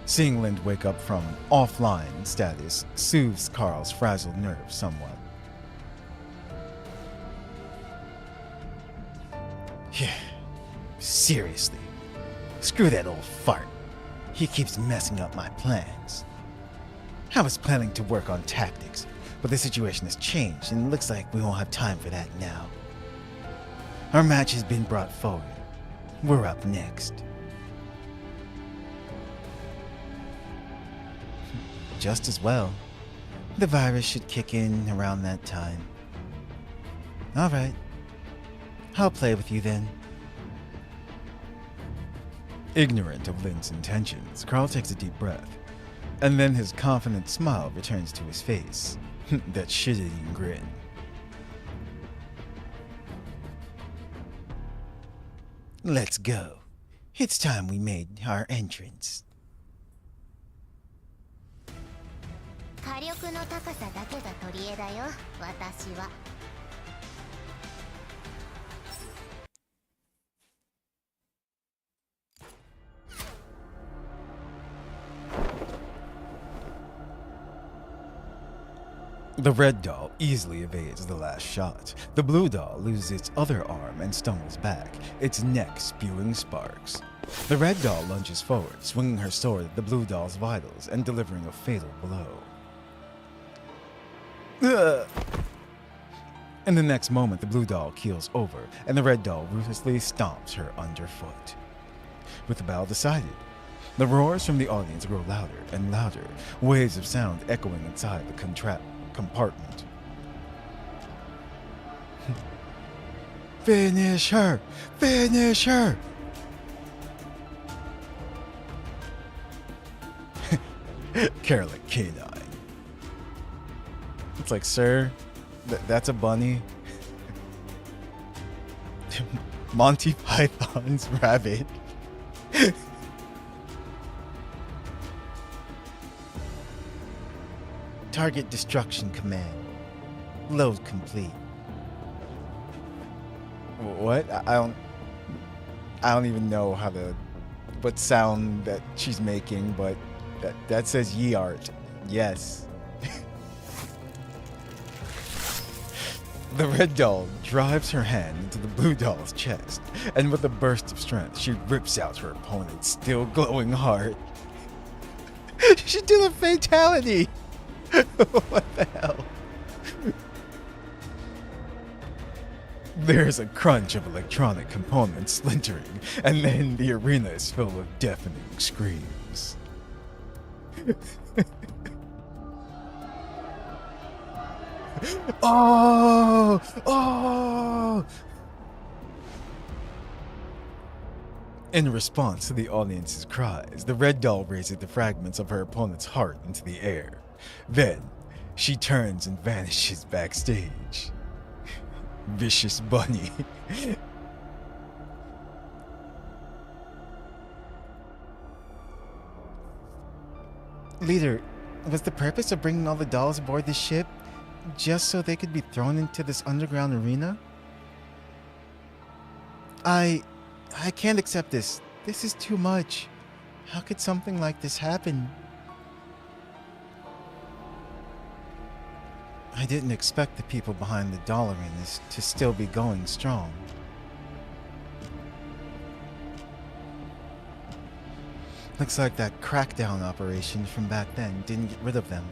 Seeing Lind wake up from offline status soothes Carl's frazzled nerves somewhat. Seriously, screw that old fart. He keeps messing up my plans. I was planning to work on tactics, but the situation has changed and it looks like we won't have time for that now. Our match has been brought forward. We're up next. Just as well. The virus should kick in around that time. All right. I'll play with you then. Ignorant of Lind's intentions, Carl takes a deep breath, and then his confident smile returns to his face. That shit-eating grin. Let's go. It's time we made our entrance. 火力の高さだけが取り柄だよ、私は。The red doll easily evades the last shot. The blue doll loses its other arm and stumbles back, its neck spewing sparks. The red doll lunges forward, swinging her sword at the blue doll's vitals and delivering a fatal blow. Ugh. In the next moment, the blue doll keels over, and the red doll ruthlessly stomps her underfoot. With the battle decided, the roars from the audience grow louder and louder, waves of sound echoing inside the compartment. Finish her! Finish her! Carolyn Canine. It's like, sir, that's a bunny. Monty Python's rabbit. Target destruction command. Load complete. What? I don't even know what sound that she's making, but that says ye art. Yes. The red doll drives her hand into the blue doll's chest, and with a burst of strength, she rips out her opponent's still glowing heart. She did a fatality! What the hell? There's a crunch of electronic components splintering, and then the arena is filled with deafening screams. Oh! Oh! In response to the audience's cries, the red doll raises the fragments of her opponent's heart into the air. Then, she turns and vanishes backstage. Vicious bunny. Leader, was the purpose of bringing all the dolls aboard the ship just so they could be thrown into this underground arena? I can't accept this. This is too much. How could something like this happen? I didn't expect the people behind the doll arenas to still be going strong. Looks like that crackdown operation from back then didn't get rid of them.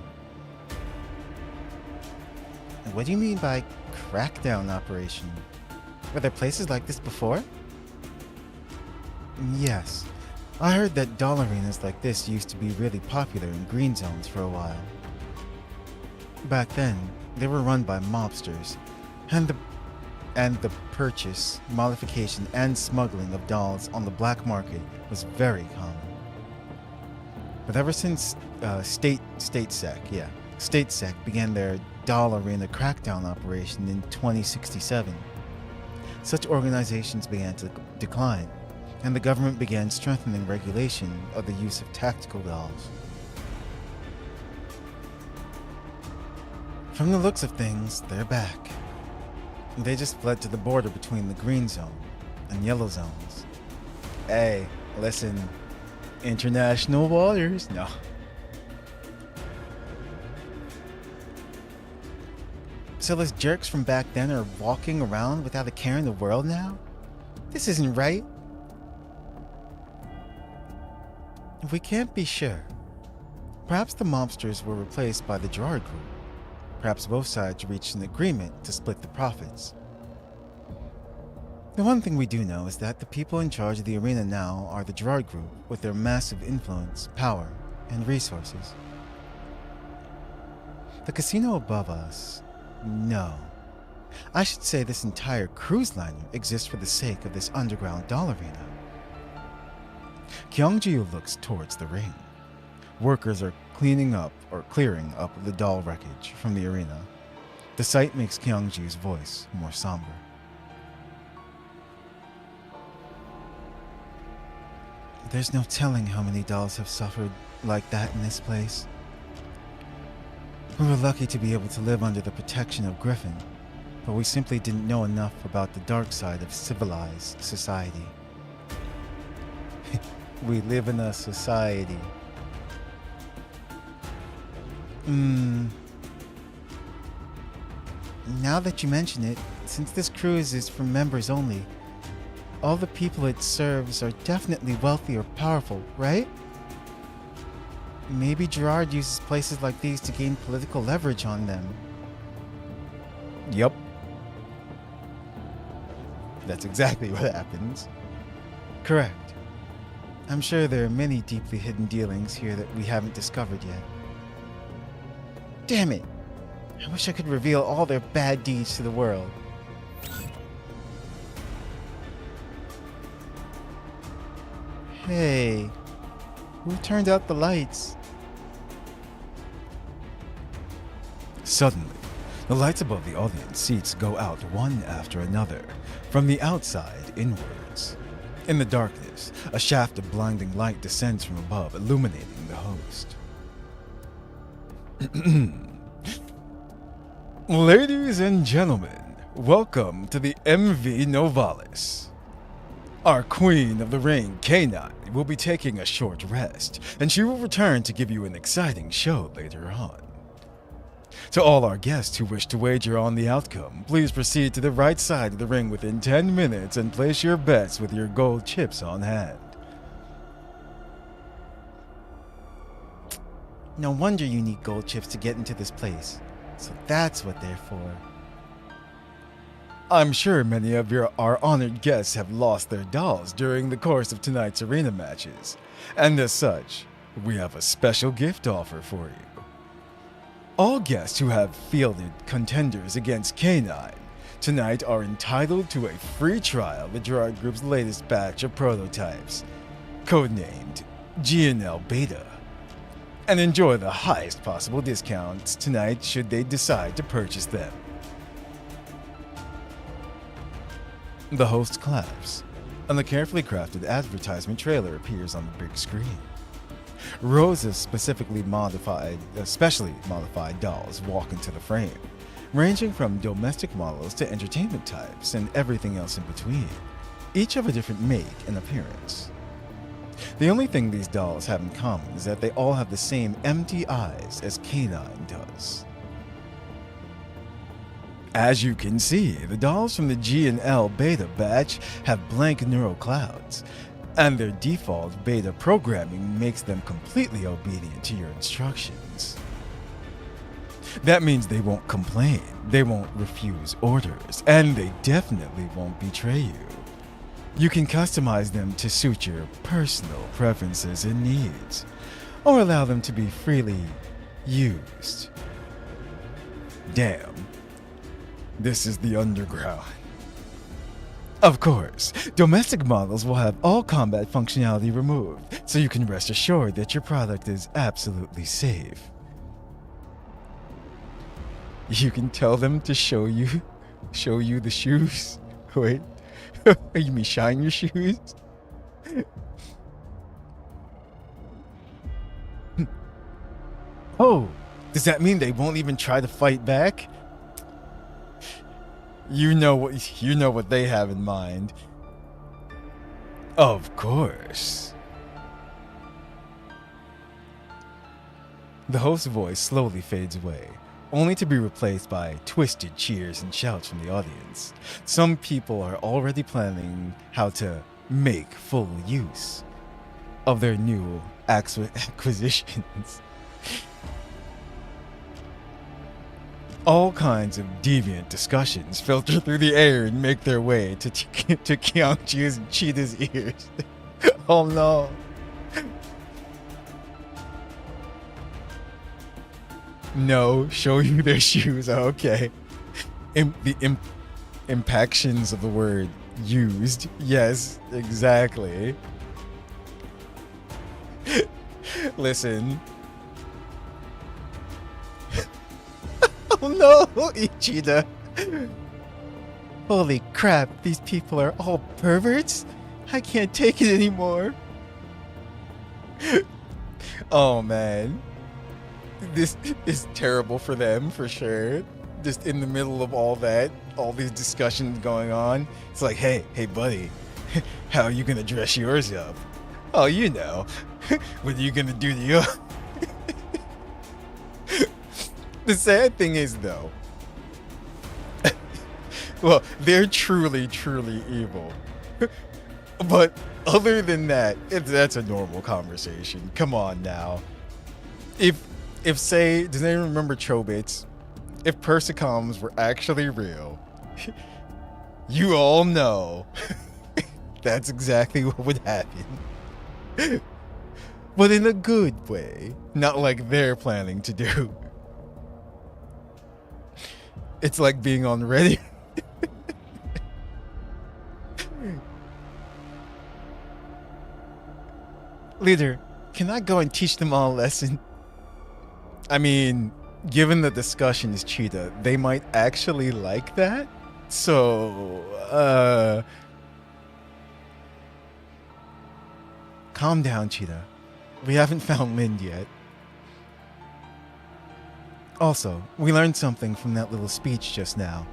What do you mean by crackdown operation. Were there places like this before? Yes. I heard that doll arenas like this used to be really popular in green zones for a while. Back then, they were run by mobsters, and the purchase, modification, and smuggling of dolls on the black market was very common. But ever since StateSec began their doll arena crackdown operation in 2067, such organizations began to decline, and the government began strengthening regulation of the use of tactical dolls. From the looks of things, they're back. They just fled to the border between the green zone and yellow zones. Hey, listen, international waters? No. So those jerks from back then are walking around without a care in the world now? This isn't right. We can't be sure. Perhaps the mobsters were replaced by the Gerard group. Perhaps both sides reached an agreement to split the profits. The one thing we do know is that the people in charge of the arena now are the Gerard group with their massive influence, power, and resources. The casino above us? No. I should say this entire cruise liner exists for the sake of this underground doll arena. Kyungju looks towards the ring. Workers are clearing up the doll wreckage from the arena. The sight makes Kyungju's voice more somber. There's no telling how many dolls have suffered like that in this place. We were lucky to be able to live under the protection of Griffin, but we simply didn't know enough about the dark side of civilized society. We live in a society. Now that you mention it, since this cruise is for members only, all the people it serves are definitely wealthy or powerful, right? Maybe Gerard uses places like these to gain political leverage on them. Yup. That's exactly what happens. Correct. I'm sure there are many deeply hidden dealings here that we haven't discovered yet. Damn it! I wish I could reveal all their bad deeds to the world. Hey, who turned out the lights? Suddenly, the lights above the audience seats go out one after another, from the outside inwards. In the darkness, a shaft of blinding light descends from above, illuminating the host. Ladies and gentlemen, welcome to the MV Novalis. Our Queen of the Ring, K9, will be taking a short rest, and she will return to give you an exciting show later on. To all our guests who wish to wager on the outcome, please proceed to the right side of the ring within 10 minutes and place your bets with your gold chips on hand. No wonder you need gold chips to get into this place. So that's what they're for. I'm sure many of our honored guests have lost their dolls during the course of tonight's arena matches, and as such, we have a special gift offer for you. All guests who have fielded contenders against K9 tonight are entitled to a free trial of the Gerard Group's latest batch of prototypes, codenamed G&L Beta, and enjoy the highest possible discounts tonight should they decide to purchase them. The host claps, and the carefully crafted advertisement trailer appears on the big screen. Rows of specially modified dolls walk into the frame, ranging from domestic models to entertainment types and everything else in between, each of a different make and appearance. The only thing these dolls have in common is that they all have the same empty eyes as K9 does. As you can see, the dolls from the G&L Beta batch have blank neural clouds, and their default beta programming makes them completely obedient to your instructions. That means they won't complain, they won't refuse orders, and they definitely won't betray you. You can customize them to suit your personal preferences and needs, or allow them to be freely used. Damn. This is the underground. Of course, domestic models will have all combat functionality removed, so you can rest assured that your product is absolutely safe. You can tell them to show you the shoes. Wait, you mean shine your shoes? Oh, does that mean they won't even try to fight back? You know what they have in mind. Of course. The host's voice slowly fades away, only to be replaced by twisted cheers and shouts from the audience. Some people are already planning how to make full use of their new acquisitions. All kinds of deviant discussions filter through the air and make their way to Kyangju's and Cheetah's ears. Oh no. No, show you their shoes. Okay. The impactions of the word used. Yes, exactly. Listen. Oh no, Ichida. Holy crap, these people are all perverts? I can't take it anymore. Oh man. This is terrible for them, for sure. Just in the middle of all that, all these discussions going on. It's like, hey buddy, how are you gonna dress yours up? Oh, you know. What are you gonna do to your... The sad thing is, though, well, they're truly, truly evil. But other than that, that's a normal conversation. Come on now. If say, does anyone remember Chobits? If Persicoms were actually real, you all know that's exactly what would happen. But in a good way, not like they're planning to do. It's like being on Reddit. Leader, can I go and teach them all a lesson? I mean, given the discussion is Cheetah, they might actually like that. So, calm down, Cheetah. We haven't found Lind yet. Also, we learned something from that little speech just now.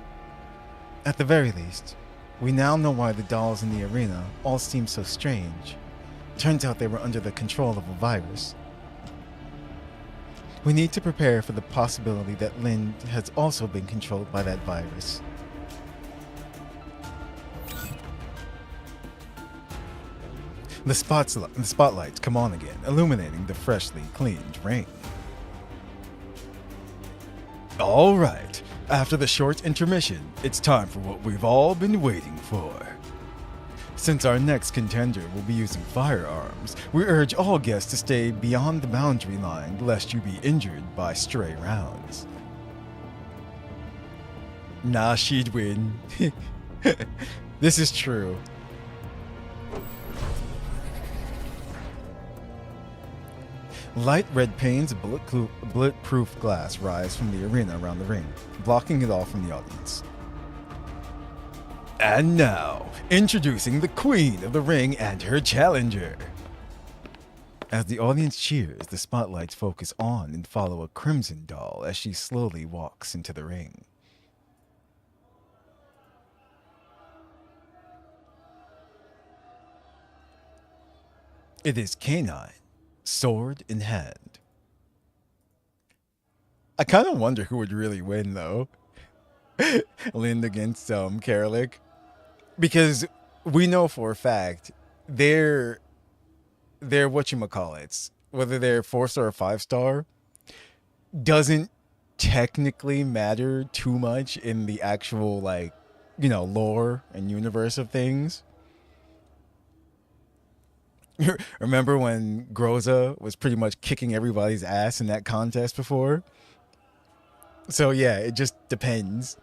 At the very least, we now know why the dolls in the arena all seem so strange. Turns out they were under the control of a virus. We need to prepare for the possibility that Lind has also been controlled by that virus. The spotlights come on again, illuminating the freshly cleaned ring. All right, after the short intermission, it's time for what we've all been waiting for. Since our next contender will be using firearms, we urge all guests to stay beyond the boundary line lest you be injured by stray rounds. Nah, she'd win. This is true. Light red panes of bulletproof glass rise from the arena around the ring, blocking it all from the audience. And now, introducing the queen of the ring and her challenger. As the audience cheers, the spotlights focus on and follow a crimson doll as she slowly walks into the ring. It is K9, sword in hand. I kind of wonder who would really win, though. Lind against Karalik. Because we know for a fact they're whatchamacallits, whether they're 4-star or 5-star, doesn't technically matter too much in the actual, like, you know, lore and universe of things. Remember when Groza was pretty much kicking everybody's ass in that contest before? So yeah, it just depends.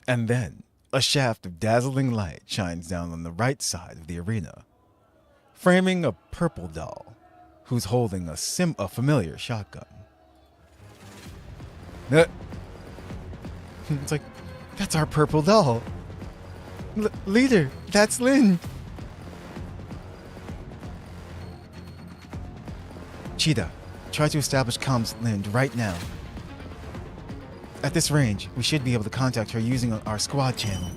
And then a shaft of dazzling light shines down on the right side of the arena, framing a purple doll who's holding a familiar shotgun. It's like, that's our purple doll. Leader, that's Lynn. Cheetah, try to establish comms with Lynn right now. At this range, we should be able to contact her using our squad channel.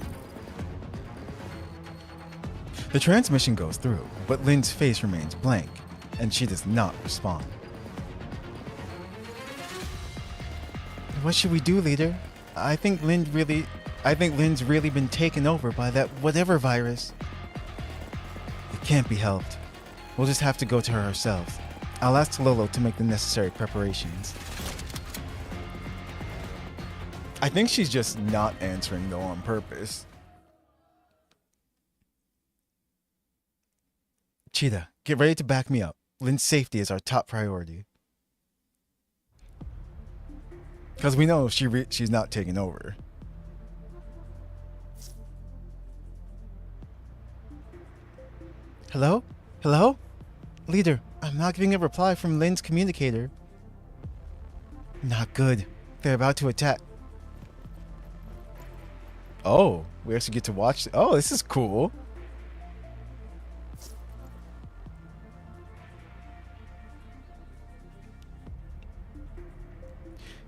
The transmission goes through, but Lynn's face remains blank, and she does not respond. What should we do, leader? I think Lynn's really been taken over by that whatever virus. It can't be helped. We'll just have to go to her ourselves. I'll ask Lolo to make the necessary preparations. I think she's just not answering though on purpose. Cheetah, get ready to back me up. Lynn's safety is our top priority. Because we know she's not taking over. Hello? Hello? Leader, I'm not getting a reply from Lynn's communicator. Not good. They're about to attack. Oh, we actually get to watch. Oh, this is cool.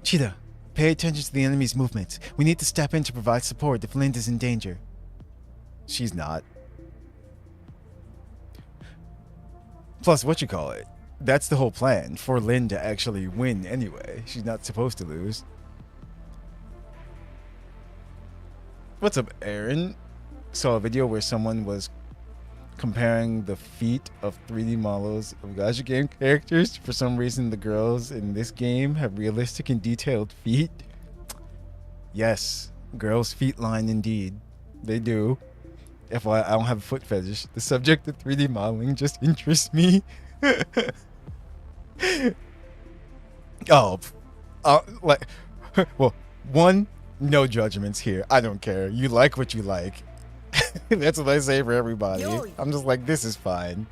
Cheetah, pay attention to the enemy's movements. We need to step in to provide support if Lynn is in danger. She's not. Plus, what you call it? That's the whole plan, for Lynn to actually win anyway. She's not supposed to lose. What's up, Aaron? Saw a video where someone was comparing the feet of 3D models of gacha game characters. For some reason, the girls in this game have realistic and detailed feet. Yes, girls' feet line indeed. They do. FYI, I don't have a foot fetish. The subject of 3D modeling just interests me. Well, one, no judgments here. I don't care. You like what you like. That's what I say for everybody. I'm just like, this is fine.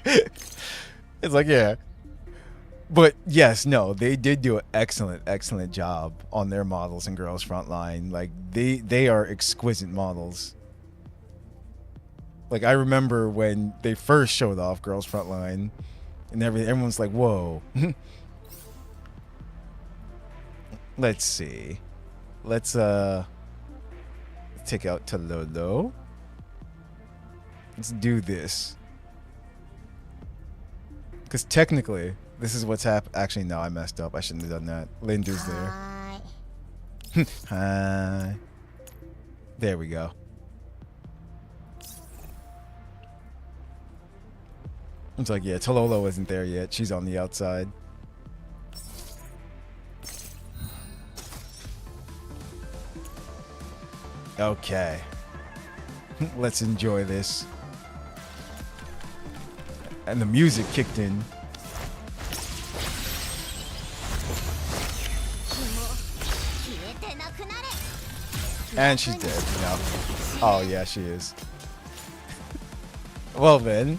It's like, yeah. But yes, no, they did do an excellent job on their models in Girls Frontline. Like, they are exquisite models. Like, I remember when they first showed off Girls Frontline, and everyone's like, whoa. Let's see. Let's take out Lolo. Let's do this. Because technically, this is what's happened. Actually, no, I messed up. I shouldn't have done that. Lindu's there. Hi. There we go. It's like, yeah, Tololo isn't there yet. She's on the outside. Okay. Let's enjoy this. And the music kicked in. And she's dead, you know. Oh, yeah, she is. Well, then.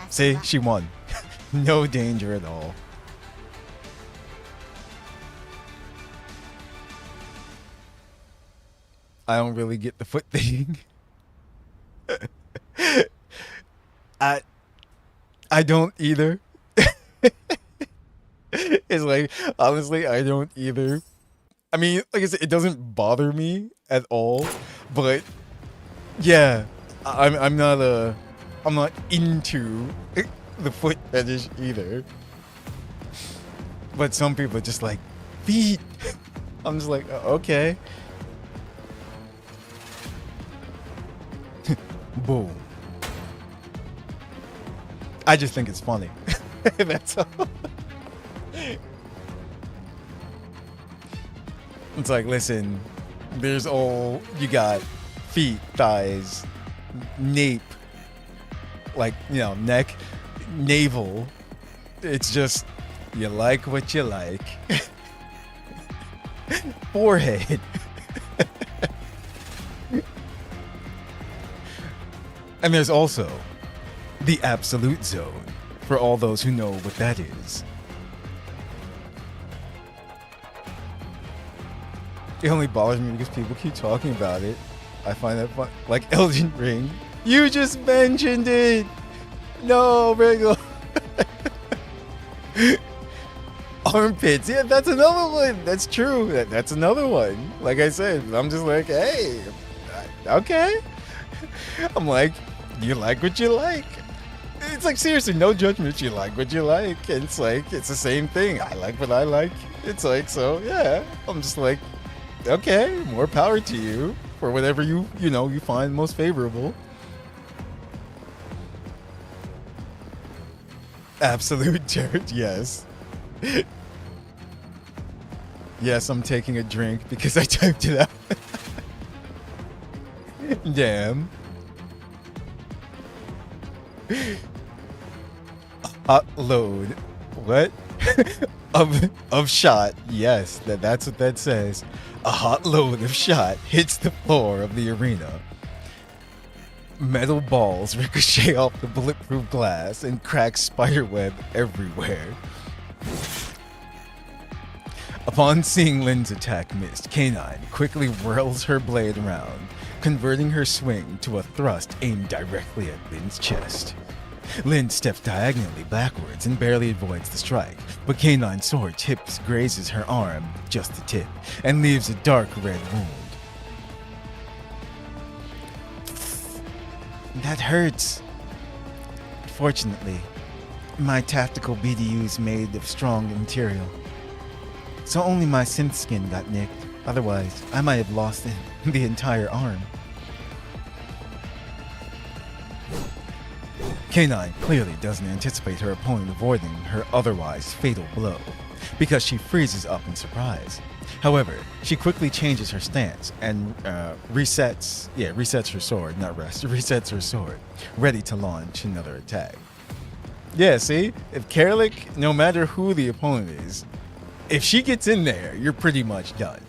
See, she won. No danger at all. I don't really get the foot thing. I don't either. It's like, honestly, I don't either. I mean, like I said, it doesn't bother me at all, but yeah, I'm not into the foot fetish either. But some people are just like, feet. I'm just like, okay. Boom. I just think it's funny. That's all. It's like, listen, there's all you got: feet, thighs, nape, like, you know, neck, navel. It's just, you like what you like. Forehead. And there's also the absolute zone, for all those who know what that is. It only bothers me because people keep talking about it. I find that fun. Like Elden Ring. You just mentioned it! No, Ringo. Armpits. Yeah, that's another one. That's true. That's another one. Like I said, I'm just like, hey, okay. I'm like, you like what you like. It's like, seriously, no judgment. You like what you like. And it's like, it's the same thing. I like what I like. It's like, so yeah. I'm just like, okay, more power to you for whatever you find most favorable. Absolute dirt, yes. Yes, I'm taking a drink because I typed it out. Damn. Hot load. What? of shot. Yes, that's what that says. A hot load of shot hits the floor of the arena. Metal balls ricochet off the bulletproof glass and crack spiderweb everywhere. Upon seeing Lynn's attack missed, K9 quickly whirls her blade around, converting her swing to a thrust aimed directly at Lynn's chest. Lynn steps diagonally backwards and barely avoids the strike, but K9's sword tips grazes her arm, just the tip, and leaves a dark red wound. That hurts. Fortunately, my tactical BDU is made of strong material, so only my synth skin got nicked. Otherwise, I might have lost the entire arm. K9 clearly doesn't anticipate her opponent avoiding her otherwise fatal blow, because she freezes up in surprise. However, she quickly changes her stance and resets her sword, resets her sword, ready to launch another attack. Yeah, see? If Karlik, no matter who the opponent is, if she gets in there, you're pretty much done.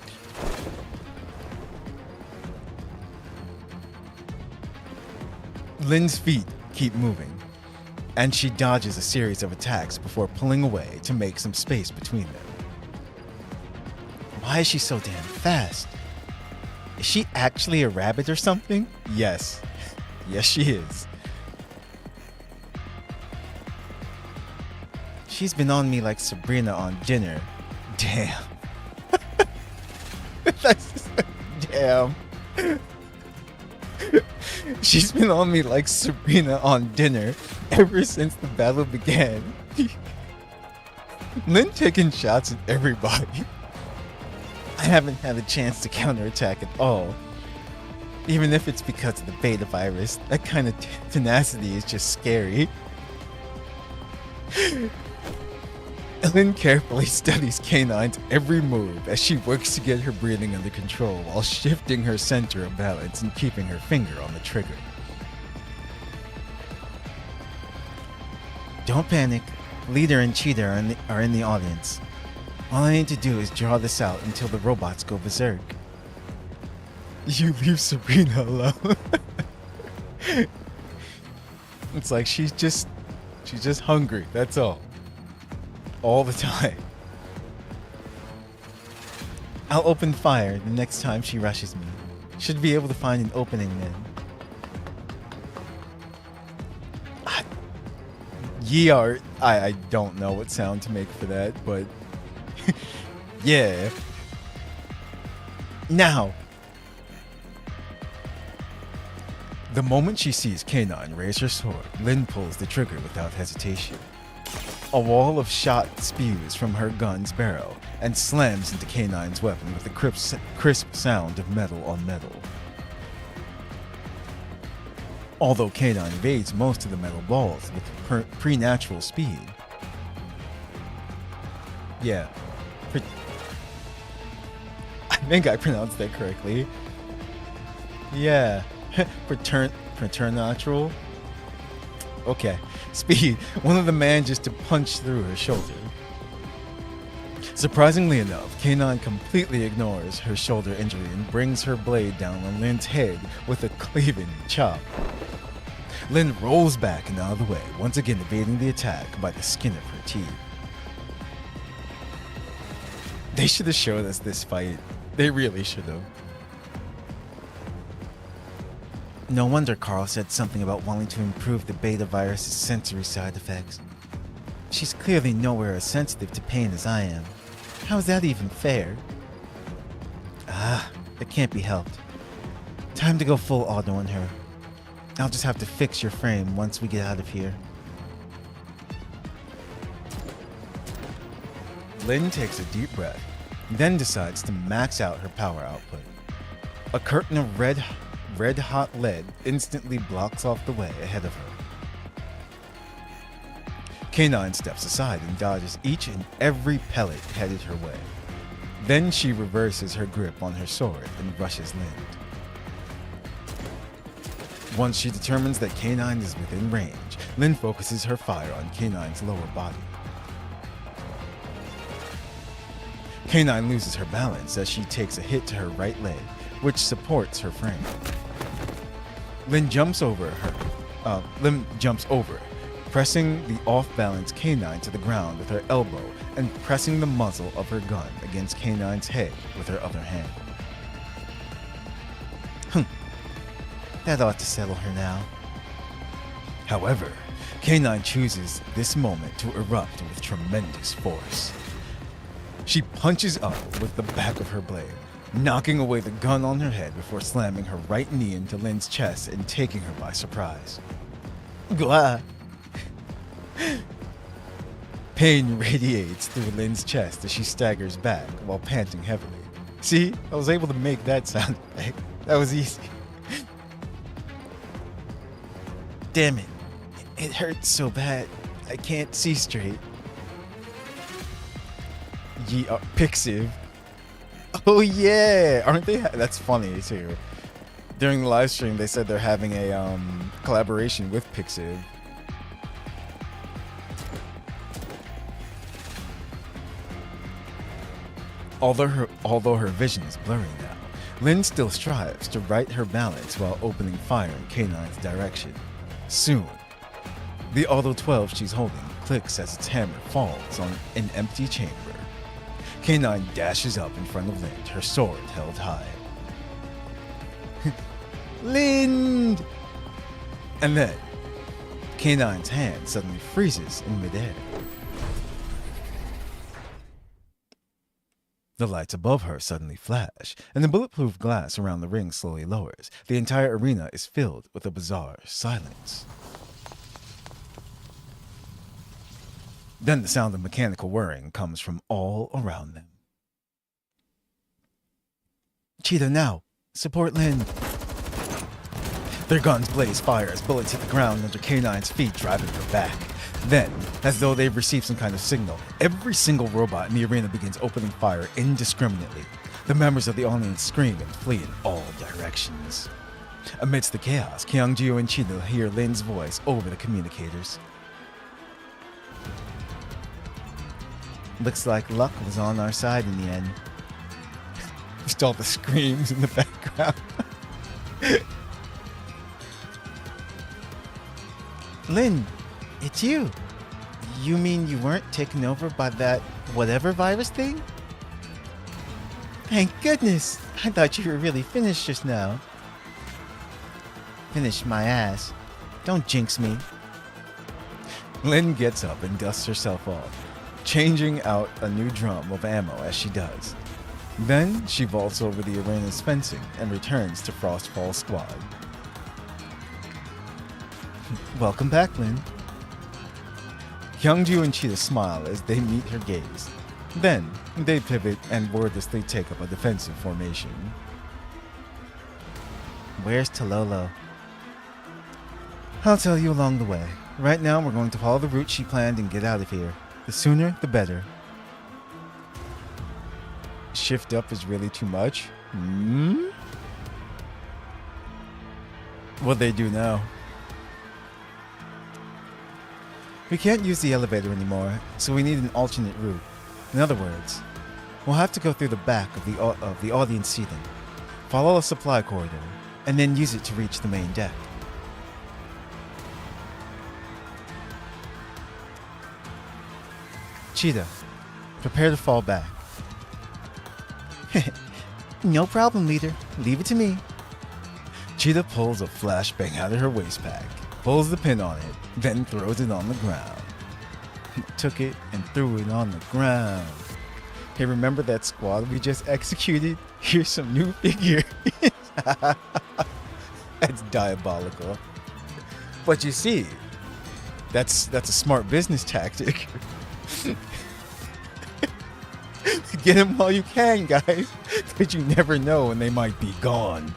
Lynn's feet keep moving, and she dodges a series of attacks before pulling away to make some space between them. Why is she so damn fast? Is she actually a rabbit or something? Yes. Yes, she is. She's been on me like Sabrina on dinner. Damn. Damn. She's been on me like Sabrina on dinner ever since the battle began. Lynn taking shots at everybody. I haven't had a chance to counterattack at all. Even if it's because of the beta virus, that kind of tenacity is just scary. Lynn carefully studies K9's every move as she works to get her breathing under control while shifting her center of balance and keeping her finger on the trigger. Don't panic. Leader and Cheetah are in the audience. All I need to do is draw this out until the robots go berserk. You leave Sabrina alone. It's like she's just hungry, that's all. All the time. I'll open fire the next time she rushes me. Should be able to find an opening then. I don't know what sound to make for that, but yeah. Now! The moment she sees K9 raise her sword, Lynn pulls the trigger without hesitation. A wall of shot spews from her gun's barrel and slams into K9's weapon with a crisp sound of metal on metal. although K9 evades most of the metal balls with preternatural speed. Yeah, I think I pronounced that correctly. Yeah, preternatural. Okay, speed. One of them manages to punch through her shoulder. Surprisingly enough, K9 completely ignores her shoulder injury and brings her blade down on Lin's head with a cleaving chop. Lin rolls back and out of the way, once again evading the attack by the skin of her teeth. They should have showed us this fight. They really should have. No wonder Carl said something about wanting to improve the beta virus's sensory side effects. She's clearly nowhere as sensitive to pain as I am. How is that even fair? It can't be helped. Time to go full auto on her. I'll just have to fix your frame once we get out of here. Lin takes a deep breath, then decides to max out her power output. A curtain of red-hot lead instantly blocks off the way ahead of her. K9 steps aside and dodges each and every pellet headed her way. Then she reverses her grip on her sword and rushes Lin. Once she determines that K9 is within range, Lin focuses her fire on K9's lower body. K9 loses her balance as she takes a hit to her right leg, which supports her frame. Lin jumps over, pressing the off-balance K9 to the ground with her elbow and pressing the muzzle of her gun against K9's head with her other hand. That ought to settle her now. However, K9 chooses this moment to erupt with tremendous force. She punches up with the back of her blade, knocking away the gun on her head before slamming her right knee into Lin's chest and taking her by surprise. Gah! Pain radiates through Lin's chest as she staggers back while panting heavily. See, I was able to make that sound effect. That was easy. Damn it. It hurts so bad. I can't see straight. Ye are Pixiv. Oh yeah, aren't they? That's funny too. During the live stream, they said they're having a collaboration with Pixiv. Although her vision is blurry now, Lin still strives to right her balance while opening fire in K9's direction. Soon, the Auto 12 she's holding clicks as its hammer falls on an empty chamber. K9 dashes up in front of Lin, her sword held high. Lind! And then, K9's hand suddenly freezes in midair. The lights above her suddenly flash, and the bulletproof glass around the ring slowly lowers. The entire arena is filled with a bizarre silence. Then the sound of mechanical whirring comes from all around them. Cheetah, now! Support Lin! Their guns blaze fire as bullets hit the ground under K9's feet, driving her back. Then, as though they've received some kind of signal, every single robot in the arena begins opening fire indiscriminately. The members of the audience scream and flee in all directions. Amidst the chaos, Kyungju and Cheetah hear Lin's voice over the communicators. Looks like luck was on our side in the end. Just all the screams in the background. Lin, it's you. You mean you weren't taken over by that whatever virus thing? Thank goodness. I thought you were really finished just now. Finished my ass. Don't jinx me. Lin gets up and dusts herself off, changing out a new drum of ammo as she does. Then she vaults over the arena's fencing and returns to Frostfall Squad. Welcome back, Lin. Kyungju and Cheetah smile as they meet her gaze. Then, they pivot and wordlessly take up a defensive formation. Where's Tololo? I'll tell you along the way. Right now, we're going to follow the route she planned and get out of here. The sooner, the better. Shift up is really too much. What they do now? We can't use the elevator anymore, so we need an alternate route. In other words, we'll have to go through the back of the audience seating, follow a supply corridor, and then use it to reach the main deck. Cheetah, prepare to fall back. No problem, leader. Leave it to me. Cheetah pulls a flashbang out of her waist pack, pulls the pin on it, then throws it on the ground. Took it and threw it on the ground. Hey, remember that squad we just executed? Here's some new figures. That's diabolical. But you see, that's a smart business tactic. Get them while you can, guys, because you never know when they might be gone.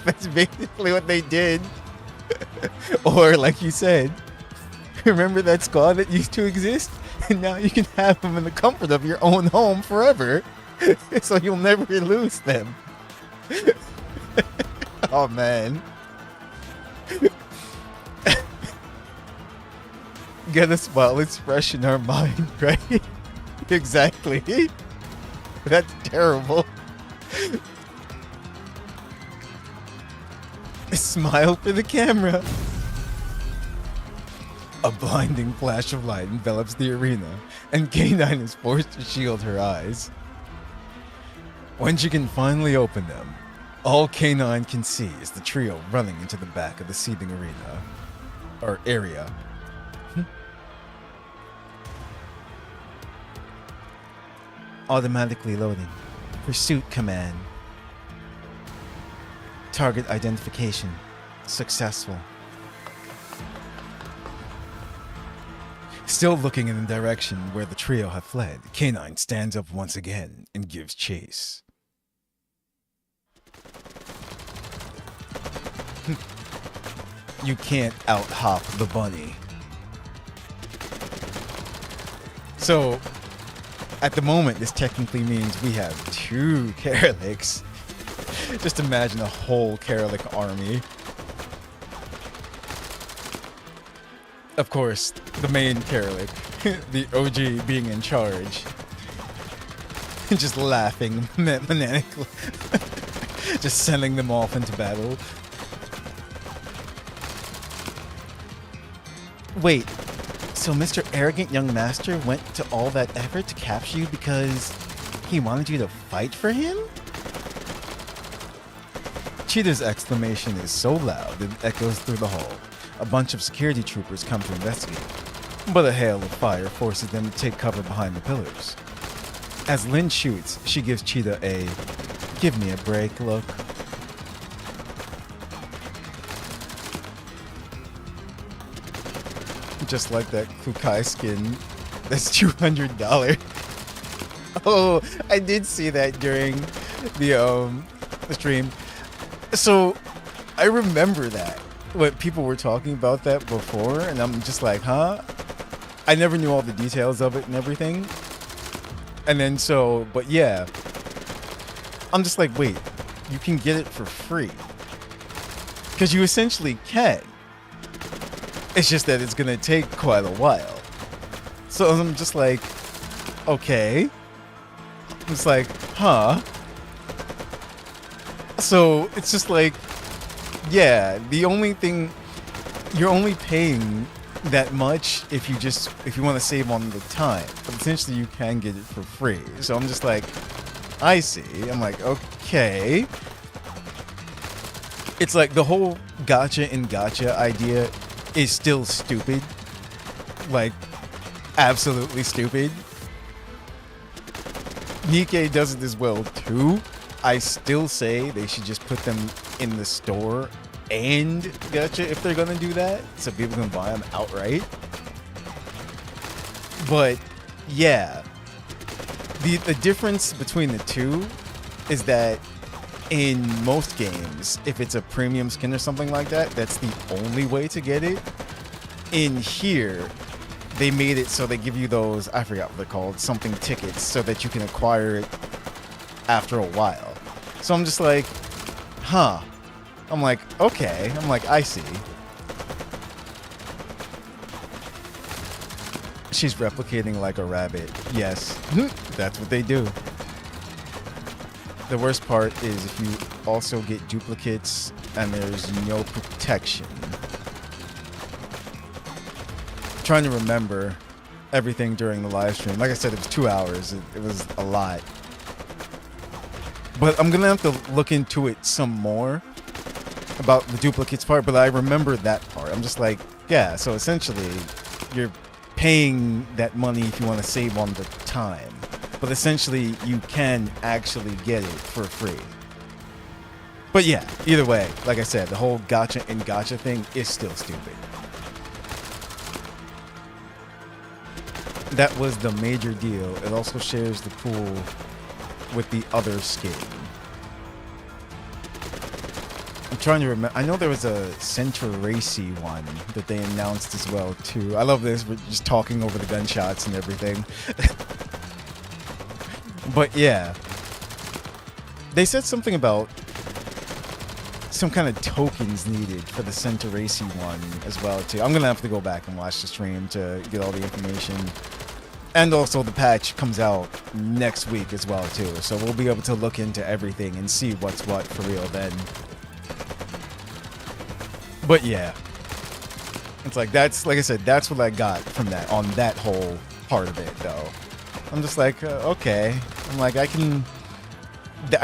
That's basically what they did. Or, like you said, remember that squad that used to exist? And now you can have them in the comfort of your own home forever. So you'll never lose them. Oh, man. Get us while it's fresh in our mind, right? Exactly. That's terrible. Smile for the camera. A blinding flash of light envelops the arena, and K9 is forced to shield her eyes. When she can finally open them, all K9 can see is the trio running into the back of the seating arena. Or area. Automatically loading. Pursuit command. Target identification. Successful. Still looking in the direction where the trio have fled, K9 stands up once again and gives chase. You can't out-hop the bunny. So, at the moment, this technically means we have 2 Keraliks. Just imagine a whole Keralik army. Of course, the main Keralik, the OG being in charge. Just laughing maniacally. Just sending them off into battle. Wait, so Mr. Arrogant Young Master went to all that effort to capture you because he wanted you to fight for him? Cheetah's exclamation is so loud it echoes through the hall. A bunch of security troopers come to investigate, but a hail of fire forces them to take cover behind the pillars. As Lynn shoots, she gives Cheetah a "give me a break" look. Just like that Kukai skin, that's $200. Oh, I did see that during the stream. So, I remember that. What people were talking about that before, and I'm just like, huh? I never knew all the details of it and everything. And then but yeah. I'm just like, wait, you can get it for free. Because you essentially can. It's just that it's going to take quite a while. So I'm just like, okay. I'm just like, huh? So it's just like, yeah, the only thing, you're only paying that much if you want to save on the time. But essentially you can get it for free. So I'm just like, I see. I'm like, okay. It's like the whole gotcha and gotcha idea is still stupid. Like, absolutely stupid. Nikkei does it as well too. I still say they should just put them in the store and gacha if they're gonna do that, so people can buy them outright. But yeah, the difference between the two is that in most games, if it's a premium skin or something like that, that's the only way to get it. In here, they made it so they give you those, I forgot what they're called, something tickets, so that you can acquire it after a while. So I'm just like, huh. I'm like, okay. I'm like, I see. She's replicating like a rabbit. Yes, that's what they do. The worst part is if you also get duplicates and there's no protection. I'm trying to remember everything during the live stream. Like I said, it was 2 hours. It was a lot. But I'm going to have to look into it some more about the duplicates part, but I remember that part. I'm just like, yeah, so essentially you're paying that money if you want to save on the time. But essentially, you can actually get it for free. But yeah, either way, like I said, the whole gotcha and gotcha thing is still stupid. That was the major deal. It also shares the pool with the other skin. I'm trying to remember. I know there was a Center Racy one that they announced as well, too. I love this. We're just talking over the gunshots and everything. But yeah, they said something about some kind of tokens needed for the Center Racy one as well too. I'm gonna have to go back and watch the stream to get all the information. And also the patch comes out next week as well too. So we'll be able to look into everything and see what's what for real then. But yeah, it's like, that's, like I said, that's what I got from that, on that whole part of it though. I'm just like, okay. I'm like, I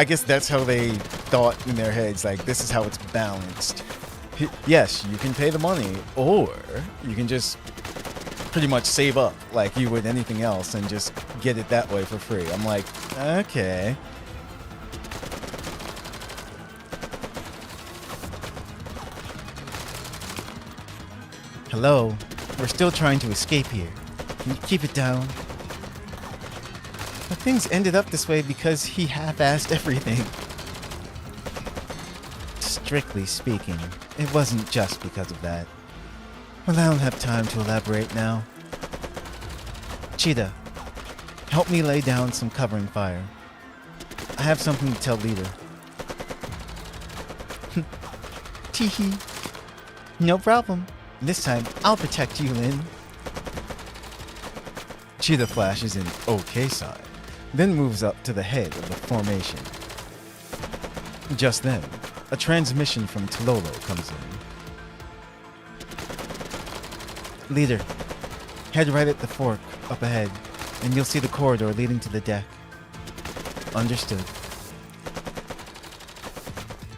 guess that's how they thought in their heads, like, this is how it's balanced. Yes, you can pay the money, or you can just pretty much save up like you would anything else and just get it that way for free. I'm like, okay. Hello? We're still trying to escape here. Can you keep it down? But things ended up this way because he half-assed everything. Strictly speaking, it wasn't just because of that. Well, I don't have time to elaborate now. Cheetah, help me lay down some covering fire. I have something to tell Leader. Teehee. No problem. This time, I'll protect you, Lin. Cheetah flashes an okay sign, then moves up to the head of the formation. Just then, a transmission from Tololo comes in. Leader, head right at the fork up ahead, and you'll see the corridor leading to the deck. Understood.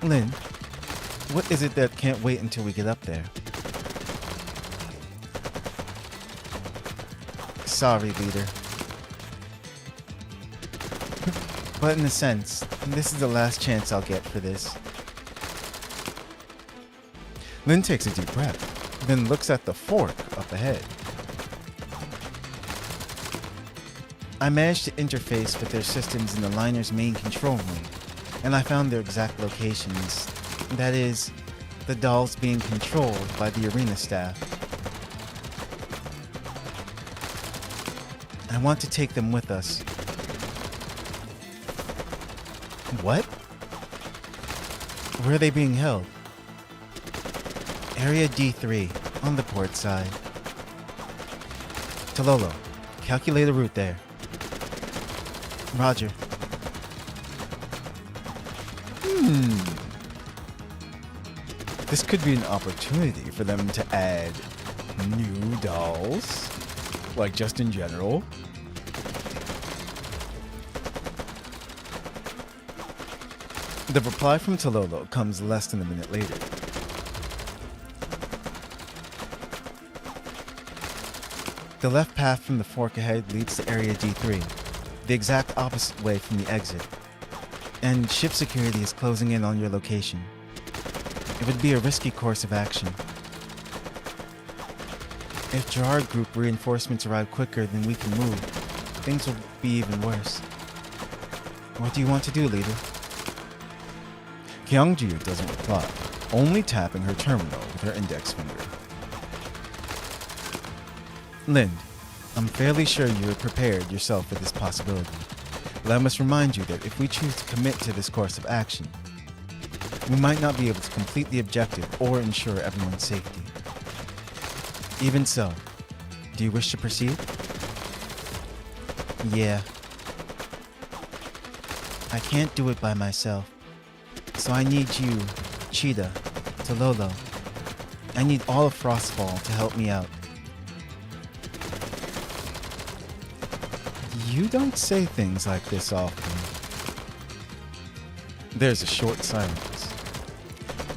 Lin, what is it that can't wait until we get up there? Sorry, Leader. But in a sense, this is the last chance I'll get for this. Lin takes a deep breath, then looks at the fork up ahead. I managed to interface with their systems in the liner's main control room, and I found their exact locations. That is, the dolls being controlled by the arena staff. I want to take them with us. What? Where are they being held? Area D3, on the port side. Tololo, calculate a route there. Roger. This could be an opportunity for them to add new dolls, like just in general. The reply from Tololo comes less than a minute later. The left path from the fork ahead leads to Area D3, the exact opposite way from the exit. And ship security is closing in on your location. It would be a risky course of action. If Gerard Group reinforcements arrive quicker than we can move, things will be even worse. What do you want to do, Leader? Kyungju doesn't reply, only tapping her terminal with her index finger. Lind, I'm fairly sure you have prepared yourself for this possibility, but I must remind you that if we choose to commit to this course of action, we might not be able to complete the objective or ensure everyone's safety. Even so, do you wish to proceed? Yeah. I can't do it by myself. So I need you, Cheetah, Tololo. I need all of Frostfall to help me out. You don't say things like this often. There's a short silence.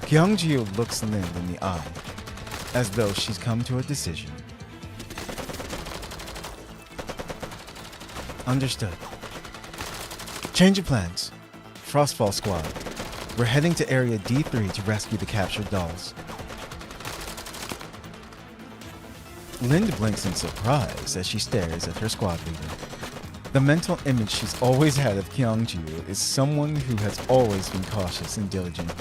Kyungju looks Lind in the eye, as though she's come to a decision. Understood. Change of plans. Frostfall Squad. We're heading to Area D3 to rescue the captured dolls. Lind blinks in surprise as she stares at her squad leader. The mental image she's always had of Kyungju is someone who has always been cautious and diligent.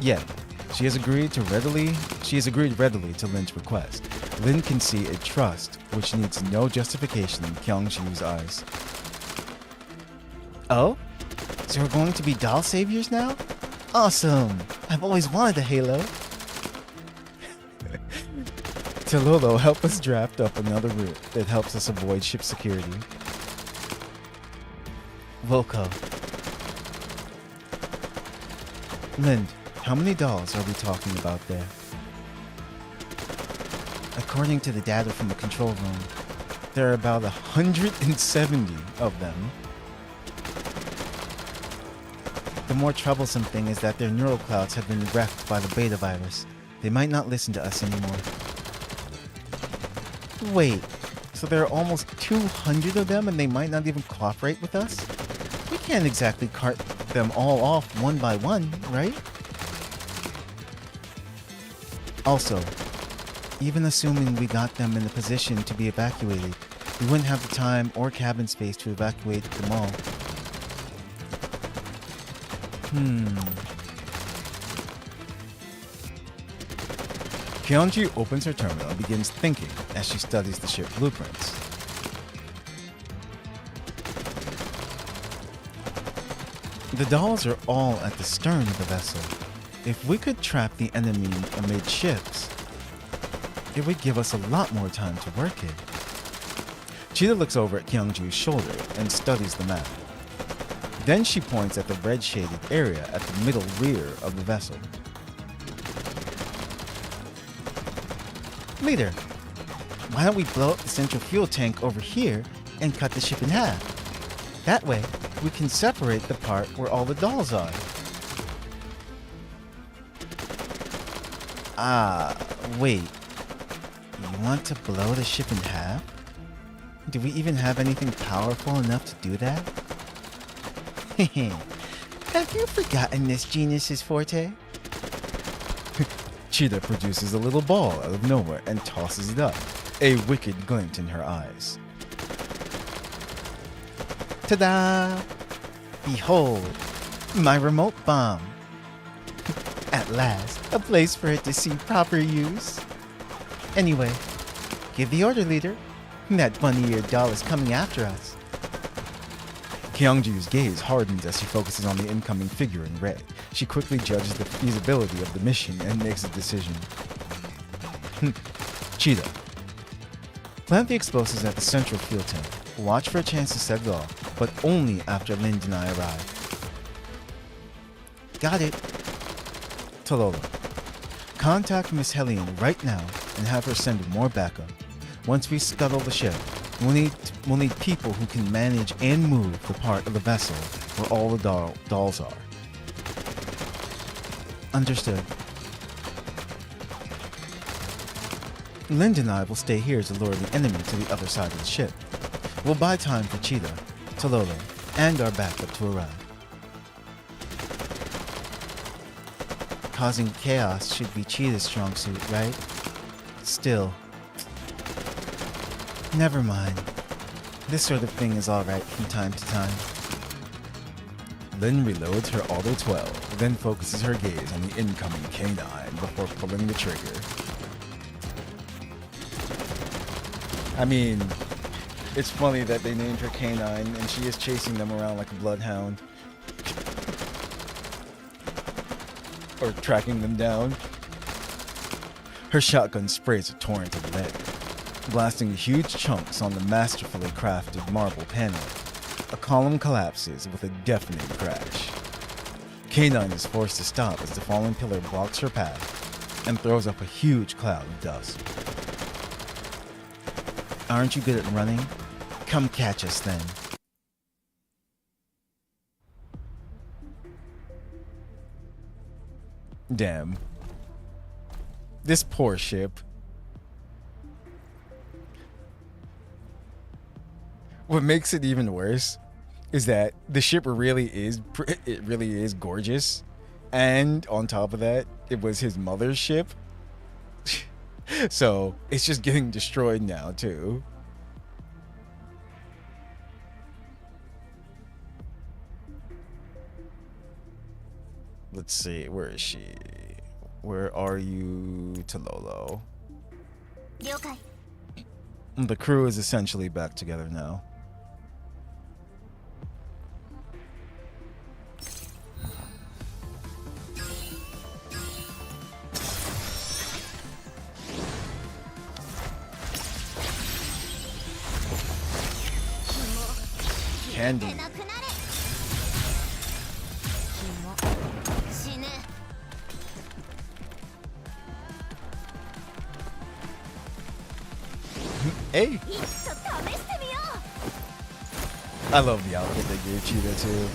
Yet, she has agreed readily to Lind's request. Lind can see a trust which needs no justification in Kyungju's eyes. Oh? So we're going to be doll saviors now? Awesome! I've always wanted a halo. Tololo, help us draft up another route that helps us avoid ship security. Volko. Lind, how many dolls are we talking about there? According to the data from the control room, There are about 170 of them. the more troublesome thing is that their neural clouds have been wrecked by the beta virus. They might not listen to us anymore. Wait, so there are almost 200 of them and they might not even cooperate with us? We can't exactly cart them all off one by one, right? Also, even assuming we got them in a position to be evacuated, we wouldn't have the time or cabin space to evacuate them all. Kyungju opens her terminal and begins thinking as she studies the ship blueprints. The dolls are all at the stern of the vessel. If we could trap the enemy amidships, it would give us a lot more time to work it. Cheetah looks over at Kyungju's shoulder and studies the map. Then she points at the red shaded area at the middle rear of the vessel. Leader, why don't we blow up the central fuel tank over here and cut the ship in half? That way, we can separate the part where all the dolls are. Wait. You want to blow the ship in half? Do we even have anything powerful enough to do that? Have you forgotten this genius's forte? Cheetah produces a little ball out of nowhere and tosses it up, a wicked glint in her eyes. Ta-da! Behold, my remote bomb. At last, a place for it to see proper use. Anyway, give the order, leader. That bunny-eared doll is coming after us. Kyungju's gaze hardens as she focuses on the incoming figure in red. She quickly judges the feasibility of the mission and makes a decision. Cheetah. Plant the explosives at the central fuel tank. Watch for a chance to set it off, but only after Lind and I arrive. Got it. Tololo. Contact Miss Hellion right now and have her send more backup. Once we scuttle the ship, we'll need people who can manage and move the part of the vessel where all the dolls are. Understood. Lind and I will stay here to lure the enemy to the other side of the ship. We'll buy time for Cheetah, Tololo, and our backup to arrive. Causing chaos should be Cheetah's strong suit, right? Still. Never mind. This sort of thing is alright from time to time. Lynn reloads her Auto 12, then focuses her gaze on the incoming canine before pulling the trigger. I mean, it's funny that they named her Canine and she is chasing them around like a bloodhound. Or tracking them down. Her shotgun sprays a torrent of lead, blasting huge chunks on the masterfully crafted marble panel. A column collapses with a deafening crash. Canine is forced to stop as the fallen pillar blocks her path and throws up a huge cloud of dust. Aren't you good at running? Come catch us then. Damn. This poor ship. What makes it even worse is that the ship really is gorgeous, and on top of that, it was his mother's ship. So it's just getting destroyed now too. Let's see, where is she? Where are you, Tololo? The crew is essentially back together now. Candy. Hey! I love the outfit they gave Cheetah too.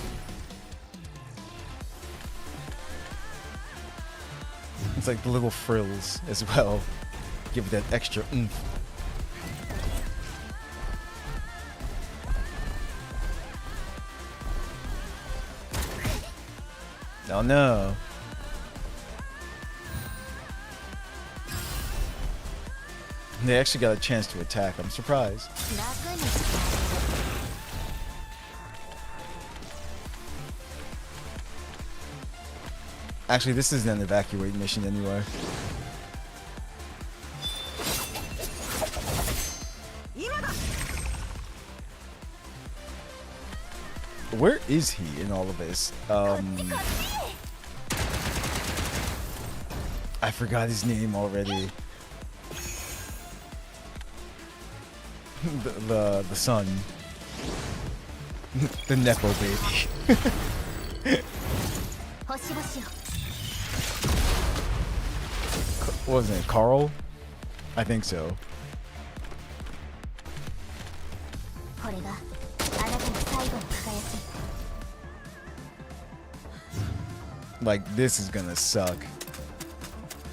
It's like the little frills as well. Give it that extra oomph. Oh no. They actually got a chance to attack. I'm surprised. Actually, this is an evacuate mission anyway. Where is he in all of this? I forgot his name already. The son. The Nepo baby. What was it? Carl? I think so. Like, this is gonna suck.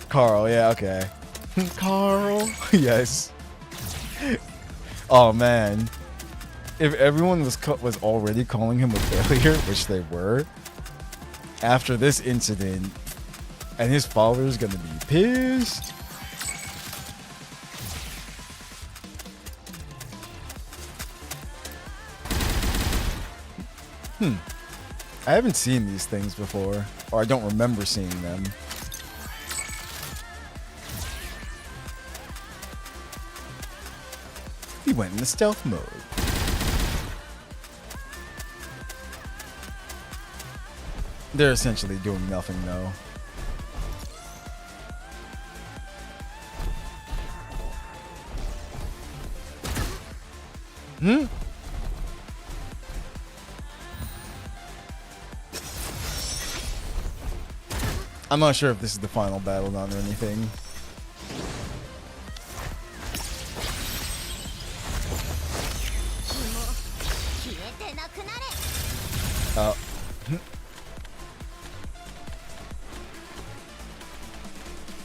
Carl, yeah, okay. Carl, yes. Oh man, if everyone was already calling him a failure, which they were, after this incident, and his father's gonna be pissed. I haven't seen these things before, or I don't remember seeing them. He went into stealth mode. They're essentially doing nothing though. I'm not sure if this is the final battle done or anything.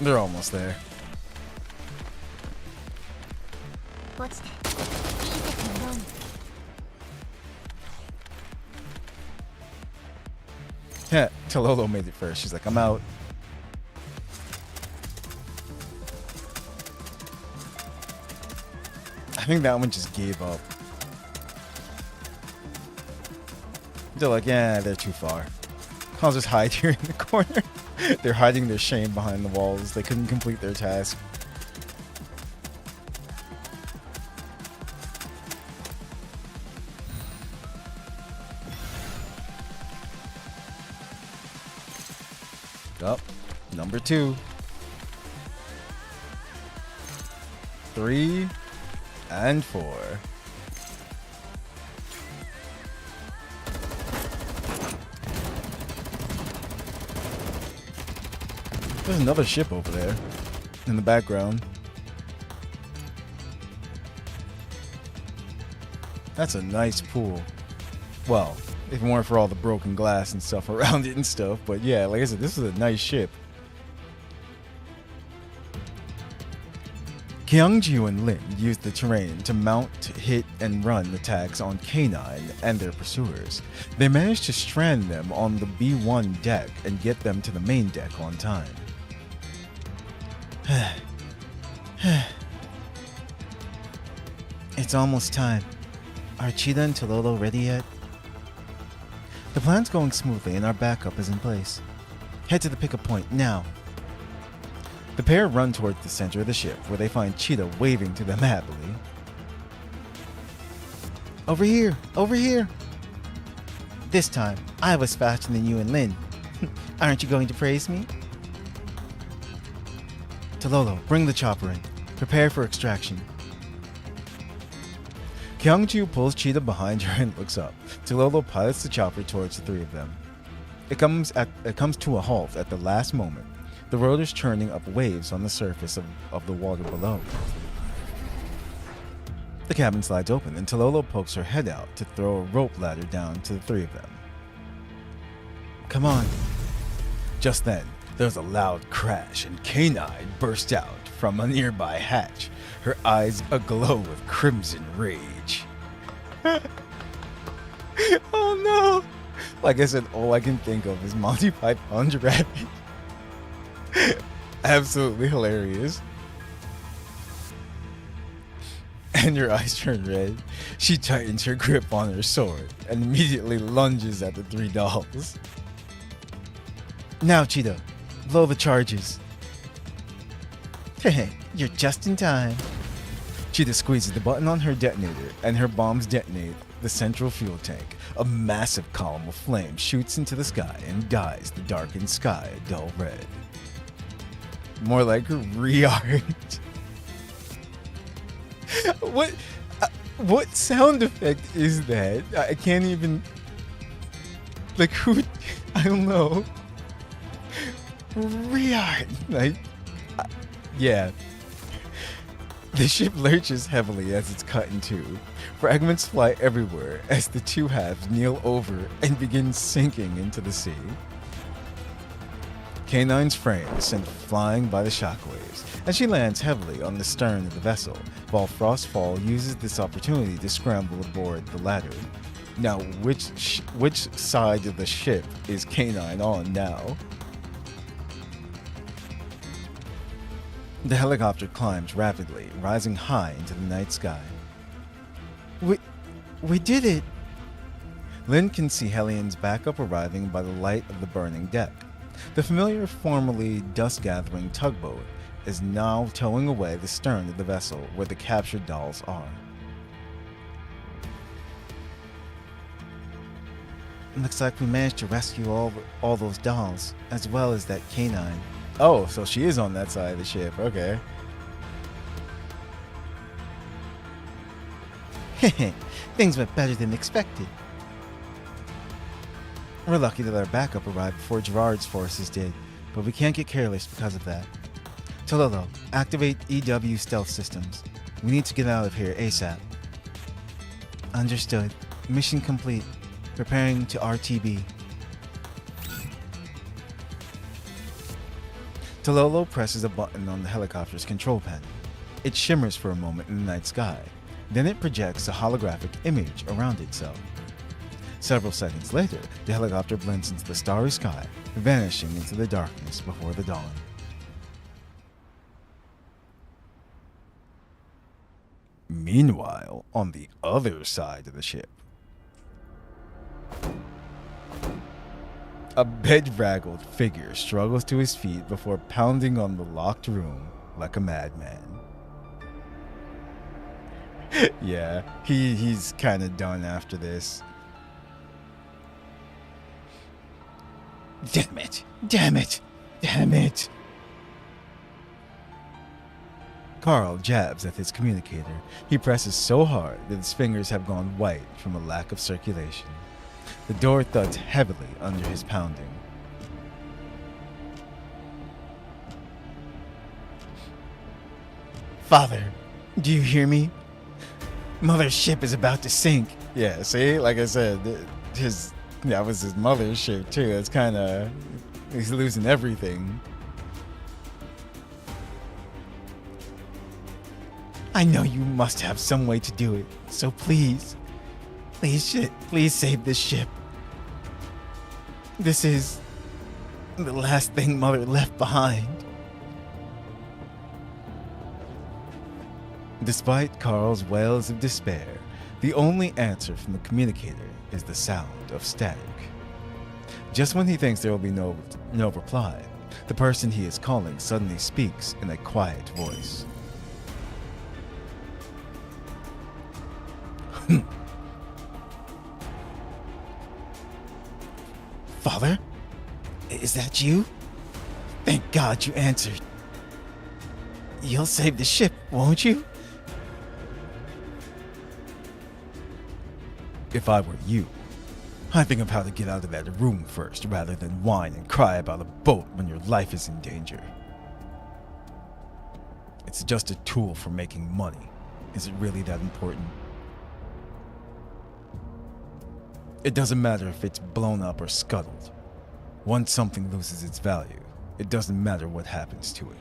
They're almost there. Yeah, Tololo made it first. She's like, I'm out. I think that one just gave up. They're like, yeah, they're too far. I'll just hide here in the corner. They're hiding their shame behind the walls. They couldn't complete their task. Up. Number 2. 3 and 4. There's another ship over there in the background. That's a nice pool. Well, if it weren't for all the broken glass and stuff around it and stuff. But yeah, like I said, this is a nice ship. Kyungju and Lin used the terrain to mount, hit, and run attacks on K9 and their pursuers. They managed to strand them on the B1 deck and get them to the main deck on time. It's almost time. Are Cheetah and Tololo ready yet? The plan's going smoothly and our backup is in place. Head to the pickup point now. The pair run towards the center of the ship, where they find Cheetah waving to them happily. Over here! Over here! This time, I was faster than you and Lin. Aren't you going to praise me? Tololo, bring the chopper in. Prepare for extraction. Kyungju pulls Cheetah behind her and looks up. Tololo pilots the chopper towards the three of them. It comes to a halt at the last moment, the rotors churning up waves on the surface of the water below. The cabin slides open and Tololo pokes her head out to throw a rope ladder down to the three of them. Come on. Just then, there's a loud crash and K9 burst out from a nearby hatch, her eyes aglow with crimson rage. Oh no! Like I said, all I can think of is Monty Python's Rabbit. Absolutely hilarious. And her eyes turn red. She tightens her grip on her sword and immediately lunges at the three dolls. Now, Cheetah, blow the charges. You're just in time. Cheetah squeezes the button on her detonator, and her bombs detonate the central fuel tank. A massive column of flame shoots into the sky and dyes the darkened sky a dull red. More like re-art. What sound effect is that? I can't even... Like, who... I don't know. Re-art. Like... yeah. The ship lurches heavily as it's cut in two. Fragments fly everywhere as the two halves kneel over and begin sinking into the sea. K9's frame is sent flying by the shockwaves as she lands heavily on the stern of the vessel, while Frostfall uses this opportunity to scramble aboard the ladder. Now, which side of the ship is K9 on now? The helicopter climbs rapidly, rising high into the night sky. We did it! Lin can see Hellions backup arriving by the light of the burning deck. The familiar, formerly dust-gathering tugboat is now towing away the stern of the vessel where the captured dolls are. Looks like we managed to rescue all those dolls, as well as that K9. Oh, so she is on that side of the ship, okay. Things went better than expected. We're lucky that our backup arrived before Gerard's forces did, but we can't get careless because of that. Tololo, activate EW stealth systems. We need to get out of here ASAP. Understood. Mission complete. Preparing to RTB. Tololo presses a button on the helicopter's control panel. It shimmers for a moment in the night sky. Then it projects a holographic image around itself. Several seconds later, the helicopter blends into the starry sky, vanishing into the darkness before the dawn. Meanwhile, on the other side of the ship. A bedraggled figure struggles to his feet before pounding on the locked room like a madman. Yeah, he's kind of done after this. Damn it! Damn it! Damn it! Carl jabs at his communicator. He presses so hard that his fingers have gone white from a lack of circulation. The door thuds heavily under his pounding. Father, do you hear me? Mother's ship is about to sink. Yeah, see, like I said, that was his mother's ship too. It's kind of, he's losing everything. I know you must have some way to do it, so please save this ship. This is the last thing Mother left behind. Despite Carl's wails of despair, the only answer from the communicator is the sound of static. Just when he thinks there will be no reply, the person he is calling suddenly speaks in a quiet voice. Father? Is that you? Thank God you answered. You'll save the ship, won't you? If I were you, I'd think of how to get out of that room first rather than whine and cry about a boat when your life is in danger. It's just a tool for making money. Is it really that important? It doesn't matter if it's blown up or scuttled. Once something loses its value, it doesn't matter what happens to it.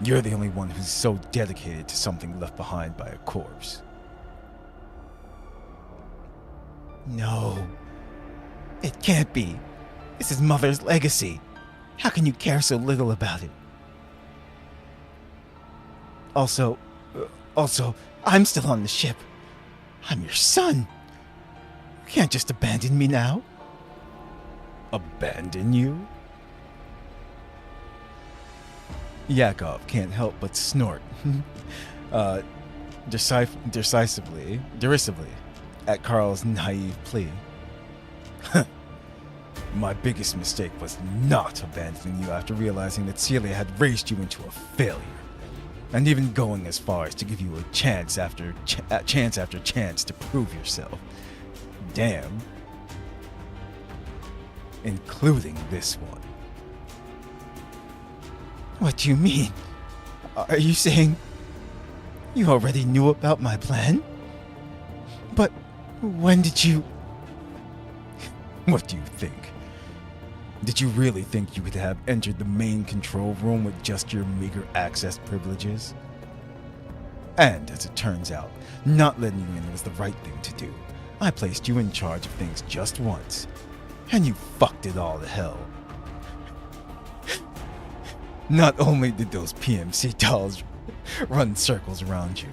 You're the only one who's so dedicated to something left behind by a corpse. No. It can't be. This is Mother's legacy. How can you care so little about it? Also, I'm still on the ship. I'm your son. You can't just abandon me now. Abandon you? Yakov can't help but snort, derisively, at Carl's naive plea. My biggest mistake was not abandoning you after realizing that Celia had raised you into a failure, and even going as far as to give you a chance after chance to prove yourself. Damn. Including this one. What do you mean? Are you saying you already knew about my plan? But when did you... What do you think? Did you really think you could have entered the main control room with just your meager access privileges? And as it turns out, not letting you in was the right thing to do. I placed you in charge of things just once, and you fucked it all to hell. Not only did those PMC dolls run circles around you,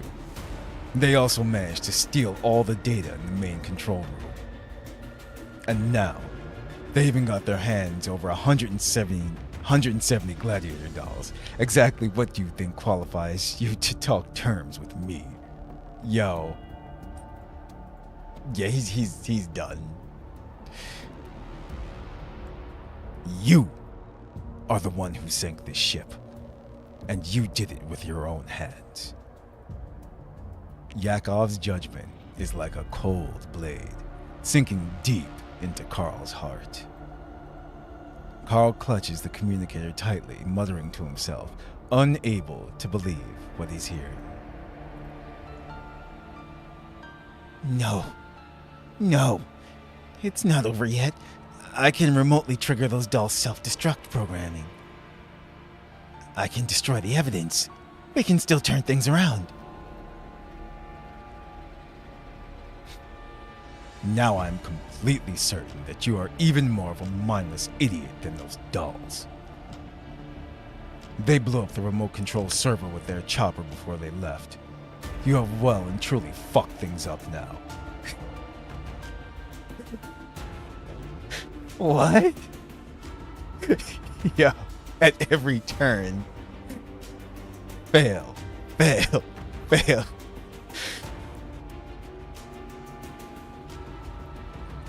they also managed to steal all the data in the main control room. And now, they even got their hands over 170 gladiator dolls. Exactly what do you think qualifies you to talk terms with me? Yo. Yeah, he's done. You are the one who sank this ship, and you did it with your own hands. Yakov's judgment is like a cold blade, sinking deep into Carl's heart. Carl clutches the communicator tightly, muttering to himself, unable to believe what he's hearing. No, it's not over yet. I can remotely trigger those dolls' self-destruct programming. I can destroy the evidence. We can still turn things around. Now I'm completely certain that you are even more of a mindless idiot than those dolls. They blew up the remote control server with their chopper before they left. You have well and truly fucked things up now. What? Yeah, at every turn. Fail, fail, fail.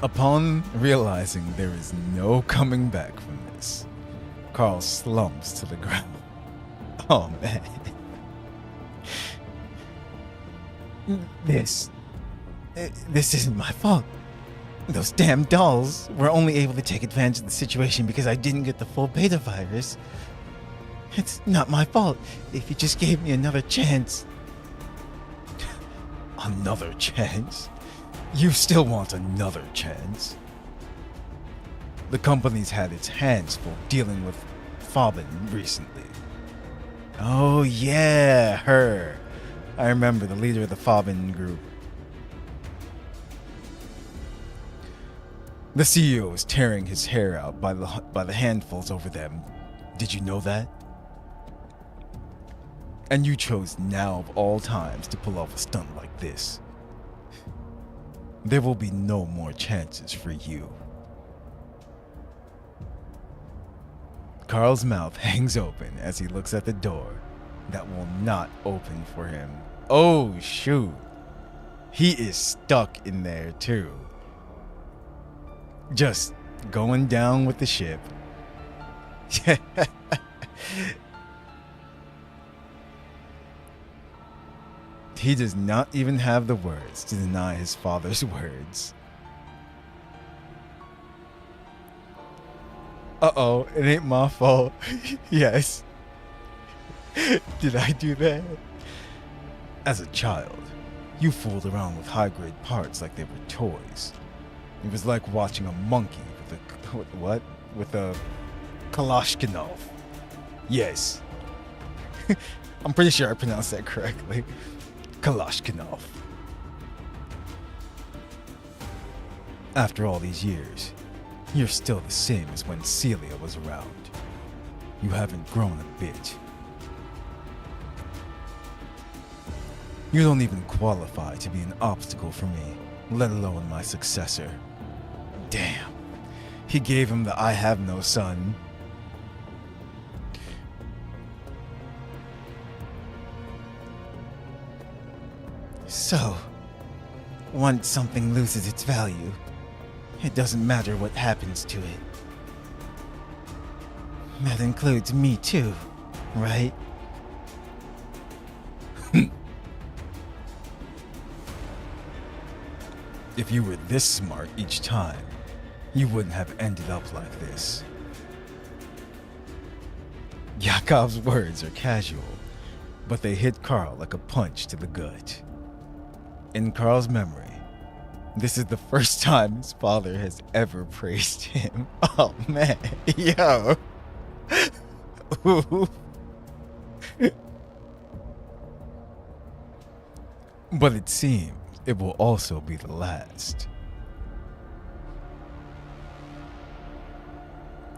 Upon realizing there is no coming back from this, Carl slumps to the ground. Oh man. This isn't my fault. Those damn dolls were only able to take advantage of the situation because I didn't get the full beta virus. It's not my fault. If you just gave me another chance. Another chance? You still want another chance? The company's had its hands full dealing with Fobin recently. Oh yeah, her. I remember, the leader of the Fobin group. The CEO is tearing his hair out by the handfuls over them. Did you know that? And you chose now of all times to pull off a stunt like this. There will be no more chances for you. Carl's mouth hangs open as he looks at the door that will not open for him. Oh shoot. He is stuck in there too. Just going down with the ship. He does not even have the words to deny his father's words. Uh-oh, it ain't my fault. Yes. Did I do that? As a child, you fooled around with high-grade parts like they were toys. It was like watching a monkey with a Kalashnikov. Yes. I'm pretty sure I pronounced that correctly. Kalashnikov. After all these years, you're still the same as when Celia was around. You haven't grown a bit. You don't even qualify to be an obstacle for me, let alone my successor. Damn. He gave him the I have no son. So, once something loses its value, it doesn't matter what happens to it. That includes me too, right? If you were this smart each time, you wouldn't have ended up like this. Yakov's words are casual, but they hit Carl like a punch to the gut. In Carl's memory, this is the first time his father has ever praised him. Oh man, yo. But it seems it will also be the last.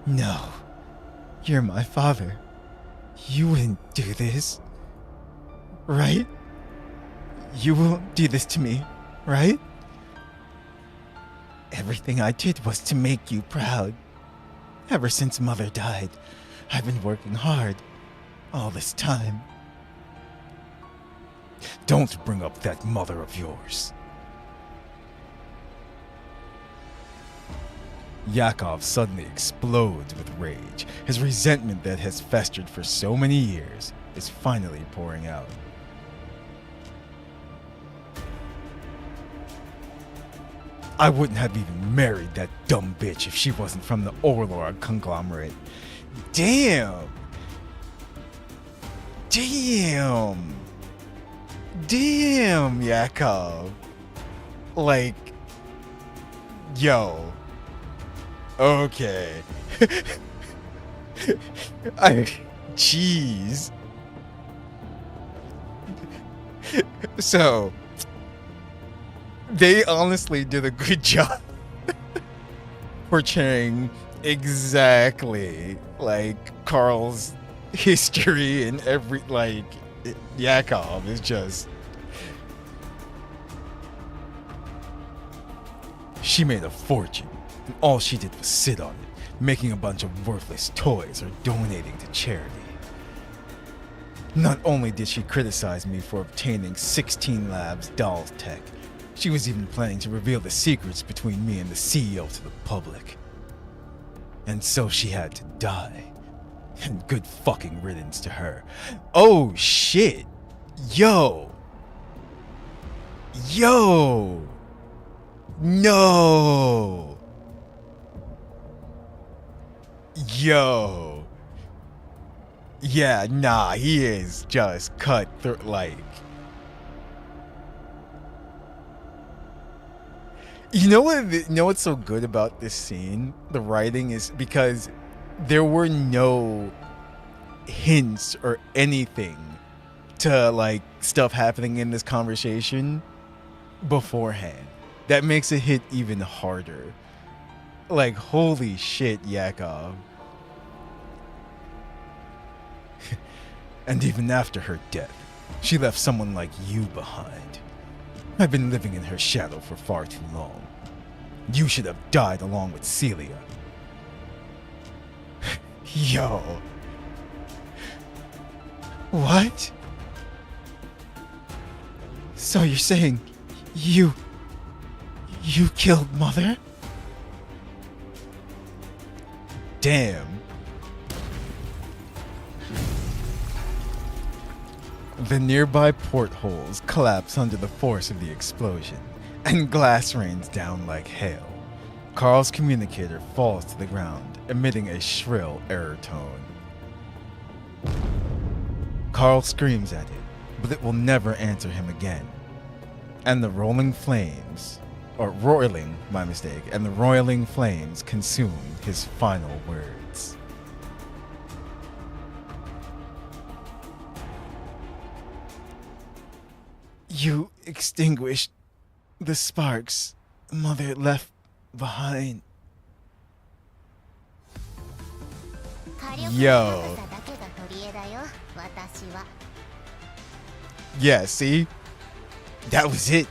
No, you're my father. You wouldn't do this, right? You won't do this to me, right? Everything I did was to make you proud. Ever since Mother died, I've been working hard all this time. Don't bring up that mother of yours. Yakov suddenly explodes with rage. His resentment that has festered for so many years is finally pouring out. I wouldn't have even married that dumb bitch if she wasn't from the Orlor conglomerate. Damn! Damn! Damn, Yakov. Like, yo. Okay. Jeez. So, they honestly did a good job portraying exactly like Carl's history and every Yakov is just, she made a fortune and all she did was sit on it, making a bunch of worthless toys or donating to charity. Not only did she criticize me for obtaining 16 Labs dolls tech, she was even planning to reveal the secrets between me and the CEO to the public. And so she had to die. And good fucking riddance to her. Oh shit! Yo! Yo! No! Yo! Yeah, nah, he is just cut through, like... You know what's so good about this scene? The writing is because there were no hints or anything to like stuff happening in this conversation beforehand. That makes it hit even harder. Like, holy shit, Yakov. And even after her death, she left someone like you behind. I've been living in her shadow for far too long. You should have died along with Celia. Yo. What? So you're saying you killed Mother? Damn. The nearby portholes collapse under the force of the explosion, and glass rains down like hail. Carl's communicator falls to the ground, emitting a shrill error tone. Carl screams at it, but it will never answer him again. And the roiling flames consume his final words. You extinguished the sparks Mother left behind. Yo. Yeah, see? That was it.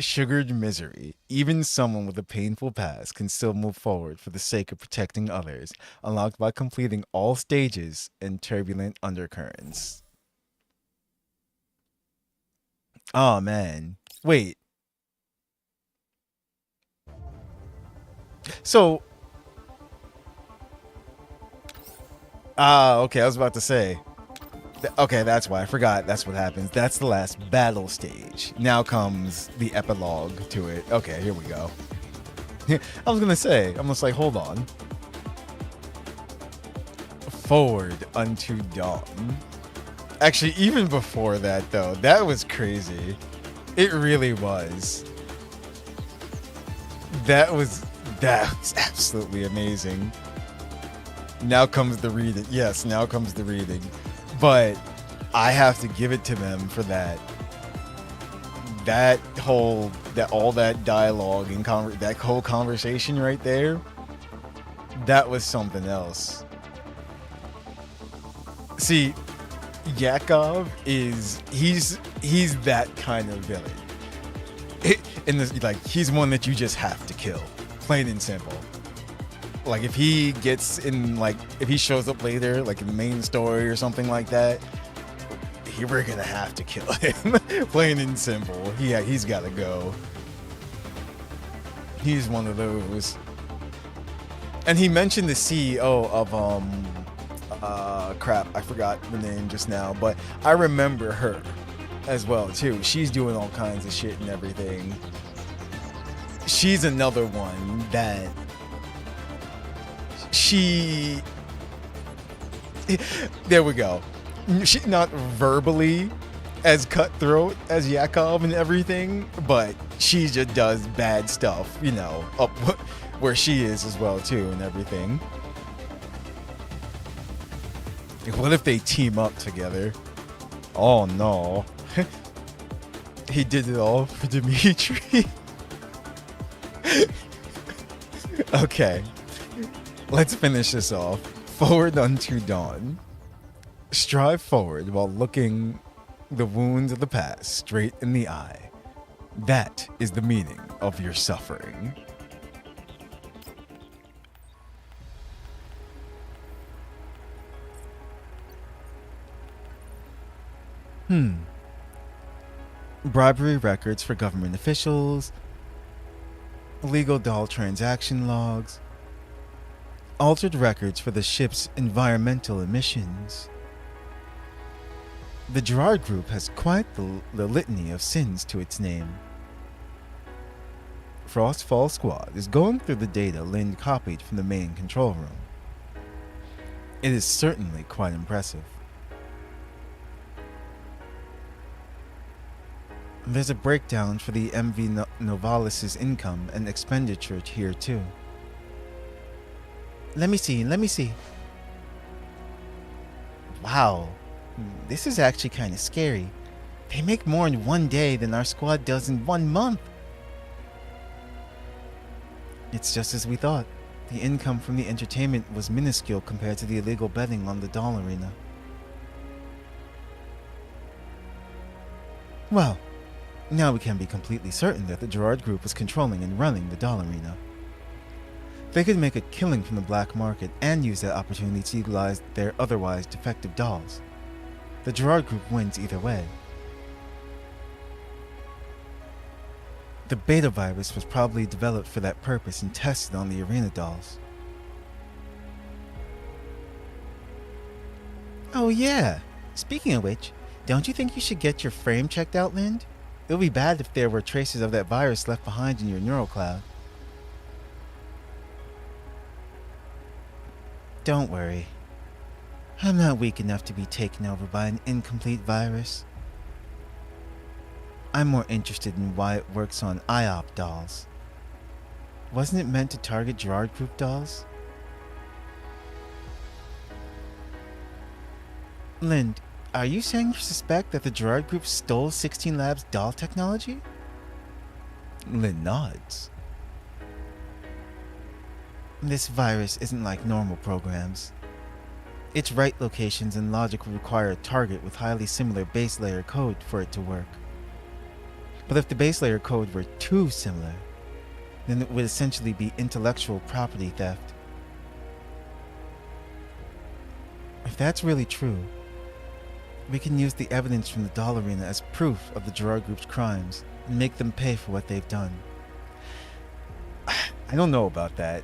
Sugared misery. Even someone with a painful past can still move forward for the sake of protecting others, unlocked by completing all stages in Turbulent Undercurrents. Oh man. Wait. So okay, I was about to say. Okay, that's why I forgot. That's what happens. That's the last battle stage. Now comes the epilogue to it. Okay, here we go. I was gonna say, I'm just like, hold on. Forward unto dawn. Actually, even before that, though, that was crazy. It really was. That was absolutely amazing. Now comes the reading. Yes, now comes the reading. But I have to give it to them for that. All that dialogue and that whole conversation right there. That was something else. See, Yakov he's that kind of villain. He's one that you just have to kill, plain and simple. Like if he gets in, if he shows up later, like in the main story or something like that, we're gonna have to kill him. Plain and simple. He's gotta go. He's one of those. And he mentioned the CEO of crap, I forgot the name just now, but I remember her as well too. She's doing all kinds of shit and everything. She's another one that there we go. She's not verbally as cutthroat as Yakov and everything, but she just does bad stuff, up where she is as well too and everything. What if they team up together? Oh no. He did it all for Dimitri. Okay. Let's finish this off. Forward unto dawn. Strive forward while looking the wounds of the past straight in the eye. That is the meaning of your suffering. Bribery records for government officials, illegal doll transaction logs, altered records for the ship's environmental emissions. The Gerard Group has quite the litany of sins to its name. Frostfall Squad is going through the data Lind copied from the main control room. It is certainly quite impressive. There's a breakdown for the MV Novalis' income and expenditure here too. Let me see. Wow, this is actually kind of scary. They make more in one day than our squad does in 1 month. It's just as we thought. The income from the entertainment was minuscule compared to the illegal betting on the doll arena. Well, now we can be completely certain that the Gerard Group was controlling and running the doll arena. They could make a killing from the black market and use that opportunity to utilize their otherwise defective dolls. The Gerard Group wins either way. The beta virus was probably developed for that purpose and tested on the arena dolls. Oh yeah, speaking of which, don't you think you should get your frame checked out, Lind? It would be bad if there were traces of that virus left behind in your neural cloud. Don't worry. I'm not weak enough to be taken over by an incomplete virus. I'm more interested in why it works on IOP dolls. Wasn't it meant to target Gerard Group dolls? Lind, are you saying you suspect that the Gerard Group stole 16 Labs doll technology? Lind nods. This virus isn't like normal programs. Its right locations and logic would require a target with highly similar base layer code for it to work. But if the base layer code were too similar, then it would essentially be intellectual property theft. If that's really true, we can use the evidence from the doll arena as proof of the Gerard Group's crimes and make them pay for what they've done. I don't know about that.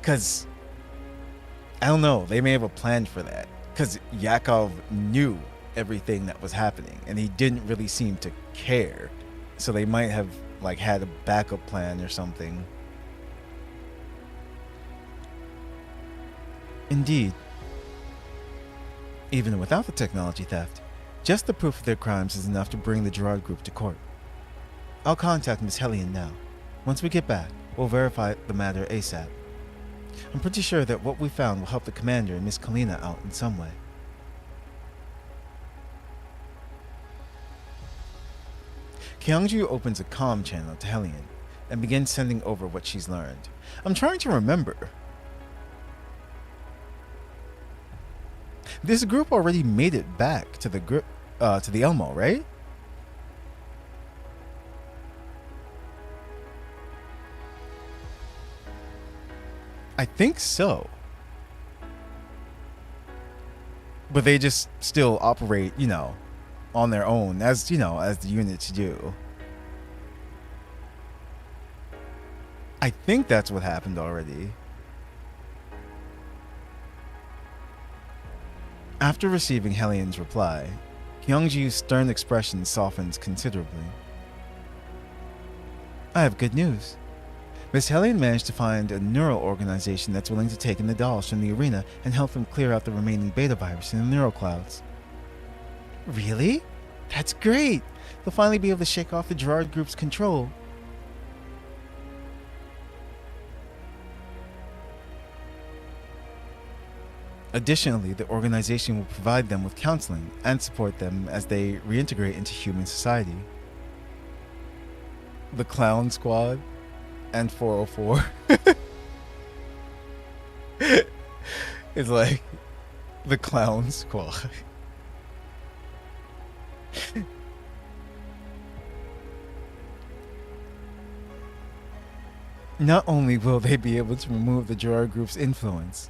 Because, I don't know, they may have a plan for that. Because Yakov knew everything that was happening and he didn't really seem to care. So they might have had a backup plan or something. Indeed. Even without the technology theft, just the proof of their crimes is enough to bring the Gerard Group to court. I'll contact Miss Hellion now. Once we get back, we'll verify the matter ASAP. I'm pretty sure that what we found will help the commander and Miss Kalina out in some way. Kyungju opens a comm channel to Hellion and begins sending over what she's learned. I'm trying to remember. This group already made it back to the Elmo, right? I think so. But they just still operate, on their own, as the units do. I think that's what happened already. After receiving Hellion's reply, Kyungju's stern expression softens considerably. I have good news. Miss Hellion managed to find a neural organization that's willing to take in the dolls from the arena and help them clear out the remaining beta virus in the neural clouds. Really? That's great! They'll finally be able to shake off the Gerard Group's control. Additionally, the organization will provide them with counseling and support them as they reintegrate into human society. The Clown Squad and 404. It's like the Clown Squad. Not only will they be able to remove the Gerard Group's influence,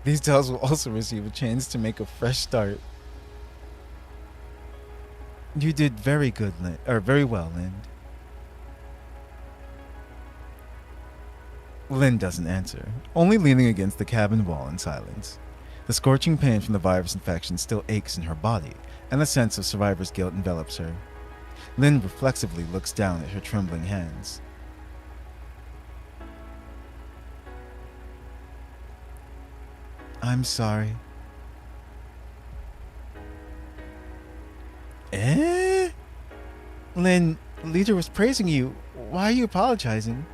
these dolls will also receive a chance to make a fresh start. You did very good, very well, Lind. Lind doesn't answer, only leaning against the cabin wall in silence. The scorching pain from the virus infection still aches in her body, and a sense of survivor's guilt envelops her. Lind reflexively looks down at her trembling hands. I'm sorry. Eh? Lynn, leader was praising you. Why are you apologizing?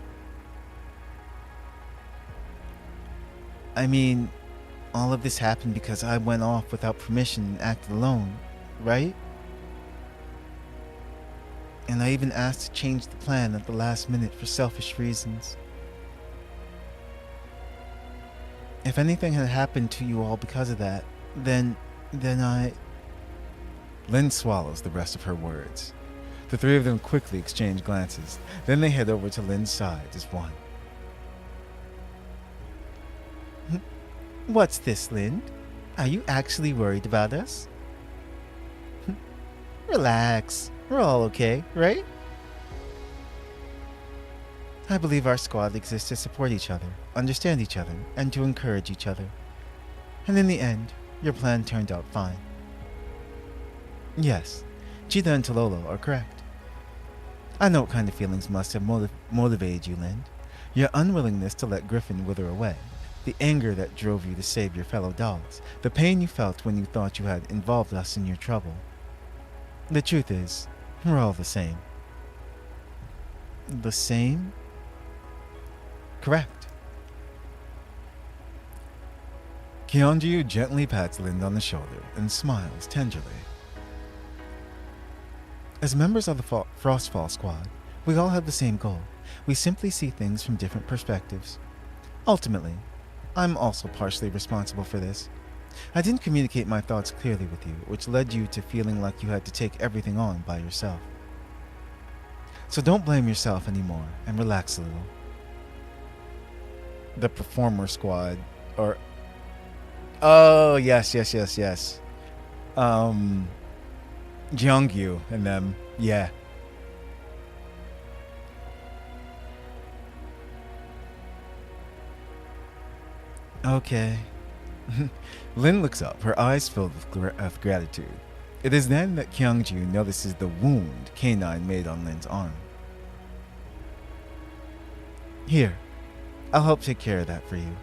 I mean, all of this happened because I went off without permission and acted alone, right? And I even asked to change the plan at the last minute for selfish reasons. If anything had happened to you all because of that, then I... Lynn swallows the rest of her words. The three of them quickly exchange glances. Then they head over to Lynn's side as one. What's this, Lynn? Are you actually worried about us? Relax. We're all okay, right? I believe our squad exists to support each other, understand each other, and to encourage each other. And in the end, your plan turned out fine. Yes, Cheetah and Tololo are correct. I know what kind of feelings must have motivated you, Lind. Your unwillingness to let Griffin wither away, the anger that drove you to save your fellow dogs, the pain you felt when you thought you had involved us in your trouble. The truth is, we're all the same. The same? Correct. Kyonju gently pats Lind on the shoulder and smiles tenderly. As members of the Frostfall squad, we all have the same goal. We simply see things from different perspectives. Ultimately, I'm also partially responsible for this. I didn't communicate my thoughts clearly with you, which led you to feeling like you had to take everything on by yourself. So don't blame yourself anymore and relax a little. The Performer Squad, or... Oh, yes. Jeongyu and them, yeah. Okay. Lin looks up, her eyes filled with gratitude. It is then that Kyungju notices the wound K9 made on Lin's arm. Here, I'll help take care of that for you.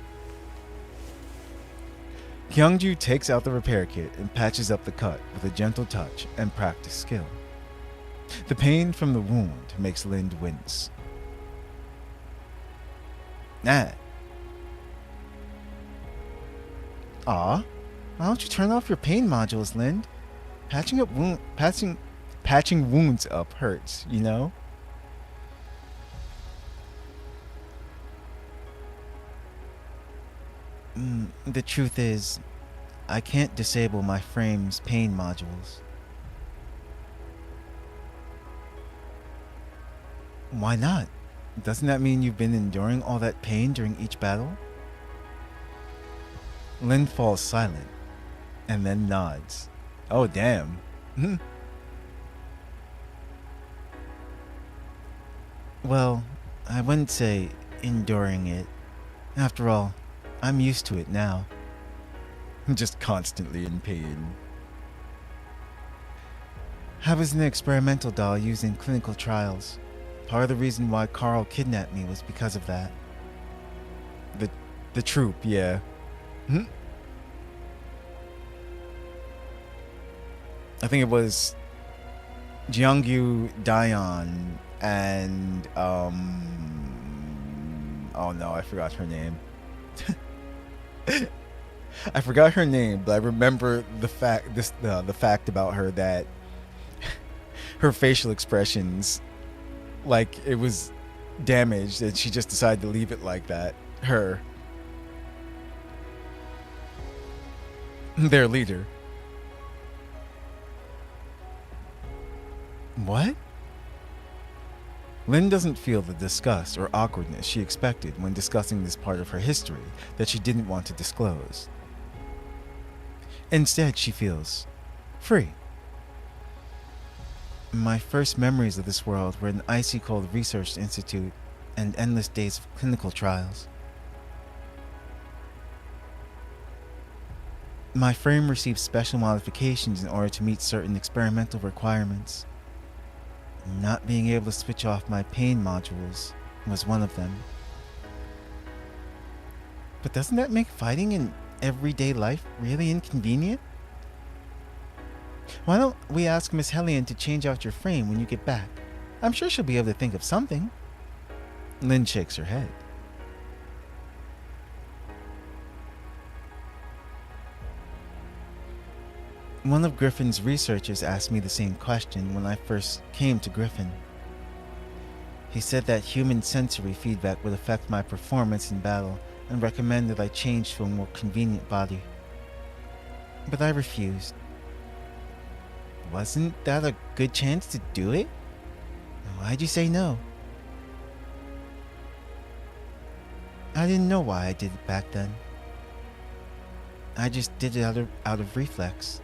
Kyungju takes out the repair kit and patches up the cut with a gentle touch and practiced skill. The pain from the wound makes Lind wince. Aw, why don't you turn off your pain modules, Lind? Patching wounds up hurts, you know? The truth is, I can't disable my frame's pain modules. Why not? Doesn't that mean you've been enduring all that pain during each battle? Lin falls silent, and then nods. Oh, damn. Well, I wouldn't say enduring it. After all, I'm used to it now. Just constantly in pain. I was an experimental doll used in clinical trials. Part of the reason why Carl kidnapped me was because of that. The troop, yeah. I think it was Jeongyu, Daeon, and oh no, I forgot her name. I forgot her name, but I remember the fact about her that her facial expressions, like it was damaged, and she just decided to leave it like that. Her, their leader. What? Lynn doesn't feel the disgust or awkwardness she expected when discussing this part of her history that she didn't want to disclose. Instead, she feels free. My first memories of this world were an icy cold research institute and endless days of clinical trials. My frame received special modifications in order to meet certain experimental requirements. Not being able to switch off my pain modules was one of them. But doesn't that make fighting in everyday life really inconvenient? Why don't we ask Miss Hellion to change out your frame when you get back? I'm sure she'll be able to think of something. Lynn shakes her head. One of Griffin's researchers asked me the same question when I first came to Griffin. He said that human sensory feedback would affect my performance in battle and recommended I change to a more convenient body. But I refused. Wasn't that a good chance to do it? Why'd you say no? I didn't know why I did it back then. I just did it out of reflex.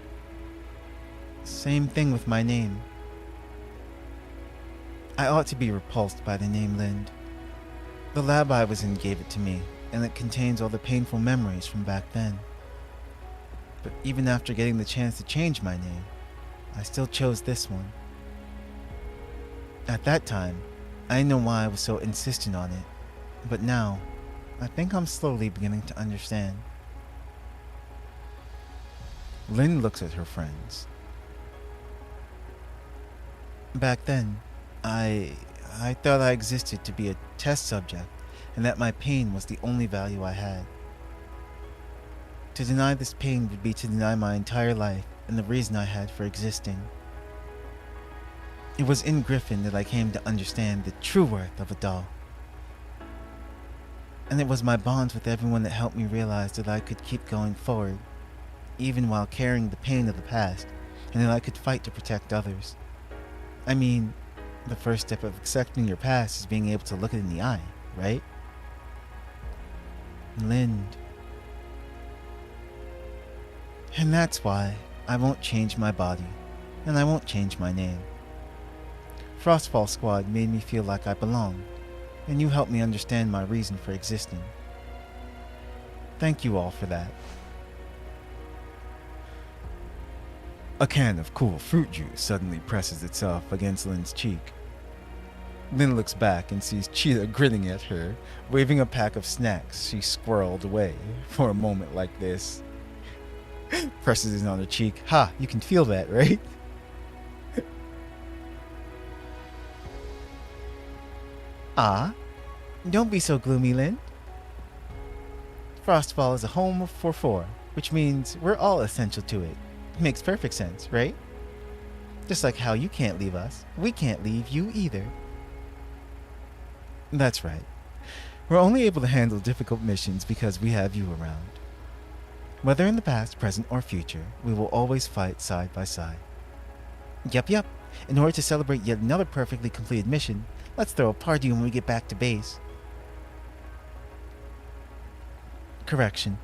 Same thing with my name. I ought to be repulsed by the name Lind. The lab I was in gave it to me, and it contains all the painful memories from back then. But even after getting the chance to change my name, I still chose this one. At that time, I didn't know why I was so insistent on it, but now, I think I'm slowly beginning to understand. Lynn looks at her friends. Back then, I thought I existed to be a test subject and that my pain was the only value I had. To deny this pain would be to deny my entire life and the reason I had for existing. It was in Griffin that I came to understand the true worth of a doll. And it was my bonds with everyone that helped me realize that I could keep going forward, even while carrying the pain of the past, and that I could fight to protect others. I mean, the first step of accepting your past is being able to look it in the eye, right? Lind. And that's why I won't change my body, and I won't change my name. Frostfall Squad made me feel like I belonged, and you helped me understand my reason for existing. Thank you all for that. A can of cool fruit juice suddenly presses itself against Lynn's cheek. Lynn looks back and sees Cheetah grinning at her, waving a pack of snacks she squirreled away for a moment like this. Presses it on her cheek. Ha, you can feel that, right? Ah, don't be so gloomy, Lynn. Frostfall is a home for four, which means we're all essential to it. Makes perfect sense, right? Just like how you can't leave us, we can't leave you either. That's right. We're only able to handle difficult missions because we have you around. Whether in the past, present, or future, we will always fight side by side. Yep. In order to celebrate yet another perfectly completed mission, let's throw a party when we get back to base. Correction.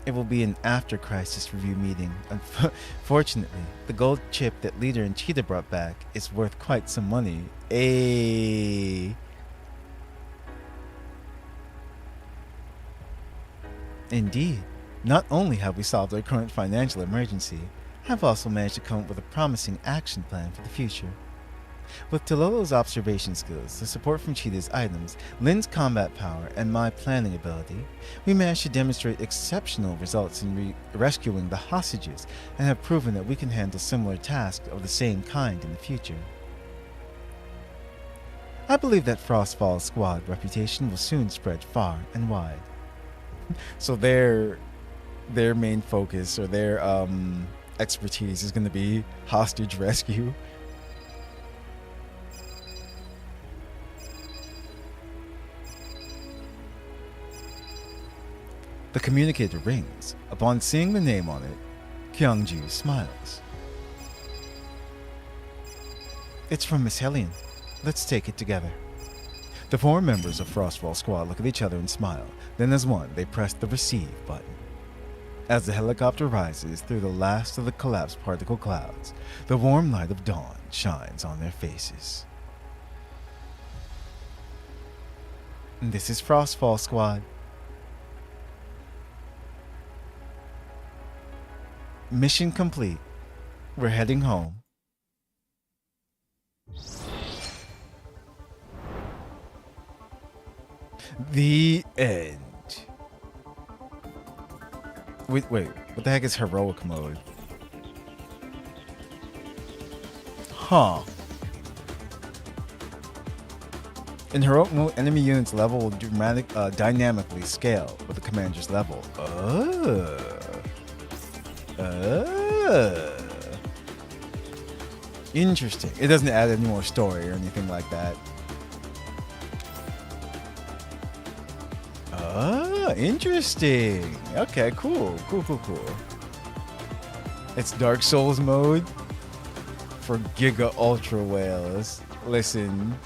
It will be an after-crisis review meeting. Unfortunately, the gold chip that Leader and Cheetah brought back is worth quite some money. Indeed. Not only have we solved our current financial emergency, I've also managed to come up with a promising action plan for the future. With Tololo's observation skills, the support from Cheetah's items, Lynn's combat power, and my planning ability, we managed to demonstrate exceptional results in rescuing the hostages and have proven that we can handle similar tasks of the same kind in the future. I believe that Frostfall Squad reputation will soon spread far and wide. So their main focus or their expertise is going to be hostage rescue. The communicator rings. Upon seeing the name on it, Kyungju smiles. It's from Miss Hellion. Let's take it together. The 4 members of Frostfall Squad look at each other and smile. Then as one, they press the receive button. As the helicopter rises through the last of the collapsed particle clouds, the warm light of dawn shines on their faces. This is Frostfall Squad. Mission complete. We're heading home. The end. Wait, what the heck is heroic mode? Huh. In heroic mode, enemy units level will dynamically scale with the commander's level. Interesting. It doesn't add any more story or anything like that. Interesting. Okay, cool. It's Dark Souls mode for Giga Ultra Whales. Listen.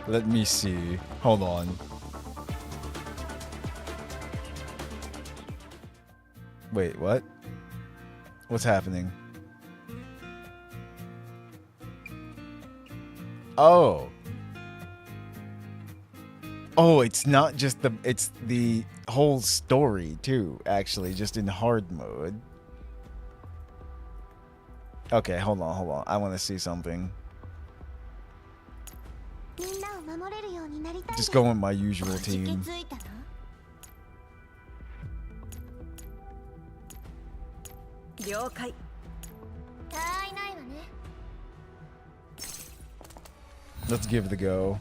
Let me see. Hold on. Wait, what? What's happening? Oh. Oh, it's not just it's the whole story too, actually, just in hard mode. Okay, hold on. I want to see something. Just go with my usual team. Let's give it a go.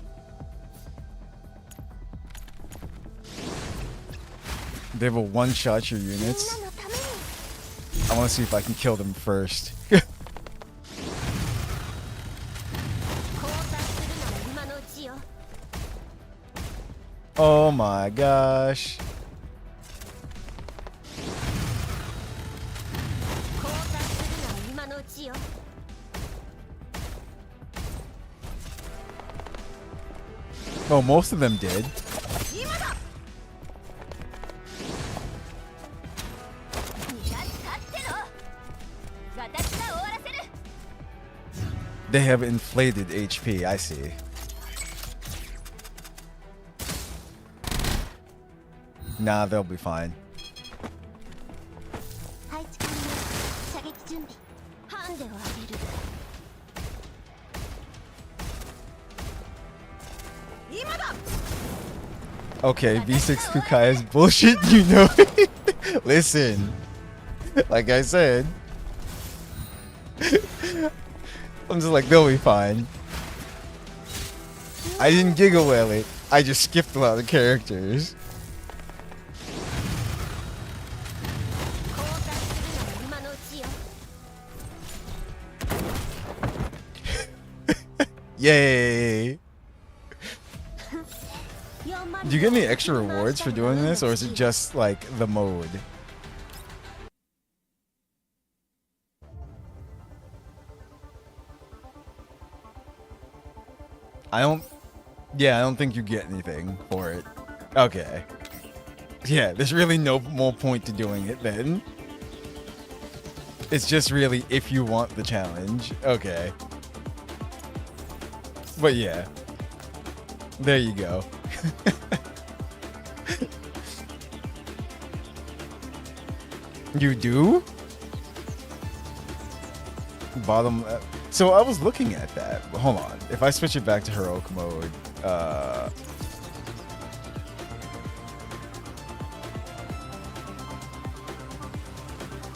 They will one-shot your units. I want to see if I can kill them first. Oh my gosh. Oh, most of them did. They have inflated HP, I see. Nah, they'll be fine. Okay, V6 Kukai is bullshit, you know. Listen, like I said, I'm just like, they'll be fine. I didn't Giga Whale it, I just skipped a lot of characters. Yay! Do you get any extra rewards for doing this, or is it just like the mode? I don't think you get anything for it. Okay. Yeah, there's really no more point to doing it then. It's just really if you want the challenge. Okay. But yeah. There you go. You do? Bottom left. So I was looking at that. Hold on. If I switch it back to heroic mode, I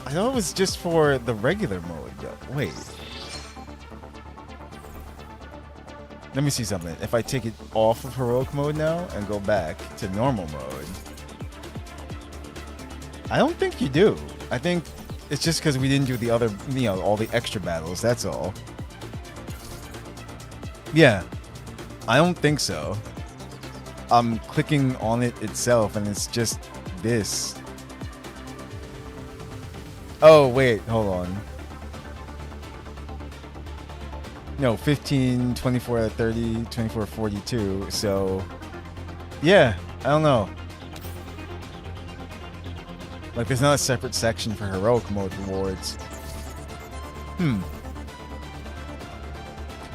thought it was just for the regular mode. Wait. Let me see something. If I take it off of heroic mode now and go back to normal mode, I don't think you do. I think it's just because we didn't do the other, all the extra battles. That's all. Yeah. I don't think so. I'm clicking on it itself and it's just this. Oh, wait. Hold on. No, 15, 24 out of 30, 24, 42. So, yeah, I don't know. Like, there's not a separate section for heroic mode rewards.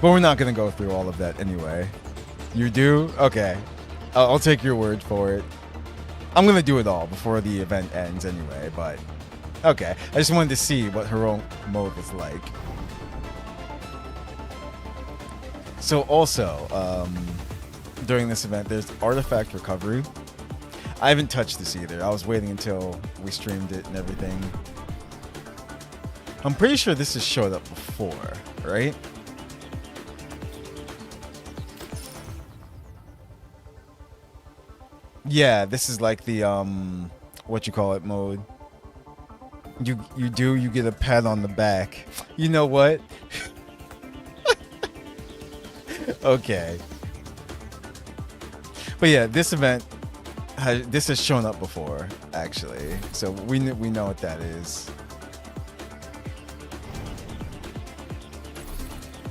But we're not going to go through all of that anyway. You do? Okay. I'll take your word for it. I'm going to do it all before the event ends anyway, but... Okay. I just wanted to see what heroic mode was like. So also, during this event, there's artifact recovery. I haven't touched this either. I was waiting until we streamed it and everything. I'm pretty sure this has showed up before, right? Yeah, this is like the what you call it mode. You get a pat on the back. You know what? Okay. But yeah, this event this has shown up before actually. So we know what that is.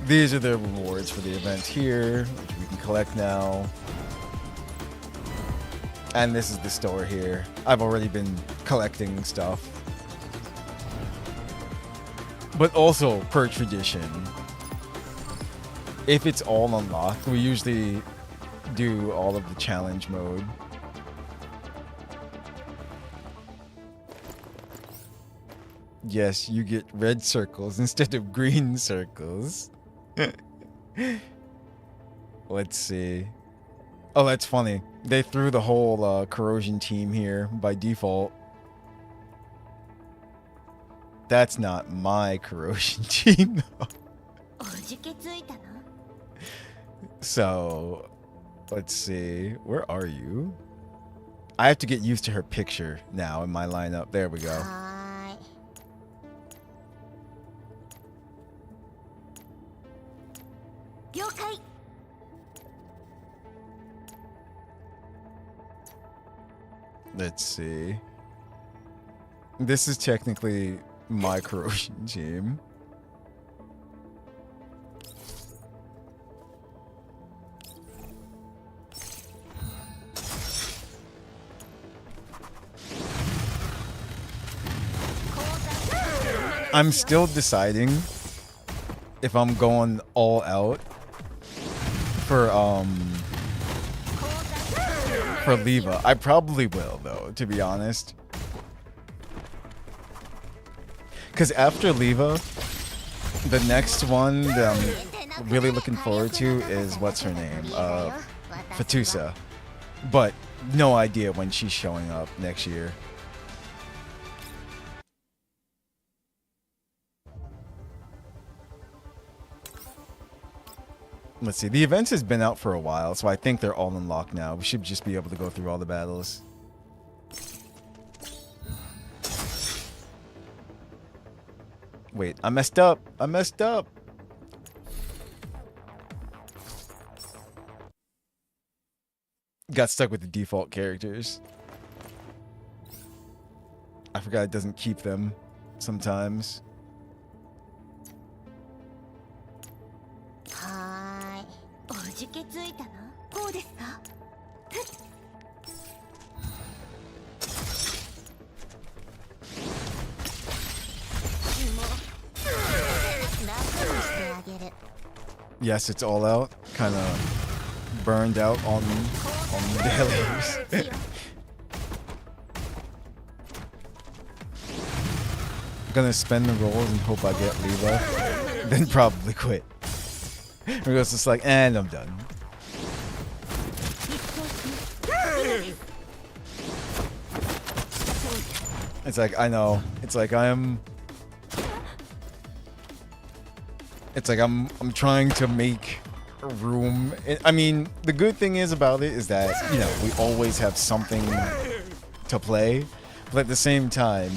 These are the rewards for the event here, which we can collect now. And this is the store here. I've already been collecting stuff. But also, per tradition, if it's all unlocked, we usually do all of the challenge mode. Yes, you get red circles instead of green circles. Let's see. Oh, that's funny. They threw the whole corrosion team here by default. That's not my corrosion team. So, let's see. Where are you? I have to get used to her picture now in my lineup. There we go. Let's see. This is technically my corrosion team. I'm still deciding if I'm going all out for Leva. I probably will though, to be honest. Because after Leva, the next one that I'm really looking forward to is what's her name? Fatusa. But no idea when she's showing up next year. Let's see. The event has been out for a while, so I think they're all unlocked now. We should just be able to go through all the battles. Wait, I messed up. I messed up. Got stuck with the default characters. I forgot it doesn't keep them sometimes. Yes, it's all out. Kind of burned out on the dailies. I'm gonna spend the rolls and hope I get Leva, then probably quit. Because it's like, and I'm done. It's like, I know. It's like I'm trying to make room. I mean, the good thing is about it is that, you know, we always have something to play, but at the same time,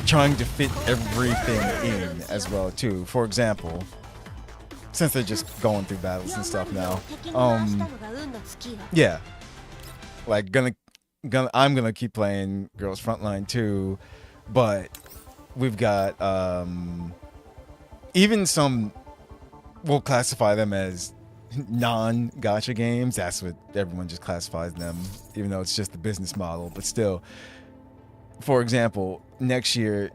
trying to fit everything in as well too. For example, since they're just going through battles and stuff now, yeah, like I'm gonna keep playing Girls Frontline too, but we've got even some will classify them as non-gacha games. That's what everyone just classifies them, even though it's just the business model. But still, for example, next year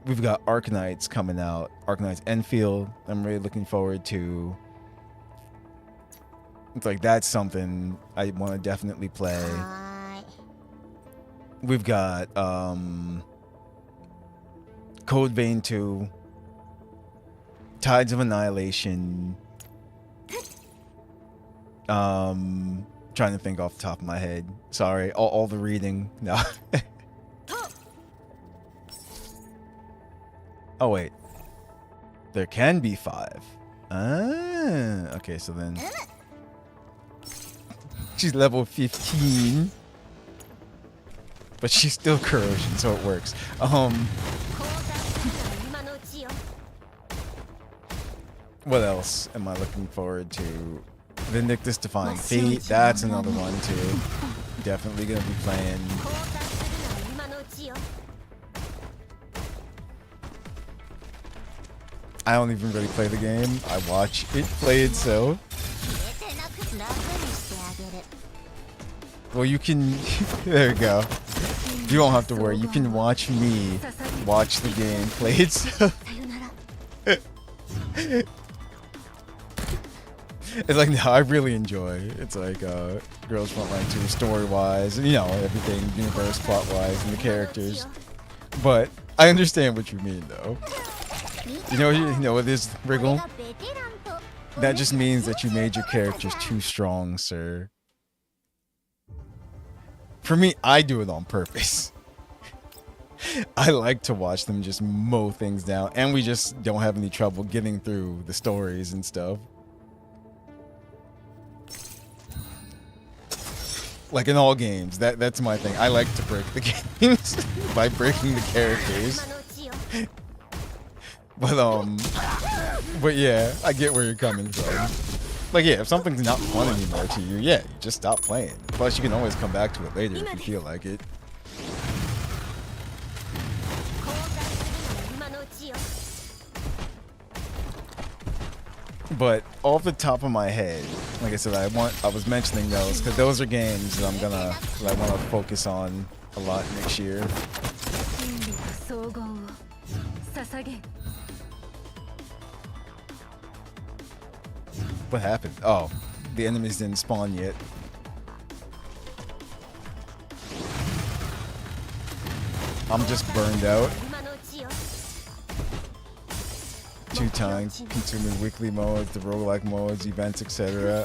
we've got Arknights coming out. Arknights Enfield. I'm really looking forward to. It's like that's something I want to definitely play. はーい We've got Code Vein 2, Tides of Annihilation. Trying to think off the top of my head. Sorry, all the reading. No. Oh wait, there can be 5. Ah, okay. So then she's level 15, but she's still corrosion, so it works. 降参するのは今のうちよ What else am I looking forward to? Vindictus Defying Fate. That's another one too. Definitely gonna be playing. 降参するのは今のうちよ I don't even really play the game. I watch it played, so. 消えてなく楽にしてあげる Well, you can. There you go. You don't have to worry. You can watch me watch the game played. So. さよなら It's like, no, I really enjoy. It's like Girls Frontline 2 story-wise, and you know, everything universe plot-wise and the characters. But I understand what you mean, though. You know what is Wriggle? 俺がベテランと That just means that you made your characters too strong, sir. For me, I do it on purpose. I like to watch them just mow things down, and we just don't have any trouble getting through the stories and stuff. Like in all games, that's my thing. I like to break the games by breaking the characters. 今のうちよ But yeah, I get where you're coming from. Like yeah, if something's not fun anymore to you, yeah, you just stop playing. Plus, you can always come back to it later if you feel like it. 降参するのは今のうちよ But off the top of my head, like I said, I was mentioning those because those are games that I want to focus on a lot next year. 真理と総合を捧げん What happened? Oh, the enemies didn't spawn yet. I'm just burned out. 今のうちよ Two-time consuming weekly modes, the roguelike modes, events, etc.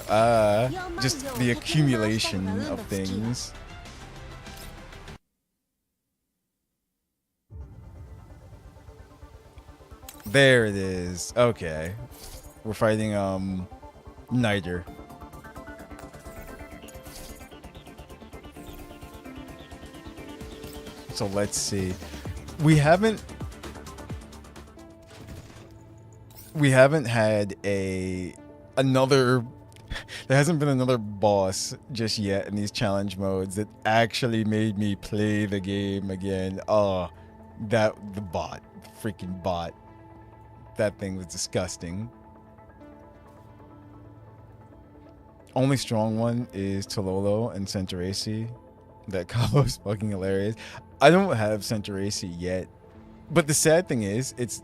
Just the accumulation of things. There it is. Okay. We're fighting Niter. So let's see. We haven't had another there hasn't been another boss just yet in these challenge modes that actually made me play the game again. Oh, the freaking bot. That thing was disgusting. Only strong one is Tololo and Centurace. That combo is fucking hilarious. I don't have Centurace yet. But the sad thing is, it's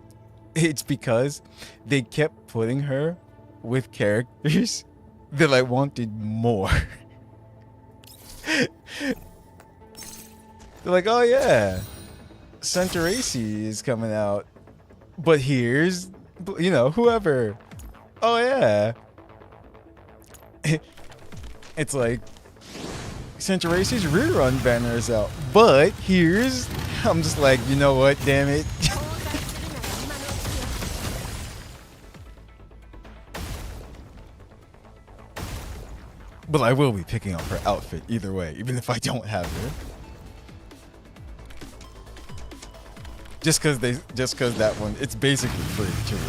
because they kept putting her with characters that I wanted more. They're like, oh yeah, Centurace is coming out. But here's, whoever. Oh yeah. It's like Centurace's rerun banner is out, but here's I'm just like, you know what, damn it. 降参するなら今のうちよ But I will be picking up her outfit either way, even if I don't have her. Just cause that one, it's basically free too.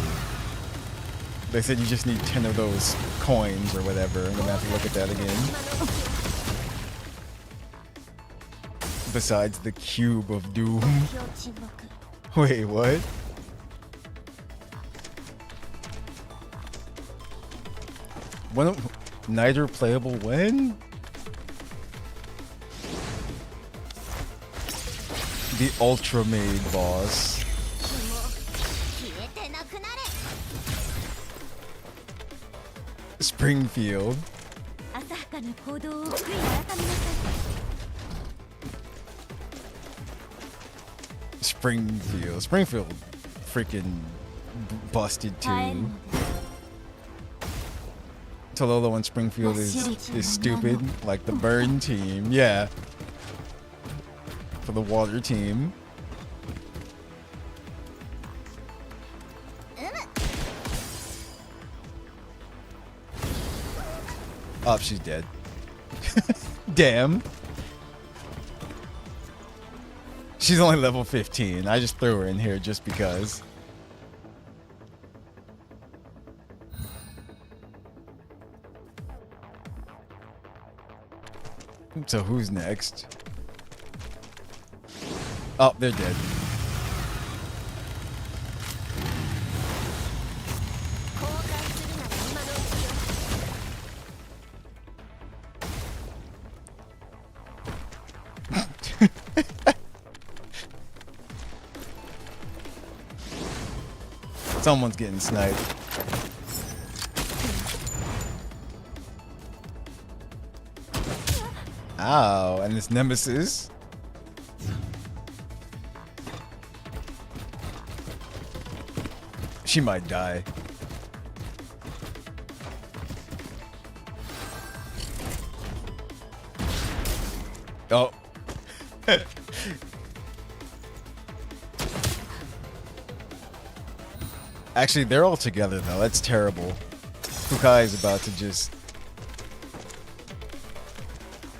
They said you just need 10 of those coins or whatever. I'm gonna have to look at that again. Besides the cube of doom. 目標沈黙 Wait, what? When neither playable when? The Ultra Maid boss. 消えてなくなれ Springfield. 浅はかな行動を悔い改めなさい。 Springfield freaking busted 耐える too. のです Talolo and Springfield is stupid, like the burn team. Yeah. For the water team. Oh, she's dead. Damn. She's only level 15. I just threw her in here just because. So who's next? Oh, they're dead. 交換するなら今のうちよ Someone's getting sniped. Ow, and this nemesis. She might die. Oh. Actually, they're all together though. That's terrible. Fukai is about to just...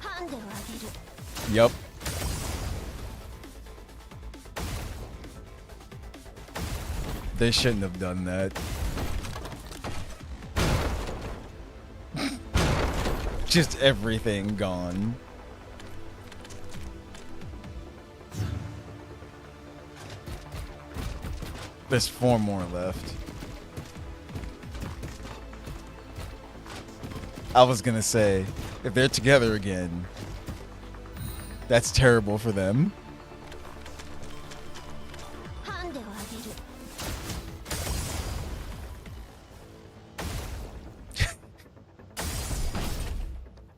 ハンデをあげる Yup. They shouldn't have done that. Just everything gone. There's 4 more left. I was gonna say, if they're together again, that's terrible for them. ハンデをあげる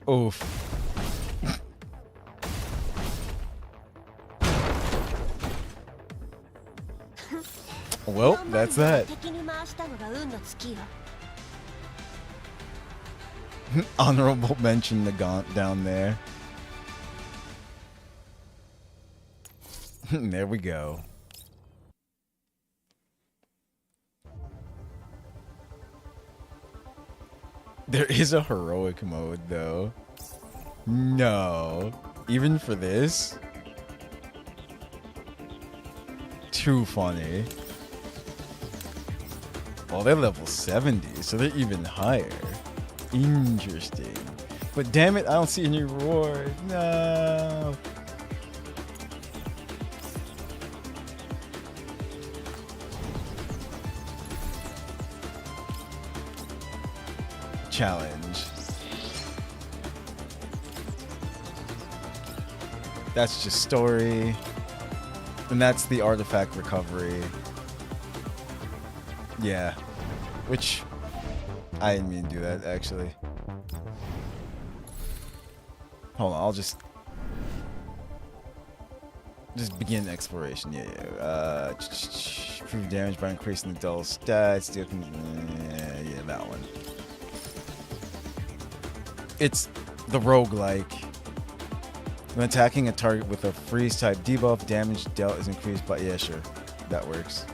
Oof. Well, that's that. 敵に回したのが運の尽きよ Honorable mention to Gaunt down there. There we go. There is a heroic mode though. No. Even for this? Too funny. Well, they're level 70, so they're even higher. Interesting. But damn it, I don't see any reward. No. Challenge. That's just story. And that's the artifact recovery. Yeah. Which I didn't mean to do that actually. Hold on, I'll just begin exploration. Yeah. Prove damage by increasing the dull stats. Yeah, that one. It's the roguelike. When attacking a target with a freeze type debuff, damage dealt is increased by... Yeah, sure. That works.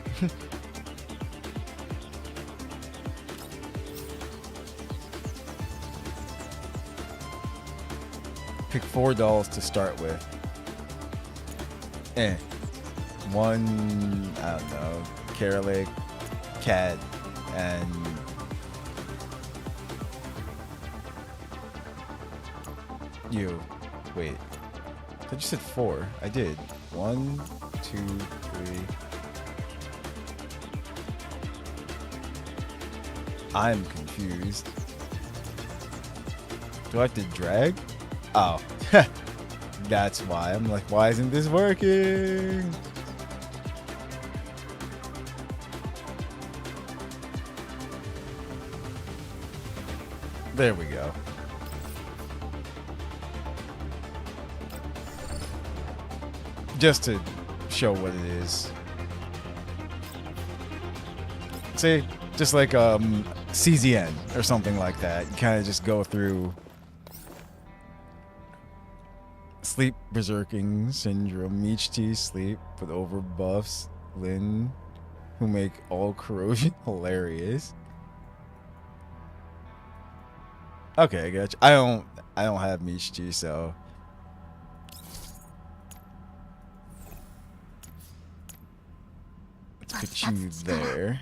Pick 4 dolls to start with. One, I don't know, Karalik, Cat, and... you. Wait. I thought you said 4. I did. 1, 2, 3. I'm confused. Do I have to drag? Oh. That's why. I'm like, why isn't this working? There we go. Just to show what it is. See? Just like CZN or something like that. You kind of just go through sleep berserking syndrome, HT sleep with overbuffs, Lin, who make all corrosion hilarious. Okay, I got you. I don't have Michi, so let's put you there.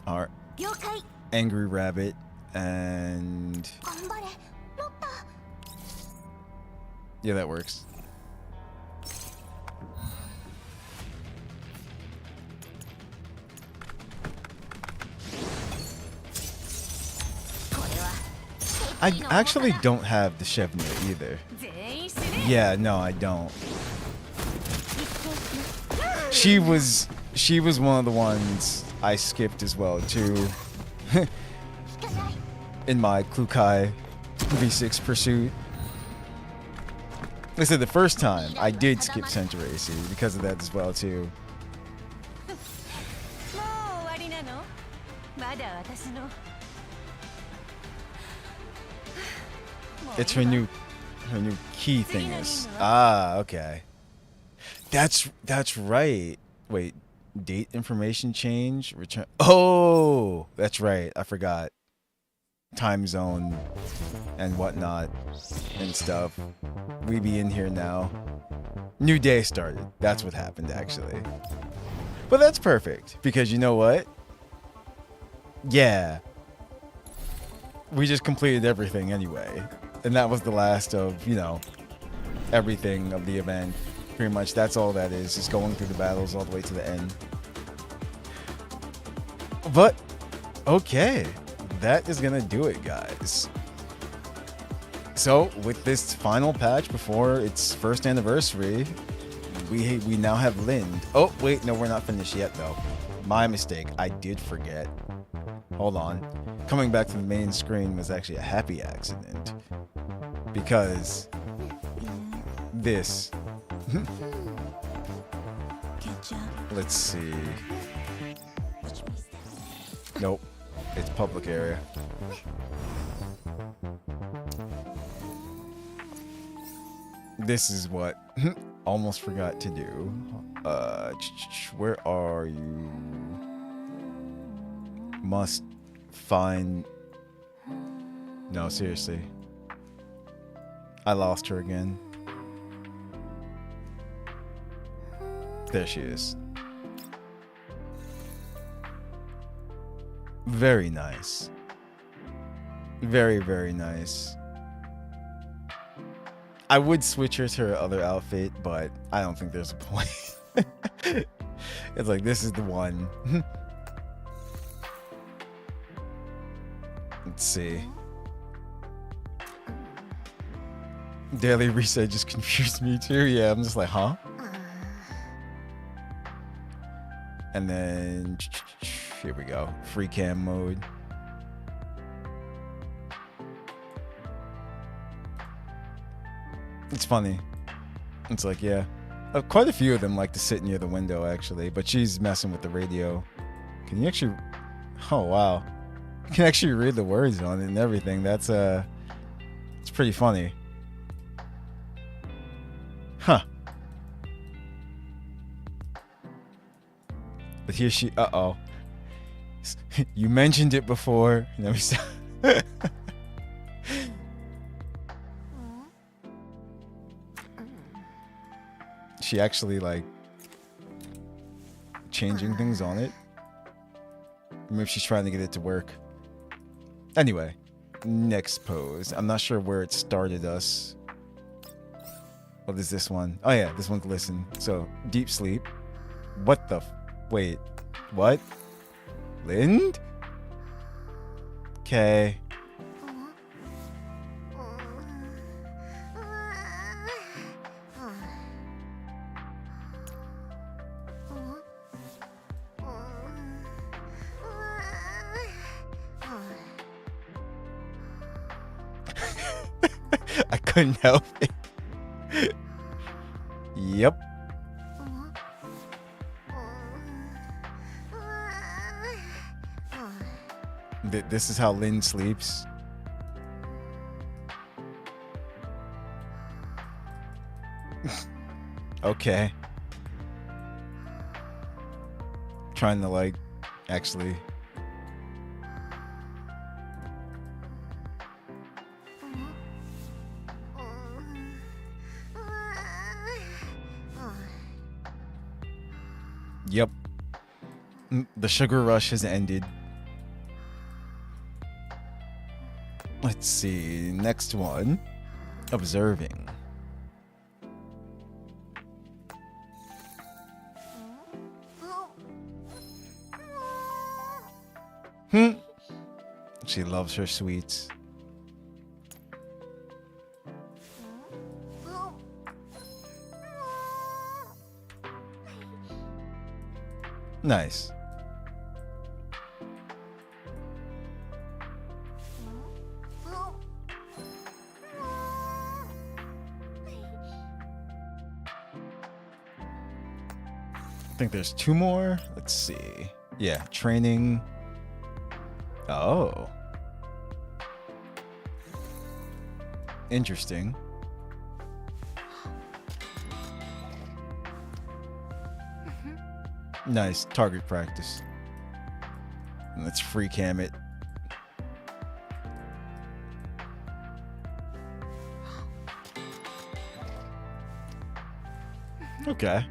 Our angry rabbit and yeah, that works. I actually don't have the Chevnier either. Yeah, no, I don't. She was one of the ones I skipped as well too. In my Klukai V6 pursuit. I said the first time I did skip Centauracy because of that as well too. It's her new key thing is. Ah, okay. That's right. Wait, date information change, return. Oh, that's right. I forgot. Time zone and whatnot and stuff. We be in here now. New day started. That's what happened actually. But that's perfect because you know what? Yeah. We just completed everything anyway. And that was the last of, you know, everything of the event. Pretty much that's all that is going through the battles all the way to the end. But, okay. That is going to do it, guys. So, with this final patch before its first anniversary, we now have Lind. Oh, wait, no, we're not finished yet, though. My mistake. I did forget. Hold on. Coming back to the main screen was actually a happy accident. Because this. Let's see. Nope. It's public area. This is what almost forgot to do. Where are you? Must find. No, seriously. I lost her again. There she is. Very nice. Very, very nice. I would switch her to her other outfit, but I don't think there's a point. It's like, this is the one. Let's see. Daily reset just confused me too. Yeah, I'm just like, huh? And then here we go. Free cam mode. It's funny. It's like, yeah. Quite a few of them like to sit near the window, actually. But she's messing with the radio. Can you actually... Oh, wow. You can actually read the words on it and everything. That's, it's pretty funny. Huh. But here she... Uh-oh. You mentioned it before. Let me stop. She actually, like, changing things on it. Maybe she's trying to get it to work. Anyway, next pose. I'm not sure where it started us. What is this one? Oh yeah, this one's listen. So, deep sleep. What the... Wait. What? Lind? Okay. I couldn't help it. Yep. This is how Lynn sleeps. Okay. Trying to like actually Yep. The sugar rush has ended. Let's see. Next one. Observing. She loves her sweets. Nice. I think there's two more. Let's see. Yeah, training. Oh. Interesting. Nice. Target practice. Let's free cam it. Okay.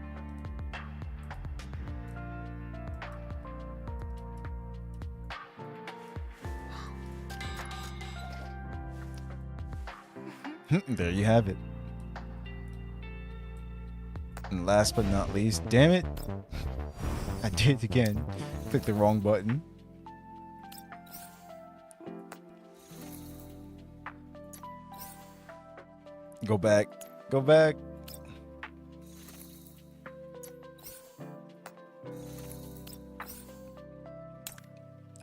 There you have it. And last but not least, damn it, I did it again. Clicked the wrong button. Go back. Go back.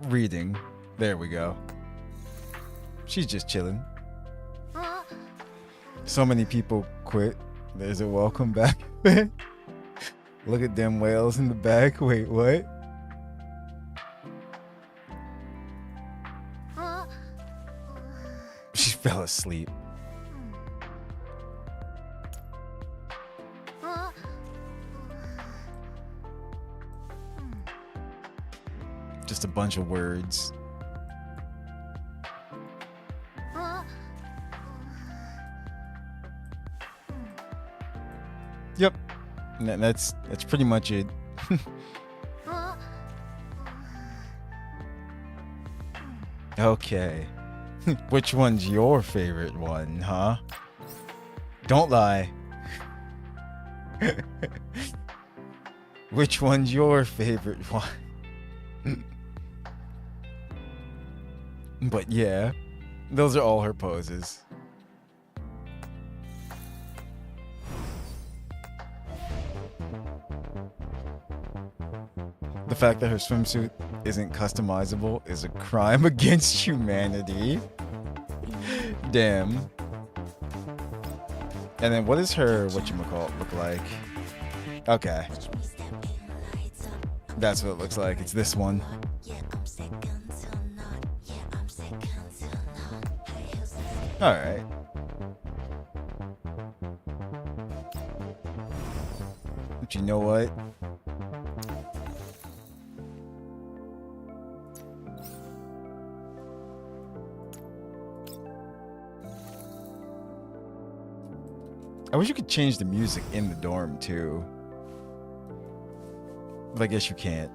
Reading. There we go. She's just chilling. So many people quit. There's a welcome back. Look at them whales in the back. Wait, what? She fell asleep. Just a bunch of words. Yep. And that's pretty much it. Okay. Which one's your favorite one, huh? Don't lie. Which one's your favorite one? But yeah, those are all her poses. The fact that her swimsuit isn't customizable is a crime against humanity. Damn. And then what does her whatchamacallit look like? Okay. That's what it looks like. It's this one. Alright. But you know what? I wish you could change the music in the dorm too. But I guess you can't.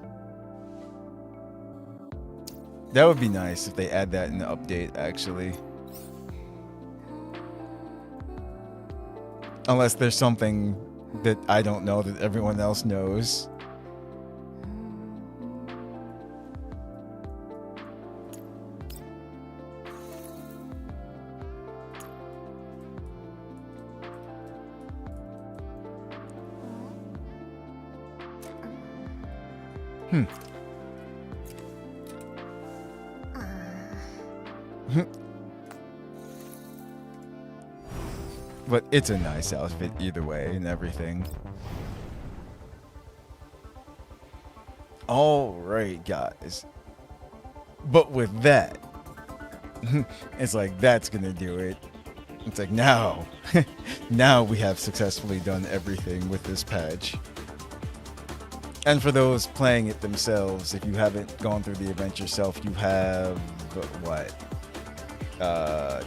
That would be nice if they add that in the update, actually. Unless there's something that I don't know that everyone else knows. But it's a nice outfit either way and everything. Alright, guys. But with that, it's like that's gonna do it. It's like now, now we have successfully done everything with this patch. And for those playing it themselves, if you haven't gone through the event yourself, you have what? I'm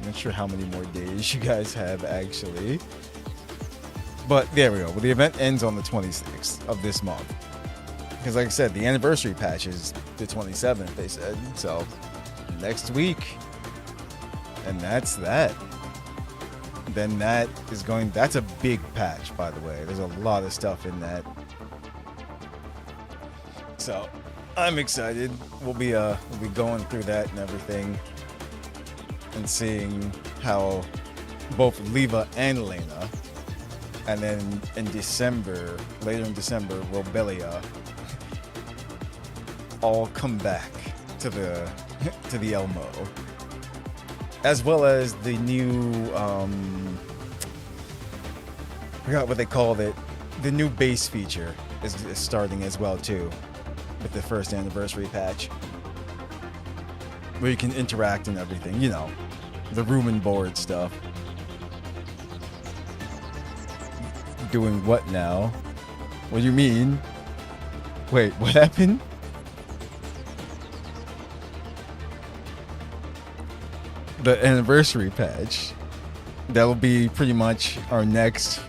not sure how many more days you guys have actually. But there we go. Well, the event ends on the 26th of this month. Because like I said, the anniversary patch is the 27th, they said. So next week. And that's that. Then that's a big patch, by the way. There's a lot of stuff in that. So I'm excited. We'll be going through that and everything. And seeing how both Leva and Lena, and then in December, later in December, Robelia, all come back to the Elmo, as well as the new I forgot what they called it. The new base feature is starting as well too, with the first anniversary patch, where you can interact and everything, you know, the room and board stuff. Doing what now? What do you mean? Wait, what happened? The anniversary patch. That'll be pretty much our next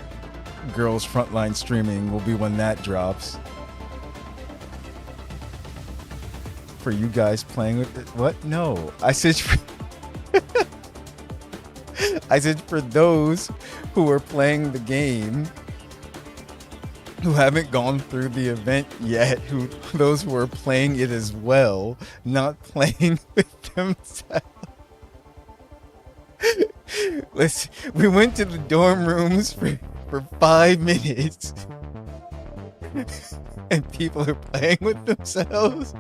Girls Frontline streaming will be when that drops. For you guys playing with it? What? No. I said I said for those who are playing the game, who haven't gone through the event yet, those who are playing it as well, not playing with themselves. We went to the dorm rooms for 5 minutes and people are playing with themselves.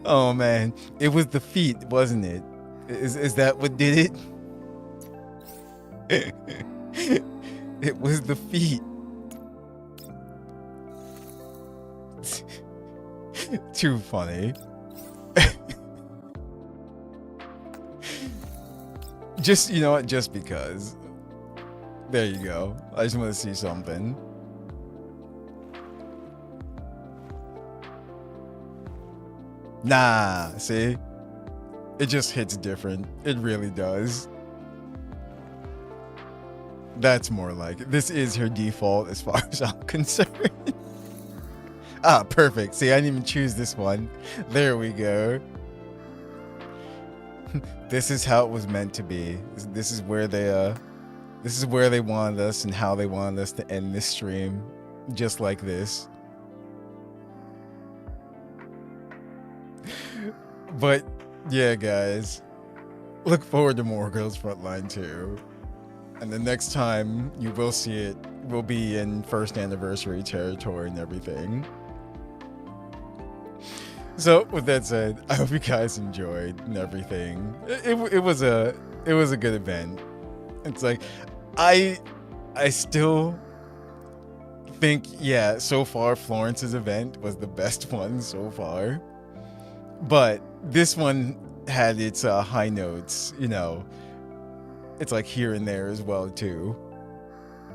Oh man, it was the feet, wasn't it? Is that what did it? It was the feet. Too funny. Just, you know what, just because. There you go. I just want to see something. Nah, see? It just hits different. It really does. That's more like it. This is her default as far as I'm concerned. Ah, perfect. See, I didn't even choose this one. There we go. This is how it was meant to be. This is where they wanted us and how they wanted us to end this stream. Just like this. But yeah, guys, look forward to more Girls Frontline 2. And the next time you will see it will be in first anniversary territory and everything. So with that said, I hope you guys enjoyed and everything. It was a good event. It's like I still think, yeah, so far Florence's event was the best one so far. But this one had its high notes, you know. It's like here and there as well too.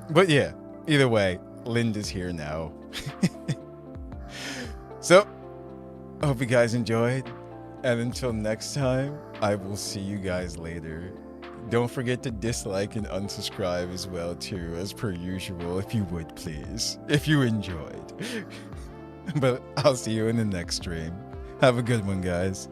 But yeah, either way, Linda's here now. So, I hope you guys enjoyed. And until next time, I will see you guys later. Don't forget to dislike and unsubscribe as well too, as per usual, if you would please. If you enjoyed. But I'll see you in the next stream. Have a good one, guys.